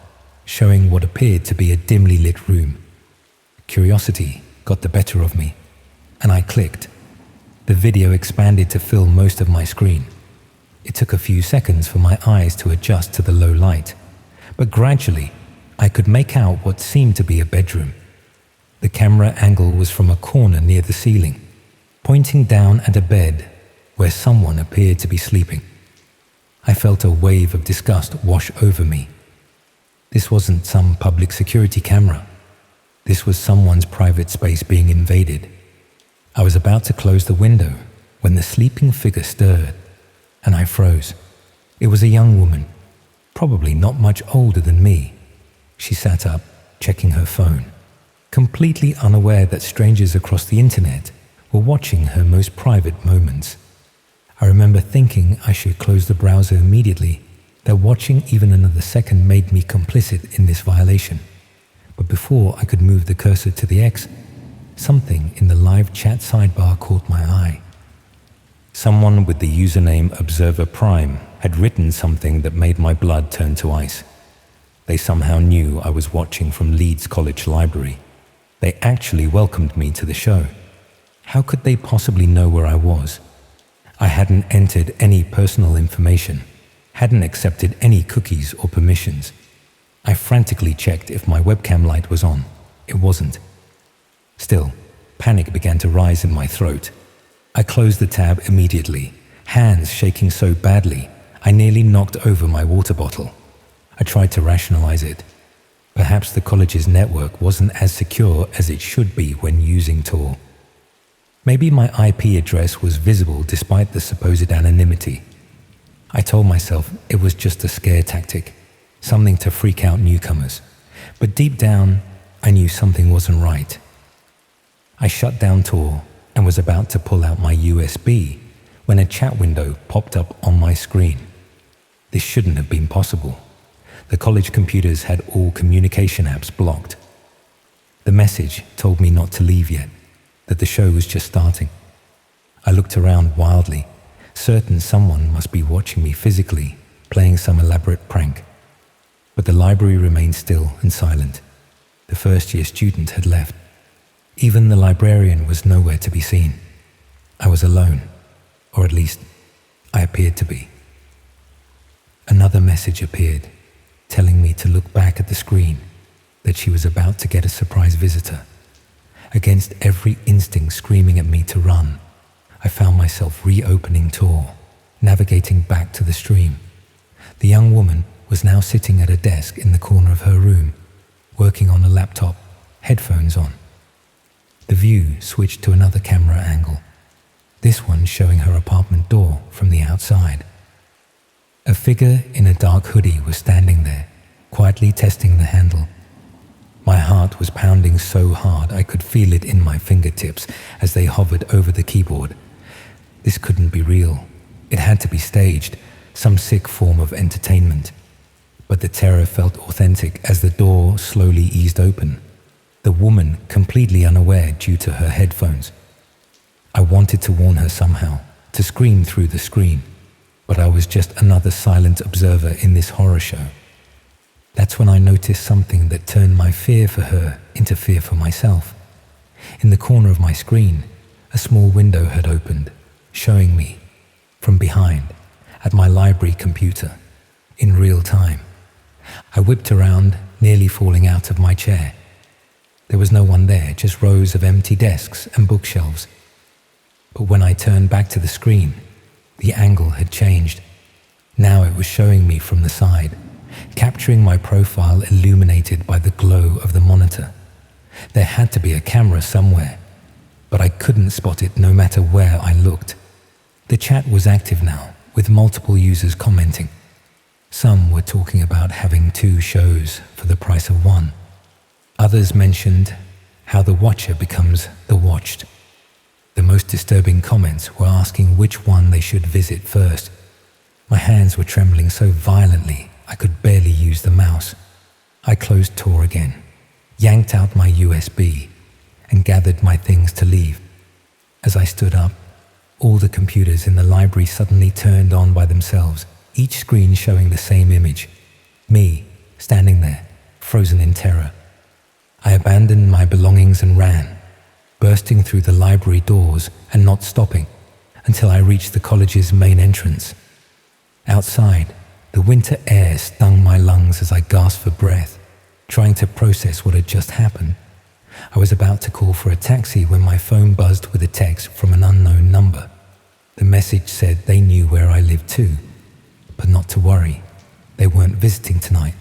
showing what appeared to be a dimly lit room. Curiosity got the better of me, and I clicked. The video expanded to fill most of my screen. It took a few seconds for my eyes to adjust to the low light, but gradually I could make out what seemed to be a bedroom. The camera angle was from a corner near the ceiling, pointing down at a bed where someone appeared to be sleeping. I felt a wave of disgust wash over me. This wasn't some public security camera. This was someone's private space being invaded. I was about to close the window when the sleeping figure stirred, and I froze. It was a young woman, probably not much older than me. She sat up, checking her phone, completely unaware that strangers across the internet were watching her most private moments. I remember thinking I should close the browser immediately, that watching even another second made me complicit in this violation. But before I could move the cursor to the X, something in the live chat sidebar caught my eye. Someone with the username Observer Prime had written something that made my blood turn to ice. They somehow knew I was watching from Leeds College Library. They actually welcomed me to the show. How could they possibly know where I was? I hadn't entered any personal information, hadn't accepted any cookies or permissions. I frantically checked if my webcam light was on. It wasn't. Still, panic began to rise in my throat. I closed the tab immediately, hands shaking so badly I nearly knocked over my water bottle. I tried to rationalize it. Perhaps the college's network wasn't as secure as it should be when using Tor. Maybe my IP address was visible despite the supposed anonymity. I told myself it was just a scare tactic, something to freak out newcomers. But deep down, I knew something wasn't right. I shut down Tor and was about to pull out my USB when a chat window popped up on my screen. This shouldn't have been possible. The college computers had all communication apps blocked. The message told me not to leave yet, that the show was just starting. I looked around wildly, certain someone must be watching me physically, playing some elaborate prank. But the library remained still and silent. The first-year student had left. Even the librarian was nowhere to be seen. I was alone, or at least I appeared to be. Another message appeared, telling me to look back at the screen, that she was about to get a surprise visitor. Against every instinct screaming at me to run, I found myself reopening Tor, navigating back to the stream. The young woman was now sitting at a desk in the corner of her room, working on a laptop, headphones on. The view switched to another camera angle, this one showing her apartment door from the outside. A figure in a dark hoodie was standing there, quietly testing the handle. My heart was pounding so hard I could feel it in my fingertips as they hovered over the keyboard. This couldn't be real. It had to be staged, some sick form of entertainment. But the terror felt authentic as the door slowly eased open, the woman completely unaware due to her headphones. I wanted to warn her somehow, to scream through the screen, but I was just another silent observer in this horror show. That's when I noticed something that turned my fear for her into fear for myself. In the corner of my screen, a small window had opened, showing me, from behind, at my library computer, in real time. I whipped around, nearly falling out of my chair. There was no one there, just rows of empty desks and bookshelves. But when I turned back to the screen, the angle had changed. Now it was showing me from the side, capturing my profile illuminated by the glow of the monitor. There had to be a camera somewhere, but I couldn't spot it no matter where I looked. The chat was active now, with multiple users commenting. Some were talking about having 2 shows for the price of 1. Others mentioned how the watcher becomes the watched. The most disturbing comments were asking which one they should visit first. My hands were trembling so violently I could barely use the mouse. I closed Tor again, yanked out my USB, and gathered my things to leave. As I stood up, all the computers in the library suddenly turned on by themselves, each screen showing the same image. Me, standing there, frozen in terror. I abandoned my belongings and ran, bursting through the library doors and not stopping until I reached the college's main entrance. Outside, the winter air stung my lungs as I gasped for breath, trying to process what had just happened. I was about to call for a taxi when my phone buzzed with a text from an unknown number. The message said they knew where I lived too, but not to worry. They weren't visiting tonight.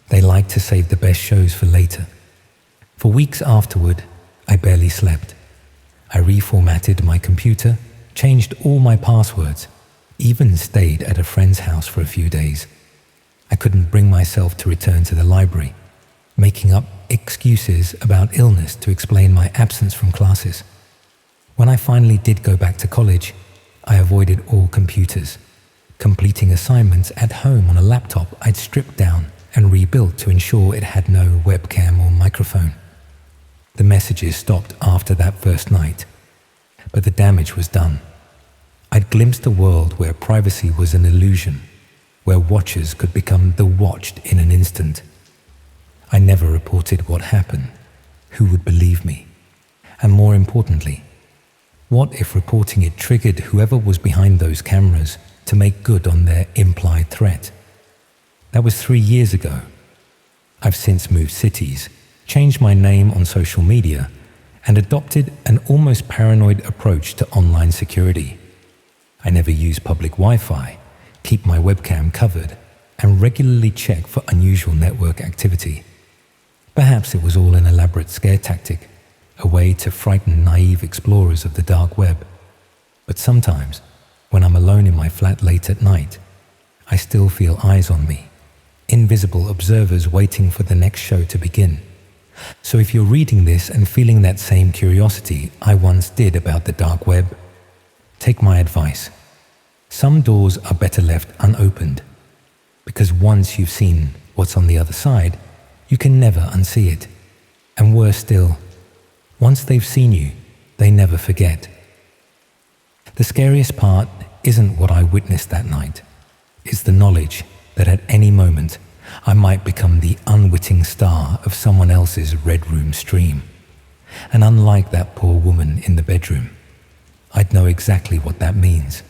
They liked to save the best shows for later. For weeks afterward, I barely slept. I reformatted my computer, changed all my passwords, even stayed at a friend's house for a few days. I couldn't bring myself to return to the library, making up excuses about illness to explain my absence from classes. When I finally did go back to college, I avoided all computers, completing assignments at home on a laptop I'd stripped down and rebuilt to ensure it had no webcam or microphone. The messages stopped after that first night, but the damage was done. I'd glimpsed a world where privacy was an illusion, where watchers could become the watched in an instant. I never reported what happened. Who would believe me? And more importantly, what if reporting it triggered whoever was behind those cameras to make good on their implied threat? That was 3 years ago. I've since moved cities, changed my name on social media, and adopted an almost paranoid approach to online security. I never use public Wi-Fi, keep my webcam covered, and regularly check for unusual network activity. Perhaps it was all an elaborate scare tactic, a way to frighten naive explorers of the dark web. But sometimes, when I'm alone in my flat late at night, I still feel eyes on me, invisible observers waiting for the next show to begin. So if you're reading this and feeling that same curiosity I once did about the dark web, take my advice. Some doors are better left unopened, because once you've seen what's on the other side, you can never unsee it. And worse still, once they've seen you, they never forget. The scariest part isn't what I witnessed that night. It's the knowledge that at any moment I might become the unwitting star of someone else's Red Room stream. And unlike that poor woman in the bedroom, I'd know exactly what that means.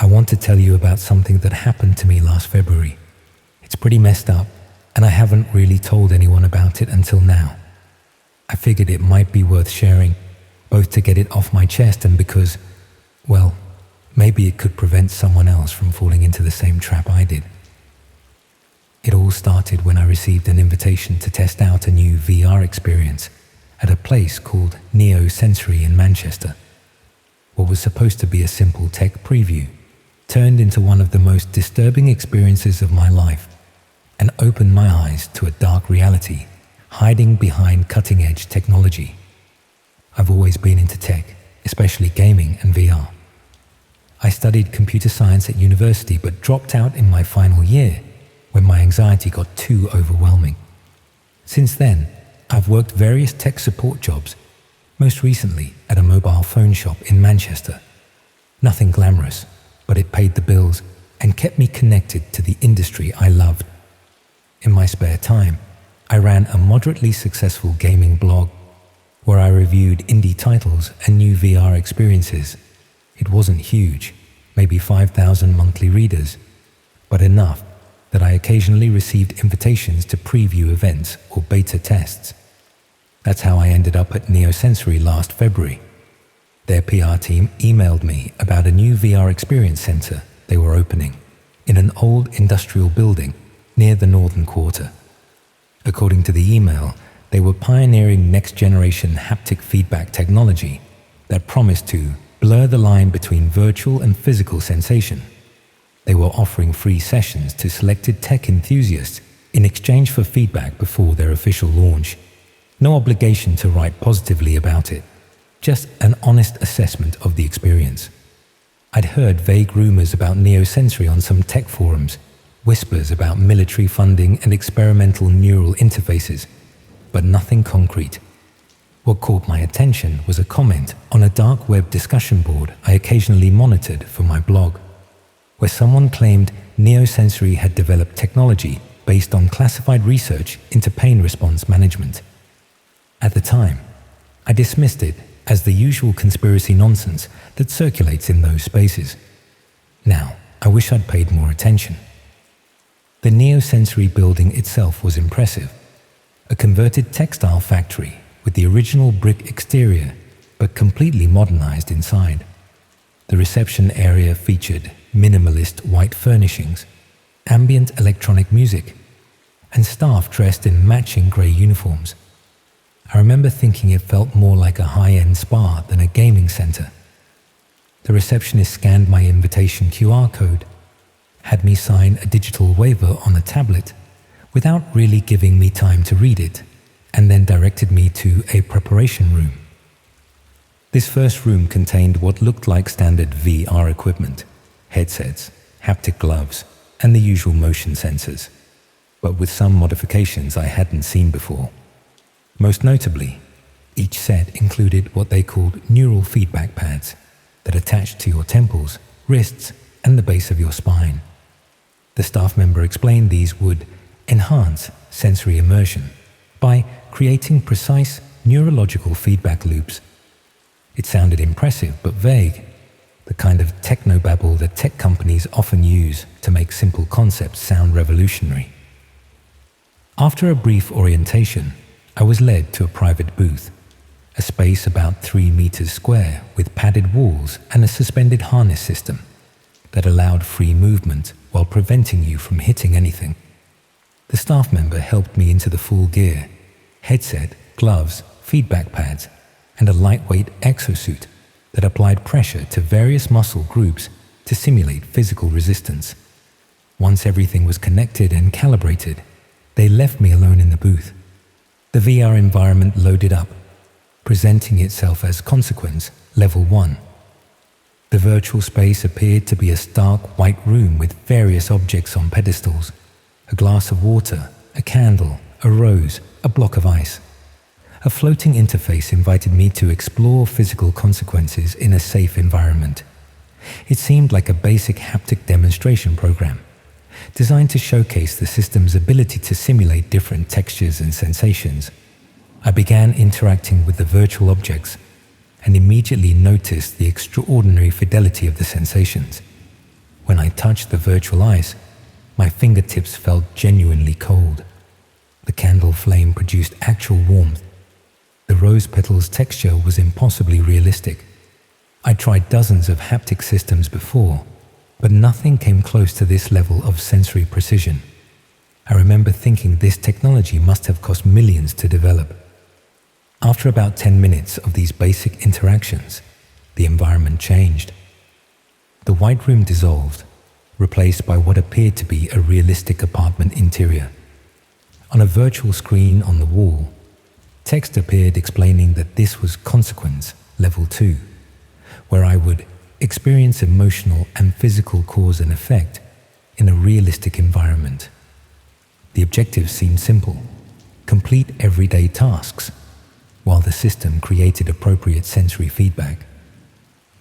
I want to tell you about something that happened to me last February. It's pretty messed up, and I haven't really told anyone about it until now. I figured it might be worth sharing, both to get it off my chest and because, well, maybe it could prevent someone else from falling into the same trap I did. It all started when I received an invitation to test out a new VR experience at a place called Neo Sensory in Manchester. What was supposed to be a simple tech preview turned into one of the most disturbing experiences of my life and opened my eyes to a dark reality hiding behind cutting-edge technology. I've always been into tech, especially gaming and VR. I studied computer science at university but dropped out in my final year when my anxiety got too overwhelming. Since then, I've worked various tech support jobs, most recently at a mobile phone shop in Manchester. Nothing glamorous, but it paid the bills and kept me connected to the industry I loved. In my spare time, I ran a moderately successful gaming blog where I reviewed indie titles and new VR experiences. It wasn't huge, maybe 5,000 monthly readers, but enough that I occasionally received invitations to preview events or beta tests. That's how I ended up at Neo Sensory last February. Their PR team emailed me about a new VR experience center they were opening in an old industrial building near the Northern Quarter. According to the email, they were pioneering next-generation haptic feedback technology that promised to blur the line between virtual and physical sensation. They were offering free sessions to selected tech enthusiasts in exchange for feedback before their official launch. No obligation to write positively about it, just an honest assessment of the experience. I'd heard vague rumors about Neo Sensory on some tech forums, whispers about military funding and experimental neural interfaces, but nothing concrete. What caught my attention was a comment on a dark web discussion board I occasionally monitored for my blog, where someone claimed Neo Sensory had developed technology based on classified research into pain response management. At the time, I dismissed it as the usual conspiracy nonsense that circulates in those spaces. Now, I wish I'd paid more attention. The neo-sensory building itself was impressive. A converted textile factory with the original brick exterior, but completely modernized inside. The reception area featured minimalist white furnishings, ambient electronic music, and staff dressed in matching grey uniforms. I remember thinking it felt more like a high-end spa than a gaming center. The receptionist scanned my invitation QR code, had me sign a digital waiver on a tablet without really giving me time to read it, and then directed me to a preparation room. This first room contained what looked like standard VR equipment, headsets, haptic gloves, and the usual motion sensors, but with some modifications I hadn't seen before. Most notably, each set included what they called neural feedback pads that attached to your temples, wrists, and the base of your spine. The staff member explained these would enhance sensory immersion by creating precise neurological feedback loops. It sounded impressive but vague, the kind of technobabble that tech companies often use to make simple concepts sound revolutionary. After a brief orientation, I was led to a private booth, a space about 3 meters square with padded walls and a suspended harness system that allowed free movement while preventing you from hitting anything. The staff member helped me into the full gear, headset, gloves, feedback pads, and a lightweight exosuit that applied pressure to various muscle groups to simulate physical resistance. Once everything was connected and calibrated, they left me alone in the booth. The VR environment loaded up, presenting itself as Consequence Level 1. The virtual space appeared to be a stark white room with various objects on pedestals, a glass of water, a candle, a rose, a block of ice. A floating interface invited me to explore physical consequences in a safe environment. It seemed like a basic haptic demonstration program, designed to showcase the system's ability to simulate different textures and sensations. I began interacting with the virtual objects and immediately noticed the extraordinary fidelity of the sensations. When I touched the virtual ice, my fingertips felt genuinely cold. The candle flame produced actual warmth. The rose petal's texture was impossibly realistic. I tried dozens of haptic systems before, but nothing came close to this level of sensory precision. I remember thinking this technology must have cost millions to develop. After about 10 minutes of these basic interactions, the environment changed. The white room dissolved, replaced by what appeared to be a realistic apartment interior. On a virtual screen on the wall, text appeared explaining that this was Consequence Level 2, where I would experience emotional and physical cause and effect in a realistic environment. The objectives seemed simple: complete everyday tasks, while the system created appropriate sensory feedback.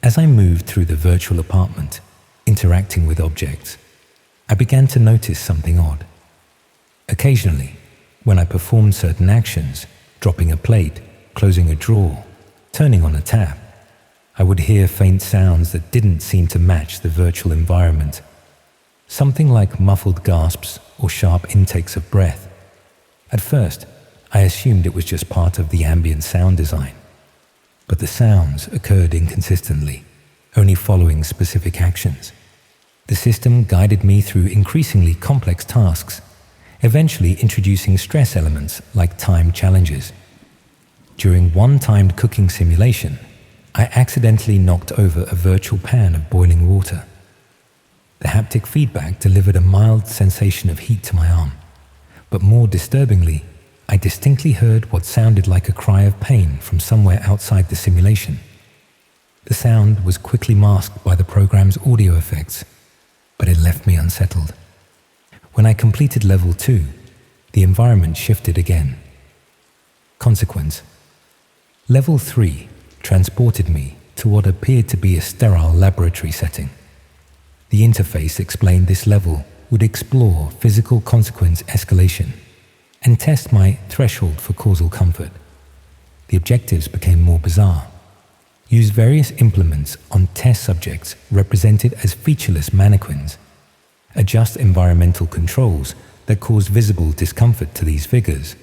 As I moved through the virtual apartment, interacting with objects, I began to notice something odd. Occasionally, when I performed certain actions, dropping a plate, closing a drawer, turning on a tap, I would hear faint sounds that didn't seem to match the virtual environment. Something like muffled gasps or sharp intakes of breath. At first, I assumed it was just part of the ambient sound design. But the sounds occurred inconsistently, only following specific actions. The system guided me through increasingly complex tasks, eventually introducing stress elements like time challenges. During one timed cooking simulation, I accidentally knocked over a virtual pan of boiling water. The haptic feedback delivered a mild sensation of heat to my arm, but more disturbingly, I distinctly heard what sounded like a cry of pain from somewhere outside the simulation. The sound was quickly masked by the program's audio effects, but it left me unsettled. When I completed Level 2, the environment shifted again. Consequence. Level 3 transported me to what appeared to be a sterile laboratory setting. The interface explained this level would explore physical consequence escalation and test my threshold for causal comfort. The objectives became more bizarre. Use various implements on test subjects represented as featureless mannequins. adjust environmental controls that cause visible discomfort to these figures,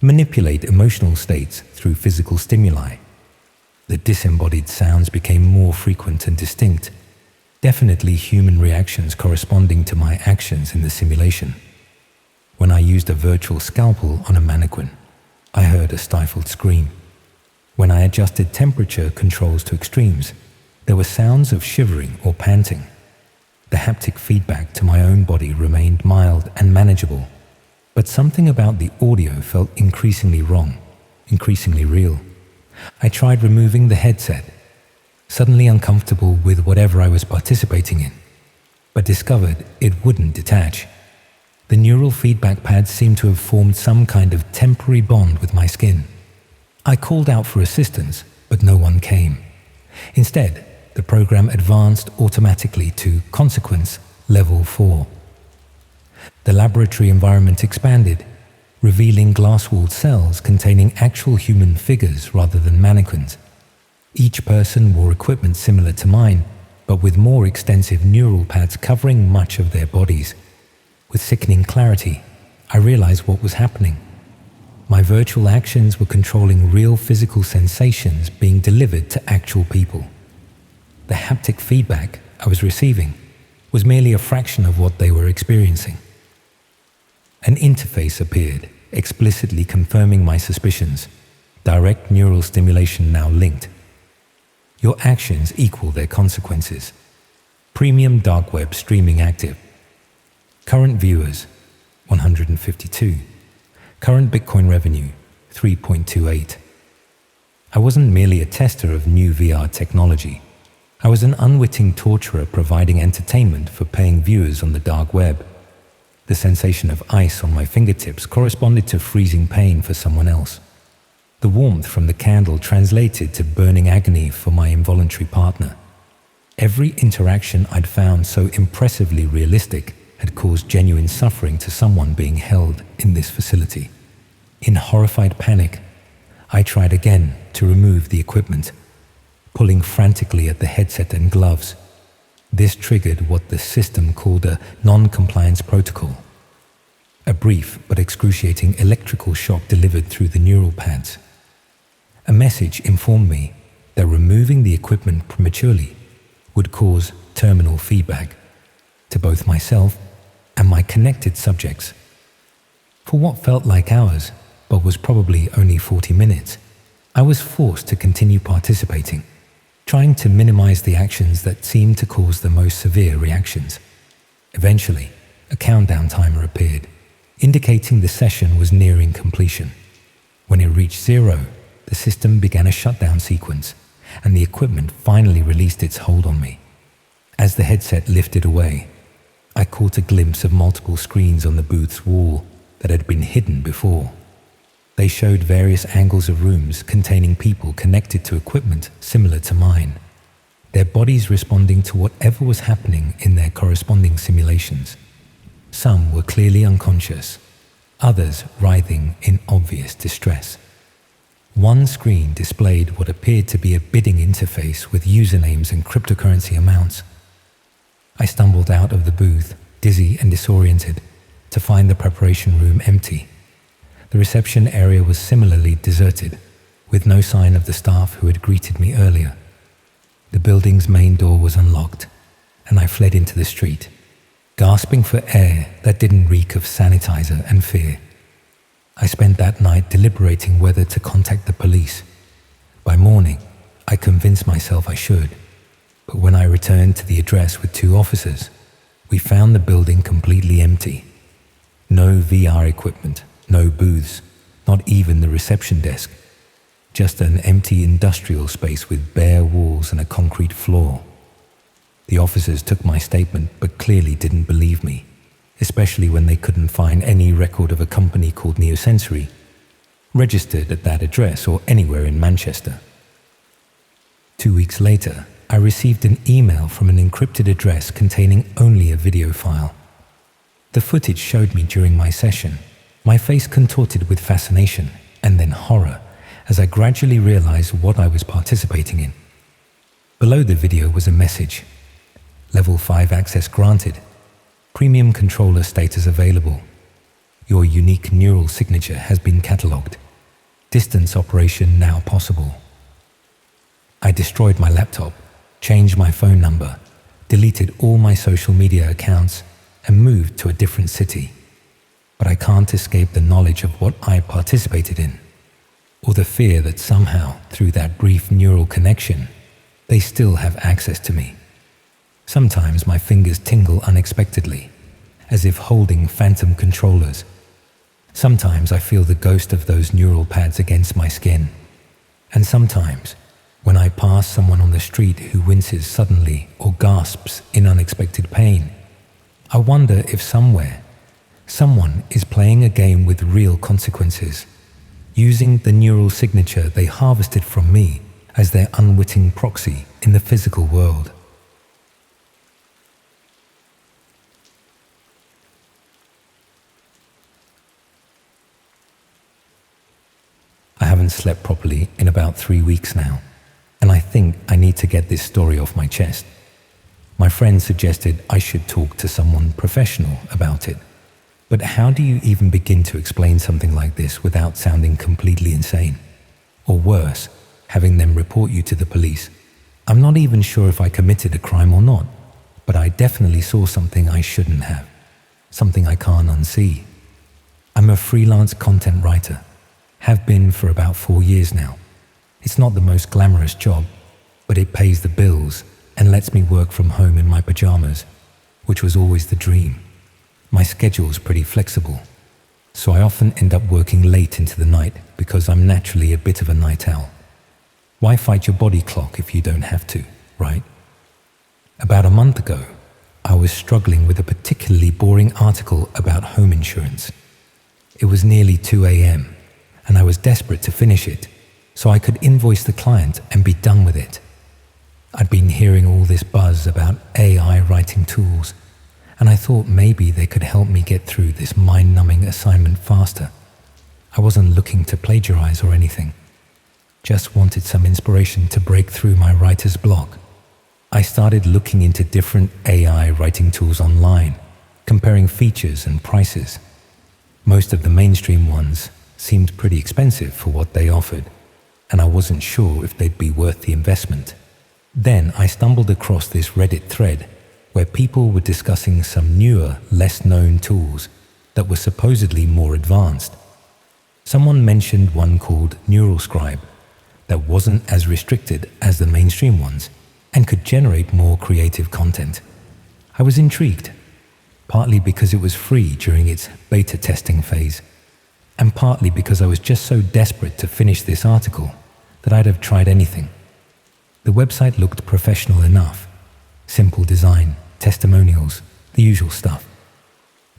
manipulate emotional states through physical stimuli. The disembodied sounds became more frequent and distinct, definitely human reactions corresponding to my actions in the simulation. When I used a virtual scalpel on a mannequin, I heard a stifled scream. When I adjusted temperature controls to extremes, there were sounds of shivering or panting. The haptic feedback to my own body remained mild and manageable, but something about the audio felt increasingly wrong, increasingly real. I tried removing the headset, suddenly uncomfortable with whatever I was participating in, but discovered it wouldn't detach. The neural feedback pads seemed to have formed some kind of temporary bond with my skin. I called out for assistance, but no one came. Instead, the program advanced automatically to consequence level 4. The laboratory environment expanded, revealing glass-walled cells containing actual human figures rather than mannequins. Each person wore equipment similar to mine, but with more extensive neural pads covering much of their bodies. With sickening clarity, I realized what was happening. My virtual actions were controlling real physical sensations being delivered to actual people. The haptic feedback I was receiving was merely a fraction of what they were experiencing. An interface appeared, explicitly confirming my suspicions. Direct neural stimulation now linked. Your actions equal their consequences. Premium dark web streaming active. Current viewers, 152. Current Bitcoin revenue, 3.28. I wasn't merely a tester of new VR technology. I was an unwitting torturer providing entertainment for paying viewers on the dark web. The sensation of ice on my fingertips corresponded to freezing pain for someone else. The warmth from the candle translated to burning agony for my involuntary partner. Every interaction I'd found so impressively realistic had caused genuine suffering to someone being held in this facility. In horrified panic, I tried again to remove the equipment, pulling frantically at the headset and gloves. This triggered what the system called a non-compliance protocol. A brief but excruciating electrical shock delivered through the neural pads. A message informed me that removing the equipment prematurely would cause terminal feedback to both myself and my connected subjects. For what felt like hours, but was probably only 40 minutes, I was forced to continue participating, trying to minimize the actions that seemed to cause the most severe reactions. Eventually, a countdown timer appeared, indicating the session was nearing completion. When it reached 0, the system began a shutdown sequence, and the equipment finally released its hold on me. As the headset lifted away, I caught a glimpse of multiple screens on the booth's wall that had been hidden before. They showed various angles of rooms containing people connected to equipment similar to mine, their bodies responding to whatever was happening in their corresponding simulations. Some were clearly unconscious, others writhing in obvious distress. One screen displayed what appeared to be a bidding interface with usernames and cryptocurrency amounts. I stumbled out of the booth, dizzy and disoriented, to find the preparation room empty. The reception area was similarly deserted, with no sign of the staff who had greeted me earlier. The building's main door was unlocked, and I fled into the street, gasping for air that didn't reek of sanitizer and fear. I spent that night deliberating whether to contact the police. By morning, I convinced myself I should, but when I returned to the address with 2 officers, we found the building completely empty. No VR equipment, no booths, not even the reception desk. Just an empty industrial space with bare walls and a concrete floor. The officers took my statement but clearly didn't believe me, especially when they couldn't find any record of a company called Neosensory, registered at that address or anywhere in Manchester. 2 weeks later, I received an email from an encrypted address containing only a video file. The footage showed me during my session, my face contorted with fascination and then horror as I gradually realized what I was participating in. Below the video was a message: Level 5 access granted. Premium controller status available. Your unique neural signature has been catalogued. Distance operation now possible. I destroyed my laptop, changed my phone number, deleted all my social media accounts, and moved to a different city. But I can't escape the knowledge of what I participated in, or the fear that somehow, through that brief neural connection, they still have access to me. Sometimes my fingers tingle unexpectedly, as if holding phantom controllers. Sometimes I feel the ghost of those neural pads against my skin. And sometimes, when I pass someone on the street who winces suddenly or gasps in unexpected pain, I wonder if somewhere, someone is playing a game with real consequences, using the neural signature they harvested from me as their unwitting proxy in the physical world. I haven't slept properly in about 3 weeks now, and I think I need to get this story off my chest. My friend suggested I should talk to someone professional about it. But how do you even begin to explain something like this without sounding completely insane? Or worse, having them report you to the police. I'm not even sure if I committed a crime or not, but I definitely saw something I shouldn't have, something I can't unsee. I'm a freelance content writer, have been for about 4 years now. It's not the most glamorous job, but it pays the bills and lets me work from home in my pajamas, which was always the dream. My schedule's pretty flexible, so I often end up working late into the night because I'm naturally a bit of a night owl. Why fight your body clock if you don't have to, right? About a month ago, I was struggling with a particularly boring article about home insurance. It was nearly 2 a.m., and I was desperate to finish it so I could invoice the client and be done with it. I'd been hearing all this buzz about AI writing tools, and I thought maybe they could help me get through this mind-numbing assignment faster. I wasn't looking to plagiarize or anything, just wanted some inspiration to break through my writer's block. I started looking into different AI writing tools online, comparing features and prices. Most of the mainstream ones seemed pretty expensive for what they offered, and I wasn't sure if they'd be worth the investment. Then I stumbled across this Reddit thread where people were discussing some newer, less-known tools that were supposedly more advanced. Someone mentioned one called NeuralScribe that wasn't as restricted as the mainstream ones and could generate more creative content. I was intrigued, partly because it was free during its beta testing phase, and partly because I was just so desperate to finish this article that I'd have tried anything. The website looked professional enough. Simple design, testimonials, the usual stuff.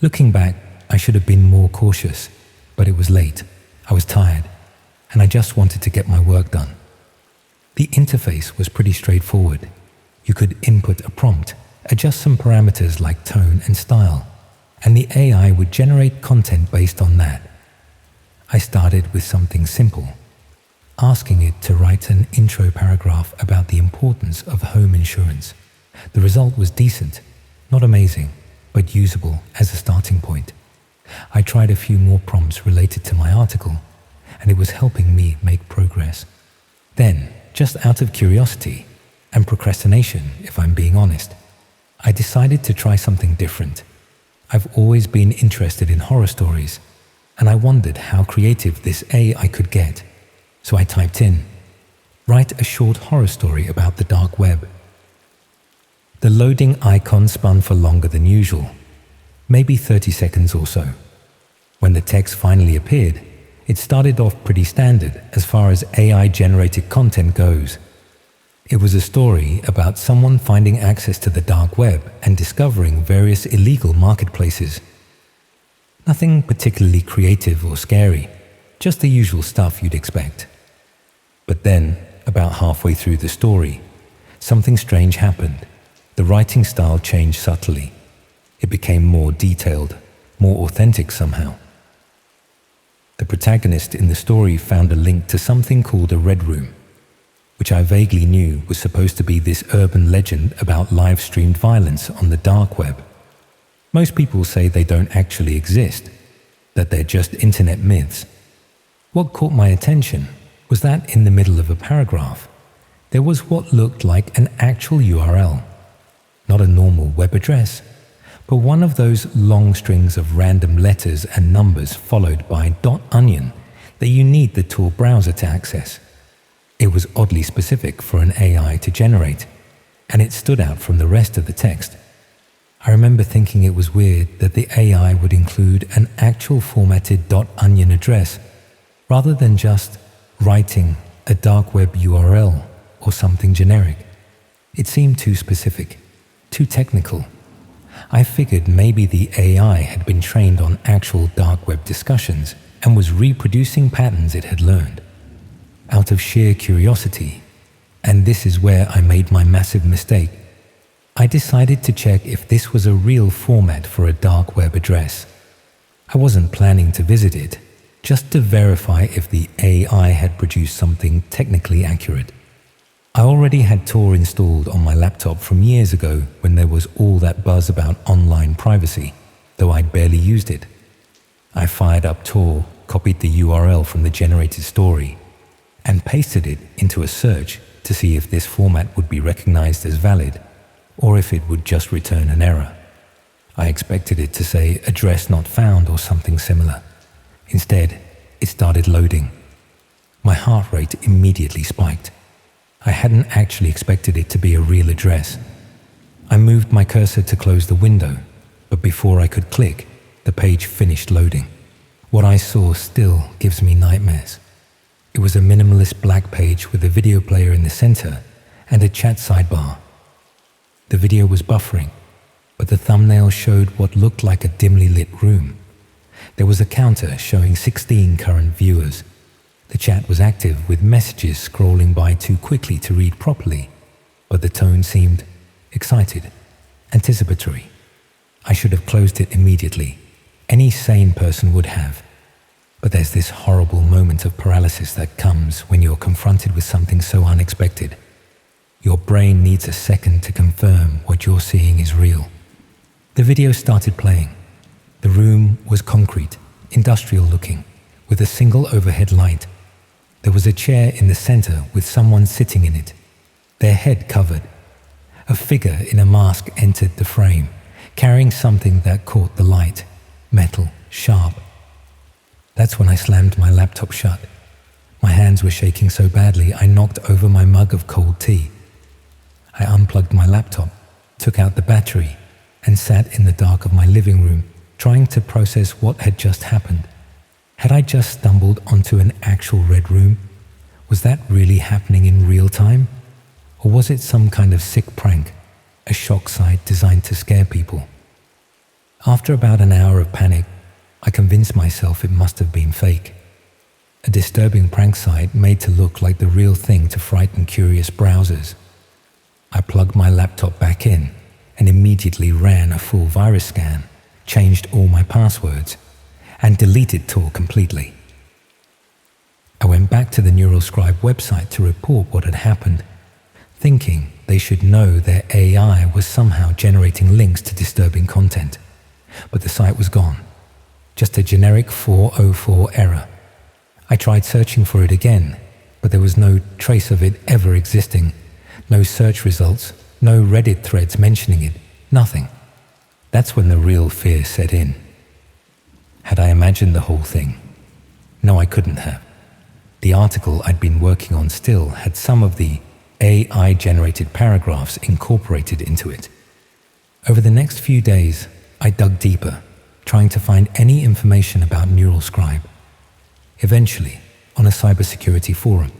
Looking back, I should have been more cautious, but it was late. I was tired, and I just wanted to get my work done. The interface was pretty straightforward. You could input a prompt, adjust some parameters like tone and style, and the AI would generate content based on that. I started with something simple, asking it to write an intro paragraph about the importance of home insurance. The result was decent, not amazing, but usable as a starting point. I tried a few more prompts related to my article, and it was helping me make progress. Then, just out of curiosity and procrastination, if I'm being honest, I decided to try something different. I've always been interested in horror stories, and I wondered how creative this AI could get. So I typed in, "Write a short horror story about the dark web." The loading icon spun for longer than usual, maybe 30 seconds or so. When the text finally appeared, it started off pretty standard as far as AI-generated content goes. It was a story about someone finding access to the dark web and discovering various illegal marketplaces. Nothing particularly creative or scary, just the usual stuff you'd expect. But then, about halfway through the story, something strange happened. The writing style changed subtly. It became more detailed, more authentic somehow. The protagonist in the story found a link to something called a Red Room, which I vaguely knew was supposed to be this urban legend about live-streamed violence on the dark web. Most people say they don't actually exist, that they're just internet myths. What caught my attention was that in the middle of a paragraph, there was what looked like an actual URL. Not a normal web address, but one of those long strings of random letters and numbers followed by .onion that you need the Tor browser to access. It was oddly specific for an AI to generate, and it stood out from the rest of the text. I remember thinking it was weird that the AI would include an actual formatted .onion address rather than just writing a dark web URL or something generic. It seemed too specific, too technical. I figured maybe the AI had been trained on actual dark web discussions and was reproducing patterns it had learned. Out of sheer curiosity, and this is where I made my massive mistake, I decided to check if this was a real format for a dark web address. I wasn't planning to visit it, just to verify if the AI had produced something technically accurate. I already had Tor installed on my laptop from years ago when there was all that buzz about online privacy, though I'd barely used it. I fired up Tor, copied the URL from the generated story, and pasted it into a search to see if this format would be recognized as valid, or if it would just return an error. I expected it to say address not found or something similar. Instead, it started loading. My heart rate immediately spiked. I hadn't actually expected it to be a real address. I moved my cursor to close the window, but before I could click, the page finished loading. What I saw still gives me nightmares. It was a minimalist black page with a video player in the center and a chat sidebar. The video was buffering, but the thumbnail showed what looked like a dimly lit room. There was a counter showing 16 current viewers. The chat was active with messages scrolling by too quickly to read properly, but the tone seemed excited, anticipatory. I should have closed it immediately. Any sane person would have. But there's this horrible moment of paralysis that comes when you're confronted with something so unexpected. Your brain needs a second to confirm what you're seeing is real. The video started playing. The room was concrete, industrial looking, with a single overhead light. There was a chair in the center with someone sitting in it, their head covered. A figure in a mask entered the frame, carrying something that caught the light, metal, sharp. That's when I slammed my laptop shut. My hands were shaking so badly I knocked over my mug of cold tea. I unplugged my laptop, took out the battery, and sat in the dark of my living room, trying to process what had just happened. Had I just stumbled onto an actual red room? Was that really happening in real time? Or was it some kind of sick prank, a shock site designed to scare people? After about an hour of panic, I convinced myself it must have been fake. A disturbing prank site made to look like the real thing to frighten curious browsers. I plugged my laptop back in and immediately ran a full virus scan, changed all my passwords, and deleted Tor completely. I went back to the NeuralScribe website to report what had happened, thinking they should know their AI was somehow generating links to disturbing content. But the site was gone. Just a generic 404 error. I tried searching for it again, but there was no trace of it ever existing. No search results, no Reddit threads mentioning it, nothing. That's when the real fear set in. Had I imagined the whole thing? No, I couldn't have. The article I'd been working on still had some of the AI-generated paragraphs incorporated into it. Over the next few days, I dug deeper, trying to find any information about NeuralScribe. Eventually, on a cybersecurity forum,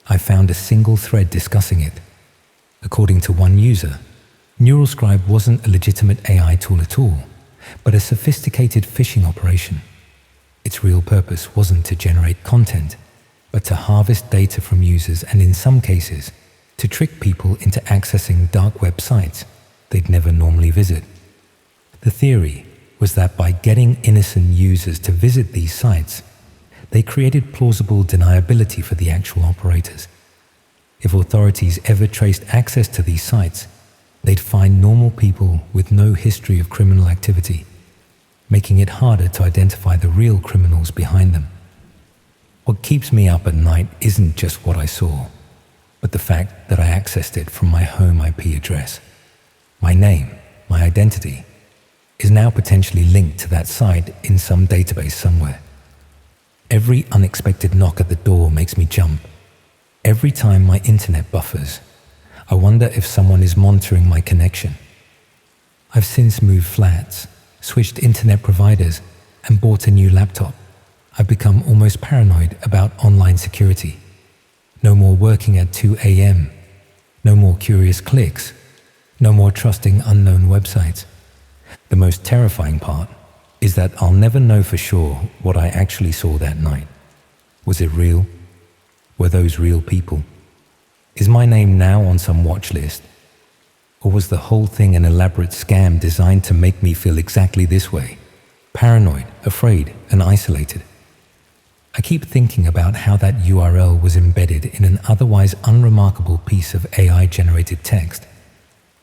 I found a single thread discussing it. According to one user, NeuralScribe wasn't a legitimate AI tool at all, but a sophisticated phishing operation. Its real purpose wasn't to generate content, but to harvest data from users and, in some cases, to trick people into accessing dark web sites they'd never normally visit. The theory was that by getting innocent users to visit these sites, they created plausible deniability for the actual operators. If authorities ever traced access to these sites, they'd find normal people with no history of criminal activity, making it harder to identify the real criminals behind them. What keeps me up at night isn't just what I saw, but the fact that I accessed it from my home IP address. My name, my identity, is now potentially linked to that site in some database somewhere. Every unexpected knock at the door makes me jump. Every time my internet buffers, I wonder if someone is monitoring my connection. I've since moved flats, switched internet providers, and bought a new laptop. I've become almost paranoid about online security. No more working at 2 a.m. No more curious clicks. No more trusting unknown websites. The most terrifying part is that I'll never know for sure what I actually saw that night. Was it real? Were those real people? Is my name now on some watch list? Or was the whole thing an elaborate scam designed to make me feel exactly this way? Paranoid, afraid, and isolated. I keep thinking about how that URL was embedded in an otherwise unremarkable piece of AI-generated text.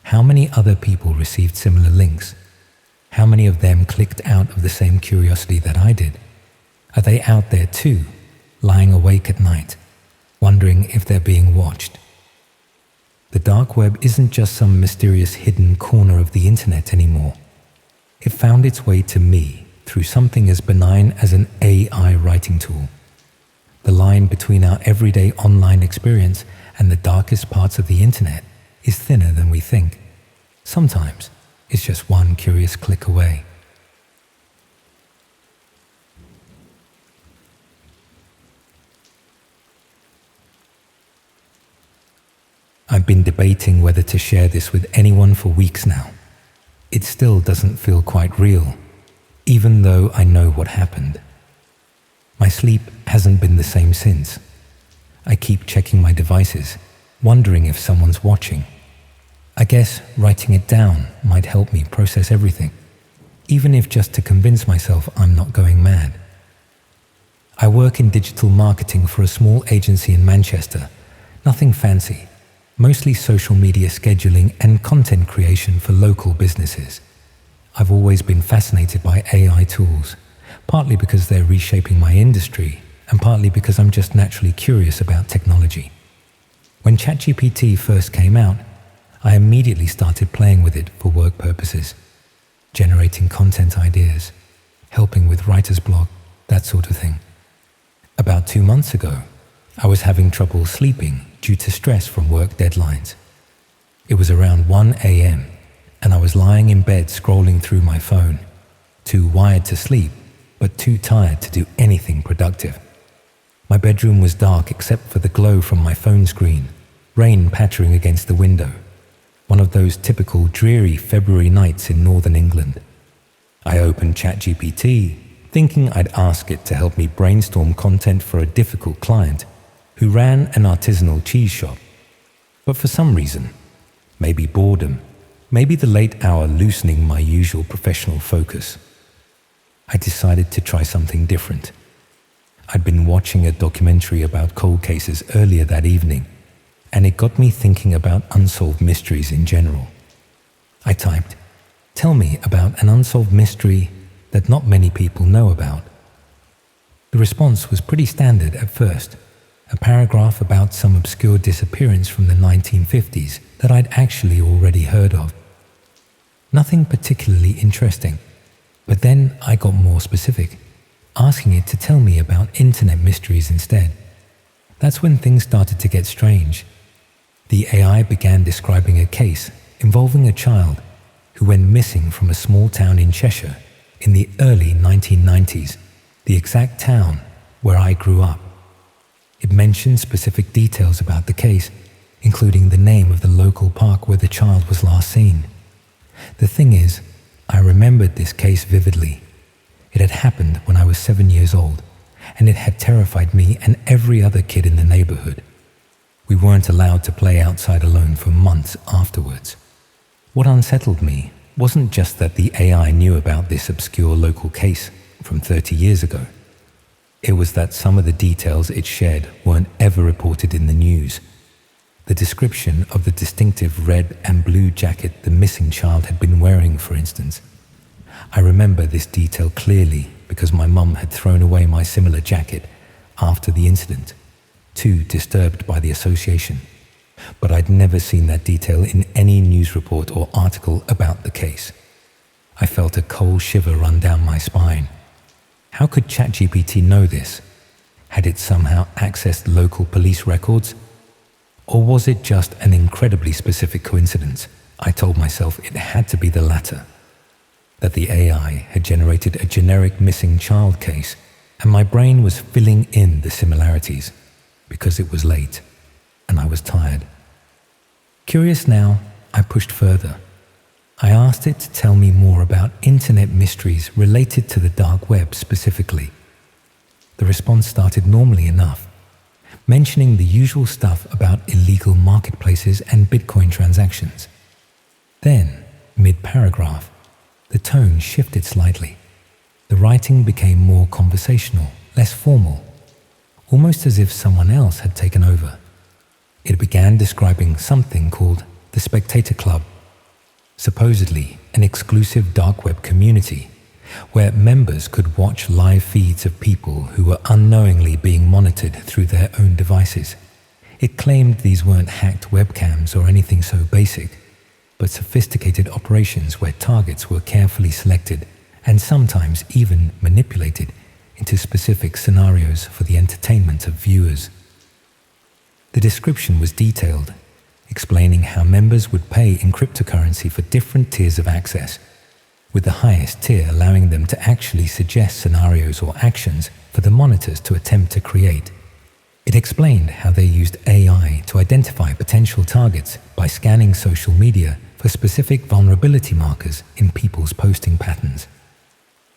How many other people received similar links? How many of them clicked out of the same curiosity that I did? Are they out there too, lying awake at night, wondering if they're being watched? The dark web isn't just some mysterious hidden corner of the internet anymore. It found its way to me through something as benign as an AI writing tool. The line between our everyday online experience and the darkest parts of the internet is thinner than we think. Sometimes it's just one curious click away. I've been debating whether to share this with anyone for weeks now. It still doesn't feel quite real, even though I know what happened. My sleep hasn't been the same since. I keep checking my devices, wondering if someone's watching. I guess writing it down might help me process everything, even if just to convince myself I'm not going mad. I work in digital marketing for a small agency in Manchester. Nothing fancy, mostly social media scheduling and content creation for local businesses. I've always been fascinated by AI tools, partly because they're reshaping my industry, and partly because I'm just naturally curious about technology. When ChatGPT first came out, I immediately started playing with it for work purposes, generating content ideas, helping with writer's block, that sort of thing. About 2 months ago, I was having trouble sleeping due to stress from work deadlines. It was around 1 a.m. and I was lying in bed scrolling through my phone, too wired to sleep, but too tired to do anything productive. My bedroom was dark except for the glow from my phone screen, rain pattering against the window. One of those typical dreary February nights in northern England. I opened ChatGPT, thinking I'd ask it to help me brainstorm content for a difficult client who ran an artisanal cheese shop. But for some reason, maybe boredom, maybe the late hour loosening my usual professional focus, I decided to try something different. I'd been watching a documentary about cold cases earlier that evening, and it got me thinking about unsolved mysteries in general. I typed, "Tell me about an unsolved mystery that not many people know about." The response was pretty standard at first, a paragraph about some obscure disappearance from the 1950s that I'd actually already heard of. Nothing particularly interesting, but then I got more specific, asking it to tell me about internet mysteries instead. That's when things started to get strange. The AI began describing a case involving a child who went missing from a small town in Cheshire in the early 1990s, the exact town where I grew up. It mentioned specific details about the case, including the name of the local park where the child was last seen. The thing is, I remembered this case vividly. It had happened when I was 7 years old, and it had terrified me and every other kid in the neighborhood. We weren't allowed to play outside alone for months afterwards. What unsettled me wasn't just that the AI knew about this obscure local case from 30 years ago. It was that some of the details it shared weren't ever reported in the news. The description of the distinctive red and blue jacket the missing child had been wearing, for instance. I remember this detail clearly because my mum had thrown away my similar jacket after the incident, too disturbed by the association. But I'd never seen that detail in any news report or article about the case. I felt a cold shiver run down my spine. How could ChatGPT know this? Had it somehow accessed local police records? Or was it just an incredibly specific coincidence? I told myself it had to be the latter, that the AI had generated a generic missing child case, and my brain was filling in the similarities because it was late and I was tired. Curious now, I pushed further. I asked it to tell me more about internet mysteries related to the dark web specifically. The response started normally enough, mentioning the usual stuff about illegal marketplaces and Bitcoin transactions. Then, mid-paragraph, the tone shifted slightly. The writing became more conversational, less formal, almost as if someone else had taken over. It began describing something called the Spectator Club, supposedly an exclusive dark web community where members could watch live feeds of people who were unknowingly being monitored through their own devices. It claimed these weren't hacked webcams or anything so basic, but sophisticated operations where targets were carefully selected and sometimes even manipulated into specific scenarios for the entertainment of viewers. The description was detailed, explaining how members would pay in cryptocurrency for different tiers of access, with the highest tier allowing them to actually suggest scenarios or actions for the monitors to attempt to create. It explained how they used AI to identify potential targets by scanning social media for specific vulnerability markers in people's posting patterns.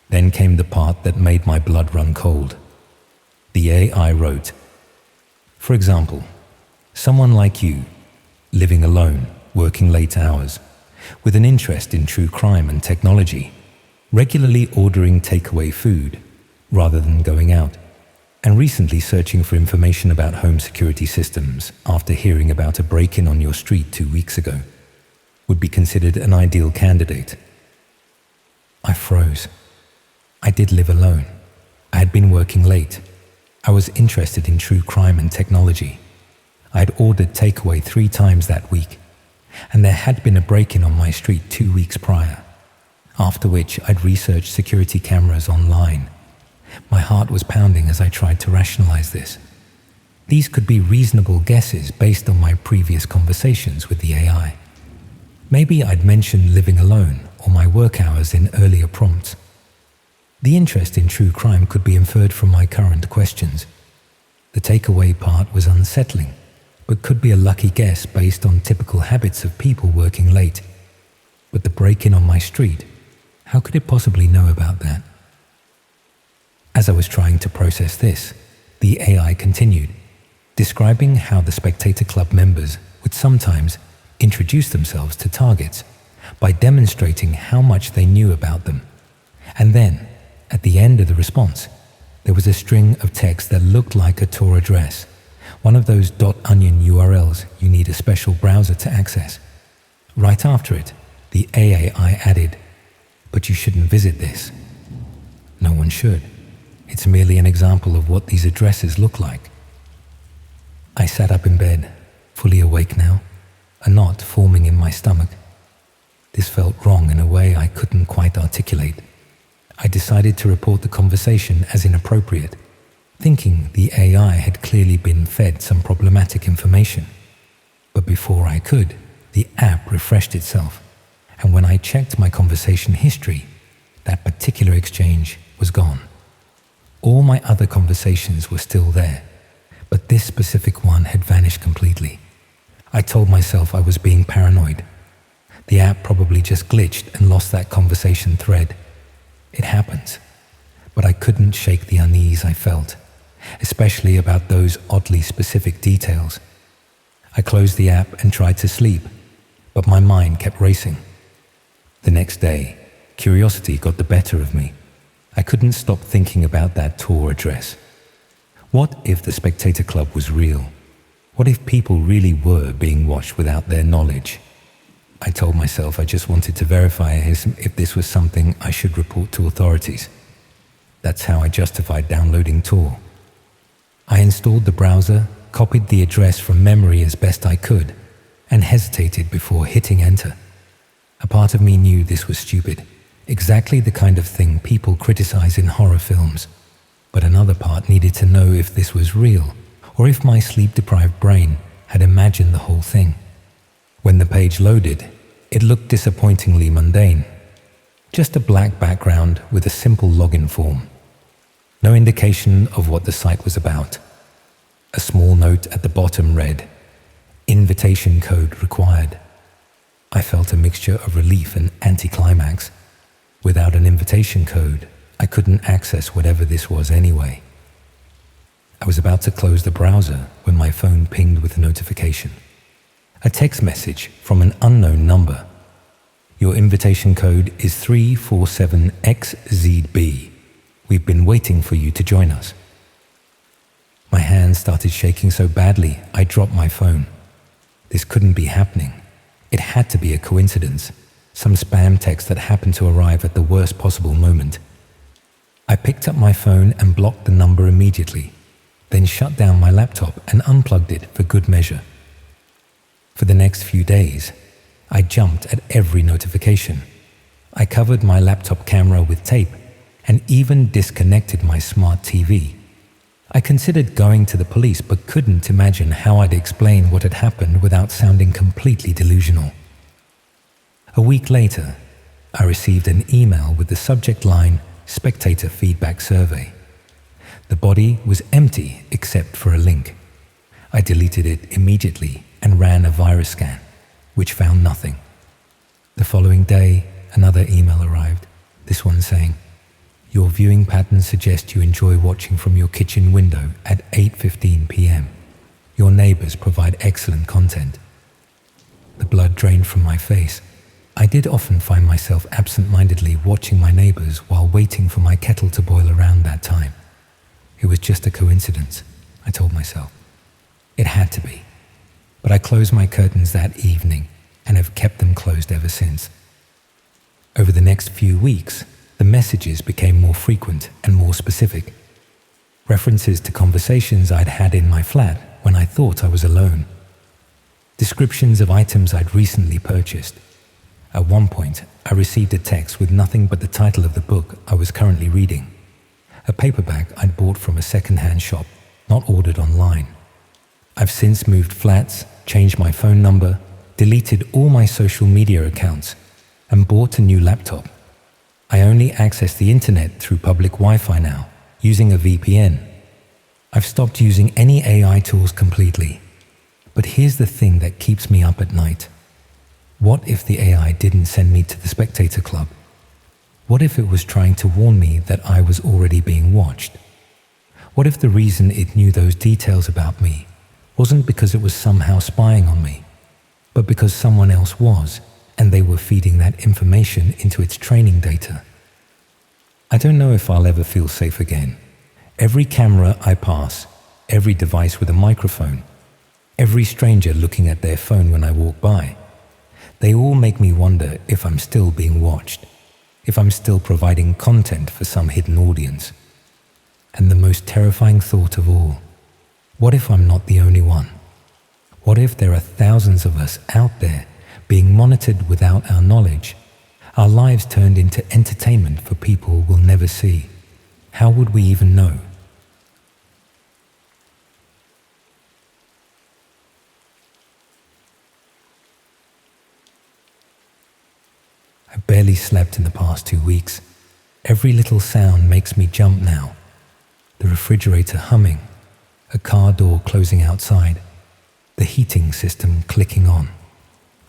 Then came the part that made my blood run cold. The AI wrote, for example, someone like you, living alone, working late hours, with an interest in true crime and technology, regularly ordering takeaway food rather than going out, and recently searching for information about home security systems after hearing about a break-in on your street 2 weeks ago, would be considered an ideal candidate. I froze. I did live alone. I had been working late. I was interested in true crime and technology. I had ordered takeaway 3 times that week, and there had been a break-in on my street 2 weeks prior, after which I'd researched security cameras online. My heart was pounding as I tried to rationalize this. These could be reasonable guesses based on my previous conversations with the AI. Maybe I'd mentioned living alone or my work hours in earlier prompts. The interest in true crime could be inferred from my current questions. The takeaway part was unsettling, but could be a lucky guess based on typical habits of people working late. But the break-in on my street, how could it possibly know about that? As I was trying to process this, the AI continued, describing how the Spectator Club members would sometimes introduce themselves to targets by demonstrating how much they knew about them. And then, at the end of the response, there was a string of text that looked like a Tor address, one of those .onion URLs you need a special browser to access. Right after it, the AI added, "But you shouldn't visit this." No one should. It's merely an example of what these addresses look like. I sat up in bed, fully awake now, a knot forming in my stomach. This felt wrong in a way I couldn't quite articulate. I decided to report the conversation as inappropriate, thinking the AI had clearly been fed some problematic information. But before I could, the app refreshed itself, and when I checked my conversation history, that particular exchange was gone. All my other conversations were still there, but this specific one had vanished completely. I told myself I was being paranoid. The app probably just glitched and lost that conversation thread. It happens, but I couldn't shake the unease I felt, especially about those oddly specific details. I closed the app and tried to sleep, but my mind kept racing. The next day, curiosity got the better of me. I couldn't stop thinking about that Tor address. What if the Spectator Club was real? What if people really were being watched without their knowledge? I told myself I just wanted to verify if this was something I should report to authorities. That's how I justified downloading Tor. I installed the browser, copied the address from memory as best I could, and hesitated before hitting enter. A part of me knew this was stupid, exactly the kind of thing people criticize in horror films, but another part needed to know if this was real, or if my sleep-deprived brain had imagined the whole thing. When the page loaded, it looked disappointingly mundane. Just a black background with a simple login form. No indication of what the site was about. A small note at the bottom read, "Invitation code required." I felt a mixture of relief and anticlimax. Without an invitation code, I couldn't access whatever this was anyway. I was about to close the browser when my phone pinged with a notification. A text message from an unknown number. "Your invitation code is 347XZB. We've been waiting for you to join us." My hands started shaking so badly, I dropped my phone. This couldn't be happening. It had to be a coincidence, some spam text that happened to arrive at the worst possible moment. I picked up my phone and blocked the number immediately, then shut down my laptop and unplugged it for good measure. For the next few days, I jumped at every notification. I covered my laptop camera with tape and even disconnected my smart TV. I considered going to the police but couldn't imagine how I'd explain what had happened without sounding completely delusional. A week later, I received an email with the subject line, "Spectator Feedback Survey." The body was empty except for a link. I deleted it immediately and ran a virus scan, which found nothing. The following day, another email arrived, this one saying, "Your viewing patterns suggest you enjoy watching from your kitchen window at 8:15 p.m. Your neighbors provide excellent content." The blood drained from my face. I did often find myself absent-mindedly watching my neighbors while waiting for my kettle to boil around that time. It was just a coincidence, I told myself. It had to be. But I closed my curtains that evening and have kept them closed ever since. Over the next few weeks, the messages became more frequent and more specific. References to conversations I'd had in my flat when I thought I was alone. Descriptions of items I'd recently purchased. At one point, I received a text with nothing but the title of the book I was currently reading. A paperback I'd bought from a second-hand shop, not ordered online. I've since moved flats, changed my phone number, deleted all my social media accounts, and bought a new laptop. I only access the internet through public Wi-Fi now, using a VPN. I've stopped using any AI tools completely. But here's the thing that keeps me up at night. What if the AI didn't send me to the Spectator Club? What if it was trying to warn me that I was already being watched? What if the reason it knew those details about me wasn't because it was somehow spying on me, but because someone else was, and they were feeding that information into its training data? I don't know if I'll ever feel safe again. Every camera I pass, every device with a microphone, every stranger looking at their phone when I walk by, they all make me wonder if I'm still being watched, if I'm still providing content for some hidden audience. And the most terrifying thought of all, what if I'm not the only one? What if there are thousands of us out there being monitored without our knowledge, our lives turned into entertainment for people we'll never see? How would we even know? I barely slept in the past 2 weeks. Every little sound makes me jump now. The refrigerator humming, a car door closing outside, the heating system clicking on.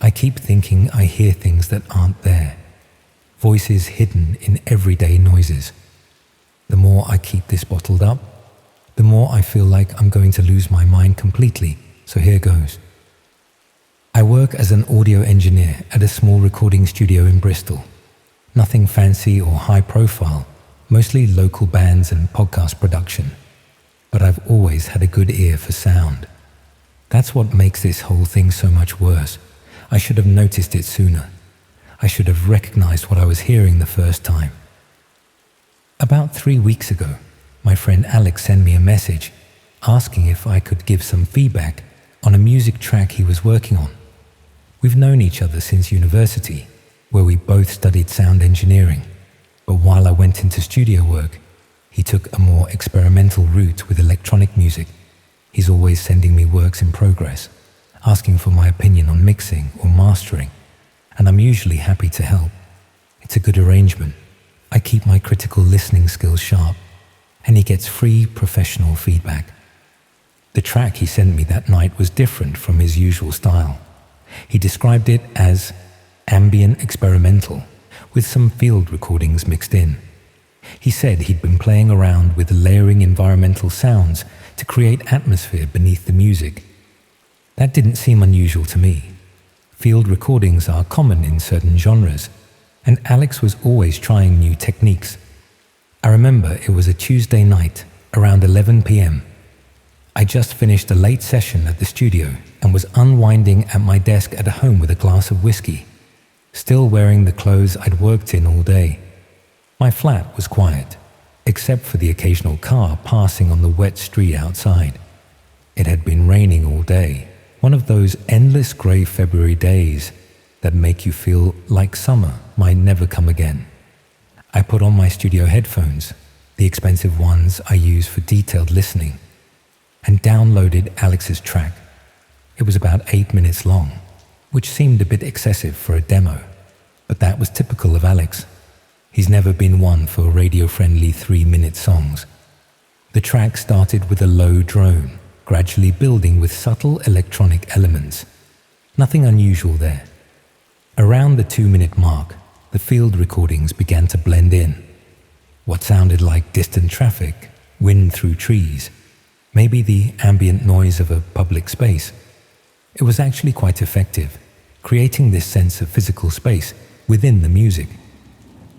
I keep thinking I hear things that aren't there, voices hidden in everyday noises. The more I keep this bottled up, the more I feel like I'm going to lose my mind completely, so here goes. I work as an audio engineer at a small recording studio in Bristol. Nothing fancy or high profile, mostly local bands and podcast production. But I've always had a good ear for sound. That's what makes this whole thing so much worse. I should have noticed it sooner. I should have recognized what I was hearing the first time. About 3 weeks ago, my friend Alex sent me a message asking if I could give some feedback on a music track he was working on. We've known each other since university, where we both studied sound engineering, but while I went into studio work, he took a more experimental route with electronic music. He's always sending me works in progress, asking for my opinion on mixing or mastering, and I'm usually happy to help. It's a good arrangement. I keep my critical listening skills sharp, and he gets free professional feedback. The track he sent me that night was different from his usual style. He described it as ambient experimental, with some field recordings mixed in. He said he'd been playing around with layering environmental sounds to create atmosphere beneath the music. That didn't seem unusual to me. Field recordings are common in certain genres, and Alex was always trying new techniques. I remember it was a Tuesday night, around 11 p.m. I just finished a late session at the studio and was unwinding at my desk at home with a glass of whiskey, still wearing the clothes I'd worked in all day. My flat was quiet, except for the occasional car passing on the wet street outside. It had been raining all day, one of those endless grey February days that make you feel like summer might never come again. I put on my studio headphones, the expensive ones I use for detailed listening, and downloaded Alex's track. It was about 8 minutes long, which seemed a bit excessive for a demo, but that was typical of Alex. He's never been one for radio-friendly 3-minute songs. The track started with a low drone, gradually building with subtle electronic elements. Nothing unusual there. Around the 2-minute mark, the field recordings began to blend in. What sounded like distant traffic, wind through trees, maybe the ambient noise of a public space. It was actually quite effective, creating this sense of physical space within the music.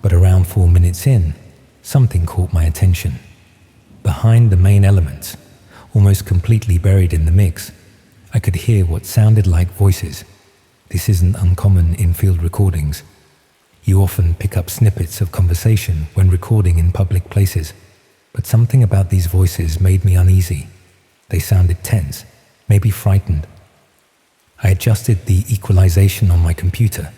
But around 4 minutes in, something caught my attention. Behind the main elements, almost completely buried in the mix, I could hear what sounded like voices. This isn't uncommon in field recordings. You often pick up snippets of conversation when recording in public places, but something about these voices made me uneasy. They sounded tense, maybe frightened. I adjusted the equalization on my computer,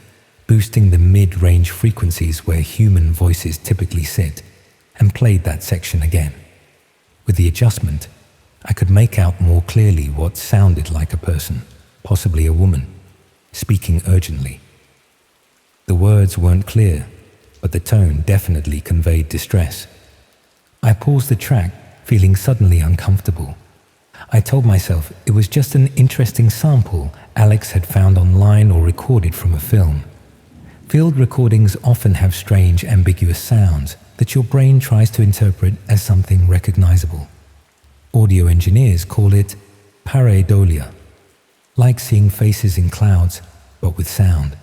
boosting the mid-range frequencies where human voices typically sit, and played that section again. With the adjustment, I could make out more clearly what sounded like a person, possibly a woman, speaking urgently. The words weren't clear, but the tone definitely conveyed distress. I paused the track, feeling suddenly uncomfortable. I told myself it was just an interesting sample Alex had found online or recorded from a film. Field recordings often have strange, ambiguous sounds that your brain tries to interpret as something recognizable. Audio engineers call it pareidolia, like seeing faces in clouds, but with sound.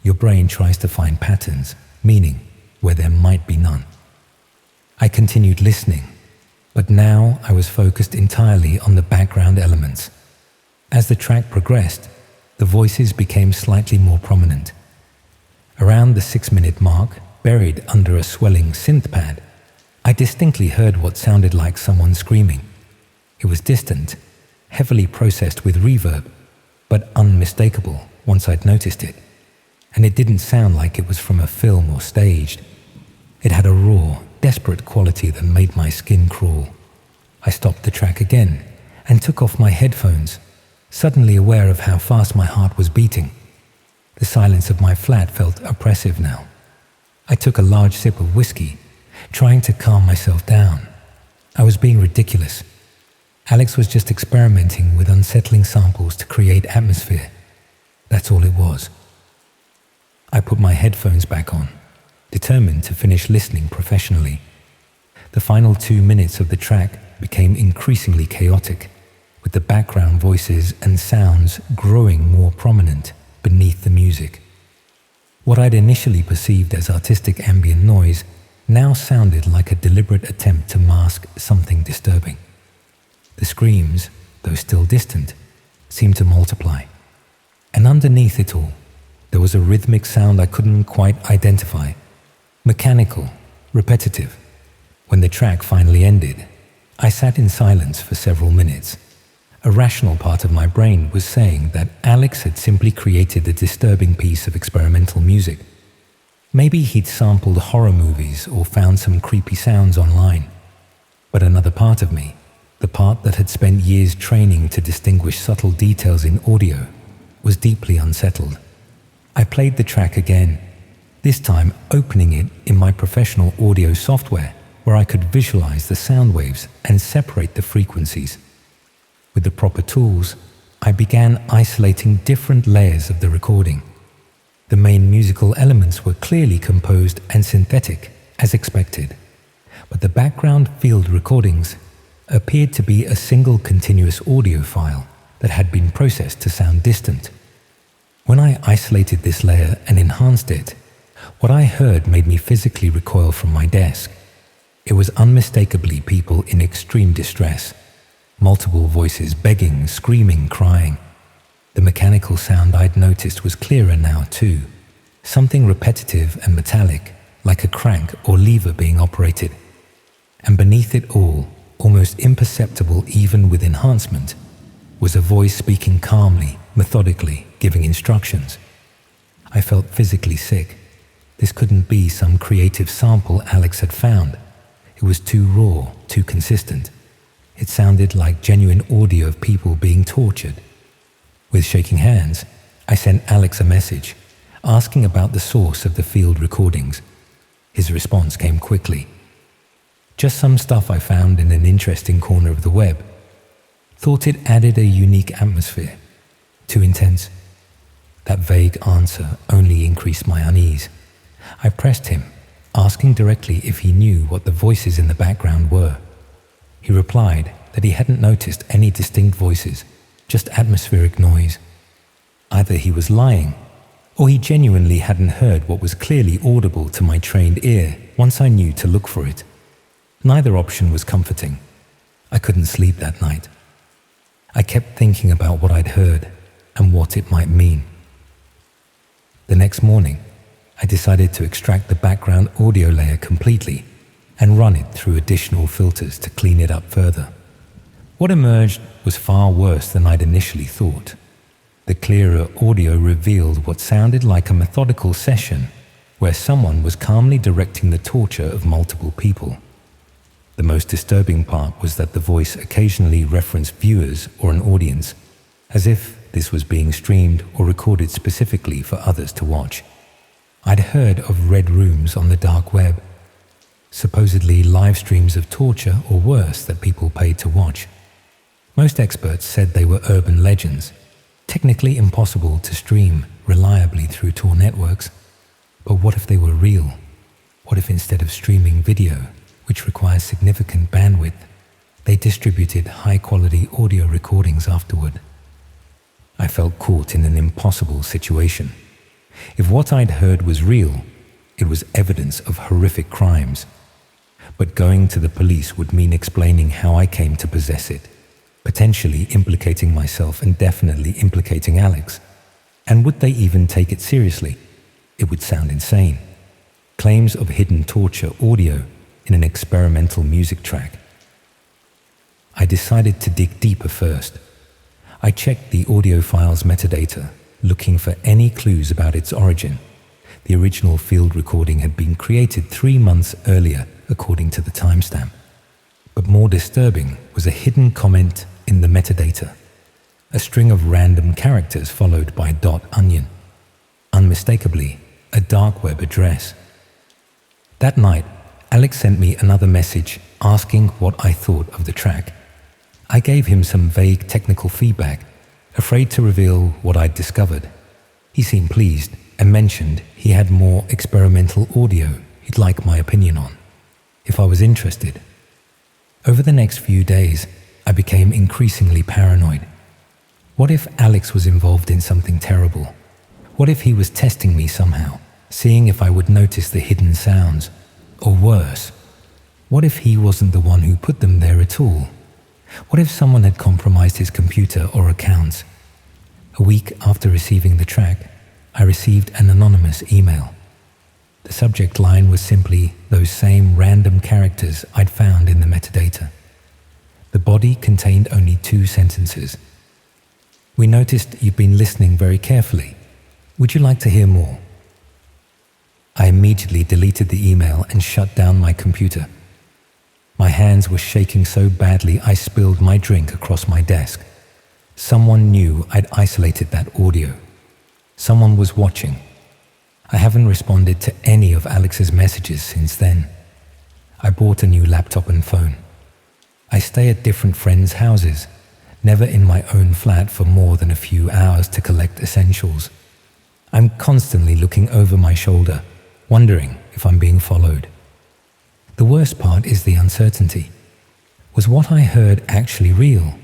Your brain tries to find patterns, meaning, where there might be none. I continued listening, but now I was focused entirely on the background elements. As the track progressed, the voices became slightly more prominent. Around the 6-minute mark, buried under a swelling synth pad, I distinctly heard what sounded like someone screaming. It was distant, heavily processed with reverb, but unmistakable once I'd noticed it. And it didn't sound like it was from a film or staged. It had a raw, desperate quality that made my skin crawl. I stopped the track again and took off my headphones, suddenly aware of how fast my heart was beating. The silence of my flat felt oppressive now. I took a large sip of whiskey, trying to calm myself down. I was being ridiculous. Alex was just experimenting with unsettling samples to create atmosphere. That's all it was. I put my headphones back on, determined to finish listening professionally. The final 2 minutes of the track became increasingly chaotic, with the background voices and sounds growing more prominent beneath the music. What I'd initially perceived as artistic ambient noise now sounded like a deliberate attempt to mask something disturbing. The screams, though still distant, seemed to multiply. And underneath it all, there was a rhythmic sound I couldn't quite identify. Mechanical, repetitive. When the track finally ended, I sat in silence for several minutes. A rational part of my brain was saying that Alex had simply created a disturbing piece of experimental music. Maybe he'd sampled horror movies or found some creepy sounds online. But another part of me, the part that had spent years training to distinguish subtle details in audio, was deeply unsettled. I played the track again, this time opening it in my professional audio software where I could visualize the sound waves and separate the frequencies. With the proper tools, I began isolating different layers of the recording. The main musical elements were clearly composed and synthetic, as expected, but the background field recordings appeared to be a single continuous audio file that had been processed to sound distant. When I isolated this layer and enhanced it, what I heard made me physically recoil from my desk. It was unmistakably people in extreme distress, multiple voices begging, screaming, crying. The mechanical sound I'd noticed was clearer now too, something repetitive and metallic, like a crank or lever being operated. And beneath it all, almost imperceptible even with enhancement, was a voice speaking calmly, methodically, giving instructions. I felt physically sick. This couldn't be some creative sample Alex had found. It was too raw, too consistent. It sounded like genuine audio of people being tortured. With shaking hands, I sent Alex a message, asking about the source of the field recordings. His response came quickly. Just some stuff I found in an interesting corner of the web. Thought it added a unique atmosphere. Too intense. That vague answer only increased my unease. I pressed him, asking directly if he knew what the voices in the background were. He replied that he hadn't noticed any distinct voices, just atmospheric noise. Either he was lying, or he genuinely hadn't heard what was clearly audible to my trained ear once I knew to look for it. Neither option was comforting. I couldn't sleep that night. I kept thinking about what I'd heard and what it might mean. The next morning, I decided to extract the background audio layer completely and run it through additional filters to clean it up further. What emerged was far worse than I'd initially thought. The clearer audio revealed what sounded like a methodical session where someone was calmly directing the torture of multiple people. The most disturbing part was that the voice occasionally referenced viewers or an audience, as if this was being streamed or recorded specifically for others to watch. I'd heard of red rooms on the dark web, supposedly live streams of torture or worse that people paid to watch. Most experts said they were urban legends, technically impossible to stream reliably through Tor networks. But what if they were real? What if instead of streaming video, which requires significant bandwidth, they distributed high-quality audio recordings afterward? I felt caught in an impossible situation. If what I'd heard was real, it was evidence of horrific crimes. But going to the police would mean explaining how I came to possess it, potentially implicating myself and definitely implicating Alex. And would they even take it seriously? It would sound insane. Claims of hidden torture audio in an experimental music track. I decided to dig deeper first. I checked the audio file's metadata, looking for any clues about its origin. The original field recording had been created 3 months earlier, according to the timestamp. But more disturbing was a hidden comment in the metadata, a string of random characters followed by .onion, unmistakably a dark web address. That night, Alex sent me another message asking what I thought of the track. I gave him some vague technical feedback, afraid to reveal what I'd discovered. He seemed pleased and mentioned he had more experimental audio he'd like my opinion on, if I was interested. Over the next few days, I became increasingly paranoid. What if Alex was involved in something terrible? What if he was testing me somehow, seeing if I would notice the hidden sounds? Or worse, what if he wasn't the one who put them there at all? What if someone had compromised his computer or accounts? A week after receiving the track, I received an anonymous email. The subject line was simply those same random characters I'd found in the metadata. The body contained only 2 sentences. "We noticed you've been listening very carefully. Would you like to hear more?" I immediately deleted the email and shut down my computer. My hands were shaking so badly I spilled my drink across my desk. Someone knew I'd isolated that audio. Someone was watching. I haven't responded to any of Alex's messages since then. I bought a new laptop and phone. I stay at different friends' houses, never in my own flat for more than a few hours to collect essentials. I'm constantly looking over my shoulder, wondering if I'm being followed. The worst part is the uncertainty. Was what I heard actually real?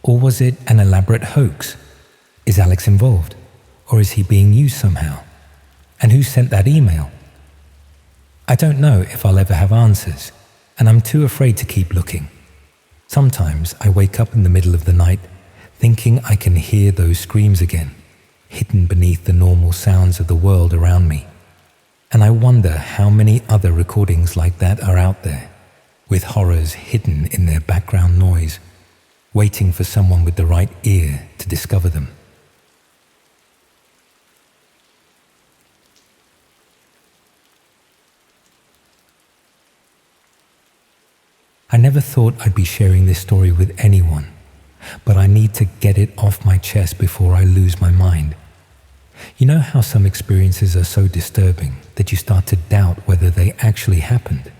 Or was it an elaborate hoax? Is Alex involved? Or is he being used somehow? And who sent that email? I don't know if I'll ever have answers, and I'm too afraid to keep looking. Sometimes I wake up in the middle of the night thinking I can hear those screams again, hidden beneath the normal sounds of the world around me. And I wonder how many other recordings like that are out there, with horrors hidden in their background noise, waiting for someone with the right ear to discover them. I never thought I'd be sharing this story with anyone, but I need to get it off my chest before I lose my mind. You know how some experiences are so disturbing that you start to doubt whether they actually happened?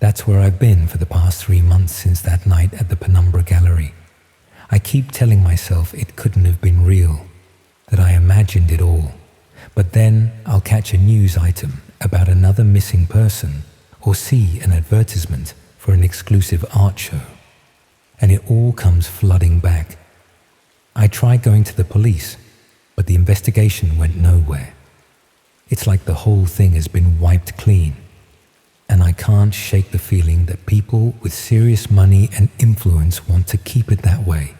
That's where I've been for the past 3 months since that night at the Penumbra Gallery. I keep telling myself it couldn't have been real, that I imagined it all. But then I'll catch a news item about another missing person or see an advertisement for an exclusive art show, and it all comes flooding back. I tried going to the police, but the investigation went nowhere. It's like the whole thing has been wiped clean, and I can't shake the feeling that people with serious money and influence want to keep it that way.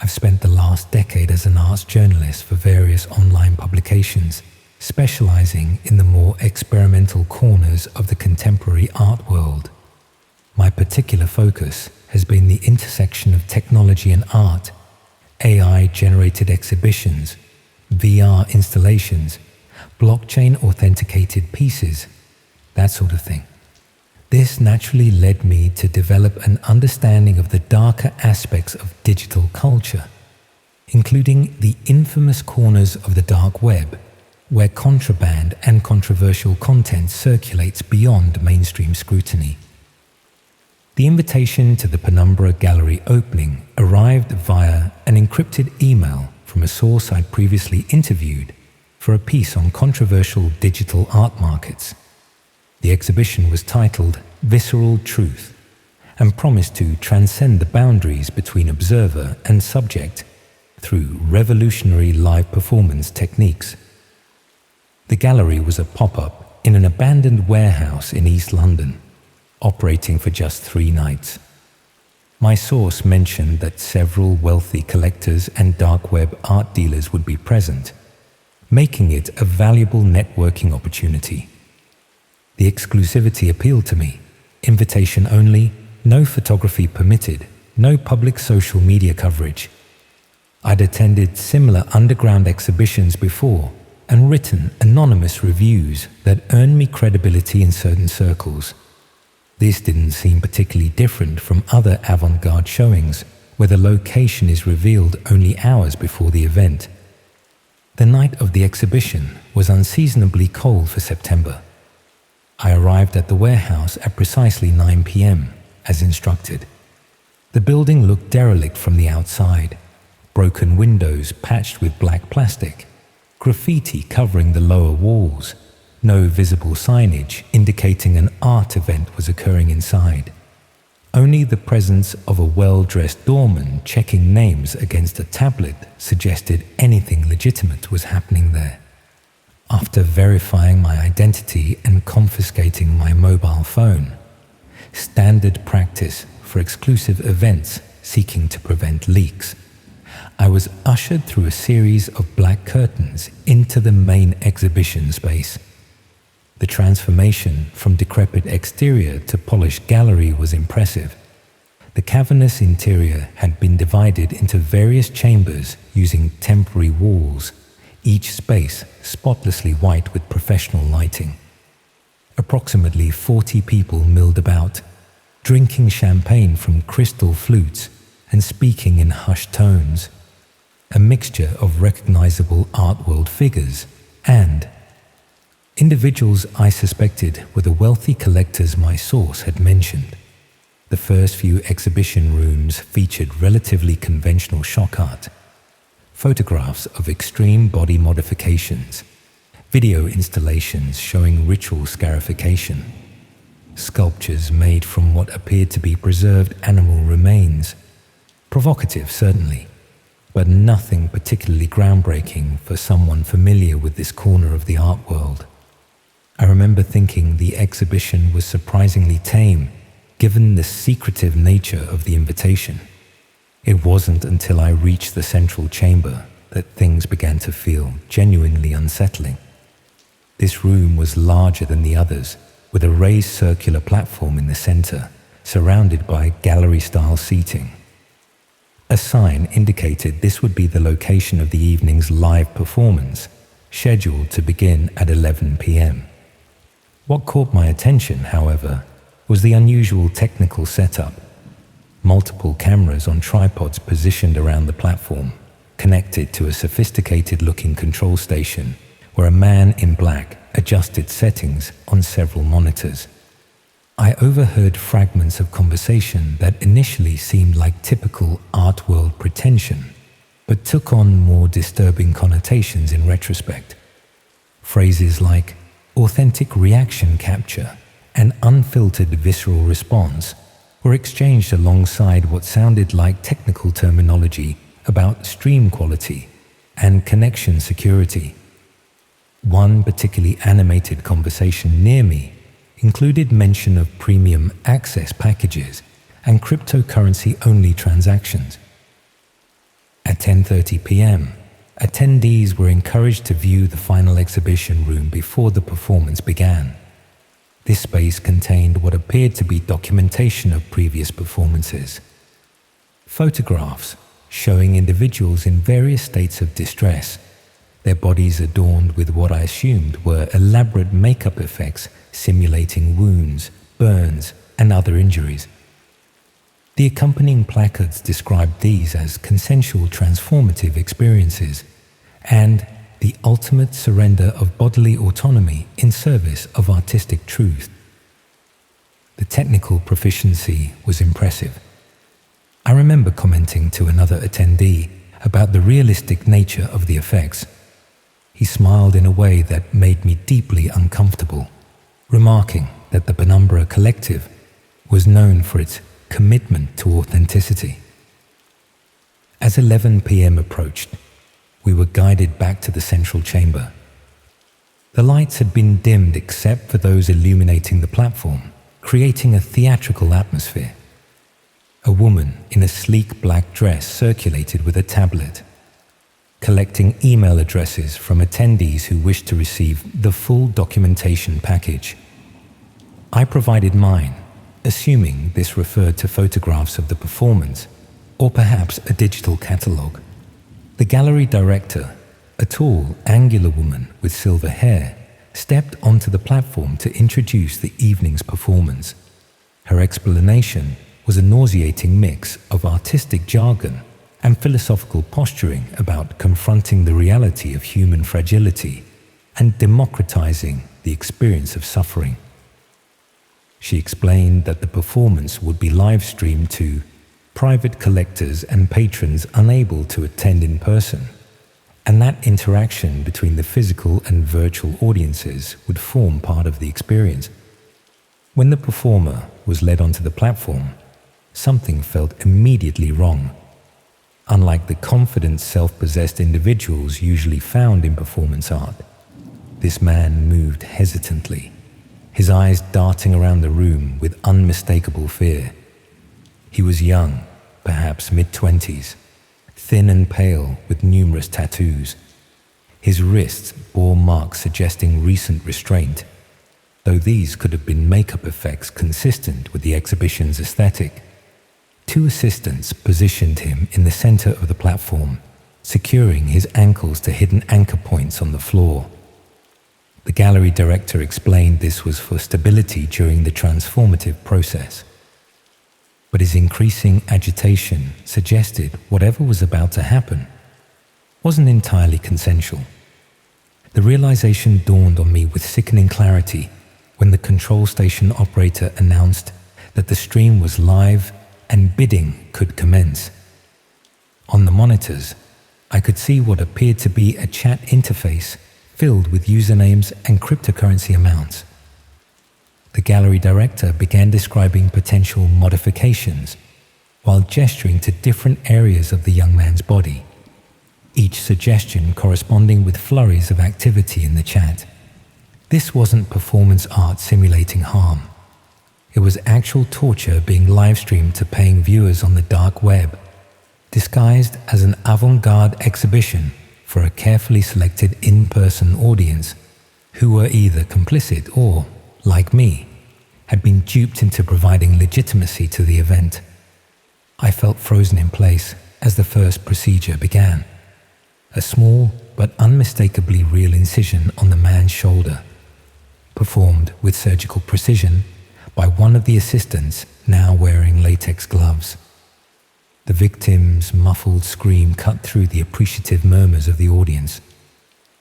I've spent the last decade as an arts journalist for various online publications, specializing in the more experimental corners of the contemporary art world. My particular focus has been the intersection of technology and art, AI-generated exhibitions, VR installations, blockchain-authenticated pieces, that sort of thing. This naturally led me to develop an understanding of the darker aspects of digital culture, including the infamous corners of the dark web, where contraband and controversial content circulates beyond mainstream scrutiny. The invitation to the Penumbra Gallery opening arrived via an encrypted email from a source I'd previously interviewed for a piece on controversial digital art markets. The exhibition was titled Visceral Truth and promised to transcend the boundaries between observer and subject through revolutionary live performance techniques. The gallery was a pop-up in an abandoned warehouse in East London, operating for just 3 nights. My source mentioned that several wealthy collectors and dark web art dealers would be present, making it a valuable networking opportunity. The exclusivity appealed to me. Invitation only, no photography permitted, no public social media coverage. I'd attended similar underground exhibitions before and written anonymous reviews that earned me credibility in certain circles. This didn't seem particularly different from other avant-garde showings where the location is revealed only hours before the event. The night of the exhibition was unseasonably cold for September. I arrived at the warehouse at precisely 9 p.m., as instructed. The building looked derelict from the outside, broken windows patched with black plastic, graffiti covering the lower walls, no visible signage indicating an art event was occurring inside. Only the presence of a well-dressed doorman checking names against a tablet suggested anything legitimate was happening there. After verifying my identity and confiscating my mobile phone, standard practice for exclusive events seeking to prevent leaks. I was ushered through a series of black curtains into the main exhibition space. The transformation from decrepit exterior to polished gallery was impressive. The cavernous interior had been divided into various chambers using temporary walls, each space spotlessly white with professional lighting. Approximately 40 people milled about, drinking champagne from crystal flutes and speaking in hushed tones, a mixture of recognizable art world figures and individuals I suspected were the wealthy collectors my source had mentioned. The first few exhibition rooms featured relatively conventional shock art, photographs of extreme body modifications, video installations showing ritual scarification, sculptures made from what appeared to be preserved animal remains. Provocative, certainly, but nothing particularly groundbreaking for someone familiar with this corner of the art world. I remember thinking the exhibition was surprisingly tame, given the secretive nature of the invitation. It wasn't until I reached the central chamber that things began to feel genuinely unsettling. This room was larger than the others, with a raised circular platform in the center, surrounded by gallery-style seating. A sign indicated this would be the location of the evening's live performance, scheduled to begin at 11 p.m. What caught my attention, however, was the unusual technical setup. Multiple cameras on tripods positioned around the platform, connected to a sophisticated-looking control station where a man in black adjusted settings on several monitors. I overheard fragments of conversation that initially seemed like typical art world pretension, but took on more disturbing connotations in retrospect. Phrases like authentic reaction capture and unfiltered visceral response were exchanged alongside what sounded like technical terminology about stream quality and connection security. One particularly animated conversation near me included mention of premium access packages and cryptocurrency-only transactions. At 10:30 p.m., attendees were encouraged to view the final exhibition room before the performance began. This space contained what appeared to be documentation of previous performances. Photographs showing individuals in various states of distress, their bodies adorned with what I assumed were elaborate makeup effects simulating wounds, burns, and other injuries. The accompanying placards described these as consensual transformative experiences and the ultimate surrender of bodily autonomy in service of artistic truth. The technical proficiency was impressive. I remember commenting to another attendee about the realistic nature of the effects. He smiled in a way that made me deeply uncomfortable, remarking that the Penumbra Collective was known for its commitment to authenticity. As 11 p.m. approached, we were guided back to the central chamber. The lights had been dimmed except for those illuminating the platform, creating a theatrical atmosphere. A woman in a sleek black dress circulated with a tablet, collecting email addresses from attendees who wished to receive the full documentation package. I provided mine, assuming this referred to photographs of the performance, or perhaps a digital catalogue. The gallery director, a tall, angular woman with silver hair, stepped onto the platform to introduce the evening's performance. Her explanation was a nauseating mix of artistic jargon and philosophical posturing about confronting the reality of human fragility and democratizing the experience of suffering. She explained that the performance would be live-streamed to private collectors and patrons unable to attend in person, and that interaction between the physical and virtual audiences would form part of the experience. When the performer was led onto the platform, something felt immediately wrong. Unlike the confident, self-possessed individuals usually found in performance art, this man moved hesitantly, his eyes darting around the room with unmistakable fear. He was young, perhaps mid-20s, thin and pale with numerous tattoos. His wrists bore marks suggesting recent restraint, though these could have been makeup effects consistent with the exhibition's aesthetic. Two assistants positioned him in the center of the platform, securing his ankles to hidden anchor points on the floor. The gallery director explained this was for stability during the transformative process. But his increasing agitation suggested whatever was about to happen wasn't entirely consensual. The realization dawned on me with sickening clarity when the control station operator announced that the stream was live and bidding could commence. On the monitors, I could see what appeared to be a chat interface filled with usernames and cryptocurrency amounts. The gallery director began describing potential modifications while gesturing to different areas of the young man's body, each suggestion corresponding with flurries of activity in the chat. This wasn't performance art simulating harm. It was actual torture being live-streamed to paying viewers on the dark web, disguised as an avant-garde exhibition for a carefully selected in-person audience who were either complicit or, like me, had been duped into providing legitimacy to the event. I felt frozen in place as the first procedure began. A small but unmistakably real incision on the man's shoulder, performed with surgical precision by one of the assistants now wearing latex gloves. The victim's muffled scream cut through the appreciative murmurs of the audience.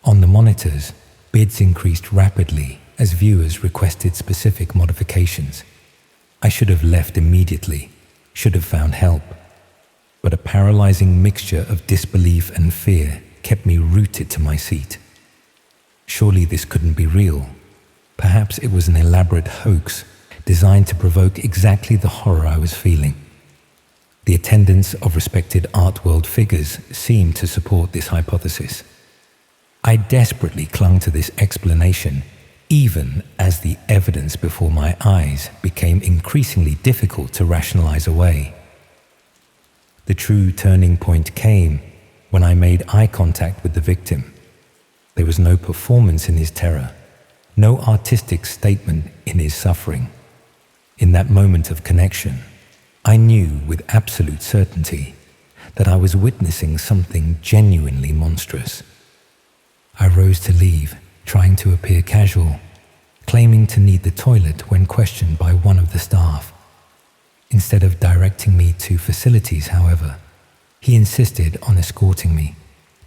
On the monitors, bids increased rapidly as viewers requested specific modifications. I should have left immediately, should have found help. But a paralyzing mixture of disbelief and fear kept me rooted to my seat. Surely this couldn't be real. Perhaps it was an elaborate hoax designed to provoke exactly the horror I was feeling. The attendance of respected art world figures seemed to support this hypothesis. I desperately clung to this explanation, even as the evidence before my eyes became increasingly difficult to rationalize away. The true turning point came when I made eye contact with the victim. There was no performance in his terror, no artistic statement in his suffering. In that moment of connection, I knew with absolute certainty that I was witnessing something genuinely monstrous. I rose to leave, trying to appear casual, claiming to need the toilet when questioned by one of the staff. Instead of directing me to facilities, however, he insisted on escorting me,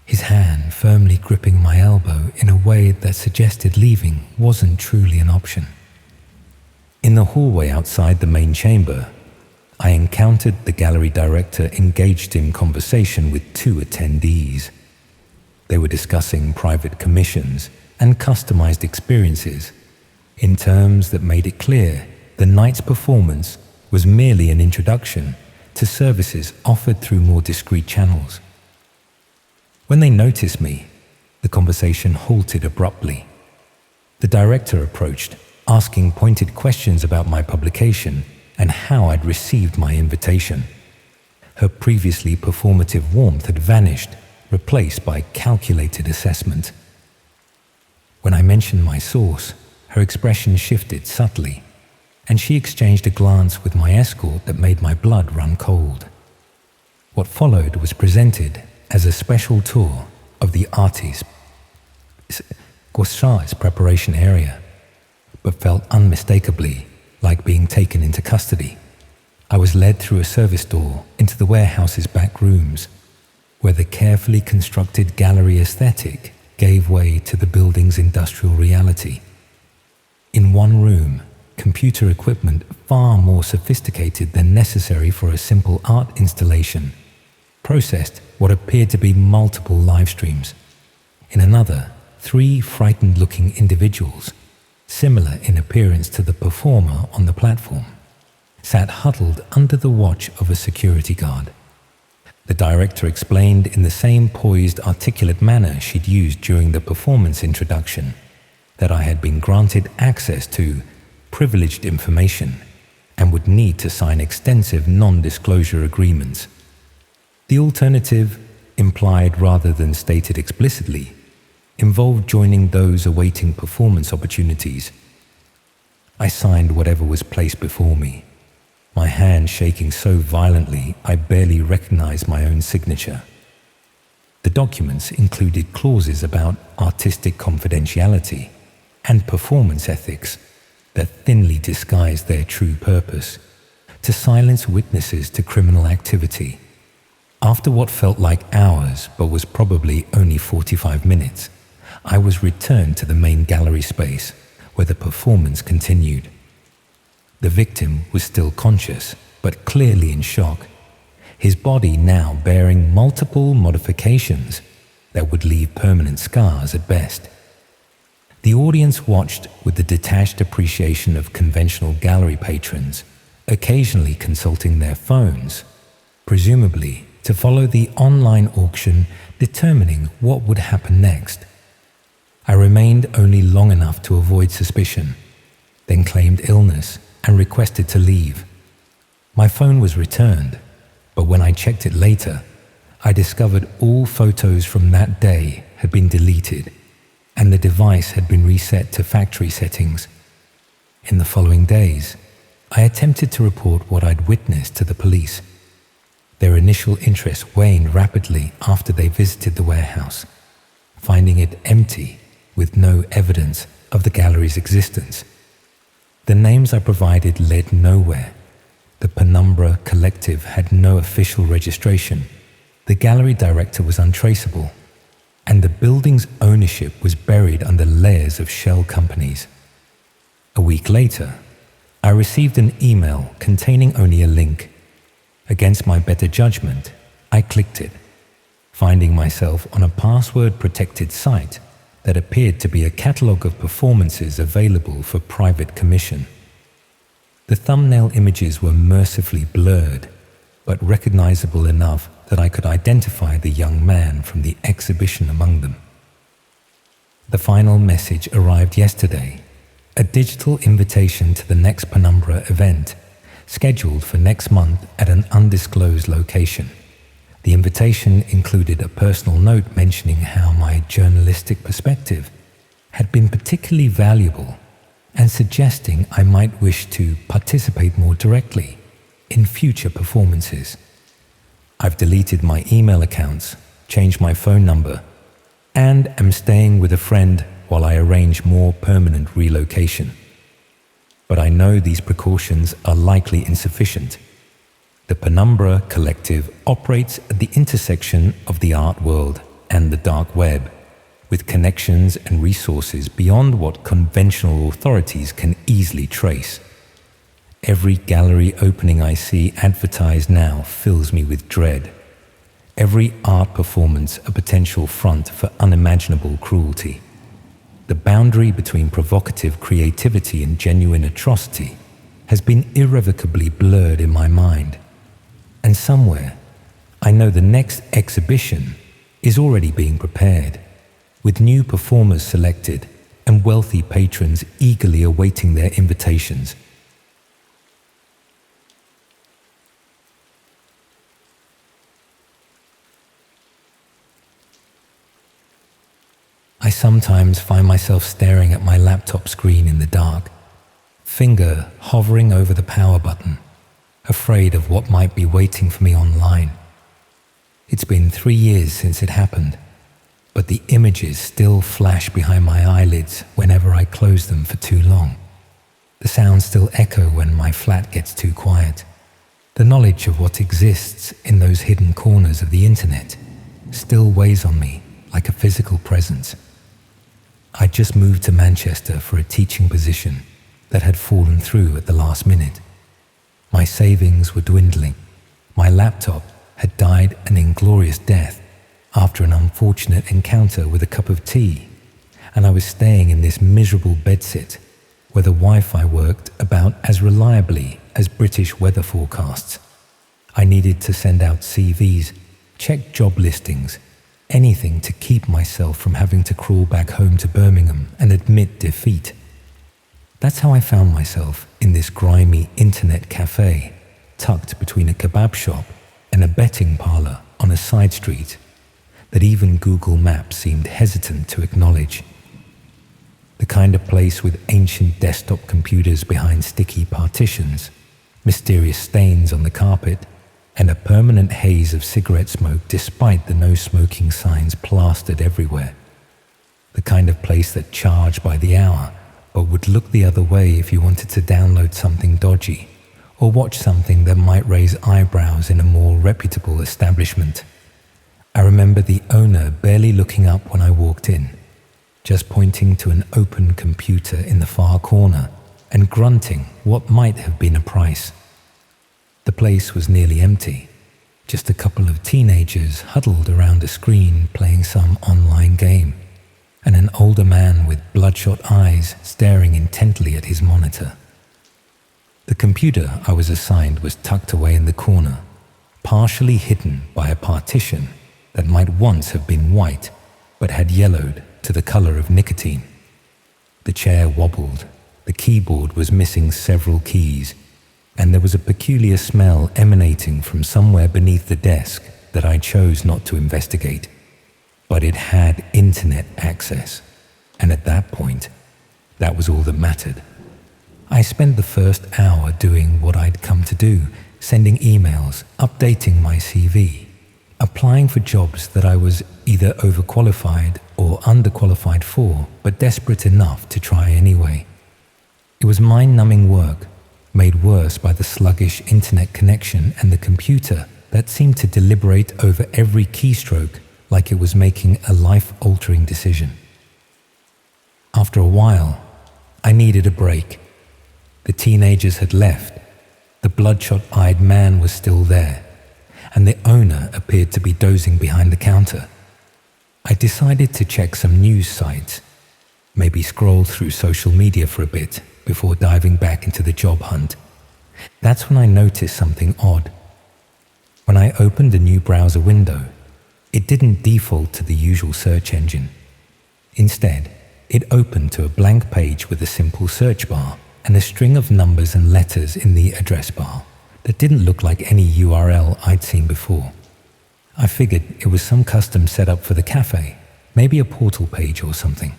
his hand firmly gripping my elbow in a way that suggested leaving wasn't truly an option. In the hallway outside the main chamber, I encountered the gallery director engaged in conversation with two attendees. They were discussing private commissions and customized experiences in terms that made it clear the night's performance was merely an introduction to services offered through more discreet channels. When they noticed me, the conversation halted abruptly. The director approached, asking pointed questions about my publication and how I'd received my invitation. Her previously performative warmth had vanished, replaced by calculated assessment. When I mentioned my source, her expression shifted subtly, and she exchanged a glance with my escort that made my blood run cold. What followed was presented as a special tour of the artist's preparation area, but felt unmistakably like being taken into custody. I was led through a service door into the warehouse's back rooms, where the carefully constructed gallery aesthetic gave way to the building's industrial reality. In one room, computer equipment far more sophisticated than necessary for a simple art installation processed what appeared to be multiple live streams. In another, 3 frightened-looking individuals, similar in appearance to the performer on the platform, sat huddled under the watch of a security guard. The director explained in the same poised, articulate manner she'd used during the performance introduction that I had been granted access to privileged information and would need to sign extensive non-disclosure agreements. The alternative, implied rather than stated explicitly, involved joining those awaiting performance opportunities. I signed whatever was placed before me, my hand shaking so violently I barely recognized my own signature. The documents included clauses about artistic confidentiality and performance ethics that thinly disguised their true purpose: to silence witnesses to criminal activity. After what felt like hours but was probably only 45 minutes, I was returned to the main gallery space where the performance continued. The victim was still conscious, but clearly in shock, his body now bearing multiple modifications that would leave permanent scars at best. The audience watched with the detached appreciation of conventional gallery patrons, occasionally consulting their phones, presumably to follow the online auction determining what would happen next. I remained only long enough to avoid suspicion, then claimed illness and requested to leave. My phone was returned, but when I checked it later, I discovered all photos from that day had been deleted, and the device had been reset to factory settings. In the following days, I attempted to report what I'd witnessed to the police. Their initial interest waned rapidly after they visited the warehouse, finding it empty with no evidence of the gallery's existence. The names I provided led nowhere. The Penumbra Collective had no official registration. The gallery director was untraceable, and the building's ownership was buried under layers of shell companies. A week later, I received an email containing only a link. Against my better judgment, I clicked it, finding myself on a password-protected site that appeared to be a catalogue of performances available for private commission. The thumbnail images were mercifully blurred, but recognizable enough that I could identify the young man from the exhibition among them. The final message arrived yesterday, a digital invitation to the next Penumbra event, scheduled for next month at an undisclosed location. The invitation included a personal note mentioning how my journalistic perspective had been particularly valuable and suggesting I might wish to participate more directly in future performances. I've deleted my email accounts, changed my phone number, and am staying with a friend while I arrange more permanent relocation. But I know these precautions are likely insufficient. The Penumbra Collective operates at the intersection of the art world and the dark web, with connections and resources beyond what conventional authorities can easily trace. Every gallery opening I see advertised now fills me with dread. Every art performance a potential front for unimaginable cruelty. The boundary between provocative creativity and genuine atrocity has been irrevocably blurred in my mind. And somewhere, I know the next exhibition is already being prepared, with new performers selected and wealthy patrons eagerly awaiting their invitations. I sometimes find myself staring at my laptop screen in the dark, finger hovering over the power button, afraid of what might be waiting for me online. It's been 3 years since it happened, but the images still flash behind my eyelids whenever I close them for too long. The sounds still echo when my flat gets too quiet. The knowledge of what exists in those hidden corners of the internet still weighs on me like a physical presence. I just moved to Manchester for a teaching position that had fallen through at the last minute. My savings were dwindling. My laptop had died an inglorious death after an unfortunate encounter with a cup of tea, and I was staying in this miserable bedsit where the Wi-Fi worked about as reliably as British weather forecasts. I needed to send out CVs, check job listings, anything to keep myself from having to crawl back home to Birmingham and admit defeat. That's how I found myself in this grimy internet cafe, tucked between a kebab shop and a betting parlor on a side street that even Google Maps seemed hesitant to acknowledge. The kind of place with ancient desktop computers behind sticky partitions, mysterious stains on the carpet, and a permanent haze of cigarette smoke despite the no smoking signs plastered everywhere. The kind of place that charged by the hour but would look the other way if you wanted to download something dodgy or watch something that might raise eyebrows in a more reputable establishment. I remember the owner barely looking up when I walked in, just pointing to an open computer in the far corner and grunting what might have been a price. The place was nearly empty, just a couple of teenagers huddled around a screen playing some online game, and an older man with bloodshot eyes staring intently at his monitor. The computer I was assigned was tucked away in the corner, partially hidden by a partition that might once have been white but had yellowed to the color of nicotine. The chair wobbled, the keyboard was missing several keys, and there was a peculiar smell emanating from somewhere beneath the desk that I chose not to investigate. But it had internet access, and at that point, that was all that mattered. I spent the first hour doing what I'd come to do, sending emails, updating my CV, applying for jobs that I was either overqualified or underqualified for, but desperate enough to try anyway. It was mind-numbing work, made worse by the sluggish internet connection and the computer that seemed to deliberate over every keystroke like it was making a life-altering decision. After a while, I needed a break. The teenagers had left, the bloodshot-eyed man was still there, and the owner appeared to be dozing behind the counter. I decided to check some news sites, maybe scroll through social media for a bit before diving back into the job hunt. That's when I noticed something odd. When I opened a new browser window, it didn't default to the usual search engine. Instead, it opened to a blank page with a simple search bar and a string of numbers and letters in the address bar that didn't look like any URL I'd seen before. I figured it was some custom setup for the cafe, maybe a portal page or something.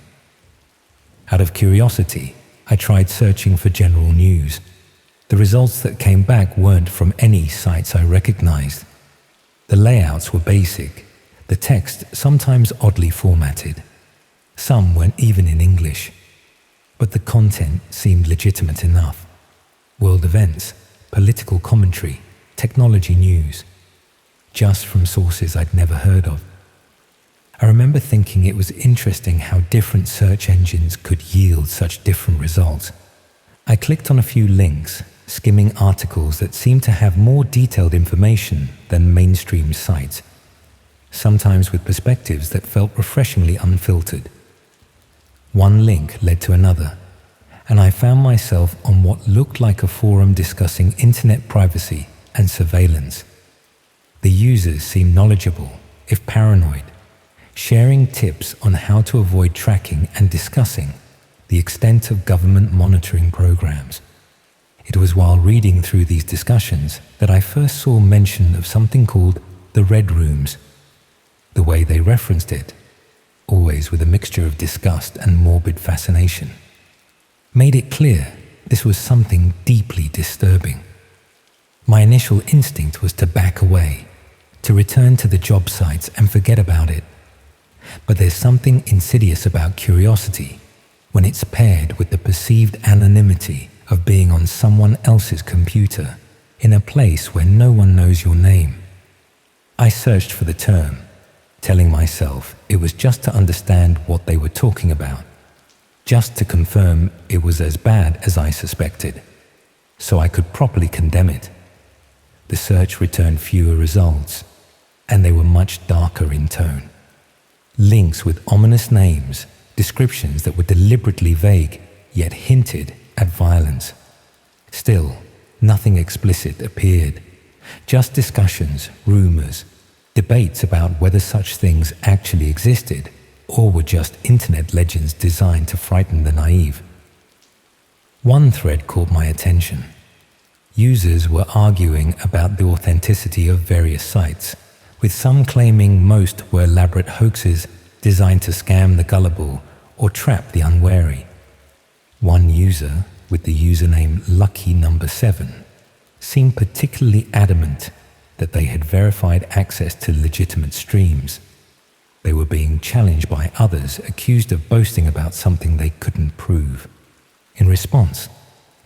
Out of curiosity, I tried searching for general news. The results that came back weren't from any sites I recognized. The layouts were basic, the text sometimes oddly formatted. Some weren't even in English, but the content seemed legitimate enough. World events, political commentary, technology news, just from sources I'd never heard of. I remember thinking it was interesting how different search engines could yield such different results. I clicked on a few links, skimming articles that seemed to have more detailed information than mainstream sites, sometimes with perspectives that felt refreshingly unfiltered. One link led to another, and I found myself on what looked like a forum discussing internet privacy and surveillance. The users seemed knowledgeable, if paranoid, sharing tips on how to avoid tracking and discussing the extent of government monitoring programs. It was while reading through these discussions that I first saw mention of something called the Red Rooms. The way they referenced it, always with a mixture of disgust and morbid fascination, made it clear this was something deeply disturbing. My initial instinct was to back away, to return to the job sites and forget about it. But there's something insidious about curiosity when it's paired with the perceived anonymity of being on someone else's computer in a place where no one knows your name. I searched for the term, telling myself it was just to understand what they were talking about, just to confirm it was as bad as I suspected, so I could properly condemn it. The search returned fewer results, and they were much darker in tone. Links with ominous names, descriptions that were deliberately vague, yet hinted at violence. Still, nothing explicit appeared, just discussions, rumors, debates about whether such things actually existed or were just internet legends designed to frighten the naive. One thread caught my attention. Users were arguing about the authenticity of various sites, with some claiming most were elaborate hoaxes designed to scam the gullible or trap the unwary. One user, with the username Lucky Number 7, seemed particularly adamant that they had verified access to legitimate streams. They were being challenged by others accused of boasting about something they couldn't prove. In response,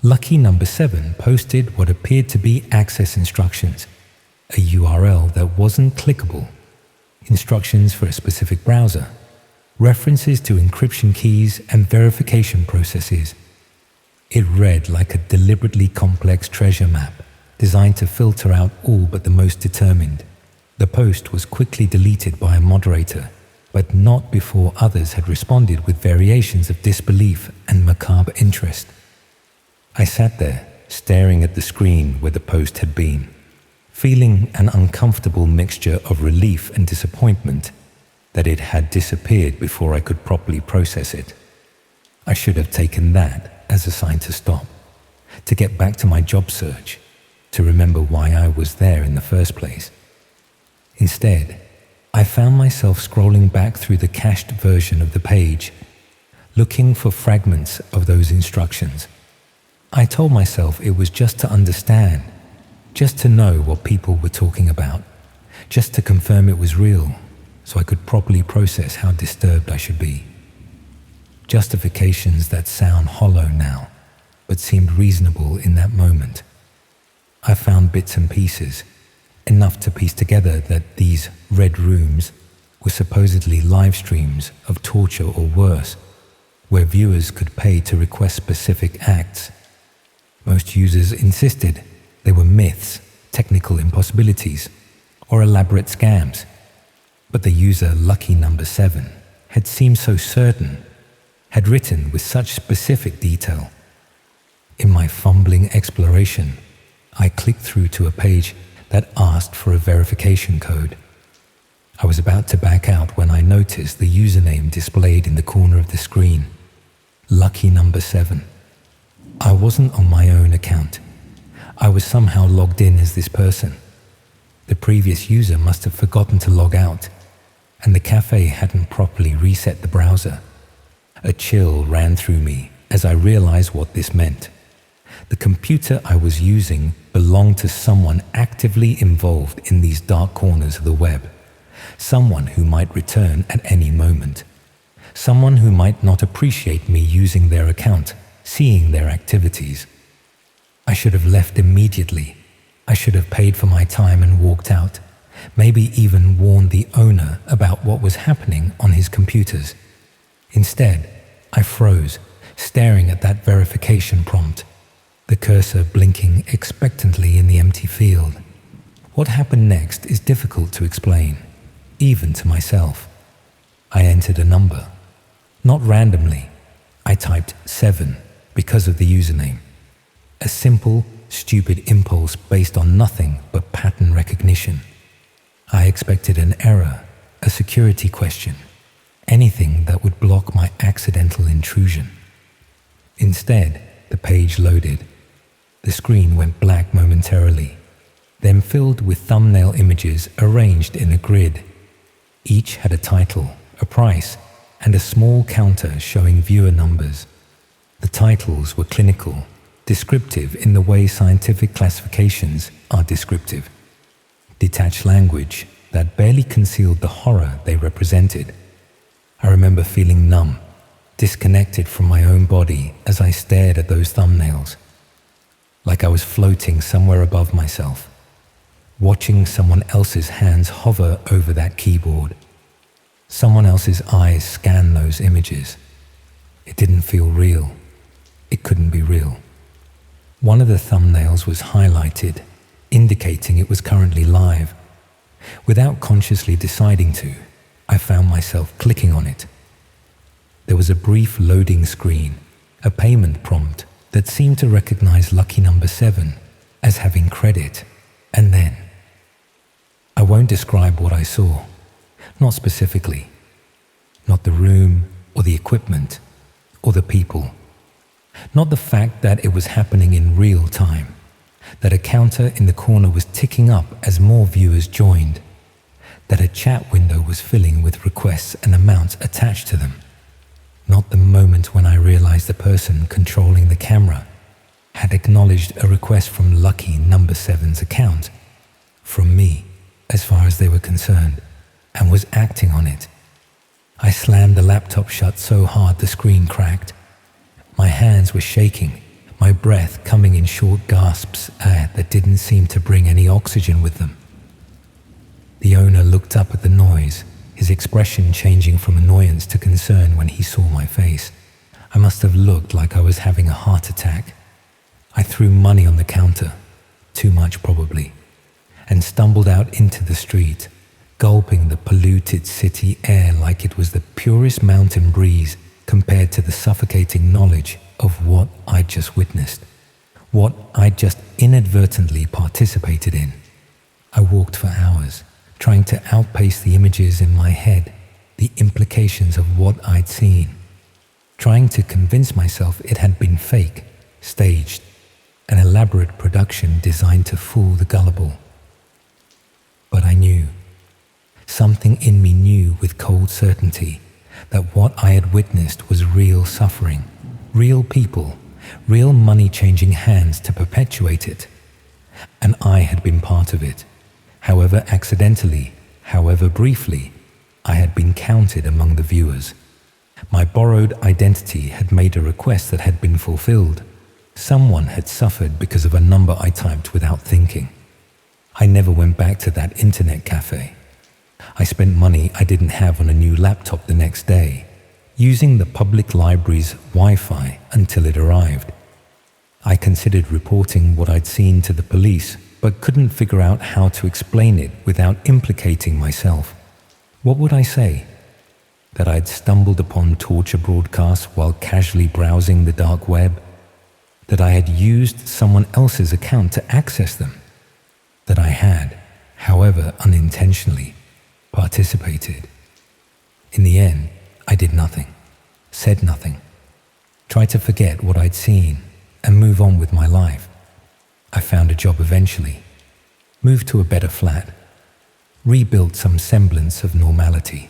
Lucky Number 7 posted what appeared to be access instructions, a URL that wasn't clickable, instructions for a specific browser, references to encryption keys and verification processes. It read like a deliberately complex treasure map designed to filter out all but the most determined. The post was quickly deleted by a moderator, but not before others had responded with variations of disbelief and macabre interest. I sat there, staring at the screen where the post had been, feeling an uncomfortable mixture of relief and disappointment that it had disappeared before I could properly process it. I should have taken that as a sign to stop, to get back to my job search, to remember why I was there in the first place. Instead, I found myself scrolling back through the cached version of the page, looking for fragments of those instructions. I told myself it was just to understand, just to know what people were talking about, just to confirm it was real, so I could properly process how disturbed I should be. Justifications that sound hollow now, but seemed reasonable in that moment. I found bits and pieces, enough to piece together that these red rooms were supposedly live streams of torture or worse, where viewers could pay to request specific acts. Most users insisted they were myths, technical impossibilities, or elaborate scams. But the user Lucky Number 7 had seemed so certain, had written with such specific detail. In my fumbling exploration, I clicked through to a page that asked for a verification code. I was about to back out when I noticed the username displayed in the corner of the screen, Lucky Number 7. I wasn't on my own account. I was somehow logged in as this person. The previous user must have forgotten to log out, and the cafe hadn't properly reset the browser. A chill ran through me as I realized what this meant. The computer I was using belonged to someone actively involved in these dark corners of the web, someone who might return at any moment, someone who might not appreciate me using their account, seeing their activities. I should have left immediately. I should have paid for my time and walked out, maybe even warned the owner about what was happening on his computers. Instead, I froze, staring at that verification prompt, the cursor blinking expectantly in the empty field. What happened next is difficult to explain, even to myself. I entered a number. Not randomly, I typed 7 because of the username. A simple, stupid impulse based on nothing but pattern recognition. I expected an error, a security question, anything that would block my accidental intrusion. Instead, the page loaded. The screen went black momentarily, then filled with thumbnail images arranged in a grid. Each had a title, a price, and a small counter showing viewer numbers. The titles were clinical, descriptive in the way scientific classifications are descriptive. Detached language that barely concealed the horror they represented. I remember feeling numb, disconnected from my own body as I stared at those thumbnails, like I was floating somewhere above myself, watching someone else's hands hover over that keyboard, someone else's eyes scan those images. It didn't feel real. It couldn't be real. One of the thumbnails was highlighted, indicating it was currently live. Without consciously deciding to, I found myself clicking on it. There was a brief loading screen, a payment prompt that seemed to recognize Lucky Number 7 as having credit, and then I won't describe what I saw, not specifically, not the room or the equipment or the people, Not the fact that it was happening in real time, that a counter in the corner was ticking up as more viewers joined, that a chat window was filling with requests and amounts attached to them. Not the moment when I realized the person controlling the camera had acknowledged a request from lucky number 7's account, from me, as far as they were concerned, and was acting on it. I slammed the laptop shut so hard the screen cracked. My hands were shaking, my breath coming in short gasps that didn't seem to bring any oxygen with them. The owner looked up at the noise, his expression changing from annoyance to concern when he saw my face. I must have looked like I was having a heart attack. I threw money on the counter, too much probably, and stumbled out into the street, gulping the polluted city air like it was the purest mountain breeze compared to the suffocating knowledge of what I'd just witnessed, what I'd just inadvertently participated in. I walked for hours, trying to outpace the images in my head, the implications of what I'd seen, trying to convince myself it had been fake, staged, an elaborate production designed to fool the gullible. But I knew, something in me knew with cold certainty, that what I had witnessed was real suffering, real people, real money-changing hands to perpetuate it. And I had been part of it. However accidentally, however briefly, I had been counted among the viewers. My borrowed identity had made a request that had been fulfilled. Someone had suffered because of a number I typed without thinking. I never went back to that internet cafe. I spent money I didn't have on a new laptop the next day, using the public library's Wi-Fi until it arrived. I considered reporting what I'd seen to the police, but couldn't figure out how to explain it without implicating myself. What would I say? That I'd stumbled upon torture broadcasts while casually browsing the dark web? That I had used someone else's account to access them? That I had, however unintentionally, participated? In the end, I did nothing, said nothing, tried to forget what I'd seen and move on with my life. I found a job eventually, moved to a better flat, rebuilt some semblance of normality.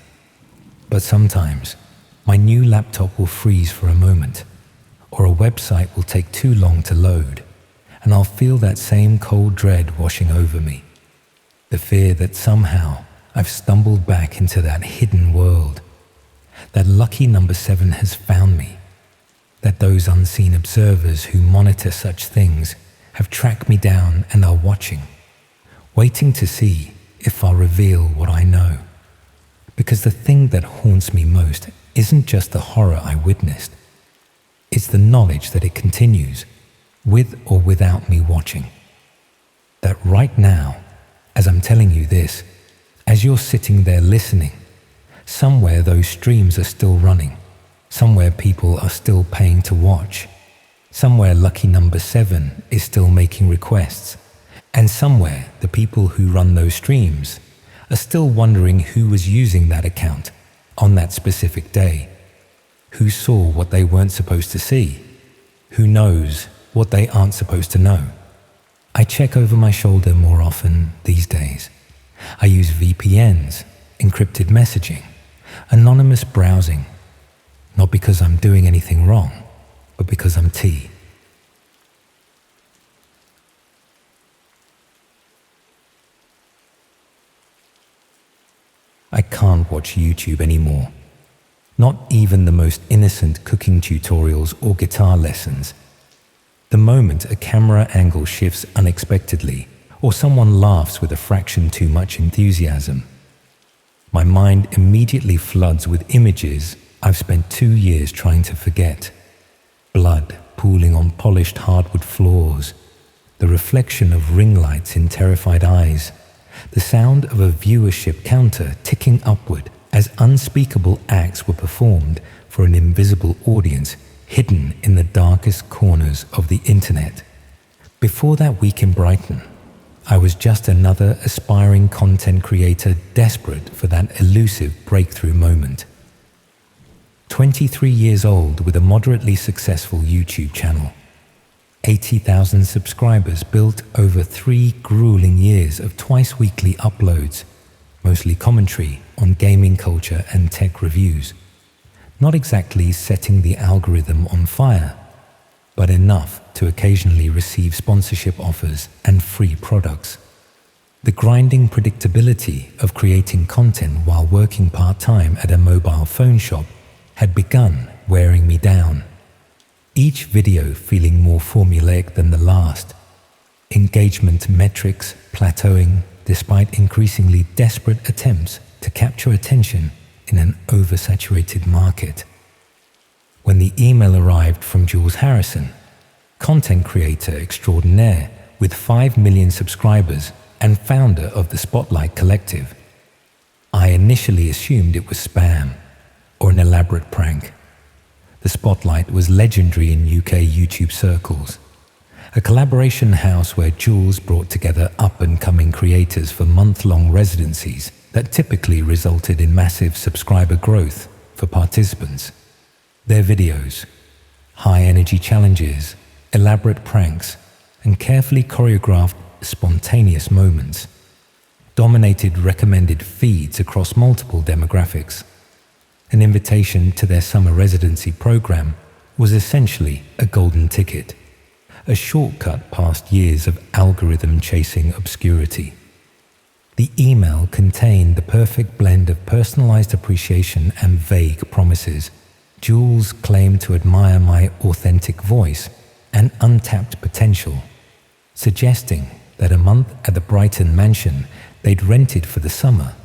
But sometimes, my new laptop will freeze for a moment, or a website will take too long to load, and I'll feel that same cold dread washing over me. The fear that somehow I've stumbled back into that hidden world, that lucky number 7 has found me, that those unseen observers who monitor such things have tracked me down and are watching, waiting to see if I'll reveal what I know. Because the thing that haunts me most isn't just the horror I witnessed, it's the knowledge that it continues, with or without me watching. That right now, as I'm telling you this, as you're sitting there listening, somewhere those streams are still running, somewhere people are still paying to watch, somewhere lucky number 7 is still making requests, and somewhere the people who run those streams are still wondering who was using that account on that specific day, who saw what they weren't supposed to see, who knows what they aren't supposed to know. I check over my shoulder more often these days. I use VPNs, encrypted messaging, anonymous browsing, not because I'm doing anything wrong, but because I'm T. I can't watch YouTube anymore. Not even the most innocent cooking tutorials or guitar lessons. The moment a camera angle shifts unexpectedly, or someone laughs with a fraction too much enthusiasm, my mind immediately floods with images I've spent 2 years trying to forget. Blood pooling on polished hardwood floors, the reflection of ring lights in terrified eyes, the sound of a viewership counter ticking upward as unspeakable acts were performed for an invisible audience hidden in the darkest corners of the internet. Before that week in Brighton, I was just another aspiring content creator desperate for that elusive breakthrough moment. 23 years old with a moderately successful YouTube channel. 80,000 subscribers built over 3 grueling years of twice-weekly uploads, mostly commentary on gaming culture and tech reviews. Not exactly setting the algorithm on fire, but enough to occasionally receive sponsorship offers and free products. The grinding predictability of creating content while working part-time at a mobile phone shop had begun wearing me down. Each video feeling more formulaic than the last. Engagement metrics plateauing despite increasingly desperate attempts to capture attention in an oversaturated market. When the email arrived from Jules Harrison, content creator extraordinaire with 5 million subscribers and founder of the Spotlight Collective, I initially assumed it was spam or an elaborate prank. The Spotlight was legendary in UK YouTube circles, a collaboration house where Jules brought together up-and-coming creators for month-long residencies that typically resulted in massive subscriber growth for participants. Their videos, high-energy challenges, elaborate pranks, and carefully choreographed spontaneous moments dominated recommended feeds across multiple demographics. An invitation to their summer residency program was essentially a golden ticket, a shortcut past years of algorithm-chasing obscurity. The email contained the perfect blend of personalized appreciation and vague promises. Jules claimed to admire my authentic voice and untapped potential, suggesting that a month at the Brighton mansion they'd rented for the summer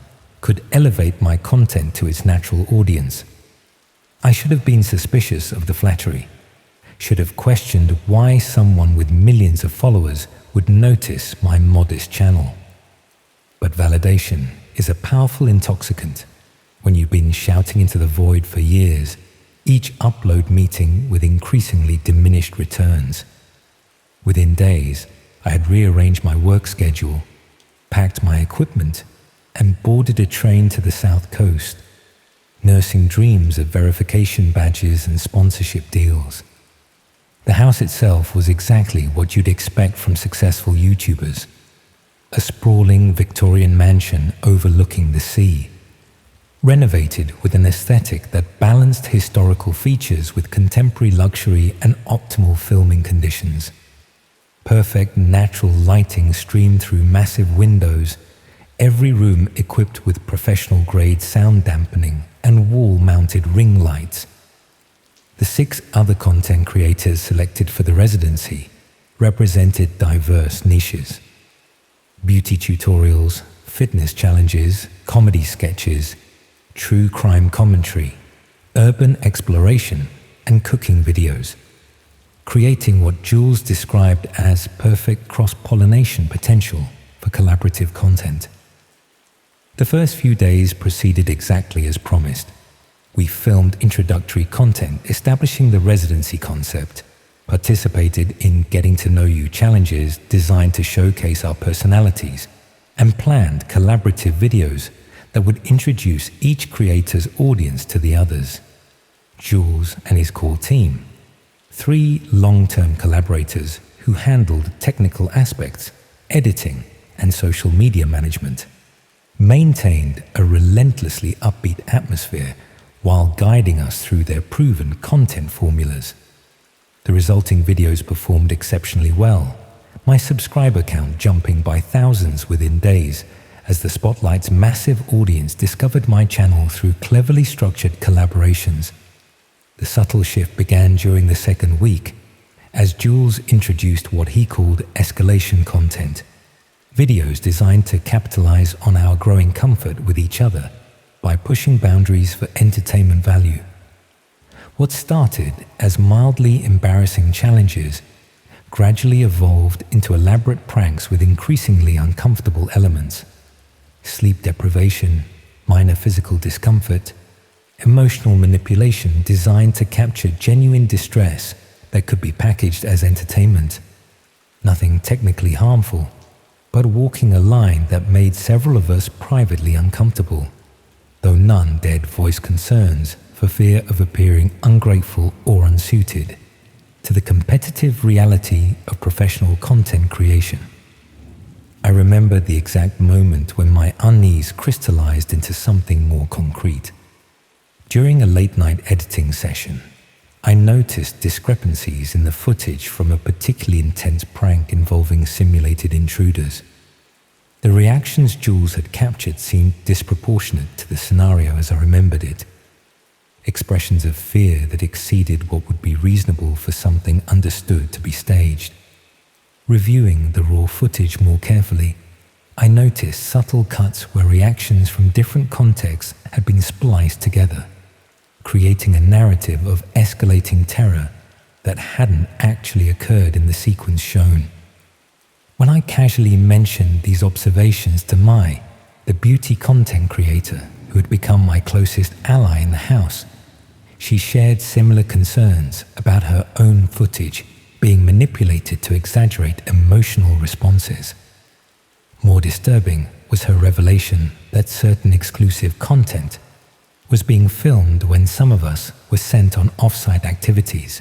could elevate my content to its natural audience. I should have been suspicious of the flattery, should have questioned why someone with millions of followers would notice my modest channel. But validation is a powerful intoxicant when you've been shouting into the void for years, each upload meeting with increasingly diminished returns. Within days, I had rearranged my work schedule, packed my equipment, and boarded a train to the South Coast, nursing dreams of verification badges and sponsorship deals. The house itself was exactly what you'd expect from successful YouTubers. A sprawling Victorian mansion overlooking the sea, renovated with an aesthetic that balanced historical features with contemporary luxury and optimal filming conditions. Perfect natural lighting streamed through massive windows, every room equipped with professional-grade sound dampening and wall-mounted ring lights. The 6 other content creators selected for the residency represented diverse niches. Beauty tutorials, fitness challenges, comedy sketches, true crime commentary, urban exploration, and cooking videos, creating what Jules described as perfect cross-pollination potential for collaborative content. The first few days proceeded exactly as promised. We filmed introductory content establishing the residency concept, participated in getting to know you challenges designed to showcase our personalities, and planned collaborative videos that would introduce each creator's audience to the others. Jules and his core team, 3 long-term collaborators who handled technical aspects, editing, and social media management, maintained a relentlessly upbeat atmosphere while guiding us through their proven content formulas. The resulting videos performed exceptionally well, my subscriber count jumping by thousands within days as the Spotlight's massive audience discovered my channel through cleverly structured collaborations. The subtle shift began during the second week as Jules introduced what he called escalation content, videos designed to capitalize on our growing comfort with each other by pushing boundaries for entertainment value. What started as mildly embarrassing challenges gradually evolved into elaborate pranks with increasingly uncomfortable elements. Sleep deprivation, minor physical discomfort, emotional manipulation designed to capture genuine distress that could be packaged as entertainment. Nothing technically harmful, but walking a line that made several of us privately uncomfortable, though none dared voice concerns for fear of appearing ungrateful or unsuited to the competitive reality of professional content creation. I remember the exact moment when my unease crystallized into something more concrete. During a late-night editing session, I noticed discrepancies in the footage from a particularly intense prank involving simulated intruders. The reactions Jules had captured seemed disproportionate to the scenario as I remembered it. Expressions of fear that exceeded what would be reasonable for something understood to be staged. Reviewing the raw footage more carefully, I noticed subtle cuts where reactions from different contexts had been spliced together, creating a narrative of escalating terror that hadn't actually occurred in the sequence shown. When I casually mentioned these observations to Mai, the beauty content creator who had become my closest ally in the house, she shared similar concerns about her own footage being manipulated to exaggerate emotional responses. More disturbing was her revelation that certain exclusive content was being filmed when some of us were sent on off-site activities,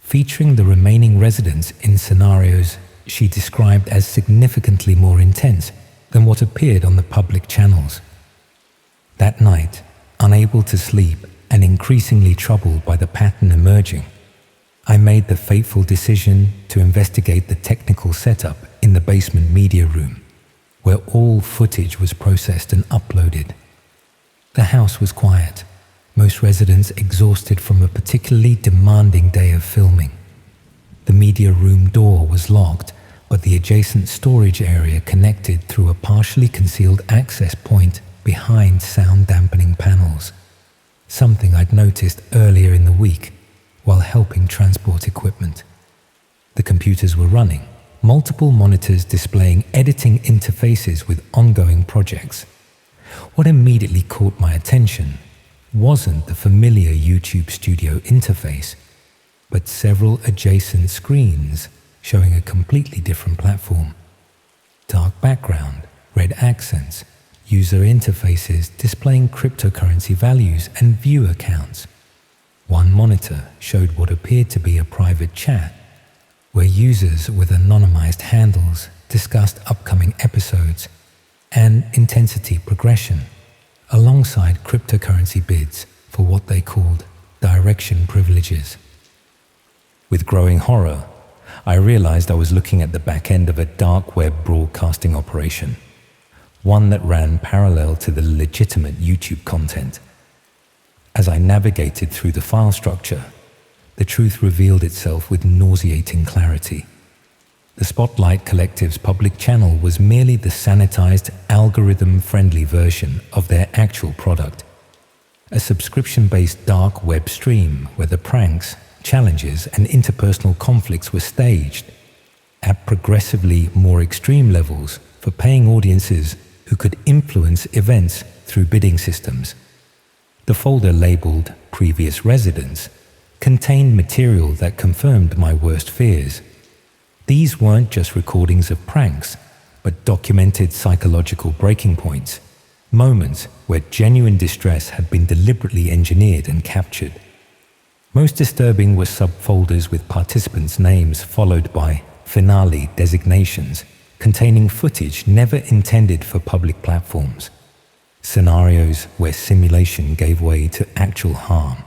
featuring the remaining residents in scenarios she described as significantly more intense than what appeared on the public channels. That night, unable to sleep and increasingly troubled by the pattern emerging, I made the fateful decision to investigate the technical setup in the basement media room, where all footage was processed and uploaded. The house was quiet, most residents exhausted from a particularly demanding day of filming. The media room door was locked, but the adjacent storage area connected through a partially concealed access point behind sound dampening panels, something I'd noticed earlier in the week while helping transport equipment. The computers were running, multiple monitors displaying editing interfaces with ongoing projects. What immediately caught my attention wasn't the familiar YouTube Studio interface, but several adjacent screens showing a completely different platform. Dark background, red accents, user interfaces displaying cryptocurrency values and viewer counts. One monitor showed what appeared to be a private chat, where users with anonymized handles discussed upcoming episodes and intensity progression, alongside cryptocurrency bids for what they called direction privileges. With growing horror, I realized I was looking at the back end of a dark web broadcasting operation, one that ran parallel to the legitimate YouTube content. As I navigated through the file structure, the truth revealed itself with nauseating clarity. The Spotlight Collective's public channel was merely the sanitized, algorithm-friendly version of their actual product, a subscription-based dark web stream where the pranks, challenges, and interpersonal conflicts were staged at progressively more extreme levels for paying audiences who could influence events through bidding systems. The folder labeled Previous Residents contained material that confirmed my worst fears. These weren't just recordings of pranks, but documented psychological breaking points, moments where genuine distress had been deliberately engineered and captured. Most disturbing were subfolders with participants' names followed by finale designations containing footage never intended for public platforms. Scenarios where simulation gave way to actual harm,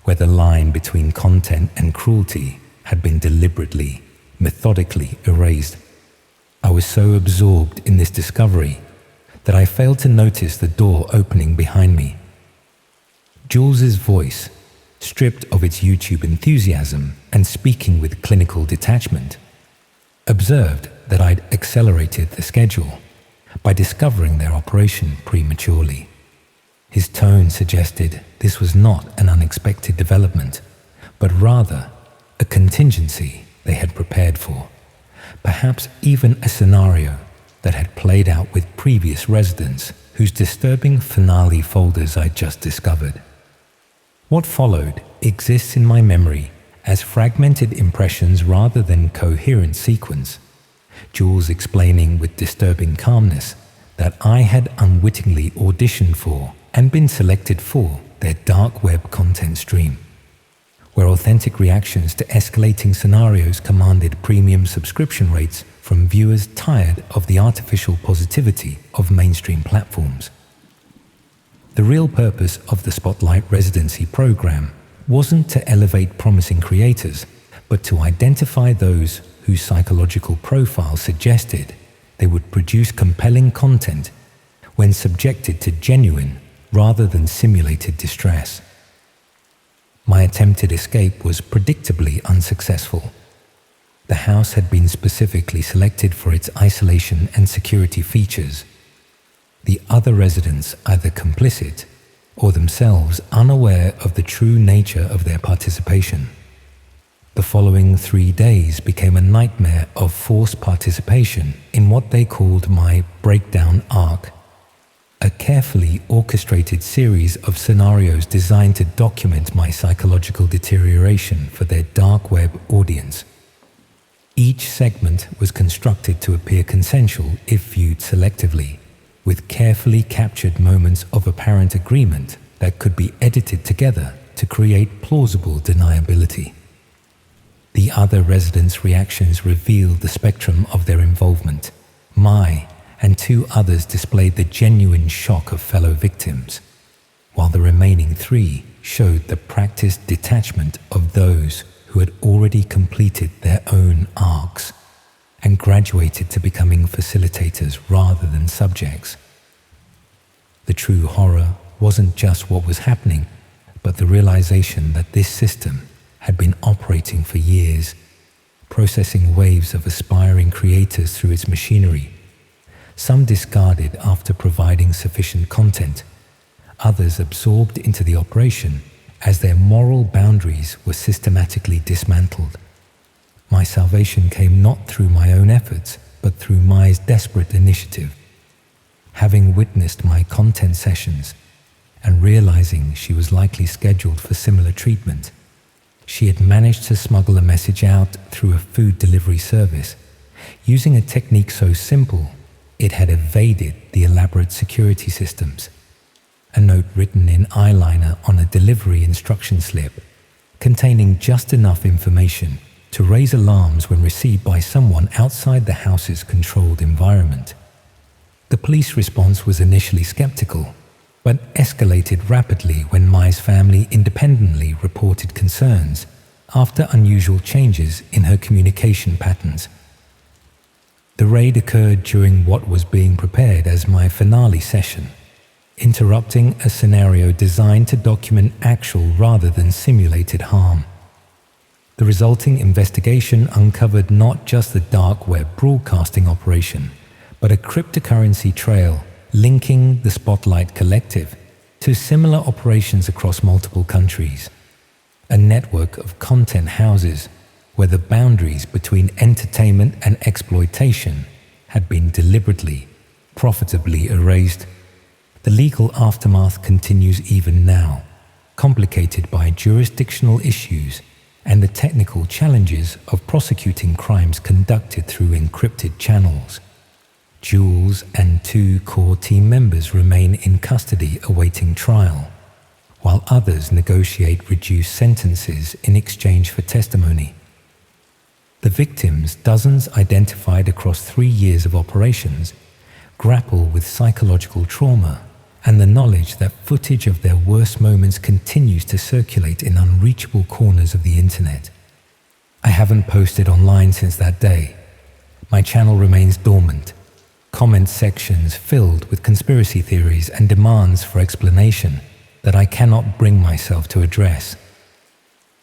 where the line between content and cruelty had been deliberately, methodically erased. I was so absorbed in this discovery that I failed to notice the door opening behind me. Jules's voice, stripped of its YouTube enthusiasm and speaking with clinical detachment, observed that I'd accelerated the schedule by discovering their operation prematurely. His tone suggested this was not an unexpected development, but rather a contingency they had prepared for, perhaps even a scenario that had played out with previous residents whose disturbing finale folders I'd just discovered. What followed exists in my memory as fragmented impressions rather than coherent sequence, Jules explaining with disturbing calmness that I had unwittingly auditioned for and been selected for their dark web content stream, where authentic reactions to escalating scenarios commanded premium subscription rates from viewers tired of the artificial positivity of mainstream platforms. The real purpose of the Spotlight Residency program wasn't to elevate promising creators, but to identify those whose psychological profile suggested they would produce compelling content when subjected to genuine rather than simulated distress. My attempted escape was predictably unsuccessful. The house had been specifically selected for its isolation and security features. The other residents either complicit or themselves unaware of the true nature of their participation. The following 3 days became a nightmare of forced participation in what they called my breakdown arc, a carefully orchestrated series of scenarios designed to document my psychological deterioration for their dark web audience. Each segment was constructed to appear consensual if viewed selectively, with carefully captured moments of apparent agreement that could be edited together to create plausible deniability. The other residents' reactions revealed the spectrum of their involvement. My and 2 others displayed the genuine shock of fellow victims, while the remaining 3 showed the practiced detachment of those who had already completed their own arcs and graduated to becoming facilitators rather than subjects. The true horror wasn't just what was happening, but the realization that this system had been operating for years, processing waves of aspiring creators through its machinery. Some discarded after providing sufficient content, others absorbed into the operation as their moral boundaries were systematically dismantled. My salvation came not through my own efforts, but through Mai's desperate initiative. Having witnessed my content sessions and realizing she was likely scheduled for similar treatment, she had managed to smuggle a message out through a food delivery service, using a technique so simple it had evaded the elaborate security systems. A note written in eyeliner on a delivery instruction slip, containing just enough information to raise alarms when received by someone outside the house's controlled environment. The police response was initially skeptical, but escalated rapidly when Mai's family independently reported concerns after unusual changes in her communication patterns. The raid occurred during what was being prepared as my finale session, interrupting a scenario designed to document actual rather than simulated harm. The resulting investigation uncovered not just the dark web broadcasting operation, but a cryptocurrency trail linking the Spotlight Collective to similar operations across multiple countries, a network of content houses where the boundaries between entertainment and exploitation had been deliberately, profitably erased. The legal aftermath continues even now, complicated by jurisdictional issues and the technical challenges of prosecuting crimes conducted through encrypted channels. Jules and 2 core team members remain in custody awaiting trial, while others negotiate reduced sentences in exchange for testimony. The victims, dozens identified across 3 years of operations, grapple with psychological trauma and the knowledge that footage of their worst moments continues to circulate in unreachable corners of the internet. I haven't posted online since that day. My channel remains dormant, comment sections filled with conspiracy theories and demands for explanation that I cannot bring myself to address.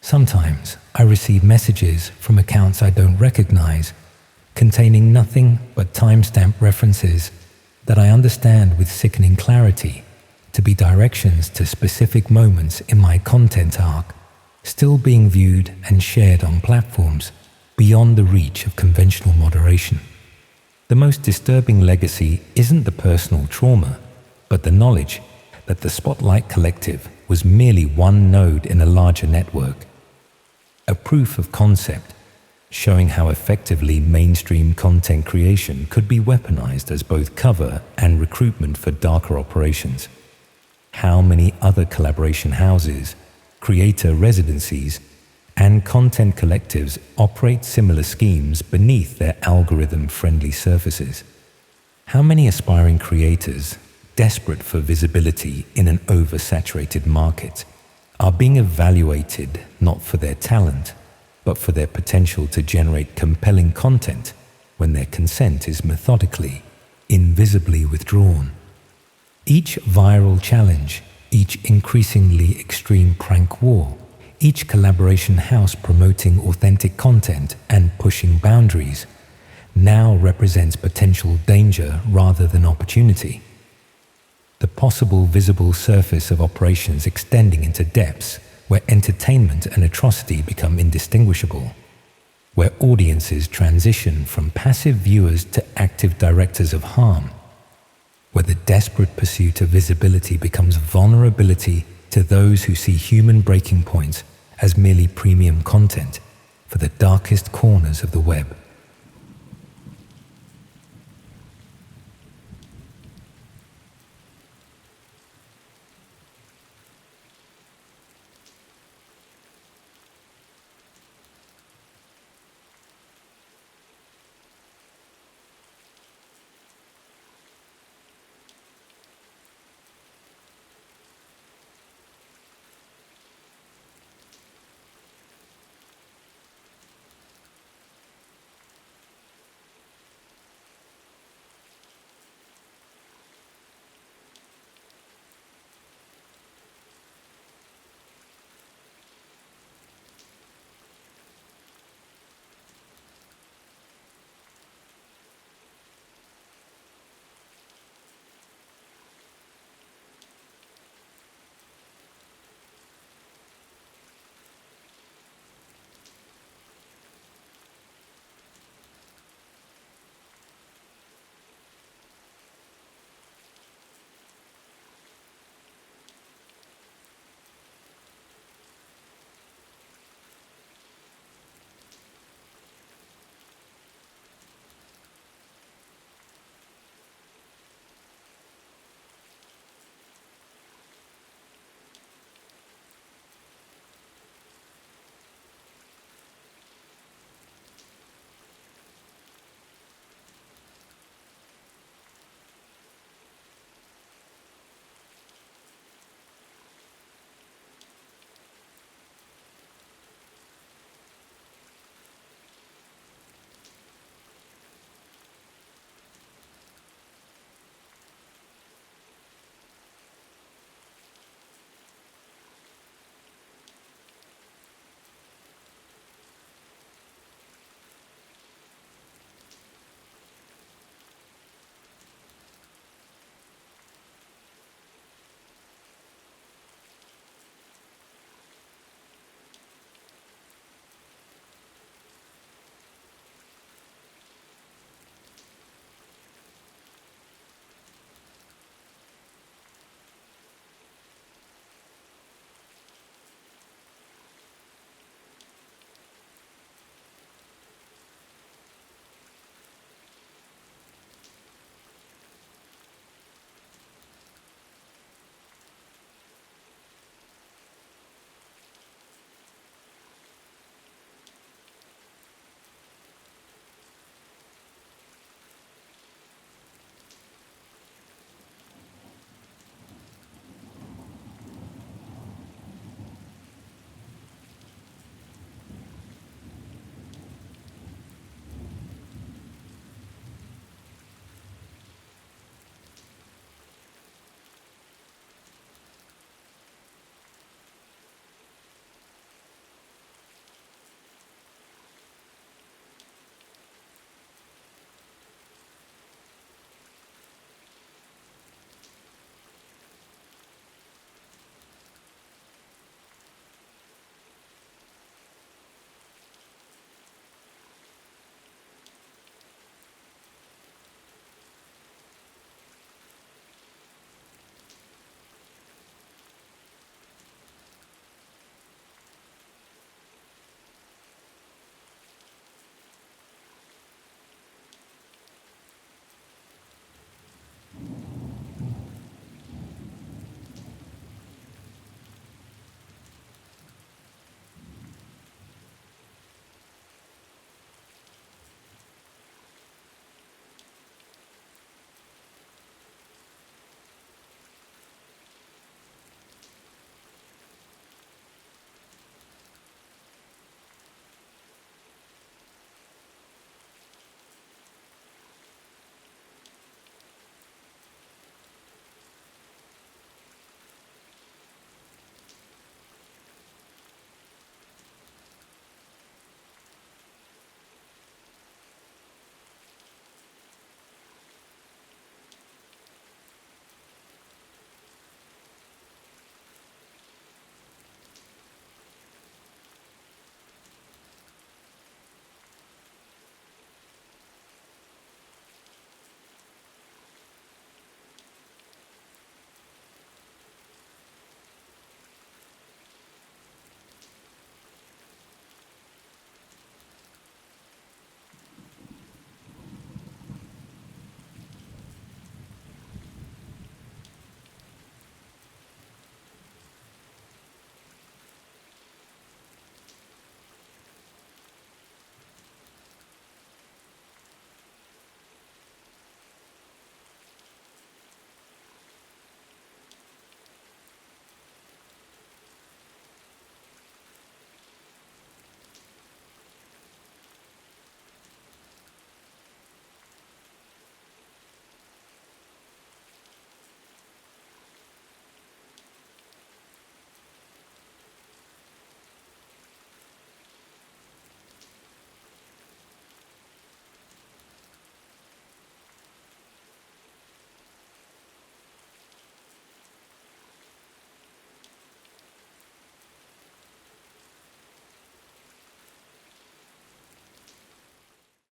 Sometimes I receive messages from accounts I don't recognize, containing nothing but timestamp references that I understand with sickening clarity to be directions to specific moments in my content arc, still being viewed and shared on platforms beyond the reach of conventional moderation. The most disturbing legacy isn't the personal trauma, but the knowledge that the Spotlight Collective was merely one node in a larger network. A proof of concept showing how effectively mainstream content creation could be weaponized as both cover and recruitment for darker operations. how many other collaboration houses, creator residencies, and content collectives operate similar schemes beneath their algorithm-friendly surfaces. How many aspiring creators, desperate for visibility in an oversaturated market, are being evaluated not for their talent, but for their potential to generate compelling content when their consent is methodically, invisibly withdrawn. Each viral challenge, each increasingly extreme prank war, each collaboration house promoting authentic content and pushing boundaries now represents potential danger rather than opportunity. The possible visible surface of operations extending into depths where entertainment and atrocity become indistinguishable, where audiences transition from passive viewers to active directors of harm, where the desperate pursuit of visibility becomes vulnerability to those who see human breaking points as merely premium content for the darkest corners of the web.